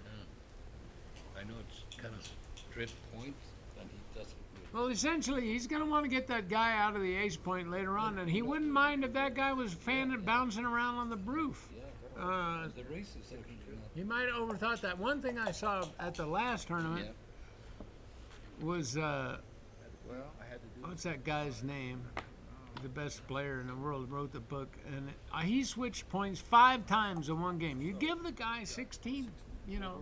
I know it's kind of drift points, and he doesn't. Well, essentially, he's going to want to get that guy out of the ace point later on, and he wouldn't mind if that guy was bouncing around on the roof. Yeah, the races are He might have overthought that. One thing I saw at the last tournament was, Well, I had to do what's that guy's name? The best player in the world wrote the book, and he switched points 5 times in one game. You give the guy 16, Yep.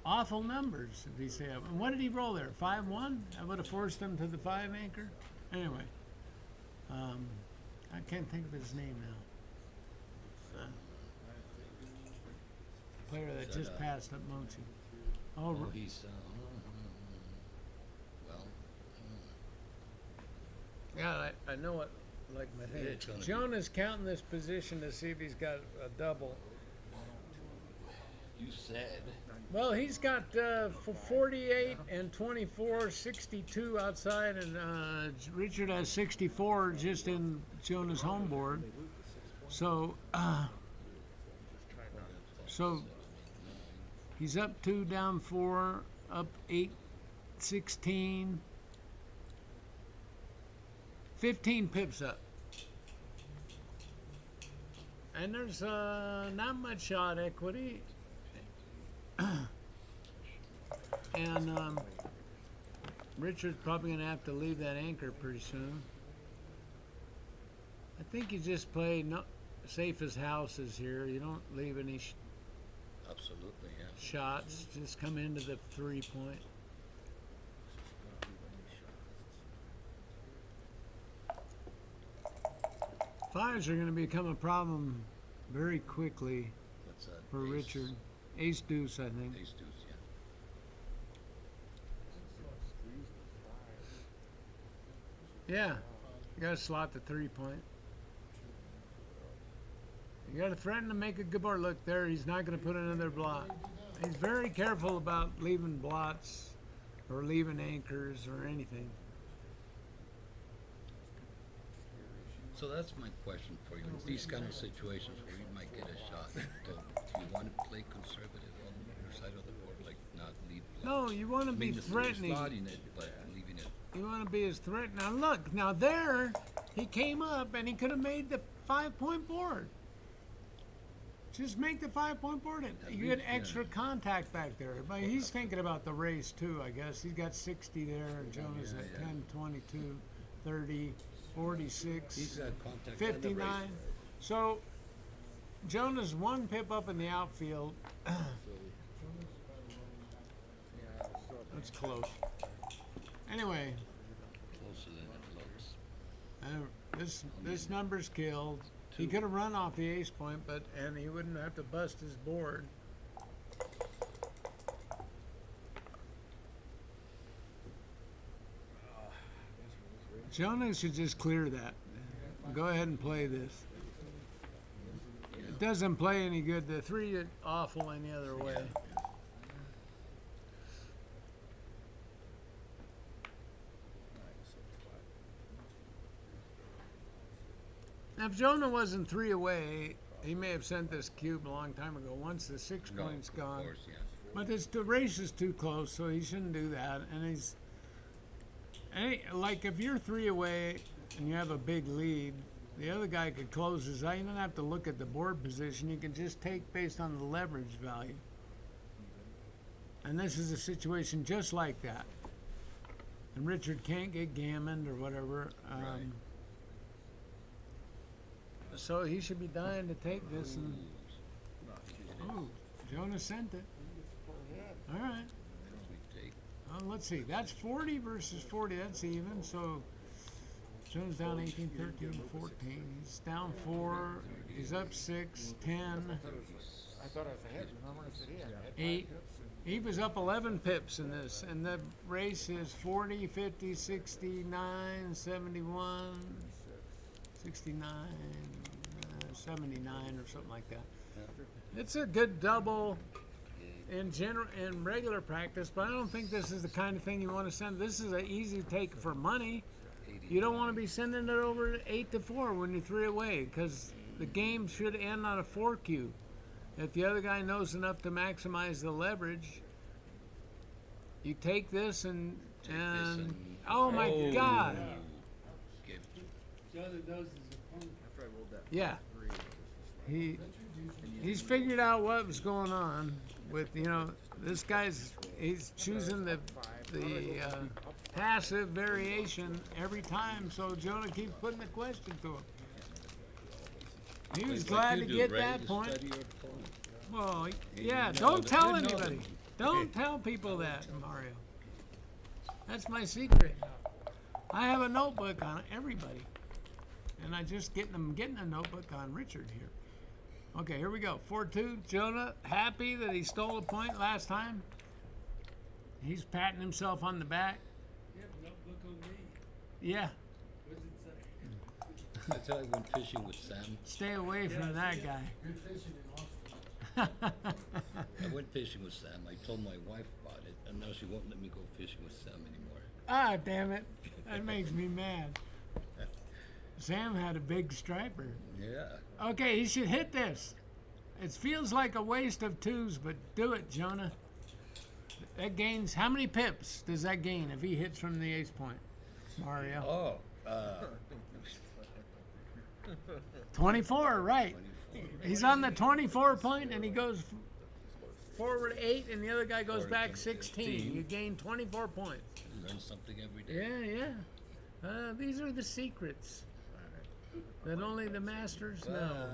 awful numbers if he said. And what did he roll there? 5-1? I would have forced him to the 5 anchor. Anyway, I can't think of his name now. Player that just passed up Mochi. Oh, he's well. Yeah, I know it like my Yeah, head. it's gonna be- Jonah's counting this position to see if he's got a double. You said. Well, he's got 48 and 24, 62 outside, and Richard has 64 just in Jonah's home board. So, so he's up 2, down 4. up 8-16. 15 pips up. And there's not much shot equity. And Richard's probably going to have to leave that anchor pretty soon. I think you just play safe as houses here. You don't leave any Absolutely, yeah. shots. Just come into the 3-point. Fives are going to become a problem very quickly What's that? for Ace- Richard. Ace deuce, I think. Ace deuce, yeah. Yeah, you got to slot the 3-point. You got to threaten to make a good board. Look there, he's not going to put another blot. He's very careful about leaving blots or leaving anchors or anything. So that's my question for you. In these kind of situations where you might get a shot, do you want to play conservative on your side of the board, like not leave blots? No, you want to be You're threatening. slotting it, but leaving it. You want to be as threatening. Now look, now there, he came up and he could have made the 5-point board. Just make the 5-point board. You get extra contact back there. But he's thinking about the race too, I guess. He's got 60 there, and Jonah's at 10, 22, 30, 46, He's got contact and the 59. race. So Jonah's 1 pip up in the outfield. That's close. Anyway, Closer than it looks. this number's killed. He could have run off the ace point, and he wouldn't have to bust his board. Jonah should just clear that. Go ahead and play this. It doesn't play any good. The 3 is awful any other way. Now, if Jonah wasn't 3 away, he may have sent this cube a long time ago. Once the 6 point's gone. Of course, yeah. But the race is too close, so he shouldn't do that. Like if you're 3 away and you have a big lead, the other guy could close his eye. You don't have to look at the board position. You can just take based on the leverage value. And this is a situation just like that. And Richard can't get gammoned or whatever. Right. So he should be dying to take this. And oh, Jonah sent it. All right. We take. Let's see. That's 40 versus 40. That's even. So Jonah's down 18, 13, 14. He's down 4. He's up 6, 10, I thought I was ahead. Remember I said, yeah. 8. He was up 11 pips in this. And the race is 40, 50, 69, 71, 69, 79 or something like that. It's a good double in regular practice, but I don't think this is the kind of thing you want to send. This is an easy take for money. You don't want to be sending it over 8-4 when you're 3 away, because the game should end on a 4 cube. If the other guy knows enough to maximize the leverage, you take this and oh my God! Jonah knows his opponent. After I rolled that Yeah. 3, He's figured out what was going on with, this he's choosing the passive variation every time, so Jonah keeps putting the question to him. He was glad to get that point. Well, yeah, don't tell anybody. Don't tell people that, Mario. That's my secret. I have a notebook on everybody. And I just getting a notebook on Richard here. Okay, here we go. 4-2. Jonah, happy that he stole a point last time. He's patting himself on the back. Yeah, notebook on me. Yeah. What does it say? That's how I went fishing with Sam. Stay away from that guy. Good fishing in Austin. I went fishing with Sam. I told my wife about it, and now she won't let me go fishing with Sam anymore. Ah, damn it. That makes me mad. Sam had a big striper. Yeah. Okay, he should hit this. It feels like a waste of 2s, but do it, Jonah. that gains, how many pips does that gain if he hits from the ace point, Mario? Oh, 24, right. He's on the 24 point and he goes forward 8 and the other guy goes back 16. You gain 24 points. learn something every day. Yeah. These are the secrets that only the masters know.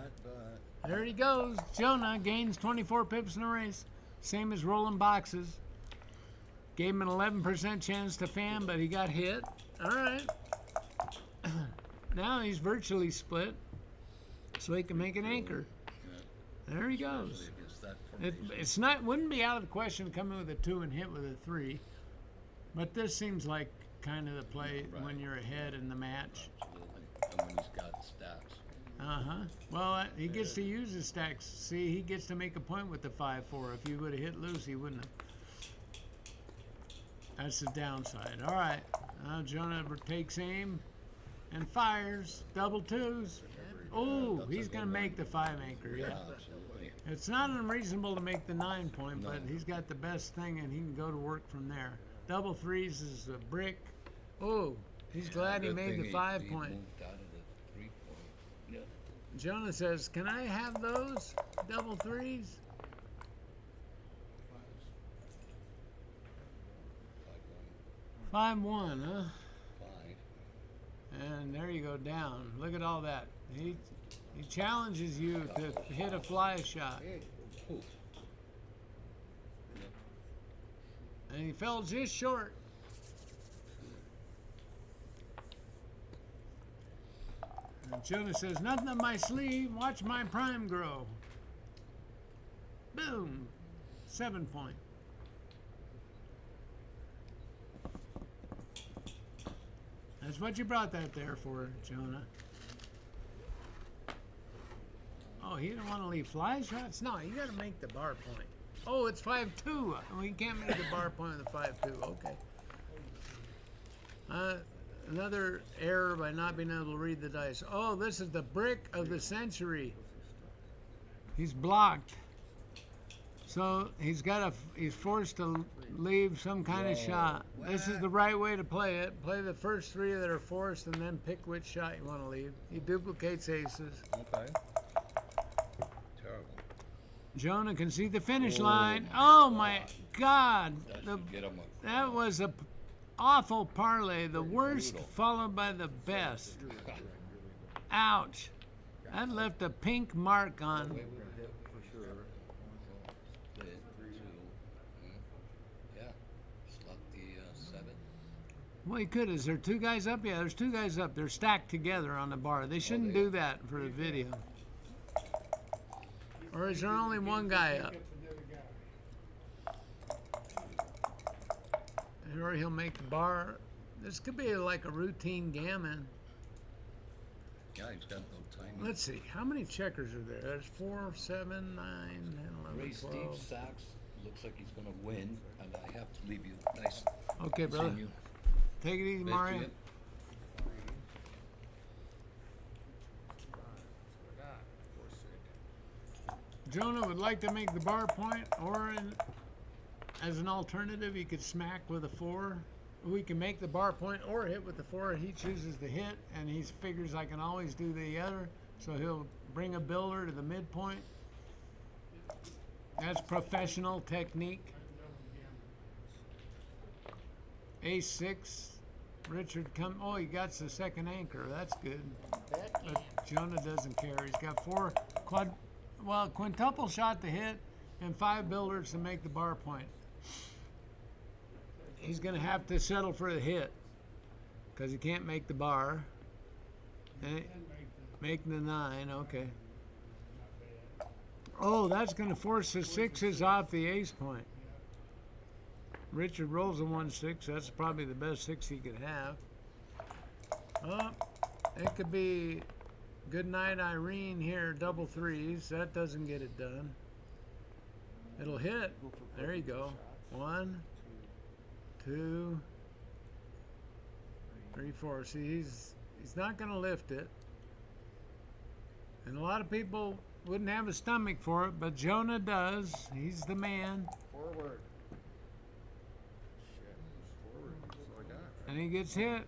There he goes. Jonah gains 24 pips in a race. Same as rolling boxes. Gave him an 11% chance to fan, but he got hit. All right. Now he's virtually split, so he can make an anchor. There he goes. It's not, wouldn't be out of the question to come in with a 2 and hit with a 3, but this seems like kind of the play when you're ahead in the match. Absolutely. And when he's got stacks. Well, he gets to use his stacks. See, he gets to make a point with the 5-4. If you would have hit loose, he wouldn't have. That's the downside. All right. Now Jonah takes aim and fires. Double 2s. Oh, he's going to make the 5 anchor. Yeah. Absolutely. It's not unreasonable to make the 9 point, but he's got the best thing, and he can go to work from there. Double 3s is a brick. Oh, he's glad he made the 5 point. He moved out of the 3 point. Yeah. Jonah says, "Can I have those double 3s?" 5-1, huh? 5. And there you go, down. Look at all that. He challenges you to hit a fly shot. Ooh. And he fell just short. And Jonah says, "Nothing up my sleeve. Watch my prime grow." Boom. 7 point. That's what you brought that there for, Jonah. Oh, he didn't want to leave fly shots? No, you got to make the bar point. Oh, it's 5-2. We can't make the bar point with a 5-2. Okay. Another error by not being able to read the dice. Oh, this is the brick of the century. He's blocked. So he's forced to leave some kind of shot. This is the right way to play it. Play the first 3 that are forced and then pick which shot you want to leave. He duplicates aces. Okay. Terrible. Jonah can see the finish line. Oh my God. Get him That was a awful parlay. The worst followed by the best. Ouch. That left a pink mark on. Well, he could. Is there 2 guys up? Yeah, there's 2 guys up. They're stacked together on the bar. They shouldn't do that for the video. Or is there only 1 guy up? Or he'll make the bar. This could be like a routine gammon. Yeah, he's got no time. Let's see. How many checkers are there? There's 4, 7, 9, 10, 11, Ray 12. Steve Sachs looks like he's going to win, and I have to leave you. Nice. Okay, brother. seeing you. Take it easy, Nice Mario. to you. Jonah would like to make the bar point, or as an alternative, he could smack with a 4. We can make the bar point or hit with the 4. He chooses to hit, and he figures I can always do the other, so he'll bring a builder to the midpoint. That's professional technique. Ace-6. Richard oh, he got the second anchor. That's good. But Jonah doesn't care. He's got 4 quintuple shot to hit and 5 builders to make the bar point. He's going to have to settle for the hit because he can't make the bar. And make the 9, okay. Oh, that's going to force the 6s off the ace point. Richard rolls a 1-6. That's probably the best 6 he could have. Oh, it could be good night, Irene here, double 3s. That doesn't get it done. It'll hit. There you go. 1, 2, 3, 4. See, he's not going to lift it. And a lot of people wouldn't have a stomach for it, but Jonah does. He's the man. Forward. And he gets hit.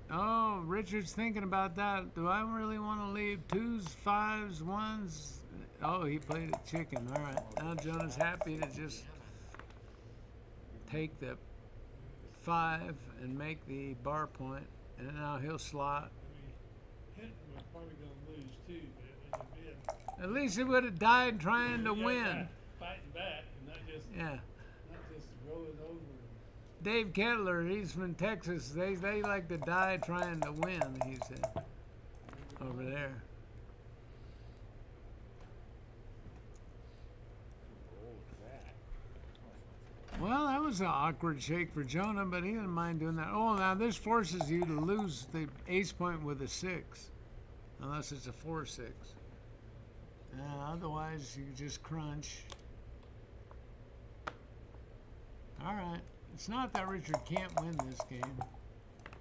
Oh, Richard's thinking about that. Do I really want to leave 2s, 5s, 1s? Oh, he played it chicken. All right. Now Jonah's happy to just take the 5 and make the bar point. And now he'll slot. Hinton was probably gonna lose too, but it was a bit. At least he would have died trying to Yeah, win. fighting back and not just rolling over. Dave Kettler, he's from Texas. They like to die trying to win, he said. Over there. Well, that was an awkward shake for Jonah, but he didn't mind doing that. Oh, now this forces you to lose the ace point with a 6. Unless it's a 4-6. Otherwise, you just crunch. All right. It's not that Richard can't win this game.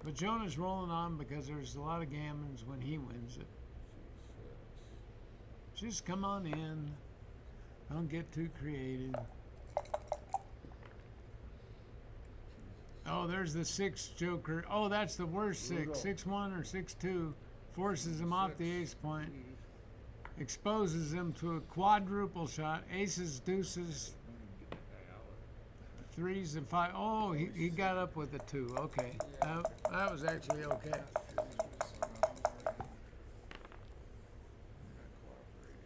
But Jonah's rolling on because there's a lot of gammons when he wins it. Just come on in. Don't get too creative. Oh, there's the 6 joker. Oh, that's the worst 6. 6-1 or 6-2. Forces him off the ace point. Exposes him to a quadruple shot. Aces, deuces, 3s and 5. Oh, he got up with a 2. Okay. That was actually okay.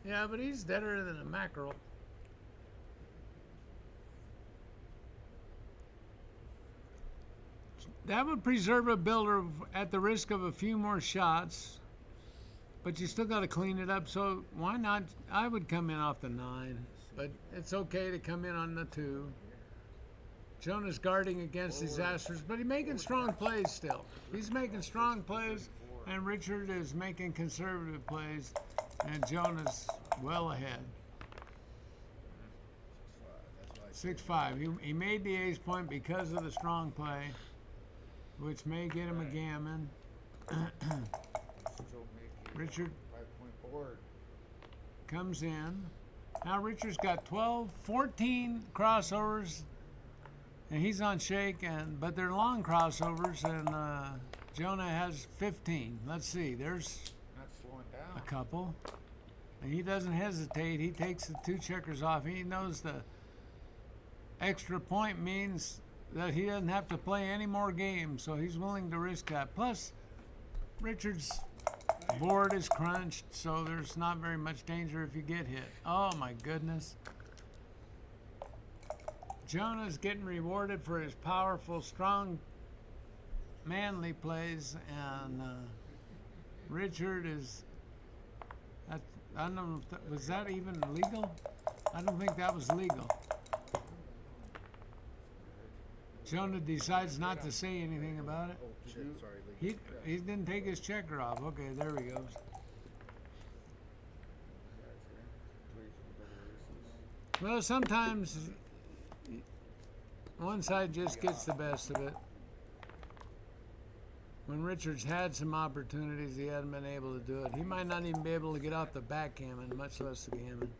Yeah, but he's deader than a mackerel. That would preserve a builder at the risk of a few more shots, but you still got to clean it up. So why not? I would come in off the 9, but it's okay to come in on the 2. Jonah's guarding against disasters, but he's making strong plays still. He's making strong plays, and Richard is making conservative plays, and Jonah's well ahead. 6-5. He made the ace point because of the strong play, which may get him a gammon. Richard comes in. Now Richard's got 14 crossovers, and he's on shake, but they're long crossovers, and Jonah has 15. Let's see, there's a couple. And he doesn't hesitate. He takes the 2 checkers off. He knows the extra point means that he doesn't have to play any more games, so he's willing to risk that. Plus, Richard's board is crunched, so there's not very much danger if you get hit. Oh my goodness. Jonah's getting rewarded for his powerful, strong, manly plays, and Richard is, I don't know, was that even legal? I don't think that was legal. Jonah decides not to say anything about it. He didn't take his checker off. Okay, there he goes. Well, sometimes one side just gets the best of it. When Richard's had some opportunities, he hasn't been able to do it. He might not even be able to get off the backgammon, much less the gammon.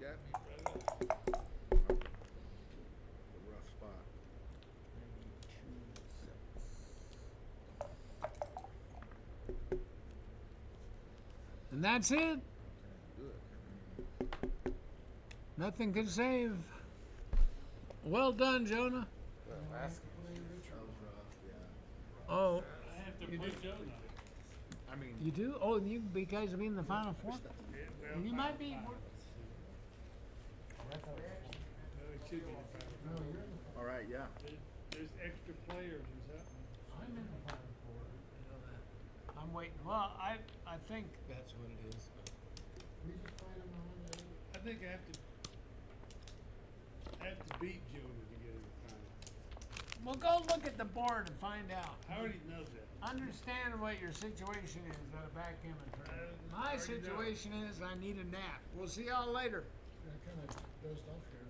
Got me. Rough spot. And that's it. Nothing can save. Well done, Jonah. Oh, I have to put Jonah. I mean, you do? Oh, you because of being in the Final Four? And you might be. No, it should be the Final Four. all right, yeah. There's extra players or something. I'm in the Final Four. You know that. I'm waiting. Well, I think that's what it is. I think I have to beat Jonah to get in the final. Well, go look at the board and find out. I already know that. Understand what your situation is at a backgammon tournament. My situation is I need a nap. We'll see y'all later. I kind of dozed off here.